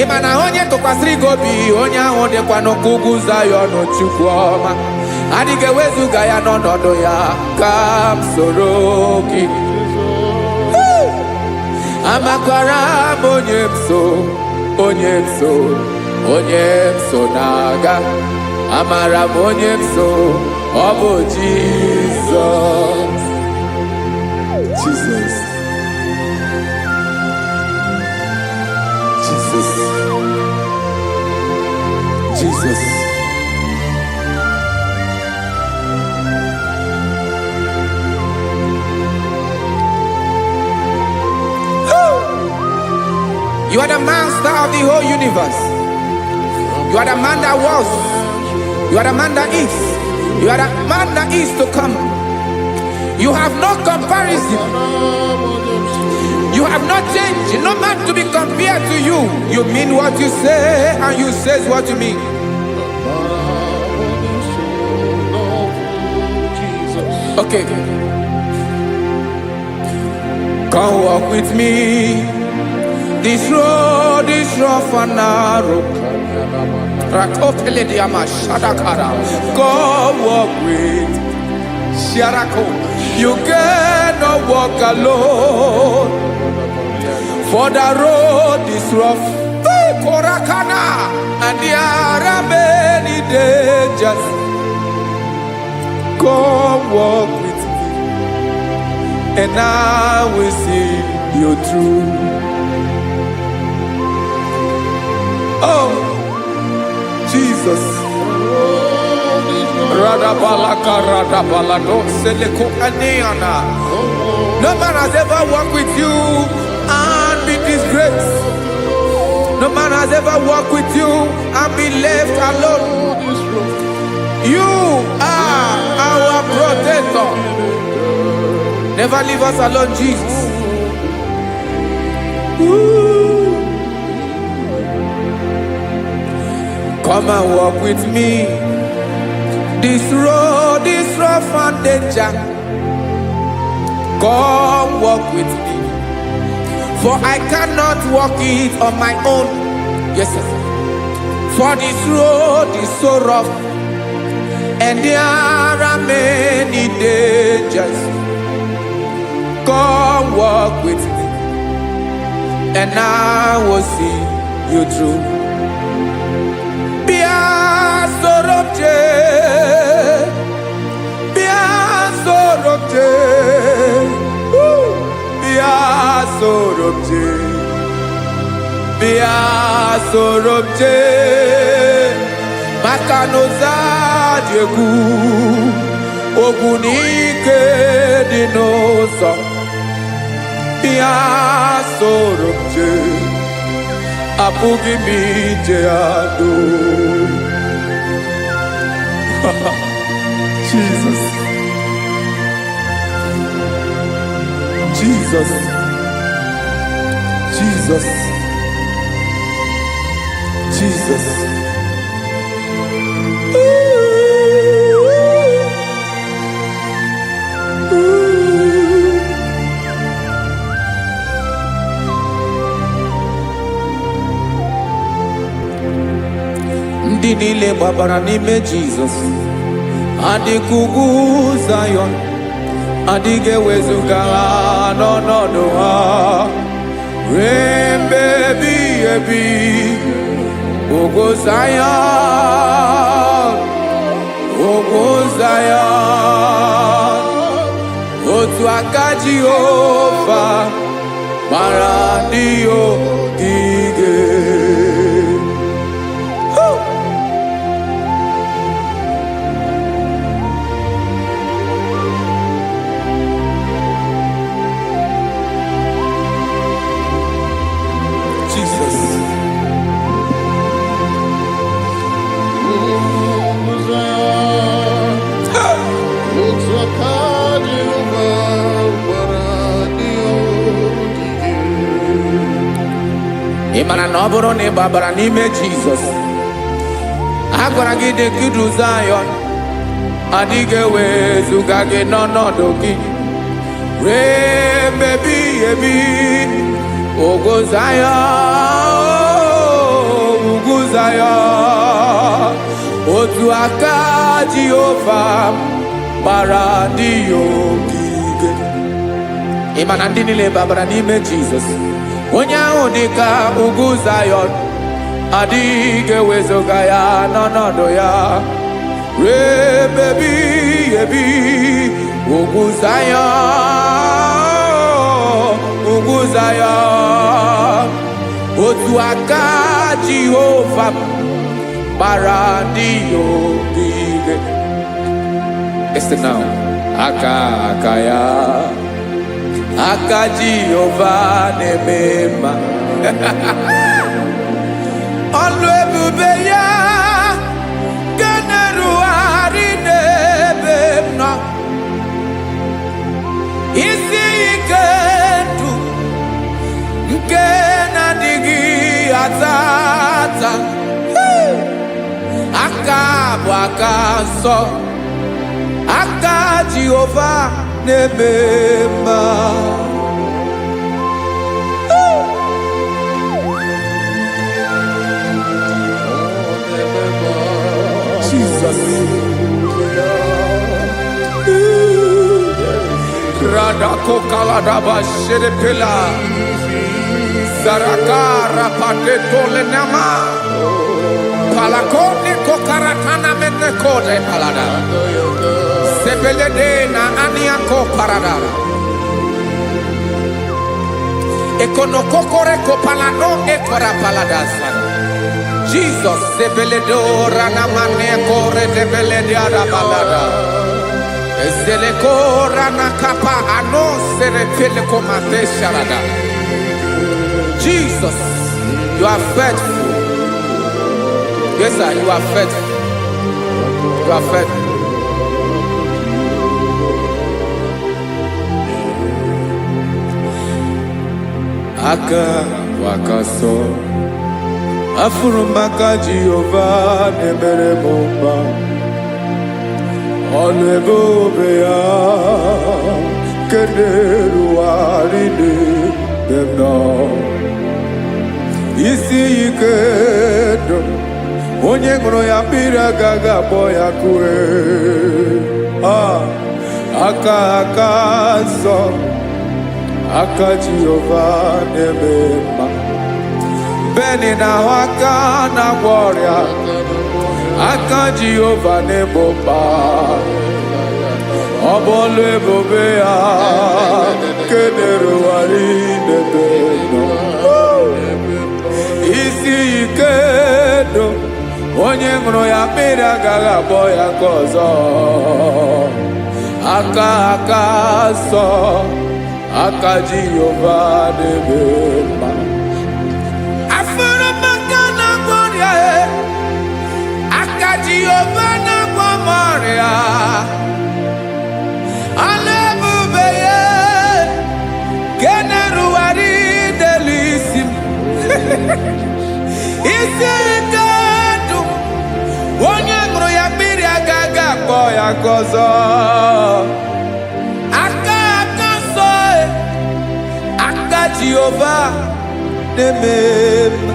ị ma na onye tụkwasịrị gị obi onye ahụ dịkwa n'ụkwụ ugwu Zayọn Chukwu ọma adịghị ewezuga ya n'ọnọdụ ya ka m soro gị amakwara m onye m so na-aga amara m onye m so ọ bụ Jizọs Jesus You are the master of the whole universe. You are the man that was. You are the man that is. You are the man that is to come. You have no comparison. You have not changed. No man to be compared to you. You mean what you say and you say what you mean. Okay. Come walk with me. This road is rough and narrow. Come walk with Sharako. You cannot walk alone. For the road is rough. Korakana. And there are many dangers. Come walk with me. And I will see you through. Oh, Jesus. No man has ever walked with you and be disgraced. No man has ever walked with you and be left alone. You are our protector. Never leave us alone, Jesus. Come and walk with me. This road is rough and danger. Come walk with me. For I cannot walk it on my own. Yes, sir. For this road is so rough. And there are many dangers. Come walk with me. And I will see you through. Sorobje Makanoza Diegu Ogunike Dinosa Bia Sorobje Apugi Mijeado Jesus Jesus Jesus Jesus. Ndị niile gbabara n'ime Jizọs adịghị ugwu Zayọn adịghị ewezuga ha n'ọnọdụ ha ruo mgbe ebighị ebi. Ogo Zion, otu aka Jehova mara ndị ogige. Imana na ọ bụrụ na ị gbabara n'ime Jizọs, a gwara gị dị kudu Zion, adịghị ewezuga gị n'ọnọdụ gị ruo mgbe ebighị ebi. Ugwu Zion, ugwu Zion, otu aka Jehova gbara ndị ya ogige. Ịma na ndị niile babara n'ime Jizọs, onye ahụ dị ka ugwu Zion, adịghị ewezuga ya n'ọnọdụ ya ruo mgbe ebighị ebi. Ugwu Zion, ugwu Zion, otu aka Jehova gbara ndị ya ogige. Listen now. Aka ya, aka Jehova na-eme mma. Ọlụ ebube ya ga na-erugharị n'ebe m nọ. Isi ike ndụ nke na-adịghị ata ata. Aka bụ aka nsọ, aka Jehova na-eme mma. Jesus. Radako kaladaba sherepela, zarakara pateto lenama, palakone kokaratana menekode palada, sebelede na aniako parada, ekonokokore kopalano ekora paladasa. Jesus, sebeledo ranamane kore debelede arabalada. Zeleko ranakapa ano serepele komate sharada. Jesus, you are faithful. Yes, sir, you are faithful. You are faithful. Aka wakaso. Afurumaka Jehova nemere mumba. Ọlụ ebube ya keneruarị n'ebe m nọ. Isi ike ndụ, onye ṅụrụ ya mmiri agaghị agbọ ya kue. Aka nsọ, aka Jehova na-eme mma. Beni na aka na-agwọ ọrịa, aka Jehova na-egbo mkpa. Ọ bụ ọlụ ebube ya kenerugharị n'ebe nọ. Isi ike ndụ, onye ṅụrụ ya mmiri agaghị agbọ ya nke ọzọ. Aka nsọ, aka Jehova na-eme mma. Jehova na-agwọ m ọrịa, ọlụ ebube ya ga na-erugharị n'elu isi m. Isi ike ndụ, onye ṅụrụ ya mmiri agaghị akpọ ya nke ọzọ. Aka nsọ, aka Jehova na-eme mma.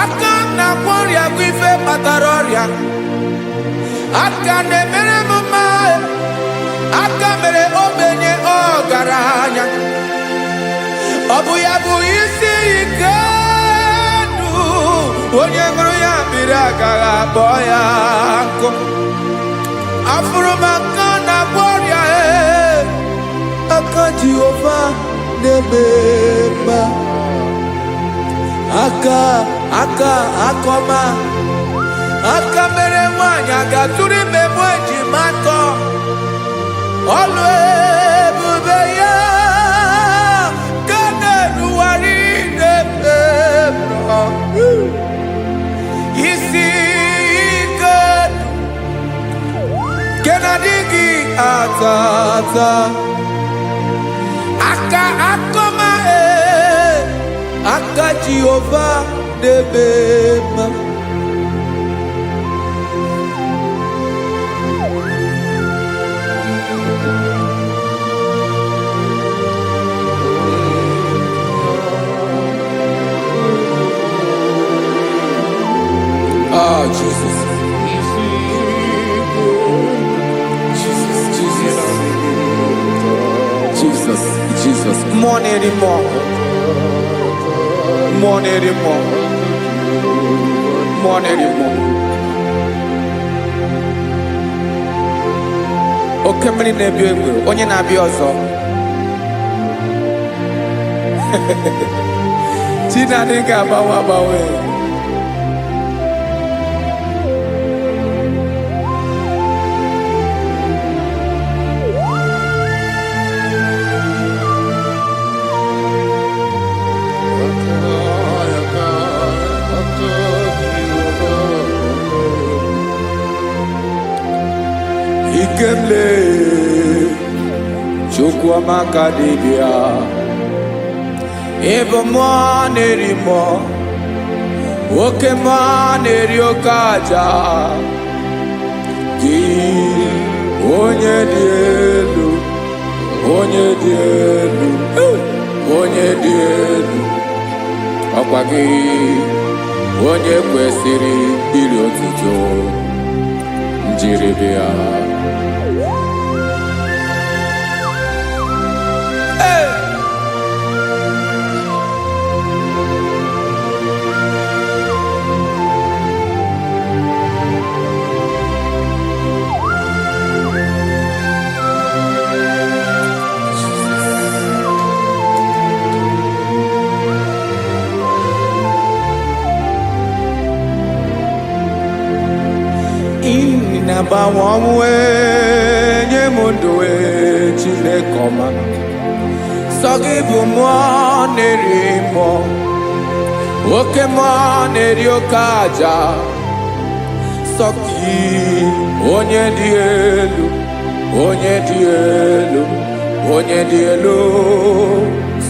Aka na-agwọ ọrịa bụ ife kpatara ọrịa. Aka na-emere m mma, aka mere ogbenye ọgaranya. Ọ bụ ya bụ isi ike ndụ, onye ṅụrụ ya mmiri agaghị akpọ ya nkụ. Afụrụ m aka na-agwọ ọrịa, aka Jehovah nebeba akoma mere nwanyị agatụrụ ime mụ ejimako ọlụ ebube ya ka na-eruwari nebeba isi ike kenadigi atata akoma aka Jehovah nebeba Jesus. Jesus. More anymore. Okemri na-ebi egbe, onye na-abịa ọzọ. Chinadị ga-agbanwe. Ikemle Chukwamaka dibia Ebo mo nerimo Oke mo neriokaja Ki onye dielu Ọkwa gị onye kwesịrị iri otuto njiri bịa Inabawamwe nyemundoe Chinekoma Sogibu mo nerimo Oke mo neriokaja Soki onye dielu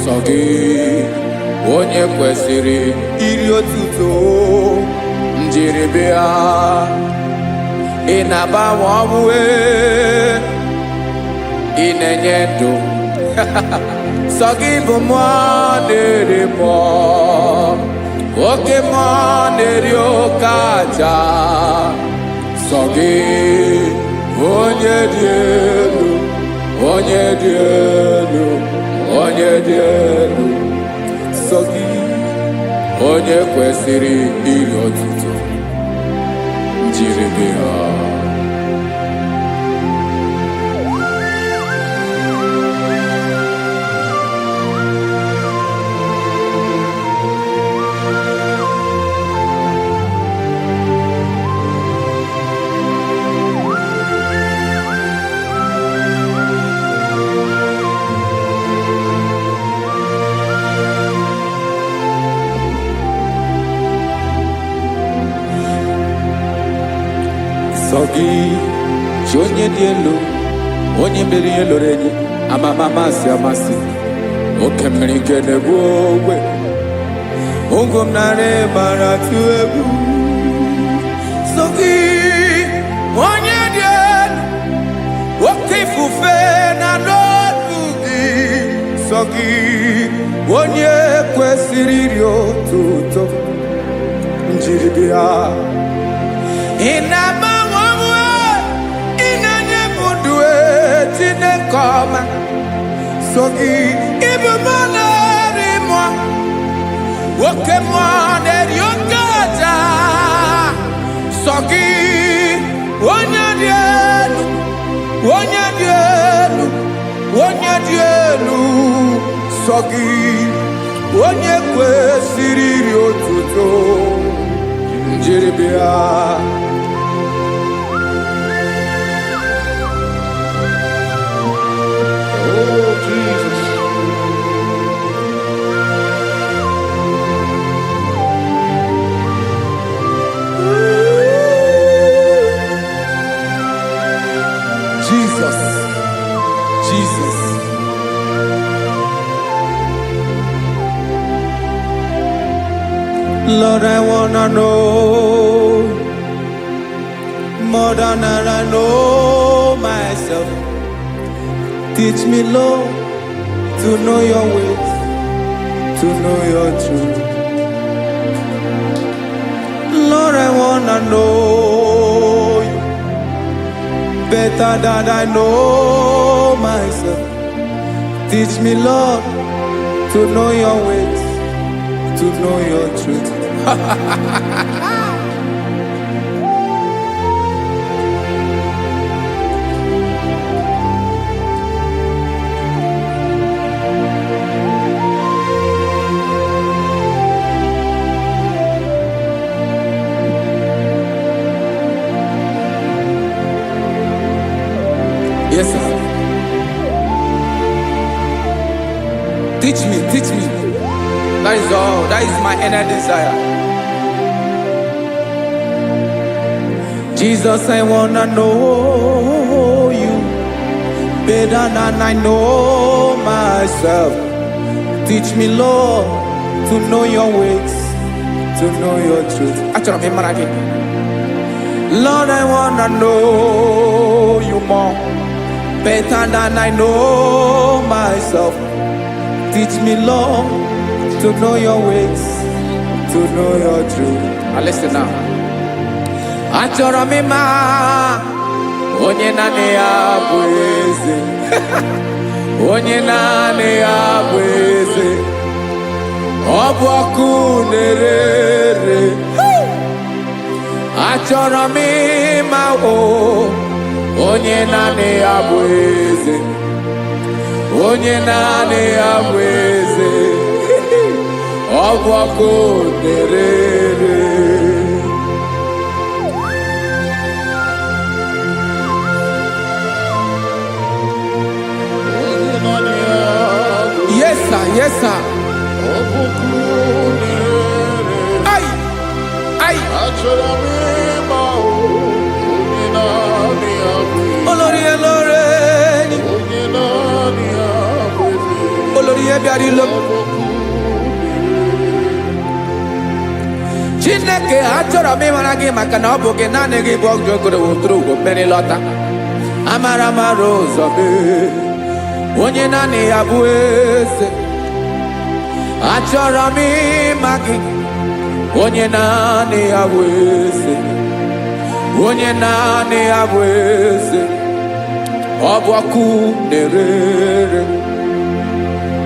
Sogi onye kwesịrị iri otuto njiri bịa Inabawamwe inenye ndụ Sogibu mo nerimo Oke mo neriokaja Sogi onye dielu Sogi onye kwesịrị iri otuto njiri bịa Sogi onye dị elu onye mmeri ihe loro enyi amasi oke mmiri nke na-egbu ogwe ụgwọ m nara mara tụ egwu Sogi onye dị elu oke ifufe na n'ọdụ gị Sogi onye kwesịrị iri otuto njiri bịa Inabawamwe inenye mundue Chinekoma Sogi ibu mo nerimo Oke mo neriokaja Sogi onye dielu onye dị elu sọ gị, onye kwesịrị iri otuto njiri bịa. Oh Jesus. Jesus, Jesus. Lord, I wanna know more than I know myself. Teach me, Lord, to know your ways, to know your truth. Lord, I wanna know you better than I know myself. Teach me, Lord, to know your ways, to know your truth. Yes, sir. Teach me, teach me. That is all. That is my inner desire. Jesus, I wanna know you better than I know myself. Teach me, Lord, to know your ways, to know your truth. Lord, I wanna know you more better than I know myself. Teach me, Lord, to know your ways, to know your truth. Listen now. Achọrọ m ịma onye naanị ya bụ eze. Onye naanị ya bụ eze. Ọ bụ ọkụ na-ere. Achọrọ m ịma onye naanị ya bụ eze. Onye naanị ya bụ eze. Ọ bụ ọkụ na-ere. Yes, sir. Yes, sir. Ay, ay. Olórí elóore. Olórí ebiari lo. Chineke achọrọ m ịmara gị maka na ọ bụ gị naanị gị bụ ọgụgụ wụtụrụ ụgwọ mmeri lọta. Amara mara ụzọ mee. Onye naanị ya bụ eze. Achọrọ m ịma gị. Onye naanị ya bụ eze. Onye naanị ya bụ eze. Ọ bụ ọkụ na-ere.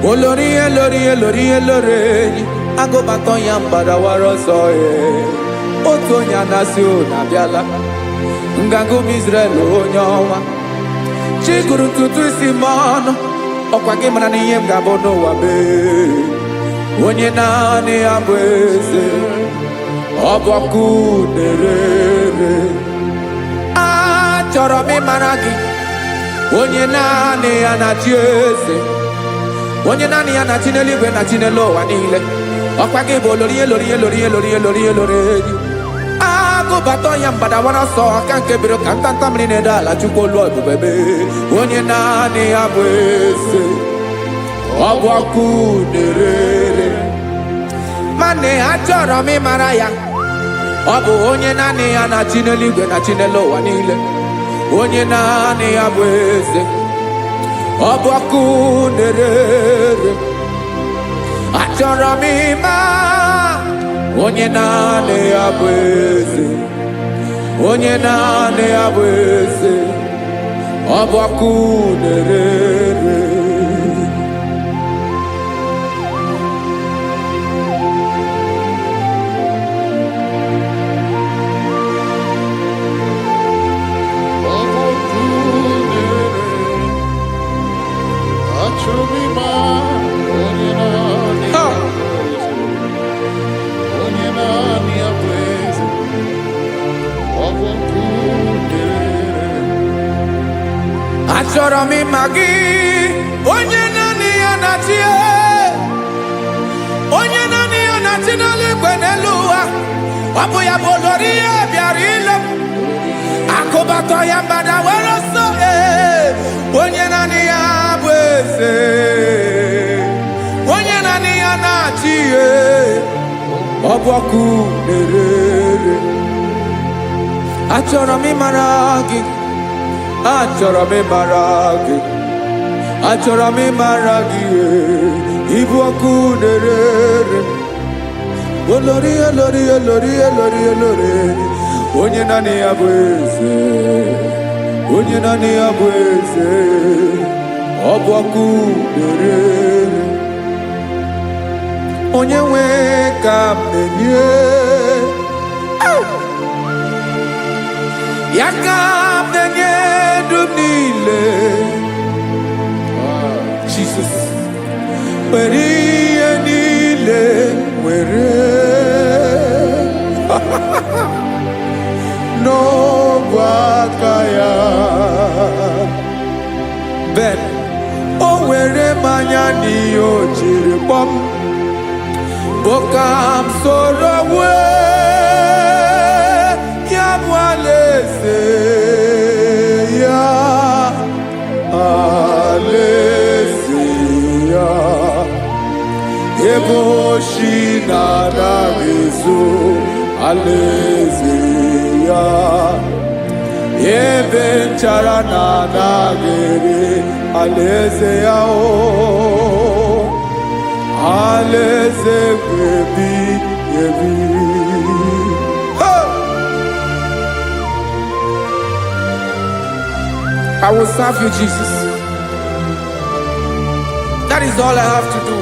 Olórí elórí elórí elórí enyi. Agụbatọ ya mgbadawara ọsọ ya. Otu onye anasị ụlọ abịala. Nganga ụmụ Izrel onye ọnwa. Chi gụrụ ntutu isi m ọnụ. Ọkwa gị mara na ihe m ga-abụ n'ụwa mee. Onye naanị ya bụ eze. Ọ bụ ọkụ na-ere. Achọrọ m ịmara gị. Onye naanị ya na-achị eze. Onye naanị ya na-achị n'eluigwe na-achị n'elu ụwa niile. Ọkwa gị bụ olórí elórí elórí elórí elórí elórí enyi. Agụbatọ ya mgbadawara ọsọ aka nke biri ka ntanta mmiri na-edo ala Chukwu olu ebube mee. Onye naanị ya bụ eze. Ọ bụ ọkụ na-ere. Mane achọrọ m ịmara ya. Ọ bụ onye naanị ya na-achị n'eluigwe na-achị n'elu ụwa niile. Onye naanị ya bụ eze. Ọ bụ ọkụ na-ere. Achọrọ m ịma onye naanị ya bụ eze. Onye naanị ya bụ eze. Ọ bụ ọkụ na-ere. achọrọ m ịma gị onye naanị ya na-achị onye naanị ya na-achị n'eluigwe n'elu ụwa ọ bụ ya bụ olori ya bịara ile m akụbatọ ya mgbada were ọsọ onye naanị ya bụ eze onye naanị ya na-achị ihe ọ bụ ọkụ na-ere achọrọ m ịmara gị achọrọ m ịmara gị achọrọ m ịmara gị ịbụ ọkụ na-ere olori olori olori olori olori onye naanị ya bụ eze onye naanị ya bụ eze ọ bụ ọkụ na-ere onye nwe ka m na-enye ya ka m na-enye ndụ m niile Jesus were ihe niile were n'ọbụ aka ya ben o were mmanya n'ihe o jiri kpọm bụ ka m soro wee ya bụ alaeze ya alaeze ya ebe oshi na-anaghị ezo alaeze ya ebe nchara na-anaghị ere alaeze ya alaeze ebi ebi I will serve you, Jesus. That is all I have to do.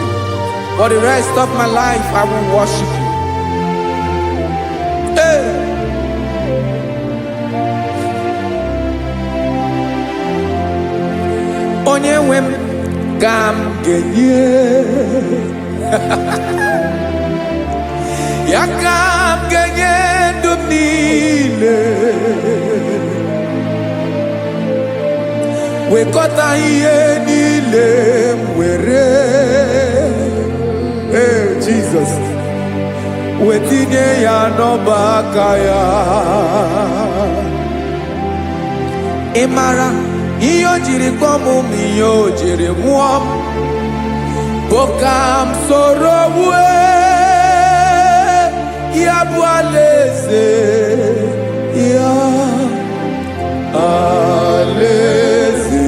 For the rest of my life, I will worship you. Hey. Onye nwe m ka m ga-enye ya ka m ga-enye ndụ m niile wekọta ihe niile m were Jesus wetinye ya n'ọba aka ya ị mara ihe o jiri kpọọ m ihe o jiri nwụọ m bụ ka m soro wee ya bụ alaeze ya alaeze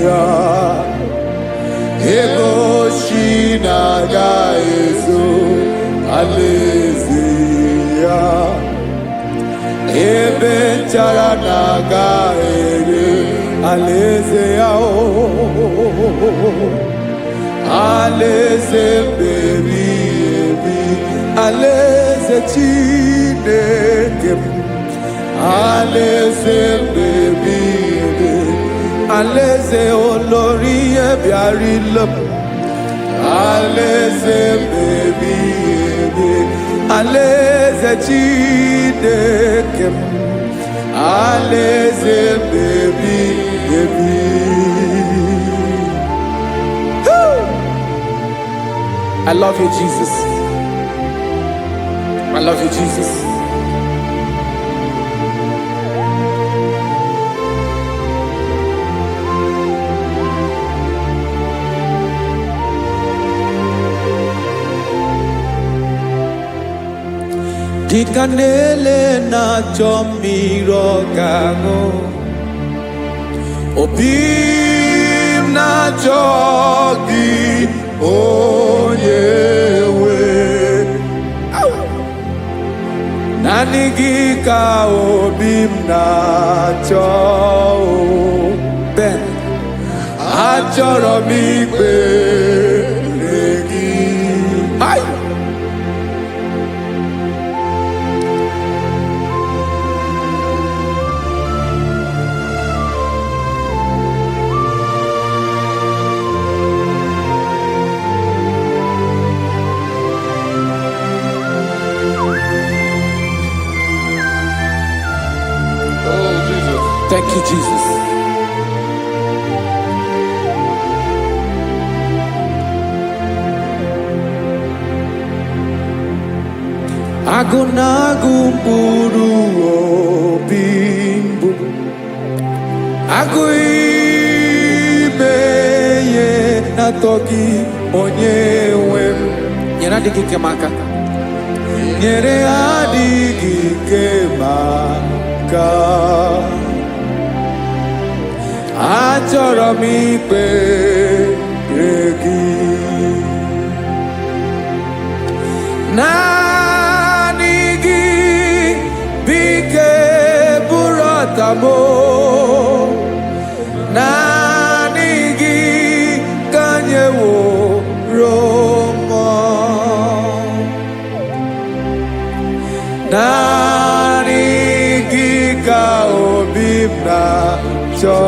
ya ego shi na-aga ezo alaeze ya ebe nchara na-aga ere alaeze ya alaeze mbebi ebi alaeze Chineke m alaeze mbebi ebi alaeze olori bịara ile m alaeze mbebi ebi alaeze Chineke m alaeze mbebi ebi I love you, Jesus. I love you, Jesus. Dịka na-ele na-achọ mmiri ọ ga-aṅụ, obi m na-achọ gị onye nwe, naanị gị ka obi m na-achọ. Ben, achọrọ m ikpere gị. Thank you, Jesus. Agụnagụ mkpụrụ obi mbụ, agụ ime ihe na-atọ gị onye nwe m. Nyere adịghị ike m aka, nyere adịghị ike m aka. Achọrọ m ikpere gị, naanị gị bike bụrụ ọtamo, naanị gị ka nyeworo m, naanị gị ka obi m na-achọ.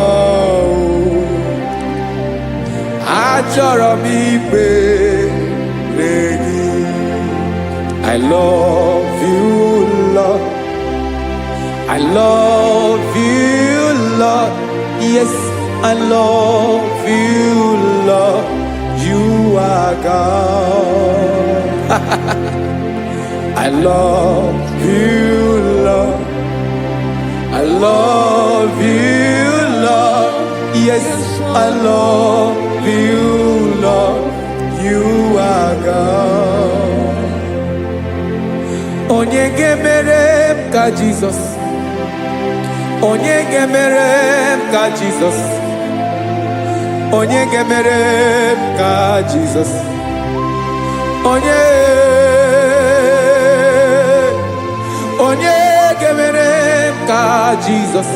Achọrọ m ikpere gị. I love you, Lord. I love you, Lord. Yes, I love you, Lord. You are God. I love you, Lord. I love you, Lord. Yes, I love you, Lord. You are God. Onye ga-emere m ka Jizọs, onye ga-emere m ka Jizọs, onye ga-emere m ka Jizọs, onye ga-emere m ka Jizọs,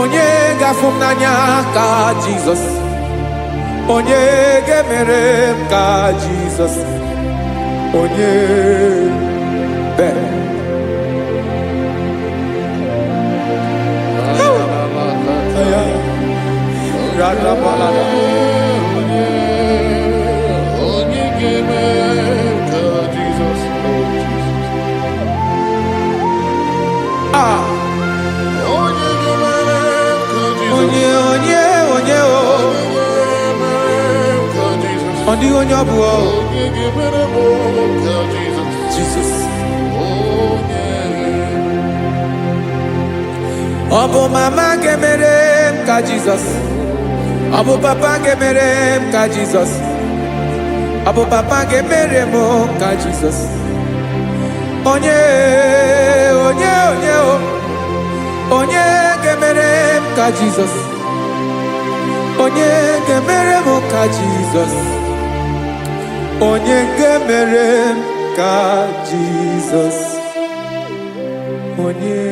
onye ga-afụ m n'anya ka Jizọs, onye ga-emere m ka Jizọs, onye onye ọ bụ Jesus. Ọ bụ mama ga-emere m ka Jizọs, ọ bụ papa ga-emere m ka Jizọs, ọ bụ papa ga-emere m ka Jizọs, onye ga-emere m ka Jizọs, onye ga-emere m ka Jizọs, onye ga-emere m ka Jizọs, onye